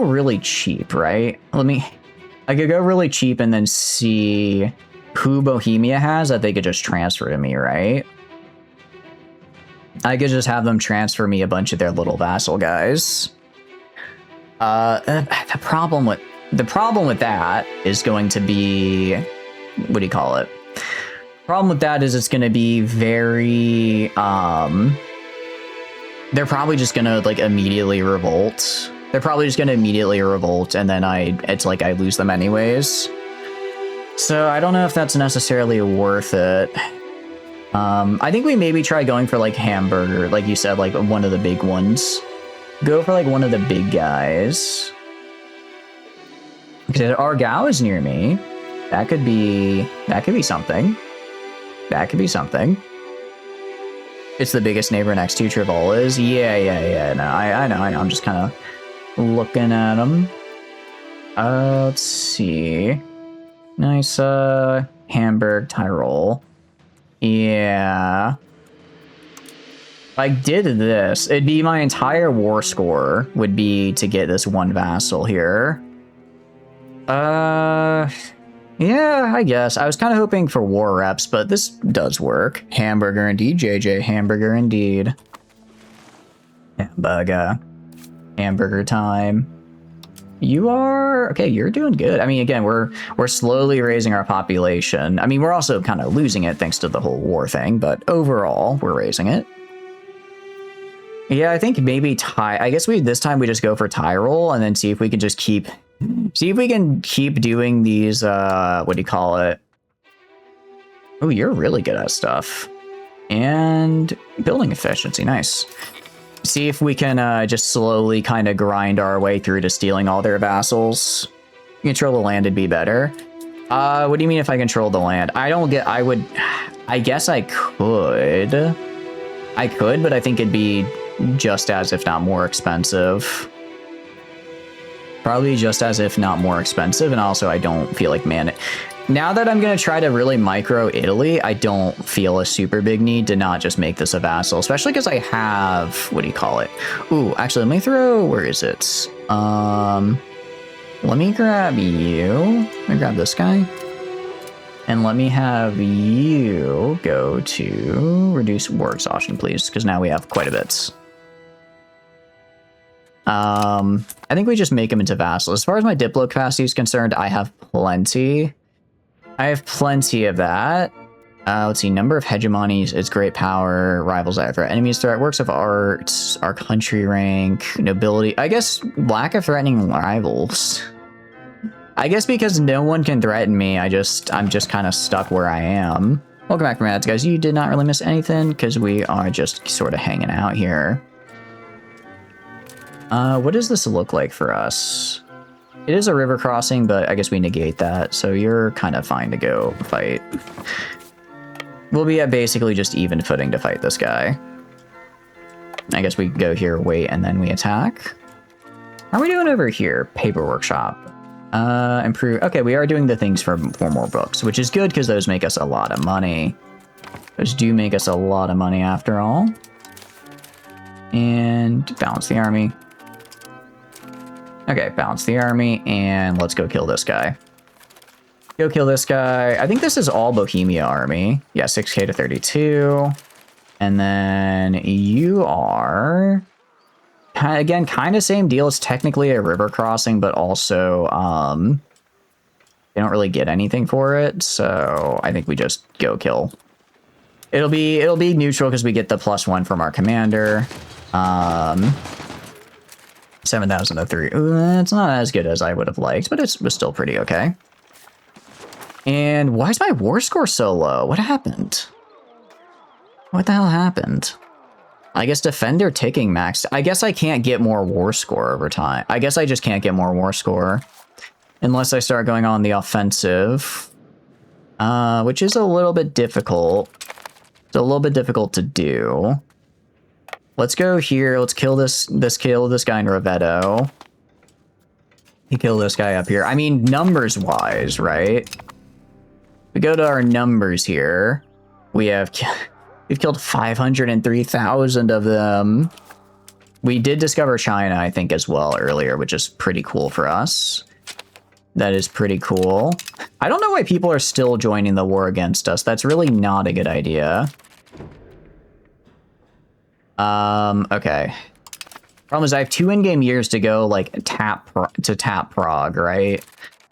really cheap, right? I could go really cheap and then see who Bohemia has that they could just transfer to me, right? I could just have them transfer me a bunch of their little vassal guys. The problem with that is going to be what do you call it? Problem with that is it's going to be very, they're probably just going to like immediately revolt. They're probably just going to immediately revolt, and then it's like I lose them anyways. So I don't know if that's necessarily worth it. I think we maybe try going for like hamburger, like you said, like one of the big ones. Go for like one of the big guys. Because Argao is near me. That could be something. That could be something. It's the biggest neighbor next to Trivola's. Yeah. No, I know. I'm just kind of looking at them. Let's see. Nice, Hamburg, Tyrol. Yeah. If I did this, it'd be my entire war score would be to get this one vassal here. Yeah, I guess. I was kind of hoping for war reps, but this does work. Hamburger indeed, JJ. Hamburger indeed. Hamburger time. You are... Okay, you're doing good. I mean, again, we're slowly raising our population. I mean, we're also kind of losing it thanks to the whole war thing, but overall, we're raising it. Yeah, I think maybe I guess this time we just go for Tyrol and then see if we can just keep... See if we can keep doing these, what do you call it? Oh, you're really good at stuff. And building efficiency, nice. See if we can just slowly kind of grind our way through to stealing all their vassals. Control the land would be better. What do you mean if I control the land? I guess I could, but I think it'd be just as, if not more expensive. Probably just as, if not more expensive, and also I don't feel like, man, now that I'm going to try to really micro Italy, I don't feel a super big need to not just make this a vassal, especially because I have, what do you call it? Ooh, actually, let me throw, where is it? Let me grab you. Let me grab this guy. And let me have you go to reduce war exhaustion, please, because now we have quite a bit. I think we just make him into vassal. As far as my Diplo capacity is concerned, I have plenty. I have plenty of that. Let's see, number of hegemonies, it's great power, rivals either enemies threat, works of art, our country rank, nobility. I guess lack of threatening rivals. I guess because no one can threaten me, I'm just kind of stuck where I am. Welcome back from ads, guys. You did not really miss anything because we are just sort of hanging out here. What does this look like for us? It is a river crossing, but I guess we negate that, so you're kind of fine to go fight. We'll be at basically just even footing to fight this guy. I guess we go here, wait, and then we attack. How are we doing over here? Paper workshop. Improve. Okay, we are doing the things for more books, which is good because those make us a lot of money. Those do make us a lot of money after all. And balance the army. Okay, balance the army, and let's go kill this guy. Go kill this guy. I think this is all Bohemia army. Yeah, 6k to 32. And then you are... Again, kind of same deal. It's technically a river crossing, but also they don't really get anything for it. So I think we just go kill. It'll be neutral because we get the +1 from our commander. 7,000 to 3. It's not as good as I would have liked, but it was still pretty okay. And why is my war score so low? What happened? What the hell happened? I guess defender ticking maxed. I guess I can't get more war score over time. I guess I just can't get more war score unless I start going on the offensive, which is a little bit difficult. It's a little bit difficult to do. Let's go here. Let's kill this guy in Roveto. You kill this guy up here. I mean, numbers wise, right? We go to our numbers here. We've killed 503,000 of them. We did discover China, I think, as well earlier, which is pretty cool for us. That is pretty cool. I don't know why people are still joining the war against us. That's really not a good idea. Okay. Problem is I have 2 in-game years to go, like, tap Prague, right?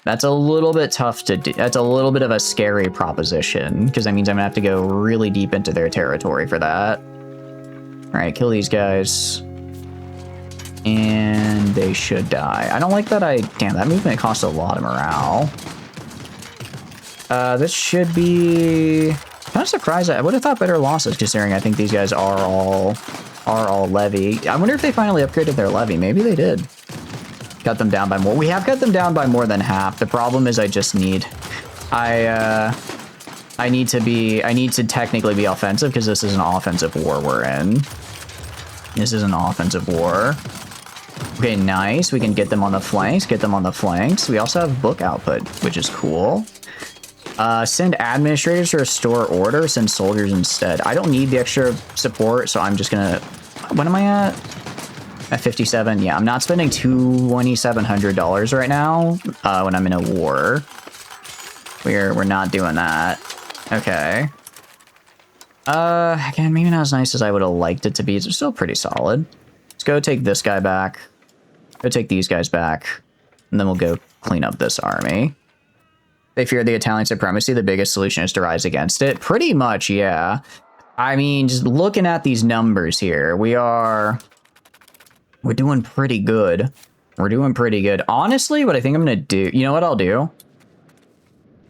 That's a little bit tough to do. That's a little bit of a scary proposition, because that means I'm gonna have to go really deep into their territory for that. All right, kill these guys. And they should die. I don't like that damn, that movement costs a lot of morale. This should be... kind of surprised. I would have thought better losses, considering I think these guys are all levy. I wonder if they finally upgraded their levy. Maybe they did. Cut them down by more. We have cut them down by more than half. The problem is I just need... I need to technically be offensive, because this is an offensive war we're in. This is an offensive war. Okay, nice. We can get them on the flanks. Get them on the flanks. We also have book output, which is cool. Send administrators to restore order. Send soldiers instead. I don't need the extra support, so I'm just gonna... What am I at? At 57? Yeah, I'm not spending $2,700 right now when I'm in a war. We're not doing that. Okay. Again, maybe not as nice as I would have liked it to be. It's still pretty solid. Let's go take this guy back. Go take these guys back. And then we'll go clean up this army. They fear the Italian supremacy. The biggest solution is to rise against it. Pretty much, yeah. I mean, just looking at these numbers here, we're doing pretty good. We're doing pretty good. Honestly, what I think I'm going to do... You know what I'll do?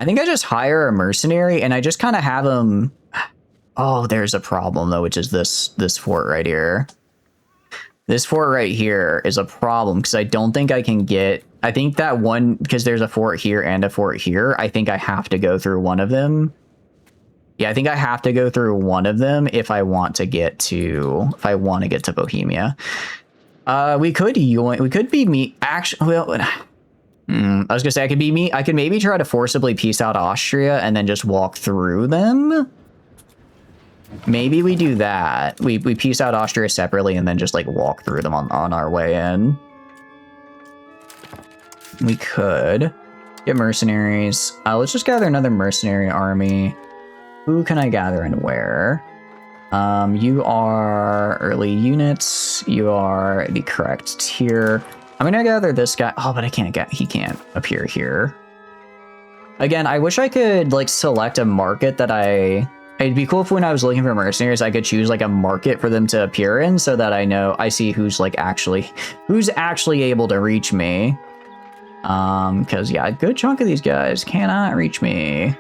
I think I just hire a mercenary and I just kind of have him... Oh, there's a problem, though, which is this fort right here. This fort right here is a problem, because I don't think I can get... I think that one... Because there's a fort here and a fort here, I think I have to go through one of them. Yeah, I think I have to go through one of them if I want to get to... If I want to get to Bohemia. We could be me... Actually, well... I was gonna say, I could maybe try to forcibly peace out Austria and then just walk through them. Maybe we do that. We piece out Austria separately and then just like walk through them on our way in. We could get mercenaries. Let's just gather another mercenary army. Who can I gather and where? You are early units. You are the correct tier. I'm gonna gather this guy. Oh, but he can't appear here. Again, I wish I could like select a market that it'd be cool if when I was looking for mercenaries, I could choose like a market for them to appear in so that I see who's actually able to reach me. Because yeah, a good chunk of these guys cannot reach me.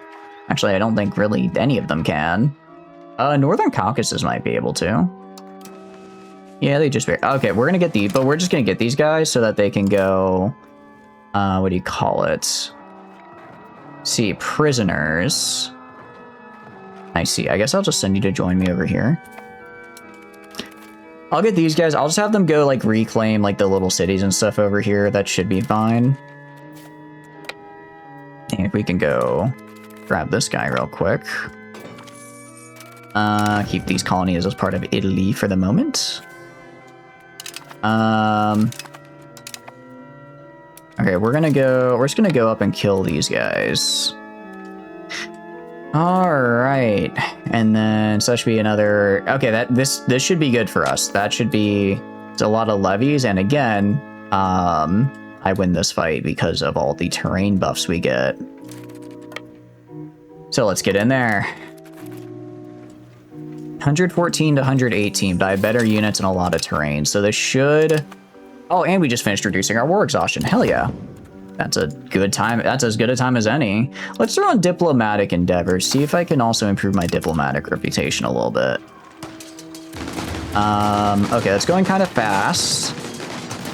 Actually, I don't think really any of them can. Northern Caucasus might be able to. Yeah, they just... Okay, we're just gonna get these guys so that they can go... what do you call it? See, prisoners. I see. I guess I'll just send you to join me over here. I'll get these guys. I'll just have them go, like, reclaim, like, the little cities and stuff over here. That should be fine. And if we can go grab this guy real quick. Keep these colonies as part of Italy for the moment. Okay, we're just gonna go up and kill these guys. All right, and then so that should be another. Okay, this should be good for us. It's a lot of levies, and again, I win this fight because of all the terrain buffs we get. So let's get in there. 114 to 118, but I have better units and a lot of terrain, so this should... Oh, and we just finished reducing our war exhaustion. Hell yeah. That's a good time. That's as good a time as any. Let's throw on diplomatic endeavors. See if I can also improve my diplomatic reputation a little bit. Okay, that's going kind of fast.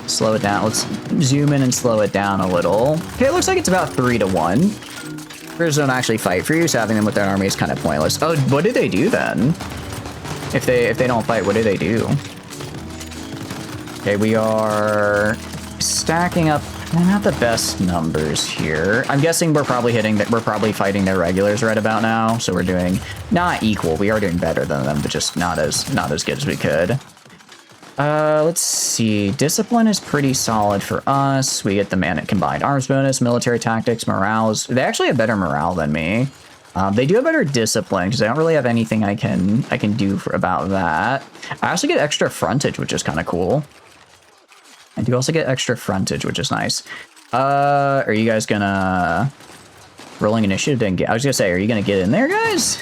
Slow it down. Let's zoom in and slow it down a little. Okay, it looks like it's about 3-1. British don't actually fight for you, so having them with their army is kind of pointless. Oh, what did they do then? If they don't fight, what do they do? Okay, we are stacking up not the best numbers here. I'm guessing we're probably fighting their regulars right about now, so we're doing not equal. We are doing better than them, but just not as good as we could. Let's see. Discipline is pretty solid for us. We get the combined arms bonus, military tactics, morale. They actually have better morale than me. They do have better discipline because I don't really have anything I can do about that. I also get extra frontage, which is kind of cool. I do also get extra frontage, which is nice. Are you guys gonna... Rolling initiative didn't get... I was gonna say, are you gonna get in there, guys?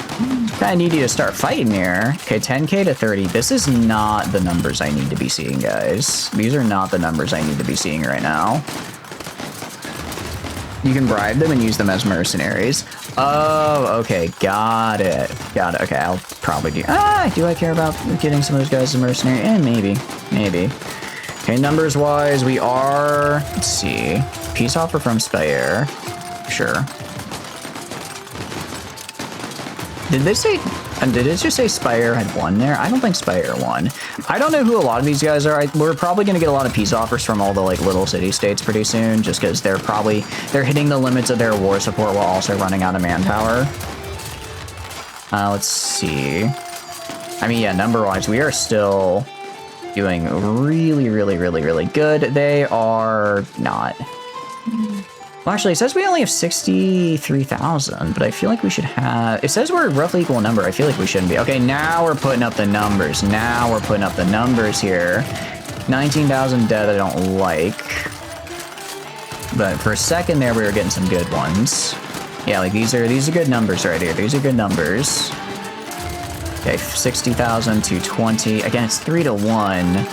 Kinda need you to start fighting here. Okay, 10k to 30. This is not the numbers I need to be seeing, guys. These are not the numbers I need to be seeing right now. You can bribe them and use them as mercenaries. Oh, okay, got it. Got it. Okay, I'll probably do... do I care about getting some of those guys as mercenary? Maybe. Maybe. Okay, numbers-wise, we are... Let's see. Peace offer from Spire. Sure. Did they say... Did it just say Spire had won there? I don't think Spire won. I don't know who a lot of these guys are. We're probably going to get a lot of peace offers from all the like little city-states pretty soon, just because they're hitting the limits of their war support while also running out of manpower. Let's see. I mean, yeah, number-wise, we are still doing really, really, really, really good. They are not. Well, actually, it says we only have 63,000, but I feel like we should have... It says we're roughly equal number. I feel like we shouldn't be. Okay, now we're putting up the numbers. Now we're putting up the numbers here. 19,000 dead I don't like. But for a second there, we were getting some good ones. Yeah, like these are good numbers right here. These are good numbers. Okay, 60,000 to 20. Again, it's 3 to 1.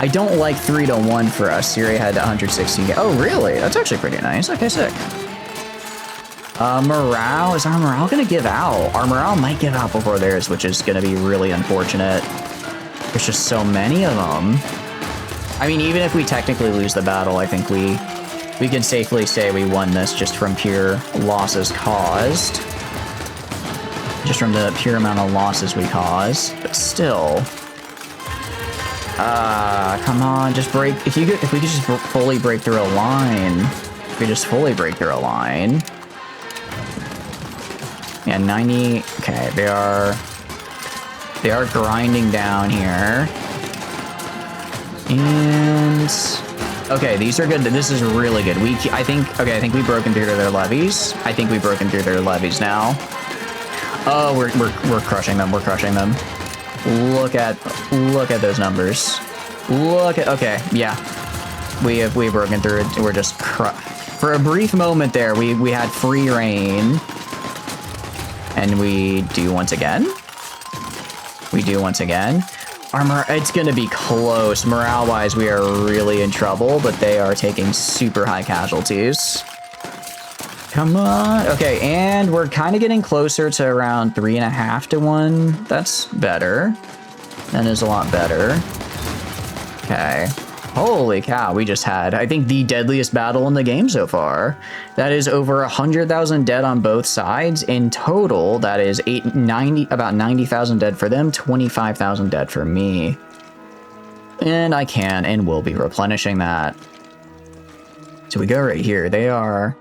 I don't like 3 to 1 for us. Syria had 116. Oh, really? That's actually pretty nice. Okay, sick. Morale. Is our morale going to give out? Our morale might give out before theirs, which is going to be really unfortunate. There's just so many of them. I mean, even if we technically lose the battle, I think we can safely say we won this just from pure losses caused. Just from the pure amount of losses we caused. But still... come on, just break. If we could just fully break through a line. If we just fully break through a line. Yeah, 90. Okay, they are grinding down here. And okay, these are good. This is really good. I think we've broken through their levies. I think we've broken through their levies now. Oh, we're crushing them. We're crushing them. Look at those numbers. Okay, yeah. We've broken through it. We're just for a brief moment there, we had free reign. And we do once again. It's gonna be close. Morale-wise, we are really in trouble, but they are taking super high casualties. Come on. Okay, and we're kind of getting closer to around 3.5 to 1. That's better. That is a lot better. Okay. Holy cow, we just had, I think, the deadliest battle in the game so far. That is over 100,000 dead on both sides. In total, that is about 90,000 dead for them, 25,000 dead for me. And I can and will be replenishing that. So we go right here. They are...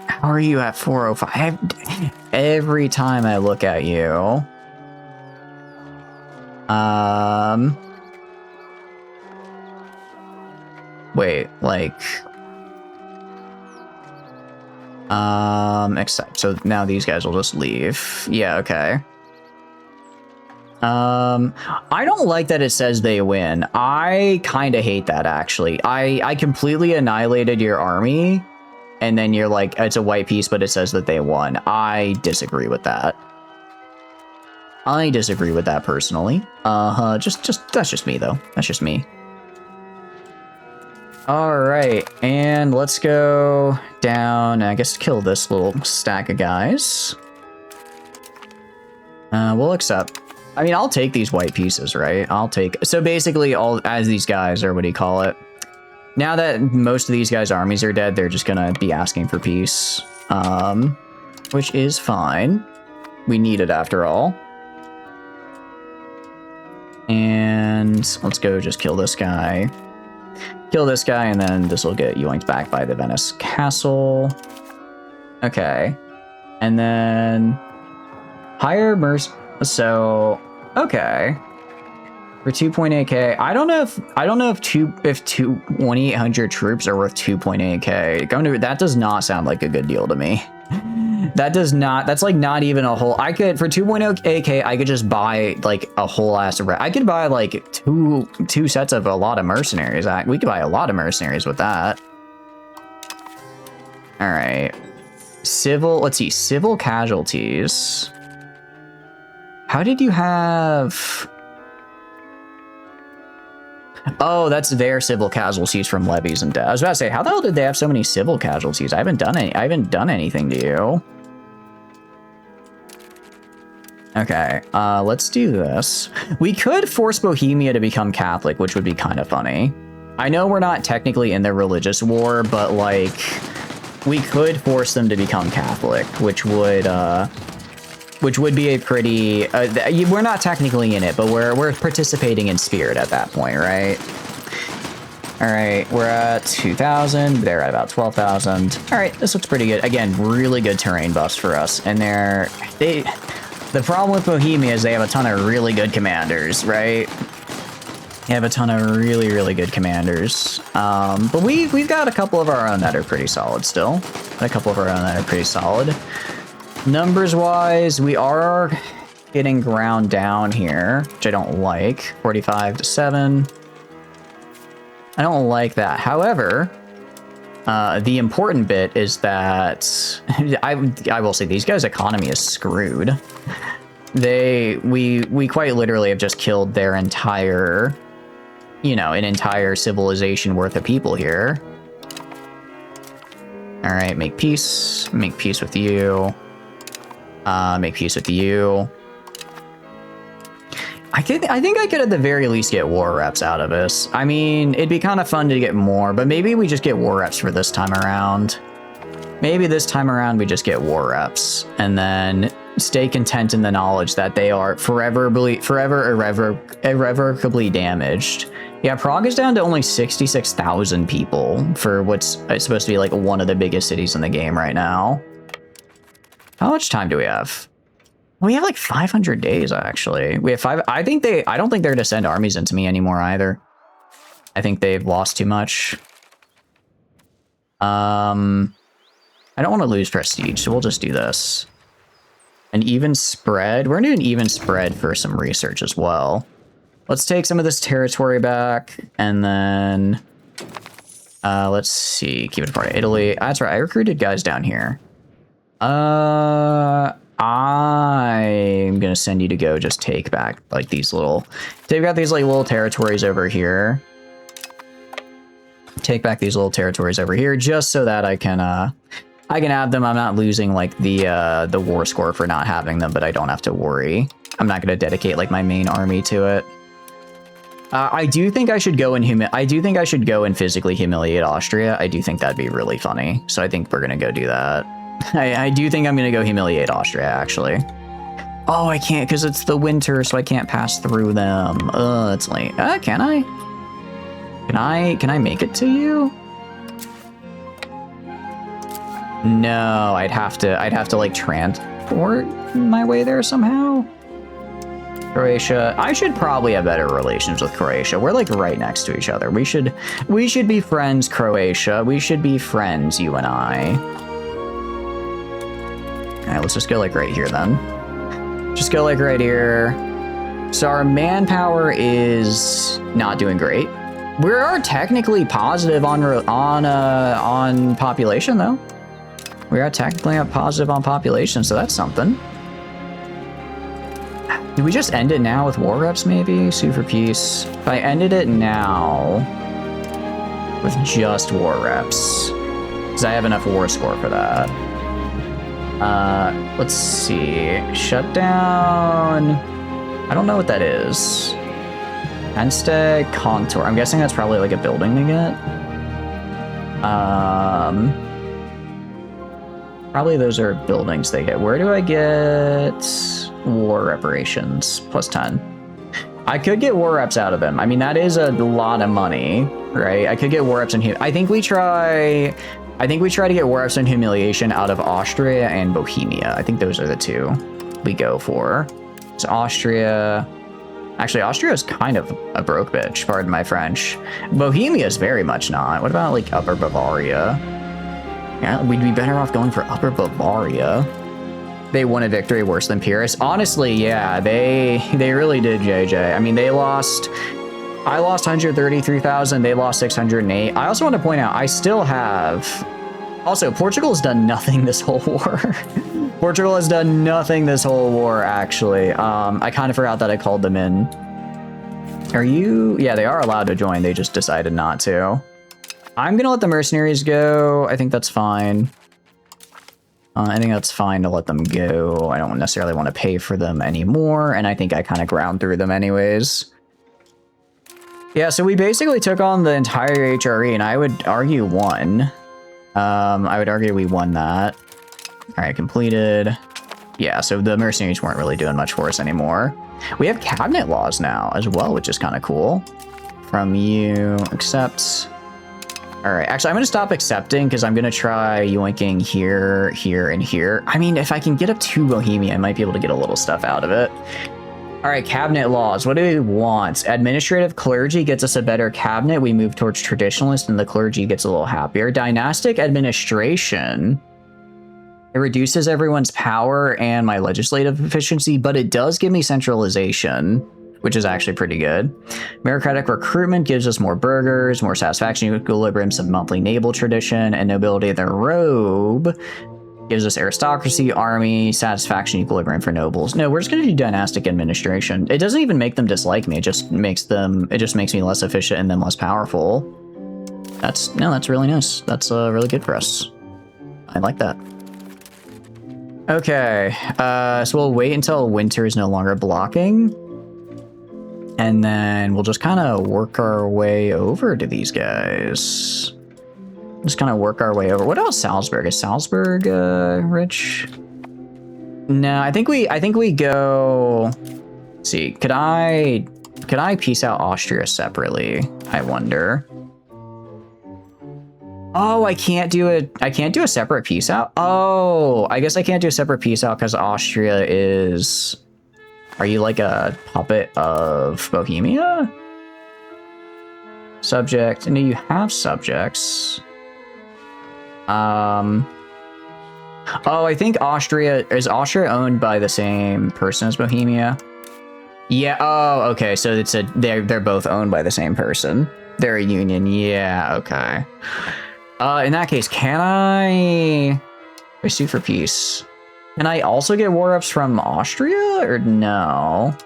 How are you at 405? Every time I look at you... Wait, like... Except, so now these guys will just leave. Yeah, okay. I don't like that it says they win. I kind of hate that, actually. I completely annihilated your army, and then you're like, it's a white piece, but it says that they won. I disagree with that. I disagree with that personally. That's just me, though. That's just me. Alright, and let's go down, I guess kill this little stack of guys. We'll accept. I mean, I'll take these white pieces, right? So basically, as these guys, or what do you call it? Now that most of these guys' armies are dead, they're just gonna be asking for peace. Which is fine. We need it after all. And let's go just kill this guy. Kill this guy, and then this will get yoinked back by the Venice Castle. Okay. And then... Higher So... Okay. For 2.8k, I don't know if 2,800 troops are worth 2.8k. That does not sound like a good deal to me. That's like not even a whole, for 2.8k, I could just buy like a whole ass, I could buy like two sets of a lot of mercenaries. We could buy a lot of mercenaries with that. All right. Civil, let's see, civil casualties. How did you have... Oh, that's their civil casualties from levies and debt. I was about to say, how the hell did they have so many civil casualties? I haven't done anything to you. Okay, let's do this. We could force Bohemia to become Catholic, which would be kind of funny. I know we're not technically in the religious war, but like, we could force them to become Catholic, which would be a pretty, we're not technically in it, but we're participating in spirit at that point, right? All right, we're at 2,000. They're at about 12,000. All right, this looks pretty good. Again, really good terrain buffs for us. And the problem with Bohemia is they have a ton of really good commanders, right? They have a ton of really, really good commanders. But we've got a couple of our own that are pretty solid still. Numbers-wise, we are getting ground down here, which I don't like. 45 to 7. I don't like that. However, the important bit is that I will say these guys' economy is screwed. We quite literally have just killed their entire, an entire civilization worth of people here. All right, make peace with you. Make peace with you. I think I could at the very least get war reps out of this. I mean, it'd be kind of fun to get more, but maybe we just get war reps for this time around. Maybe this time around we just get war reps and then stay content in the knowledge that they are forever irrevocably damaged. Yeah, Prague is down to only 66,000 people for what's supposed to be like one of the biggest cities in the game right now. How much time do we have? We have like 500 days, actually. We have 5. I don't think they're to send armies into me anymore either. I think they've lost too much. I don't want to lose prestige, so we'll just do this. An even spread. We're going to do an even spread for some research as well. Let's take some of this territory back, and then let's see. Keep it part of Italy. That's right. I recruited guys down here. I'm gonna send you to go just take back like these little territories over here. Take back these little territories over here just so that I can have them. I'm not losing like the war score for not having them, but I don't have to worry. I'm not gonna dedicate like my main army to it. I do think I should go and physically humiliate Austria. I do think that'd be really funny. So I think we're gonna go do that. I do think I'm gonna go humiliate Austria, actually. Oh, I can't because it's the winter, so I can't pass through them. It's late. Can I? Can I make it to you? No, I'd have to like transport my way there somehow. Croatia. I should probably have better relations with Croatia. We're like right next to each other. We should be friends, Croatia. We should be friends, you and I. Alright, let's just go like right here then. Just go like right here. So our manpower is not doing great. We are technically positive on population though. We are technically positive on population, so that's something. Do we just end it now with war reps maybe? Sue for peace. If I ended it now with just war reps, because I have enough war score for that. Let's see. Shutdown. I don't know what that is. Handstag contour. I'm guessing that's probably like a building to get. Probably those are buildings they get. Where do I get war reparations? Plus 10. I could get war reps out of them. I mean, that is a lot of money, right? I could get war reps in here. I think we try to get war reps and humiliation out of Austria and Bohemia. I think those are the two we go for. So Austria. Actually, Austria is kind of a broke bitch, pardon my French. Bohemia is very much not. What about like Upper Bavaria? Yeah, we'd be better off going for Upper Bavaria. They won a victory worse than Pyrrhus. Honestly, yeah, they really did, JJ. I mean, I lost 133,000. They lost 608. I also want to point out, I still have Also, Portugal has done nothing this whole war. Portugal has done nothing this whole war, actually. I kind of forgot that I called them in. Are you? Yeah, they are allowed to join. They just decided not to. I'm gonna let the mercenaries go. I think that's fine. I think that's fine to let them go. I don't necessarily want to pay for them anymore, and I think I kind of ground through them anyways. Yeah, so we basically took on the entire HRE, and I would argue won. I would argue we won that. All right, completed. Yeah, so the mercenaries weren't really doing much for us anymore. We have cabinet laws now as well, which is kind of cool. From you, accept. All right, actually, I'm going to stop accepting because I'm going to try yoinking here, here, and here. I mean, if I can get up to Bohemia, I might be able to get a little stuff out of it. All right, cabinet laws. What do we want? Administrative clergy gets us a better cabinet. We move towards traditionalist, and the clergy gets a little happier. Dynastic administration. It reduces everyone's power and my legislative efficiency, but it does give me centralization, which is actually pretty good. Meritocratic recruitment gives us more burghers, more satisfaction, equilibrium, some monthly naval tradition, and nobility of the robe gives us aristocracy, army, satisfaction, equilibrium for nobles. No, we're just gonna do dynastic administration. It doesn't even make them dislike me. It just makes me less efficient and them less powerful. That's really nice. That's really good for us. I like that. Okay, so we'll wait until winter is no longer blocking. And then we'll just kind of work our way over to these guys. Just kind of work our way over. What else? Salzburg? Is Salzburg rich? No, I think we go. Let's see, could I piece out Austria separately? I wonder. Oh, I can't do a separate piece out. Oh, I guess I can't do a separate piece out because Austria is. Are you like a puppet of Bohemia? Subject. No, you have subjects. Oh, I think is Austria owned by the same person as Bohemia? Yeah. Oh, okay. So they're both owned by the same person. They're a union. Yeah. Okay. In that case, can I sue for peace? Can I also get war ups from Austria or no?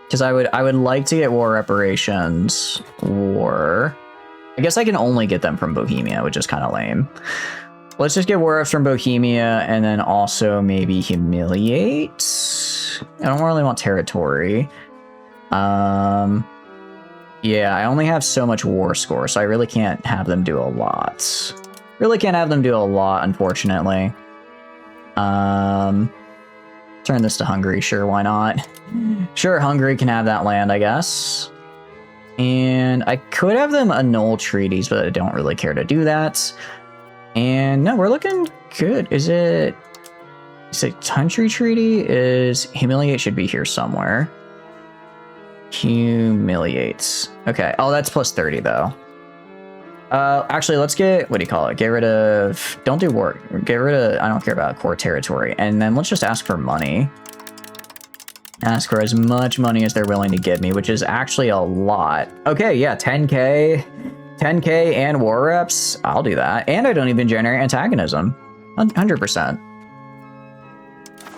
Because I would like to get war reparations, or I guess I can only get them from Bohemia, which is kind of lame. Let's just get war ups from Bohemia and then also maybe humiliate. I don't really want territory. Yeah, I only have so much war score, so I really can't have them do a lot. Unfortunately. Turn this to Hungary, sure, why not? Sure, Hungary can have that land, I guess. And I could have them annul treaties, but I don't really care to do that. And no, we're looking good. Is it country treaty? Is humiliate should be here somewhere. Humiliates. Okay. Oh, that's plus 30 though. Actually, let's get, what do you call it? Get rid of, don't do war. Get rid of, I don't care about core territory. And then let's just ask for money. Ask for as much money as they're willing to give me, which is actually a lot. Okay, yeah, 10K and war reps. I'll do that. And I don't even generate antagonism. 100%.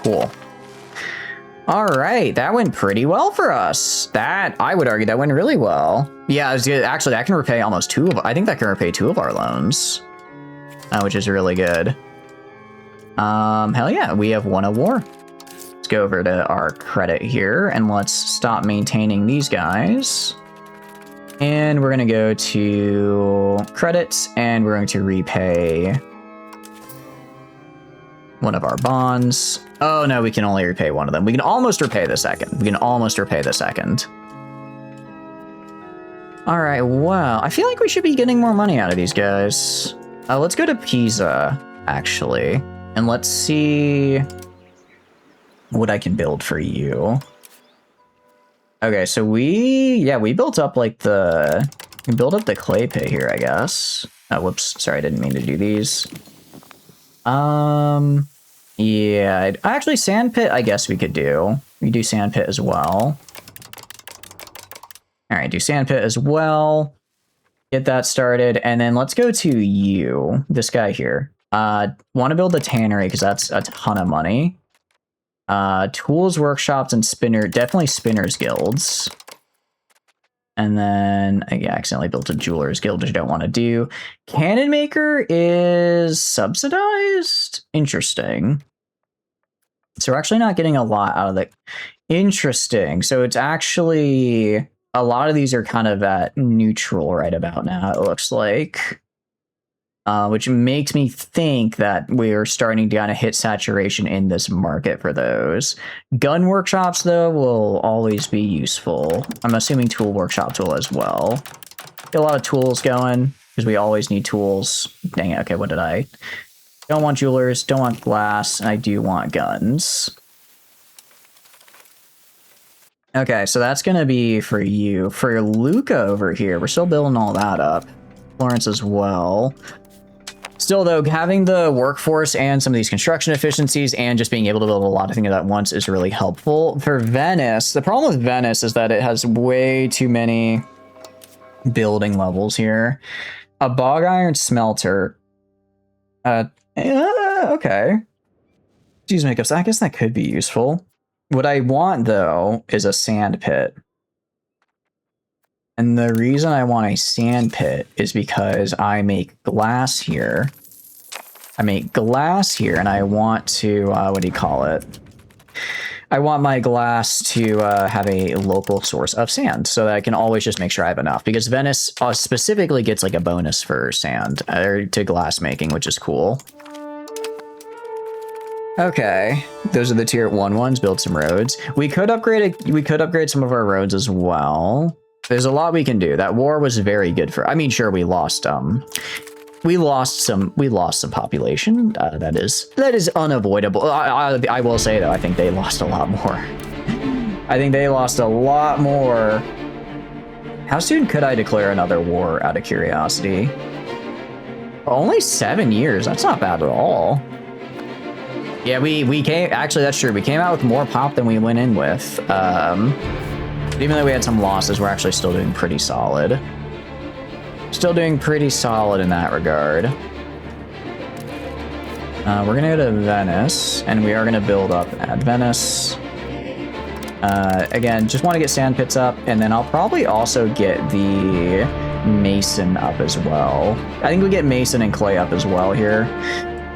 Cool. All right, that went pretty well for us. I would argue that went really well. Yeah, actually, that can repay almost I think that can repay 2 of our loans, which is really good. Hell yeah, we have won a war. Let's go over to our credit here and let's stop maintaining these guys. And we're gonna go to credits and we're going to repay one of our bonds. Oh no, we can only repay one of them. We can almost repay the second. All right, well, I feel like we should be getting more money out of these guys. Let's go to Pisa, actually, and let's see what I can build for you. Okay, so we built up like we built up the clay pit here, I guess. Oh, whoops, sorry, I didn't mean to do these. Yeah, actually sand pit, I guess we could do. We do sand pit as well. All right, do sand pit as well. Get that started, and then let's go to you, this guy here. Want to build the tannery because that's a ton of money. Tools, workshops, and definitely spinners guilds. And then I accidentally built a jeweler's guild, which I don't want to do. Cannon maker is subsidized. Interesting. So we're actually not getting a lot out of the. Interesting. So it's actually a lot of these are kind of at neutral right about now. It looks like. Which makes me think that we're starting to kind of hit saturation in this market for those. Gun workshops, though, will always be useful. I'm assuming tool workshops will as well. Get a lot of tools going, because we always need tools. Dang it, okay, what did I... Don't want jewelers, don't want glass, and I do want guns. Okay, so that's going to be for you. For Luca over here, we're still building all that up. Florence as well. Still, though, having the workforce and some of these construction efficiencies and just being able to build a lot of things at once is really helpful. For Venice, the problem with Venice is that it has way too many building levels here. A bog iron smelter. Okay. Geez, makeups. I guess that could be useful. What I want, though, is a sand pit. And the reason I want a sand pit is because I make glass here. And I want to, what do you call it? I want my glass to have a local source of sand so that I can always just make sure I have enough. Because Venice specifically gets like a bonus for sand, or to glass making, which is cool. Okay, those are the tier 1 ones. Build some roads. We could upgrade some of our roads as well. There's a lot we can do. That war was very good for. I mean, sure, we lost some population. That is unavoidable. I will say though, I think they lost a lot more. How soon could I declare another war? Out of curiosity. Only 7 years. That's not bad at all. Yeah, we came. Actually, that's true. We came out with more pop than we went in with. Even though we had some losses, we're actually still doing pretty solid. Still doing pretty solid in that regard. We're gonna go to Venice, and we are gonna build up at Venice. Again, just want to get sand pits up, and then I'll probably also get the mason up as well. I think we get mason and clay up as well here.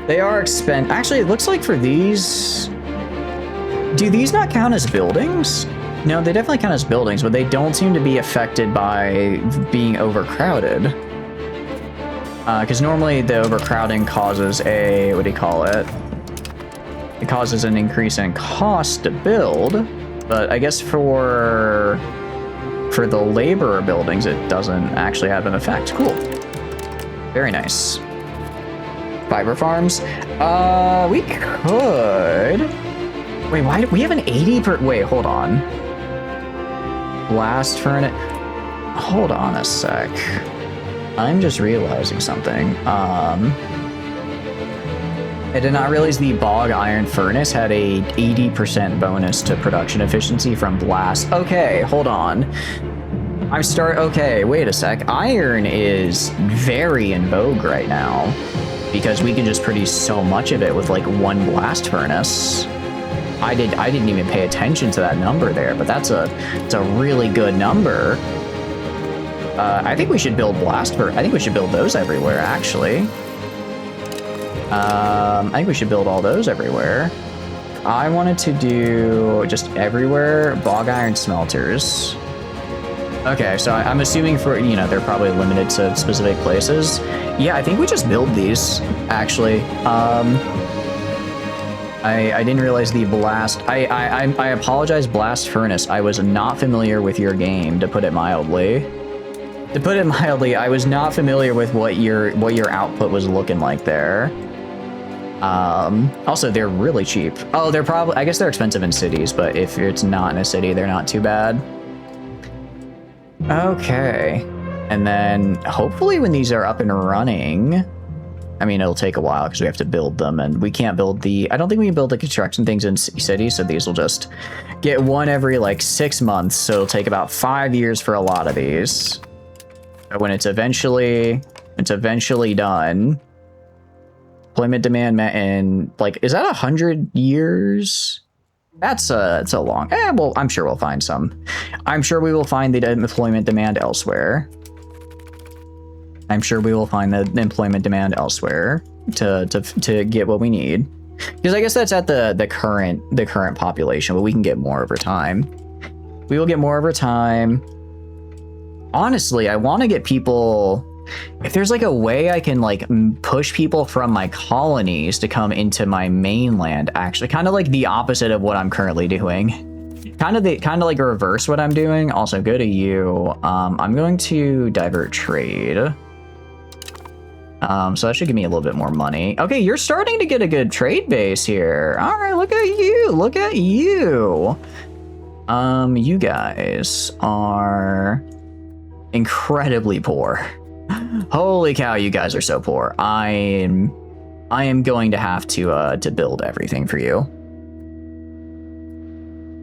They are expensive. Actually, it looks like for these... Do these not count as buildings? No, they definitely count as buildings, but they don't seem to be affected by being overcrowded. Because normally the overcrowding causes a... What do you call it? It causes an increase in cost to build, but I guess for the laborer buildings, it doesn't actually have an effect. Cool. Very nice. Fiber farms? We could... Wait, why do we have an 80 per... Wait, hold on. Blast furnace... Hold on a sec. I'm just realizing something. I did not realize the bog iron furnace had a 80% bonus to production efficiency from blast. Okay, hold on. Okay, wait a sec. Iron is very in vogue right now because we can just produce so much of it with like one blast furnace. I didn't even pay attention to that number there, but it's a really good number. I think we should build I think we should build those everywhere, actually. I think we should build all those everywhere. I wanted to do just everywhere bog iron smelters. Okay, so I'm assuming for, you know, they're probably limited to specific places. Yeah, I think we just build these, actually. I didn't realize the blast. I apologize, blast furnace. I was not familiar with your game, to put it mildly. To put it mildly, I was not familiar with what your output was looking like there. Also, they're really cheap. Oh, they're probably, I guess they're expensive in cities, but if it's not in a city, they're not too bad. Okay. And then hopefully when these are up and running, I mean, it'll take a while because we have to build them, and we can't build I don't think we can build the construction things in cities, so these will just get one every like 6 months, so it'll take about 5 years for a lot of these. But when it's eventually done, employment demand met in, like, is that 100 years? It's a long, well, I'm sure we'll find some. I'm sure we will find the employment demand elsewhere. I'm sure we will find the employment demand elsewhere to get what we need. Because I guess that's at the current population, but we can get more over time. We will get more over time. Honestly, I want to get people, if there's like a way I can like push people from my colonies to come into my mainland, actually, kind of like the opposite of what I'm currently doing. Kind of like reverse what I'm doing. Also, go to you. I'm going to divert trade. So that should give me a little bit more money. Okay, you're starting to get a good trade base here. All right, look at you. Look at you. You guys are incredibly poor. Holy cow, you guys are so poor. I am going to have to build everything for you.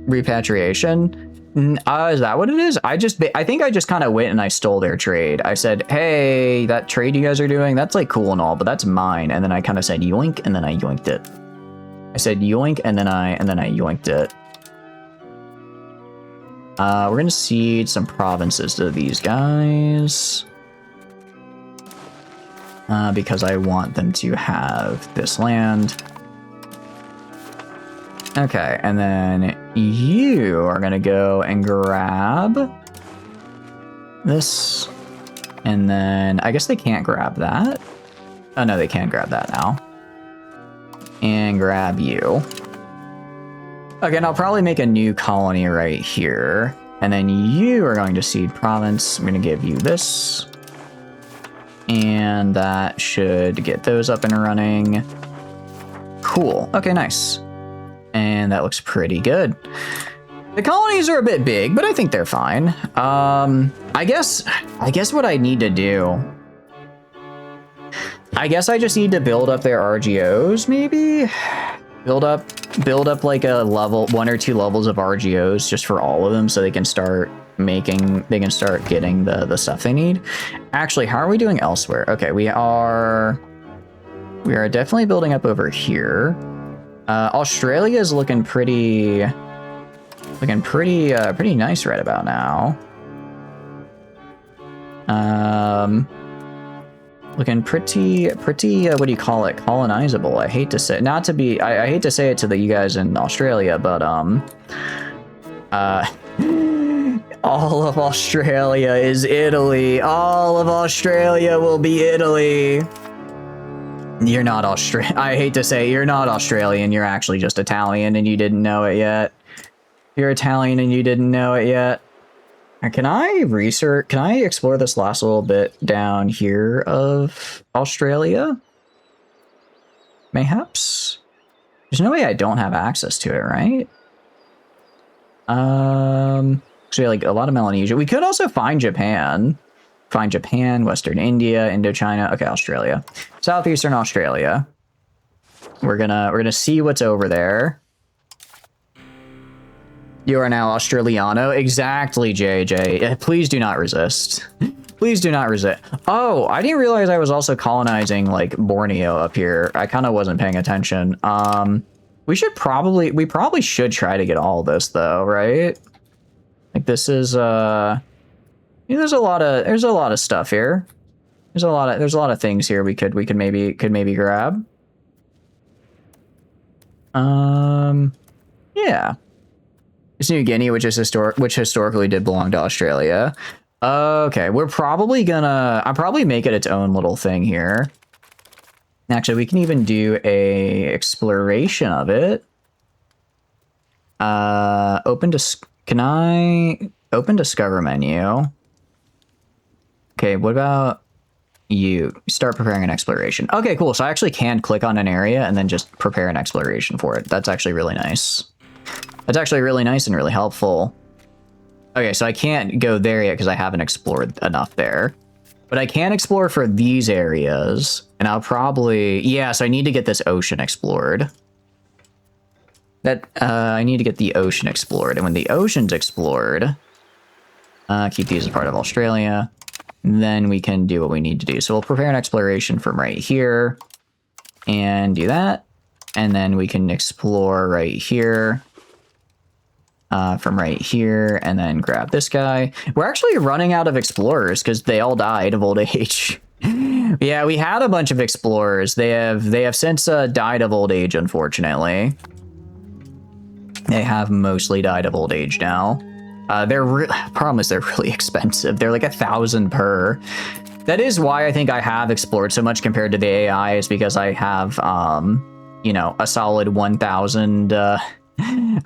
Repatriation. Is that what it is? I think I just kind of went and I stole their trade. I said, hey, that trade you guys are doing, that's like cool and all, but that's mine. And then I kind of said yoink, and then I yoinked it. I said yoink, and then I yoinked it. We're gonna cede some provinces to these guys. Because I want them to have this land. Okay, and then you are gonna go and grab this, and then I guess they can't grab that. Oh no, they can grab that now. And grab you. Okay, and I'll probably make a new colony right here. And then you are going to cede province. I'm gonna give you this. And that should get those up and running. Cool, okay, nice. And that looks pretty good. The colonies are a bit big, but I think they're fine. I guess what I need to do, I guess I just need to build up their RGOs, maybe? Build up like a level, 1 or 2 levels of RGOs just for all of them, so they can start getting the stuff they need. Actually, how are we doing elsewhere? Okay, we are definitely building up over here. Australia is looking pretty nice right about now. Looking pretty, what do you call it? Colonizable. I hate to say, I hate to say it to you guys in Australia, but all of Australia is Italy. All of Australia will be Italy. You're not Australian. I hate to say, you're not Australian. You're actually just Italian and you didn't know it yet. You're Italian and you didn't know it yet. Can I explore this last little bit down here of Australia? Mayhaps? There's no way I don't have access to it, right? Actually, like a lot of Melanesia. We could also find Japan. Find Japan, Western India, Indochina. Okay, Australia. Southeastern Australia. We're gonna see what's over there. You are now Australiano. Exactly, JJ. Please do not resist. Please do not resist. Oh, I didn't realize I was also colonizing like Borneo up here. I kind of wasn't paying attention. We probably should try to get all of this though, right? Like this is there's a lot of stuff here. There's a lot of things here we could maybe grab. Yeah. It's New Guinea, which historically did belong to Australia. Okay, I'll probably make it its own little thing here. Actually, we can even do a exploration of it. Can I open discover menu? Okay, what about you? Start preparing an exploration. Okay, cool. So I actually can click on an area and then just prepare an exploration for it. That's actually really nice. That's actually really nice and really helpful. Okay, so I can't go there yet because I haven't explored enough there. But I can explore for these areas, and I'll probably... Yeah, so I need to get this ocean explored. I need to get the ocean explored, and when the ocean's explored... keep these as part of Australia. then we can do what we need to do. So we'll prepare an exploration from right here and do that. And then we can explore right here from right here and then grab this guy. We're actually running out of explorers because they all died of old age. Yeah, we had a bunch of explorers. They have since died of old age, unfortunately. They have mostly died of old age now. Problem is they're really expensive. They're like 1,000 per. That is why I think I have explored so much compared to the AI, is because I have, you know, a solid 1,000. I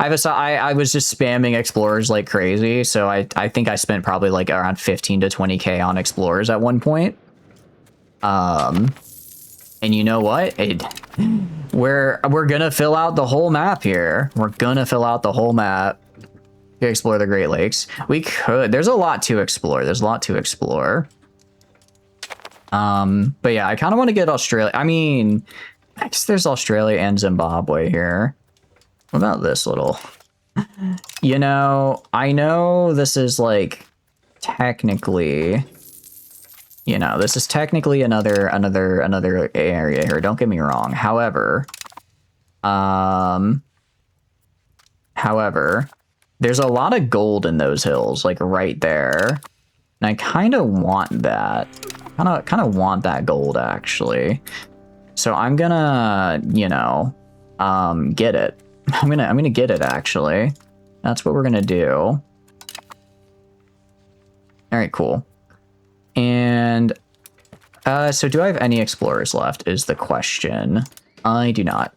was just spamming explorers like crazy, so I think I spent probably like around 15 to 20k on explorers at one point. And you know what? We're gonna fill out the whole map here. We're gonna fill out the whole map. Explore the Great Lakes. We could. There's a lot to explore. There's a lot to explore. But yeah, I kind of want to get Australia. I mean, I guess there's Australia and Zimbabwe here. What about this little? You know, I know this is like technically, you know, this is technically another area here. Don't get me wrong. However, there's a lot of gold in those hills, like right there. And I kind of want that. Kind of want that gold, actually. So I'm gonna, you know, get it. I'm gonna get it, actually. That's what we're gonna do. All right, cool. And so do I have any explorers left is the question. I do not.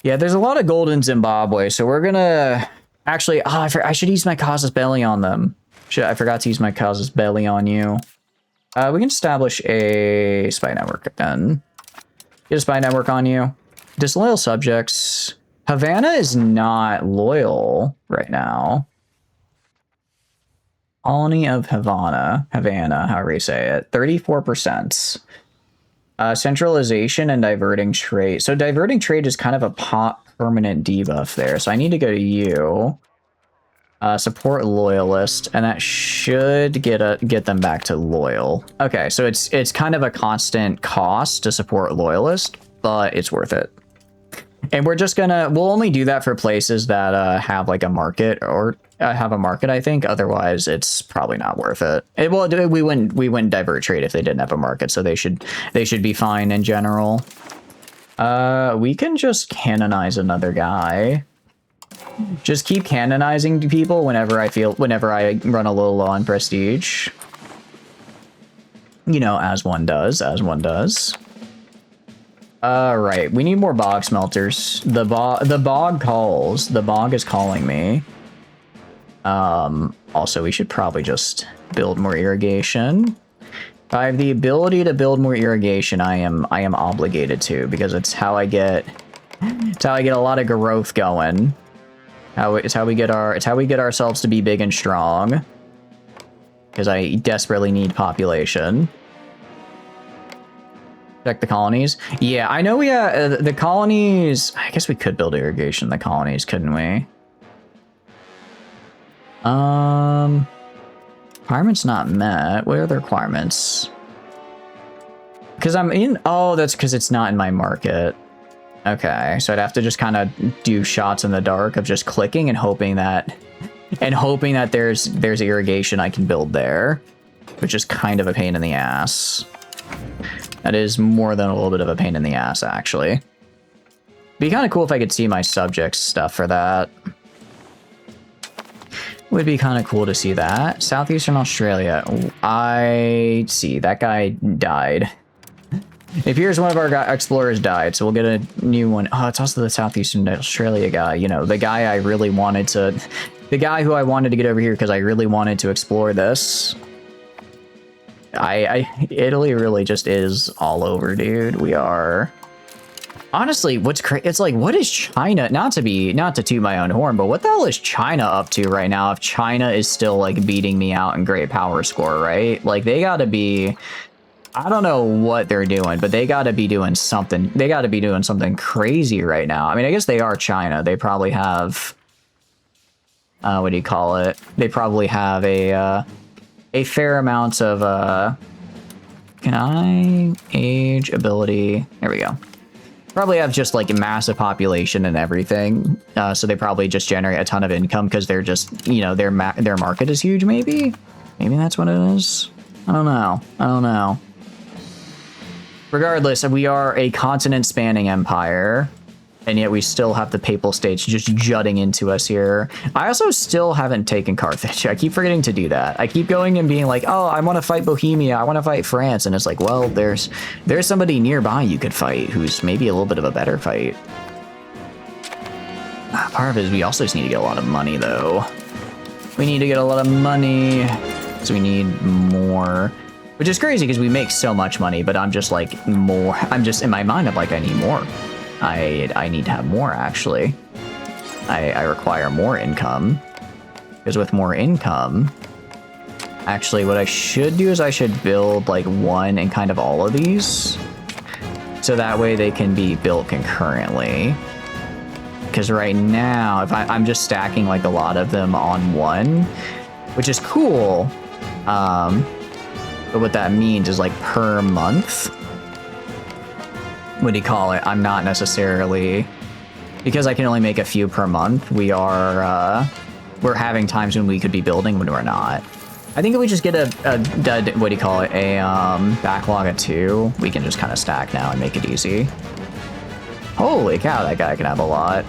Yeah, there's a lot of gold in Zimbabwe, so we're gonna... Actually, I should use my Casus Belli on them. I forgot to use my Casus Belli on you. We can establish a spy network then. Get a spy network on you. Disloyal subjects. Havana is not loyal right now. Colony of Havana, however you say it. 34%. Centralization and diverting trade. So diverting trade is kind of a permanent debuff there. So I need to go to you. Support loyalist, and that should get them back to loyal. Okay, so it's kind of a constant cost to support loyalist, but it's worth it. And we'll only do that for places that have like a market or have a market, I think. Otherwise, it's probably not worth it. Well, we wouldn't divert trade if they didn't have a market, so they should be fine in general. We can just canonize another guy. Just keep canonizing people whenever I run a little low on prestige. You know, as one does. Right, we need more bog smelters. The bog calls. The bog is calling me. Also, we should probably just build more irrigation. If I have the ability to build more irrigation, I am obligated to, because it's how I get a lot of growth going. It's how we get ourselves to be big and strong. Because I desperately need population. Check the colonies. Yeah, I know the colonies. I guess we could build irrigation in the colonies, couldn't we? Requirements not met. What are the requirements? Because I'm in. Oh, that's because it's not in my market. Okay, so I'd have to just kind of do shots in the dark of just clicking and hoping that there's irrigation I can build there, which is kind of a pain in the ass. That is more than a little bit of a pain in the ass, actually. Be kind of cool if I could see my subjects stuff for that. Would be kind of cool to see that. Southeastern Australia. I see. That guy died. It appears one of our explorers died, so we'll get a new one. Oh, it's also the Southeastern Australia guy. You know, the guy I really wanted to... The guy who I wanted to get over here because I really wanted to explore this. Italy really just is all over, dude. We are... Honestly, what's crazy? It's like, what is China? Not to toot my own horn, but what the hell is China up to right now? If China is still like beating me out in great power score, right? Like they gotta be. I don't know what they're doing, but they gotta be doing something. They gotta be doing something crazy right now. I mean, I guess they are China. They probably have. What do you call it? They probably have a a fair amount of, can I age ability? There we go. Probably have just like a massive population and everything. So they probably just generate a ton of income because they're just, you know, their market is huge, maybe? Maybe that's what it is? I don't know. I don't know. Regardless, we are a continent-spanning empire, and yet we still have the Papal States just jutting into us here. I also still haven't taken Carthage. I keep forgetting to do that. I keep going and being like, oh, I want to fight Bohemia, I want to fight France, and it's like, well, there's somebody nearby you could fight who's maybe a little bit of a better fight. Part of it is we also just need to get a lot of money, though. We need to get a lot of money, so we need more. Which is crazy because we make so much money, but I'm just like more. I'm just in my mind, I'm like, I need more. I need to have more, actually. I require more income. Because with more income, actually what I should do is I should build like one in kind of all of these. So that way they can be built concurrently. Because right now, if I'm just stacking like a lot of them on one, which is cool. But what that means is like per month, what do you call it? I'm not necessarily, because I can only make a few per month, we're having times when we could be building when we're not. I think if we just get a what do you call it? A backlog of 2, we can just kind of stack now and make it easy. Holy cow, that guy can have a lot.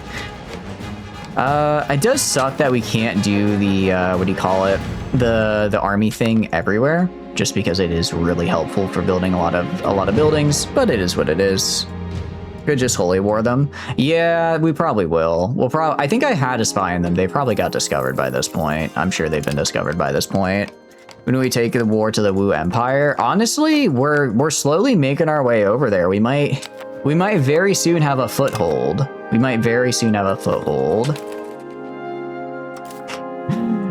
It does suck that we can't do the, what do you call it? The army thing everywhere. Just because it is really helpful for building a lot of buildings, but it is what it is. Could just holy war them. Yeah, we probably will. I think I had a spy in them. They probably got discovered by this point. I'm sure they've been discovered by this point. When we take the war to the Wu Empire, honestly, we're slowly making our way over there. We might very soon have a foothold.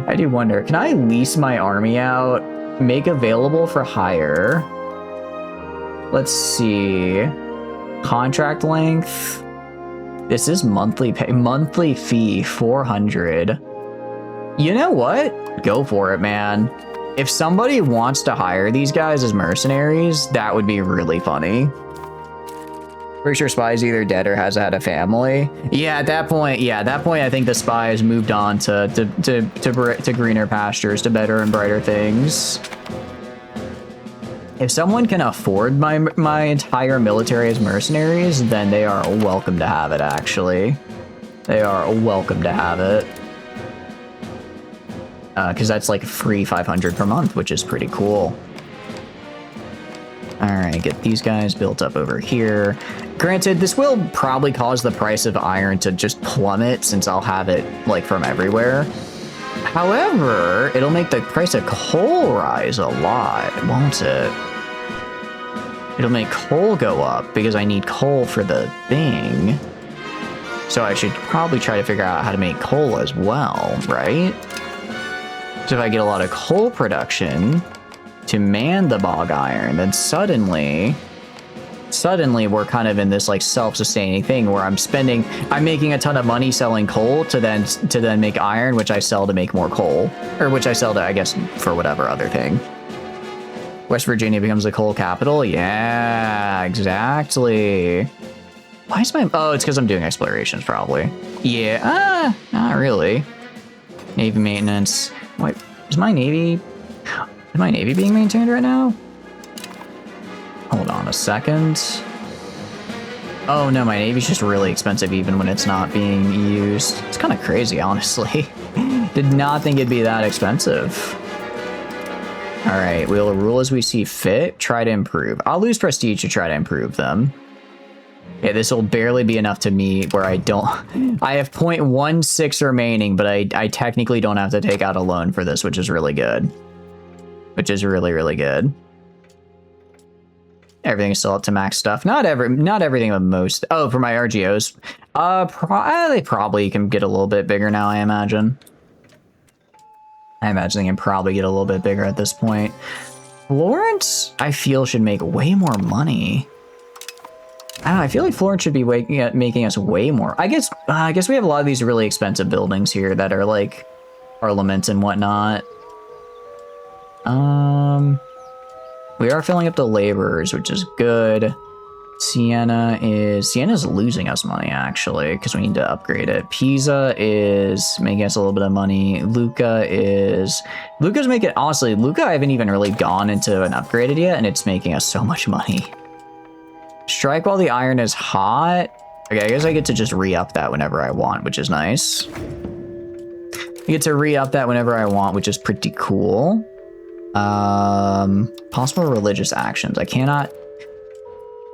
I do wonder, can I lease my army out? Make available for hire. Let's see. Contract length. This is monthly pay. Monthly fee 400. You know what? Go for it, man. If somebody wants to hire these guys as mercenaries, that would be really funny. Pretty sure Spy's either dead or has had a family. Yeah, at that point, I think the Spy has moved on to greener pastures, to better and brighter things. If someone can afford my entire military as mercenaries, then they are welcome to have it, actually. They are welcome to have it. Because that's like free 500 per month, which is pretty cool. Alright, get these guys built up over here. Granted, this will probably cause the price of iron to just plummet since I'll have it, like, from everywhere. However, it'll make the price of coal rise a lot, won't it? It'll make coal go up because I need coal for the thing. So I should probably try to figure out how to make coal as well, right? So if I get a lot of coal production to man the bog iron, then suddenly we're kind of in this like self-sustaining thing where I'm making a ton of money selling coal to then make iron, which I sell to make more coal, or which I sell to, I guess, for whatever other thing. West Virginia becomes the coal capital. Yeah, exactly. Why is oh, it's because I'm doing explorations probably. Yeah, not really. Navy maintenance. Wait, is my navy being maintained right now? Hold on a second. Oh no, my navy's just really expensive even when it's not being used. It's kind of crazy, honestly. Did not think it'd be that expensive. All right, we'll rule as we see fit. Try to improve. I'll lose prestige to try to improve them. Yeah, this will barely be enough to meet where I have 0.16 remaining, but I technically don't have to take out a loan for this, which is really good. Which is really, really good. Everything is still up to max stuff. Not everything, but most. Oh, for my RGOs. They probably can get a little bit bigger now, I imagine. I imagine they can probably get a little bit bigger at this point. Florence, I feel, should make way more money. I don't know, I feel like Florence should be making us way more. I guess we have a lot of these really expensive buildings here that are like parliaments and whatnot. We are filling up the laborers, which is good. Sienna's losing us money, actually, because we need to upgrade it. Pisa is making us a little bit of money. Luca's making, honestly, Luca I haven't even really gone into and upgraded yet, and it's making us so much money. Strike while the iron is hot. Okay, I guess I get to just re-up that whenever I want, which is nice. I get to re-up that whenever I want, which is pretty cool. Possible religious actions. I cannot...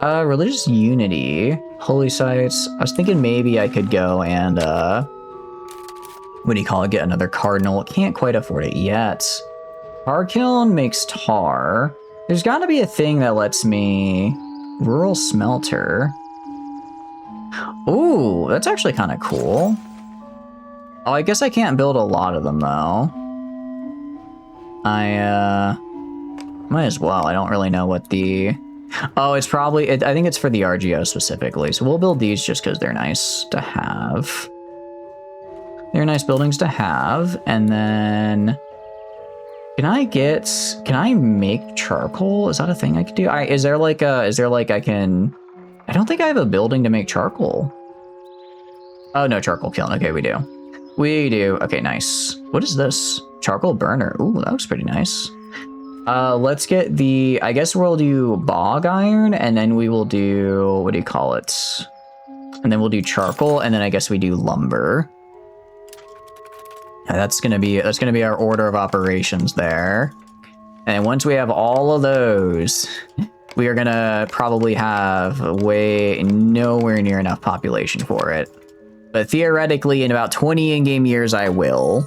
religious unity, holy sites. I was thinking maybe I could go and, what do you call it? Get another cardinal. Can't quite afford it yet. Tar kiln makes tar. There's got to be a thing that lets me rural smelter. Ooh, that's actually kind of cool. Oh, I guess I can't build a lot of them though. I might as well. I don't really know what the... Oh, it's probably... I think it's for the RGO specifically. So we'll build these just because they're nice to have. They're nice buildings to have. And then... Can I make charcoal? Is that a thing I could do? Is there like I can... I don't think I have a building to make charcoal. Oh, no, charcoal kiln. Okay, we do. We do. Okay, nice. What is this? Charcoal burner. Ooh, that looks pretty nice. Let's get the... I guess we'll do bog iron, and then we will do... What do you call it? And then we'll do charcoal, and then I guess we do lumber. Yeah, that's gonna be our order of operations there. And once we have all of those, we are gonna probably have nowhere near enough population for it. But theoretically, in about 20 in-game years, I will.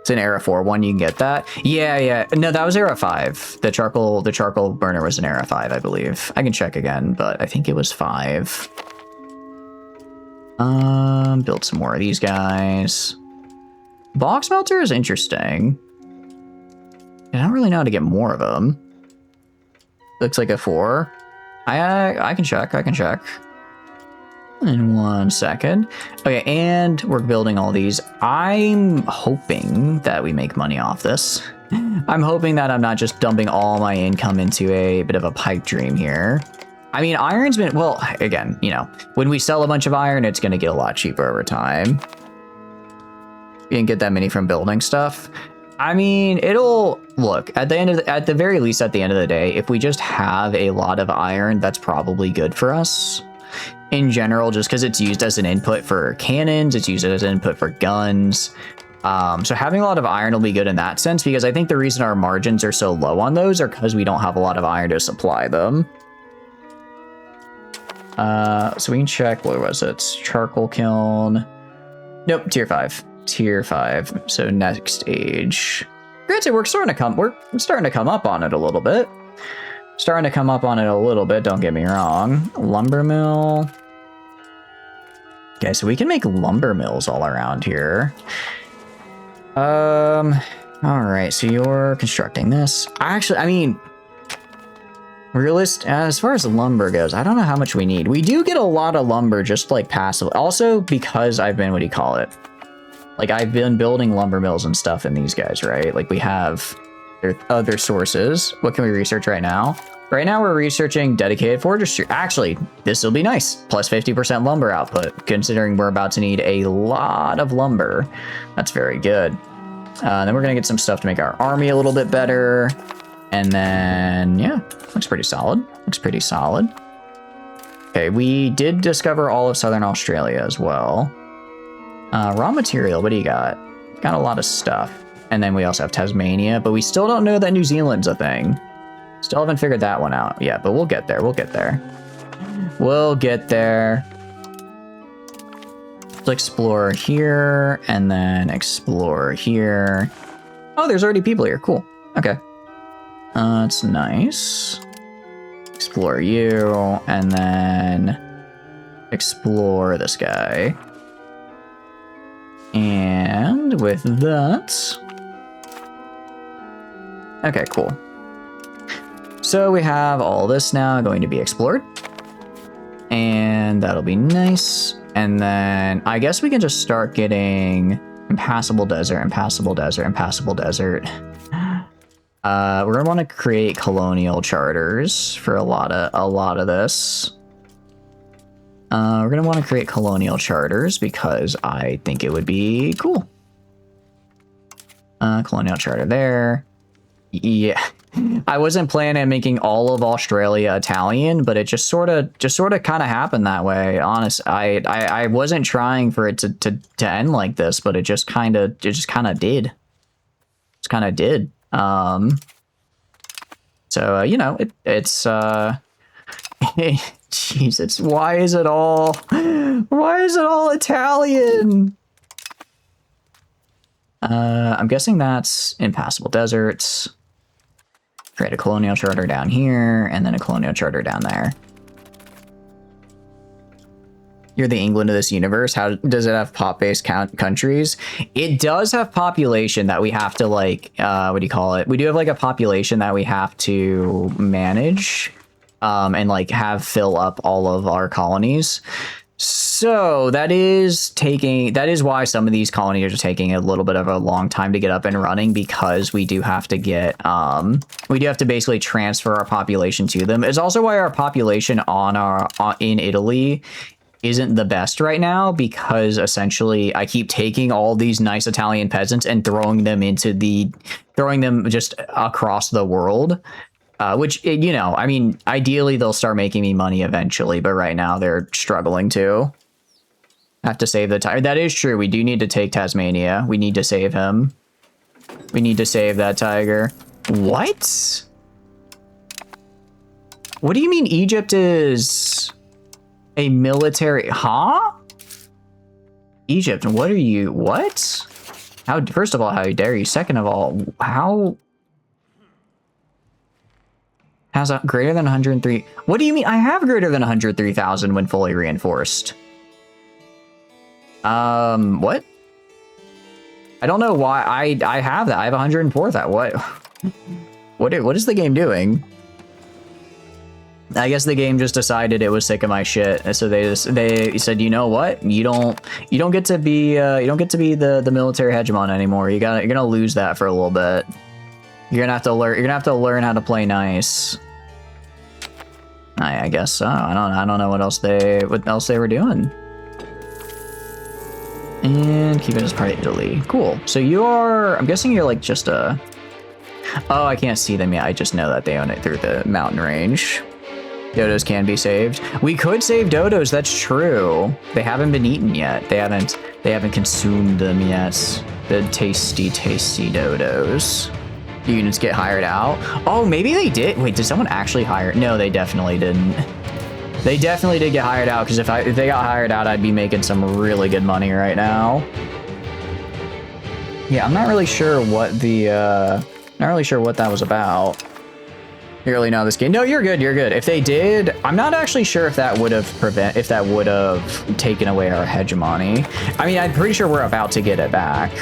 It's an era 4 one, you can get that. Yeah. No, that was era 5. The charcoal burner was an era 5, I believe. I can check again, but I think it was 5. Build some more of these guys. Bog smelter is interesting. I don't really know how to get more of them. Looks like a 4. I can check. In 1 second. Okay, and we're building all these. I'm hoping that we make money off this. I'm hoping that I'm not just dumping all my income into a bit of a pipe dream here. I mean, iron's been, well, again, you know, when we sell a bunch of iron, it's going to get a lot cheaper over time. You can get that many from building stuff. I mean, it'll look at the very least, at the end of the day, if we just have a lot of iron, that's probably good for us. In general, just because it's used as an input for cannons, it's used as an input for guns. So having a lot of iron will be good in that sense, because I think the reason our margins are so low on those are because we don't have a lot of iron to supply them. So we can check, what was it? Charcoal kiln. Nope, tier 5. Tier 5. So next age. Granted, we're starting to come up on it a little bit. Don't get me wrong. Lumber mill. Okay, so we can make lumber mills all around here. All right, so you're constructing this. Actually, I mean, as far as lumber goes, I don't know how much we need. We do get a lot of lumber just like passive. Also, because I've been, what do you call it? Like, I've been building lumber mills and stuff in these guys, right? Like, we have other sources. What can we research right now? Right now, we're researching dedicated forestry. Actually, this will be nice. Plus 50% lumber output, considering we're about to need a lot of lumber. That's very good. Then we're going to get some stuff to make our army a little bit better. And then, yeah, looks pretty solid. Okay, we did discover all of Southern Australia as well. Raw material, what do you got? Got a lot of stuff. And then we also have Tasmania, but we still don't know that New Zealand's a thing. Still haven't figured that one out yet, but we'll get there. Let's explore here, and then explore here. Oh, there's already people here. Cool. Okay. That's nice. Explore you, and then explore this guy. And with that... Okay, cool. So we have all this now going to be explored. And that'll be nice. And then I guess we can just start getting impassable desert. We're gonna want to create colonial charters for a lot of this. We're gonna want to create colonial charters because I think it would be cool. Colonial charter there. Yeah, I wasn't planning on making all of Australia Italian, but it just sort of kind of happened that way. Honest, I wasn't trying for it to end like this, but it just kind of did. Just kind of did. So you know, it's Jesus, why is it all Italian? I'm guessing that's impassable deserts. Create a colonial charter down here, and then a colonial charter down there. You're the England of this universe. How does it have pop-based countries? It does have population that we have to, like, what do you call it? We do have, like, a population that we have to manage, and, like, have fill up all of our colonies. So that is why some of these colonies are taking a little bit of a long time to get up and running, because we do have to get, we do have to basically transfer our population to them. It's also why our population in Italy isn't the best right now, because essentially I keep taking all these nice Italian peasants and throwing them just across the world. Which, you know, I mean, ideally they'll start making me money eventually, but right now they're struggling to. Have to save the tiger. That is true. We do need to take Tasmania. We need to save him. We need to save that tiger. What? What do you mean Egypt is a military? Huh? Egypt, what are you? What? How? First of all, how dare you? Second of all, how? Has a greater than 103. What do you mean? I have greater than 103,000 when fully reinforced. What? I don't know why I have that. I have 104,000. What is the game doing? I guess the game just decided it was sick of my shit, and so they said, you know what? You don't get to be the military hegemon anymore. You're gonna lose that for a little bit. You're gonna have to learn how to play nice. I guess so. I don't know what else they were doing. And keep it as part of Italy. Cool. So you are, I'm guessing you're like just a, oh, I can't see them yet. I just know that they own it through the mountain range. Dodos can be saved. We could save dodos, that's true. They haven't been eaten yet. They haven't consumed them yet. The tasty dodos. Units get hired out. Oh, maybe they did. Wait, did someone actually hire? No, they definitely didn't. They definitely did get hired out, because if they got hired out, I'd be making some really good money right now. Yeah, I'm not really sure what that was about. You really know this game. No, you're good. You're good. If they did, I'm not actually sure if that would have taken away our hegemony. I mean, I'm pretty sure we're about to get it back.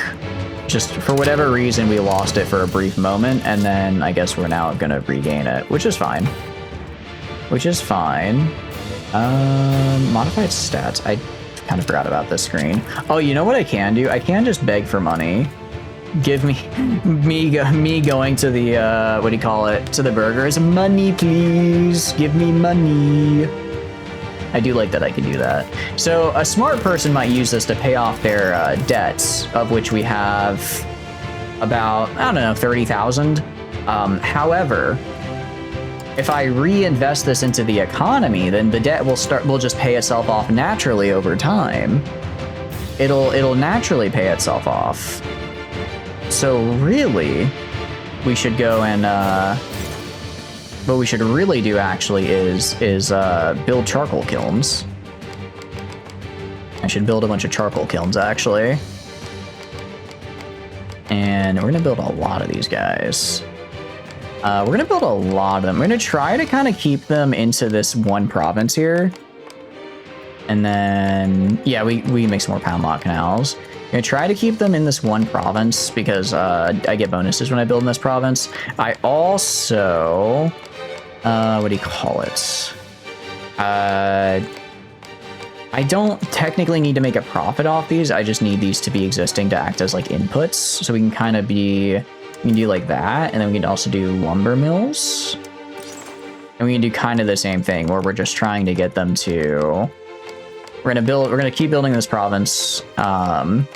Just for whatever reason, we lost it for a brief moment, and then I guess we're now gonna regain it, which is fine. Modified stats. I kind of forgot about this screen. Oh, you know what I can do? I can just beg for money. Give me going to the what do you call it? To the burgers. Money, please. Give me money. I do like that I can do that. So a smart person might use this to pay off their debts, of which we have about, I don't know, 30,000. However, if I reinvest this into the economy, then the debt will just pay itself off naturally over time. It'll naturally pay itself off. So really, we should go and what we should really do actually is build charcoal kilns. I should build a bunch of charcoal kilns actually. And we're gonna build a lot of these guys. We're gonna build a lot of them. We're gonna try to kind of keep them into this one province here. And then, yeah, we make some more pound lot canals. I'm gonna try to keep them in this one province because I get bonuses when I build in this province. I also, what do you call it? I don't technically need to make a profit off these. I just need these to be existing to act as like inputs, so we can kind of be We can do like that, and then we can also do lumber mills. And we can do kind of the same thing where we're just trying to get them to... we're gonna keep building this province, and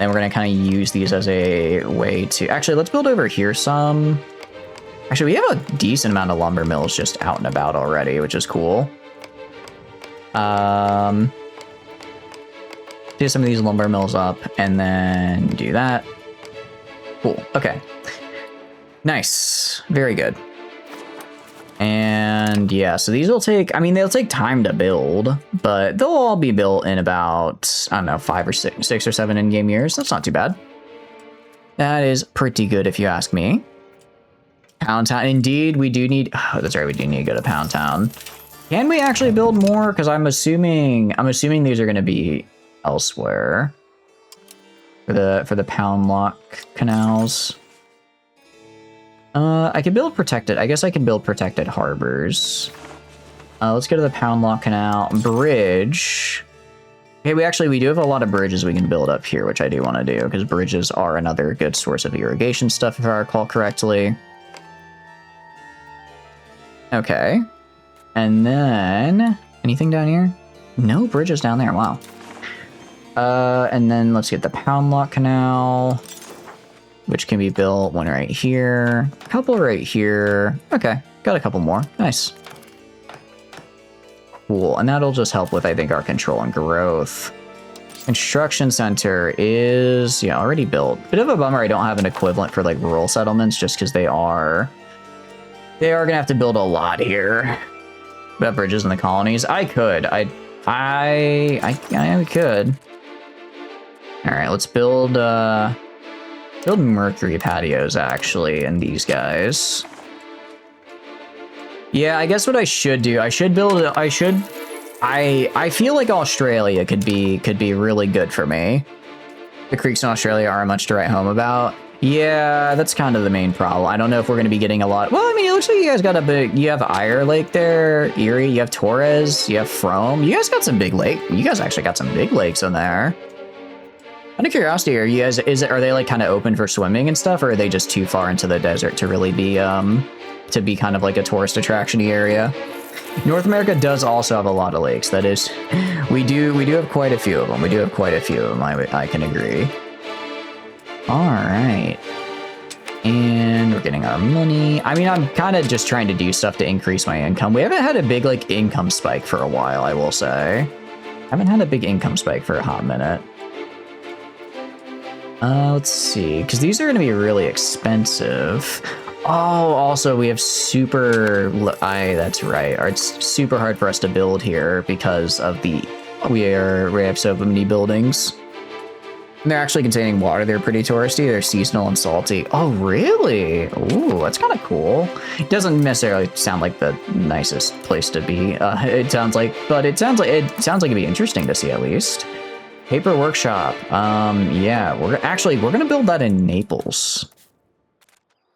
we're gonna kind of use these as a way to... actually, let's build over here some. Actually, we have a decent amount of lumber mills just out and about already, which is cool. Do some of these lumber mills up, and then do that. Cool, okay. Nice, very good. And yeah, so these will take, I mean, they'll take time to build, but they'll all be built in about, I don't know, 5 or 6 or 7 in-game years. That's not too bad. That is pretty good if you ask me. Pound Town, indeed, we do need, oh, that's right, we do need to go to Pound Town. Can we actually build more? Because I'm assuming these are going to be elsewhere for the Pound Lock canals. I can build protected. I guess I can build protected harbors. Let's go to the Pound Lock Canal bridge. Okay, we do have a lot of bridges we can build up here, which I do want to do because bridges are another good source of irrigation stuff, if I recall correctly. Okay, and then anything down here? No bridges down there. Wow. And then let's get the Pound Lock Canal, which can be built one right here, a couple right here. Okay, got a couple more. Nice. Cool, and that'll just help with, I think, our control and growth. Construction center is, yeah, already built. Bit of a bummer I don't have an equivalent for, like, rural settlements, just because they are gonna have to build a lot here. But bridges in the colonies, I could. I could. All right, let's build mercury patios, actually, and these guys. Yeah, I guess what I should do, I feel like Australia could be really good for me. The creeks in Australia aren't much to write home about. Yeah, that's kind of the main problem. I don't know if we're going to be getting a lot. Well, I mean, it looks like you guys got you have Eyre Lake there, Erie, you have Torres, you have Frome. You guys got some big lake. You guys actually got some big lakes in there. Out of curiosity, are you guys, are they like kind of open for swimming and stuff, or are they just too far into the desert to really be, kind of like a tourist attraction-y area? North America does also have a lot of lakes. That is, we do have quite a few of them. I can agree. All right. And we're getting our money. I mean, I'm kind of just trying to do stuff to increase my income. We haven't had a big, like, income spike for a while, I will say. Haven't had a big income spike for a hot minute. Let's see, because these are going to be really expensive. Oh, also we have that's right. It's super hard for us to build here because of we have so many buildings. And they're actually containing water. They're pretty touristy. They're seasonal and salty. Oh, really? Ooh, that's kind of cool. It doesn't necessarily sound like the nicest place to be. It sounds like it'd be interesting to see at least. Paper workshop. Yeah, we're gonna build that in Naples.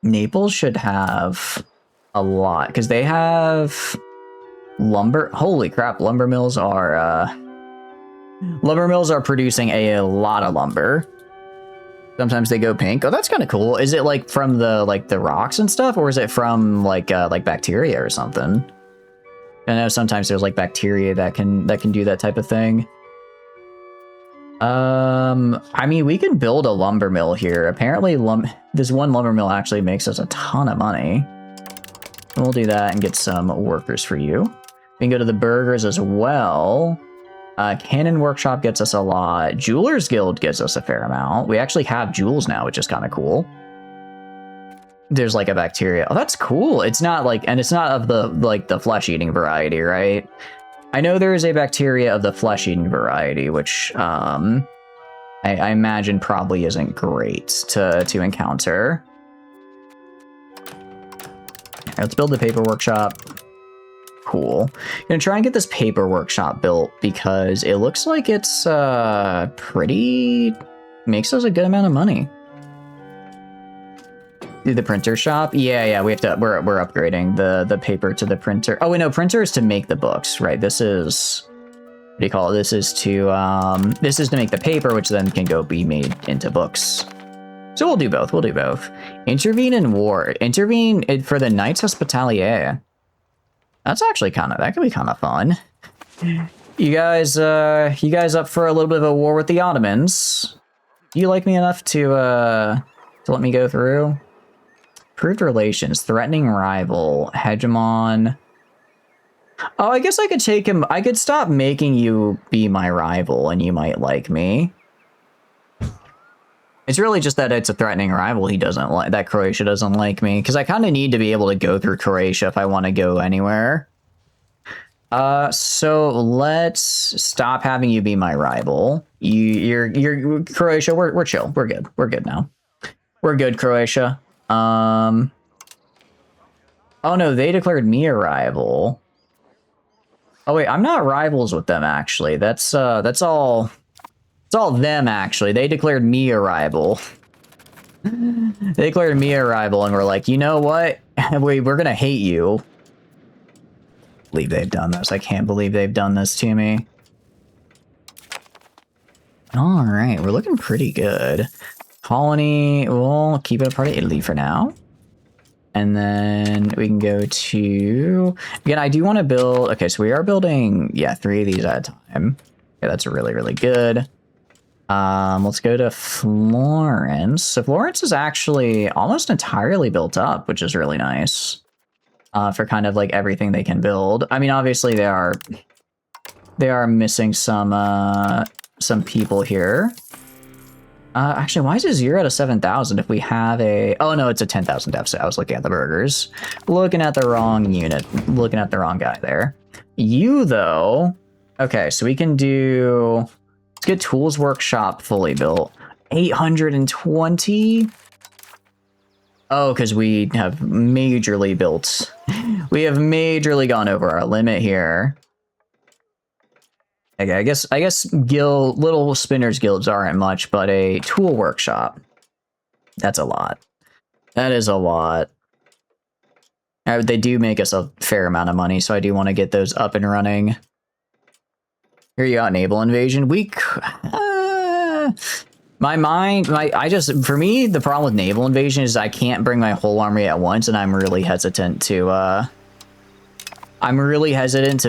Naples should have a lot because they have lumber. Holy crap! Lumber mills are producing a lot of lumber. Sometimes they go pink. Oh, that's kind of cool. Is it like from the rocks and stuff, or is it from like bacteria or something? I know sometimes there's like bacteria that can do that type of thing. I mean, we can build a lumber mill here. Apparently, this one lumber mill actually makes us a ton of money. We'll do that and get some workers for you. We can go to the burgers as well. Cannon Workshop gets us a lot. Jewelers Guild gives us a fair amount. We actually have jewels now, which is kind of cool. There's like a bacteria. Oh, that's cool. It's not like, and it's not of the flesh-eating variety, right? I know there is a bacteria of the flesh-eating variety, which I imagine probably isn't great to encounter. Right, let's build the paper workshop. Cool. Gonna try and get this paper workshop built because it looks like it's makes us a good amount of money. Do the printer shop? Yeah, we're upgrading the paper to the printer. Oh wait, no, printer is to make the books, right? This is, what do you call it? This is to make the paper, which then can go be made into books. So we'll do both. We'll do both. Intervene in war. Intervene for the Knights Hospitalier. That's actually that could be kind of fun. You guys up for a little bit of a war with the Ottomans? Do you like me enough to let me go through? Proved relations, threatening rival, hegemon. Oh, I guess I could take him. I could stop making you be my rival and you might like me. It's really just that it's a threatening rival he doesn't like, that Croatia doesn't like me. Because I kind of need to be able to go through Croatia if I want to go anywhere. So let's stop having you be my rival. You're Croatia, we're chill. We're good. We're good now. We're good, Croatia. Oh no, they declared me a rival. Oh wait, I'm not rivals with them actually. That's all them actually. They declared me a rival. They declared me a rival and we're like, you know what? We're gonna hate you. Believe they've done this. I can't believe they've done this to me. All right, we're looking pretty good. Colony, we'll keep it a part of Italy for now. And then we can go to, again, I do want to build, okay, so we are building, yeah, 3 of these at a time. Okay, that's really, really good. Let's go to Florence. So Florence is actually almost entirely built up, which is really nice. For kind of like everything they can build. I mean, obviously they are missing some people here. Actually, why is it 0 out of 7,000 if we have a... Oh, no, it's a 10,000 deficit. I was looking at the burgers. Looking at the wrong unit. Looking at the wrong guy there. You, though... Okay, so we can do... Let's get Tools Workshop fully built. 820? Oh, because we have majorly built... We have majorly gone over our limit here. Okay, I guess little spinners guilds aren't much, but a tool workshop. That's a lot. That is a lot. They do make us a fair amount of money, so I do want to get those up and running. Here you got naval invasion. For me, the problem with naval invasion is I can't bring my whole army at once, and I'm really hesitant to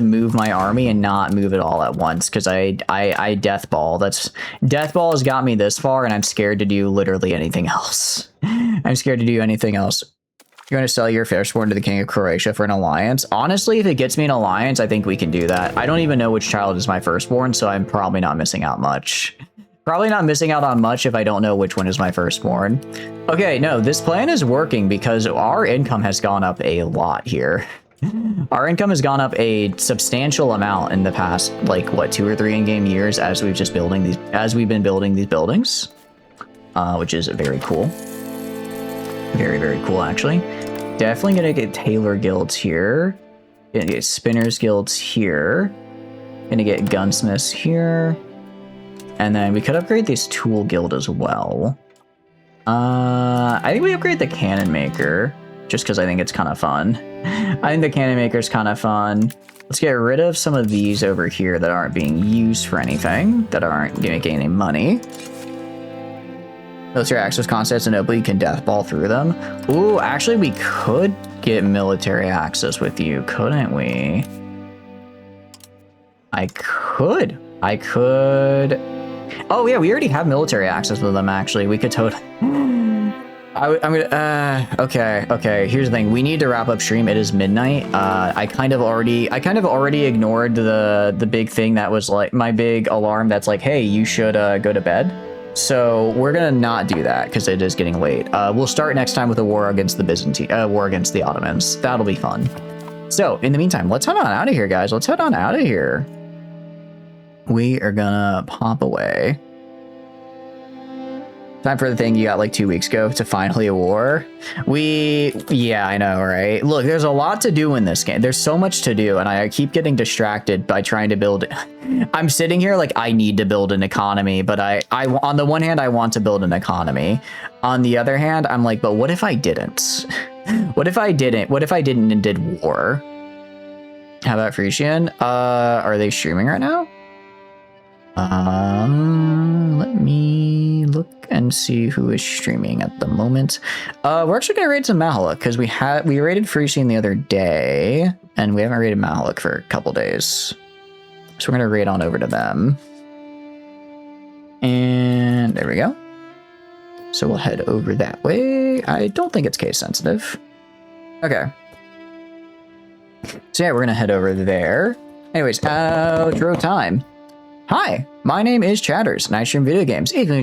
move my army and not move it all at once because I death ball. Death ball has got me this far, and I'm scared to do literally anything else. I'm scared to do anything else. You're going to sell your firstborn to the King of Croatia for an alliance? Honestly, if it gets me an alliance, I think we can do that. I don't even know which child is my firstborn, so I'm probably not missing out much. Probably not missing out on much if I don't know which one is my firstborn. Okay, no, this plan is working because our income has gone up a lot here. Our income has gone up a substantial amount in the past, like, what, 2 or 3 in-game years as we've been building these buildings, which is very cool. Very, very cool, actually. Definitely gonna get Tailor guilds here. Gonna get Spinners guilds here. Gonna get Gunsmiths here. And then we could upgrade this Tool guild as well. I think we upgrade the Cannon Maker, just because I think it's kind of fun. I think the Cannon Maker is kind of fun. Let's get rid of some of these over here that aren't being used for anything, that aren't making any money. Military access concepts and nobody can death ball through them. Ooh, actually we could get military access with you, couldn't we? I could. Oh yeah, we already have military access with them actually. We could totally... I'm gonna, okay. Here's the thing. We need to wrap up stream. It is midnight. I kind of already ignored the big thing that was like my big alarm that's like, hey, you should go to bed. So we're gonna not do that because it is getting late. We'll start next time with a war against the Ottomans. That'll be fun. So in the meantime, let's head on out of here, guys. Let's head on out of here. We are gonna pop away. Time for the thing you got like 2 weeks ago to finally a war. Yeah, I know, right? Look, there's a lot to do in this game. There's so much to do, and I keep getting distracted by trying to build. I'm sitting here like I need to build an economy, but I on the one hand, I want to build an economy. On the other hand, I'm like, but what if I didn't? What if I didn't? What if I didn't and did war? How about Frisian? Are they streaming right now? Let me look. and see who is streaming at the moment. We're actually gonna raid some Mahalik because we raided Freescene the other day, and we haven't raided Mahalik for a couple days. So we're gonna raid on over to them. And there we go. So we'll head over that way. I don't think it's case sensitive. Okay. So yeah, we're gonna head over there. Anyways, outro time. Hi, my name is Chatters, and I stream video games. If you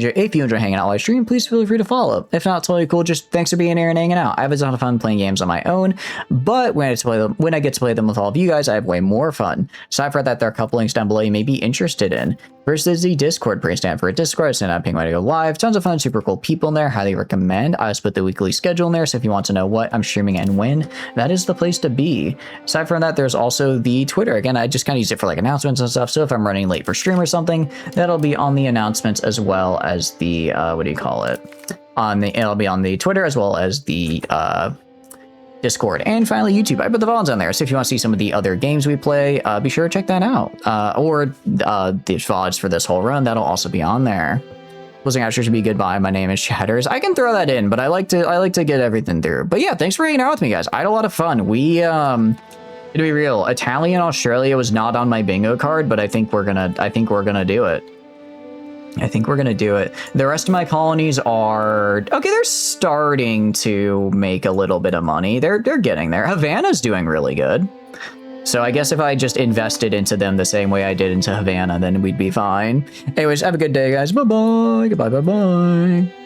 enjoy hanging out while I stream, please feel free to follow. If not, it's totally cool. Just thanks for being here and hanging out. I have a ton of fun playing games on my own, but when I get to play them with all of you guys, I have way more fun. Aside from that, there are a couple links down below you may be interested in. First is the Discord, pretty standard for a Discord. I send out ping when I go live. Tons of fun, super cool people in there. Highly recommend. I split the weekly schedule in there, so if you want to know what I'm streaming and when, that is the place to be. Aside from that, there's also the Twitter. Again, I just kind of use it for like announcements and stuff. So if I'm running late for stream or something, that'll be on the announcements as well as the what do you call it? It'll be on the Twitter as well as the Discord. And finally, YouTube. I put the VODs on there, so if you want to see some of the other games we play, be sure to check that out. Or the VODs for this whole run, that'll also be on there. Closing out should be goodbye. My name is Chatters. I can throw that in, but I like to get everything through. But yeah, thanks for hanging out with me, guys. I had a lot of fun. We to be real, Italian Australia was not on my bingo card, but I think we're gonna do it. I think we're gonna do it. The rest of my colonies are okay. They're starting to make a little bit of money. They're getting there. Havana's doing really good. So I guess if I just invested into them the same way I did into Havana, then we'd be fine. Anyways, have a good day, guys. Bye bye. Goodbye. Bye bye.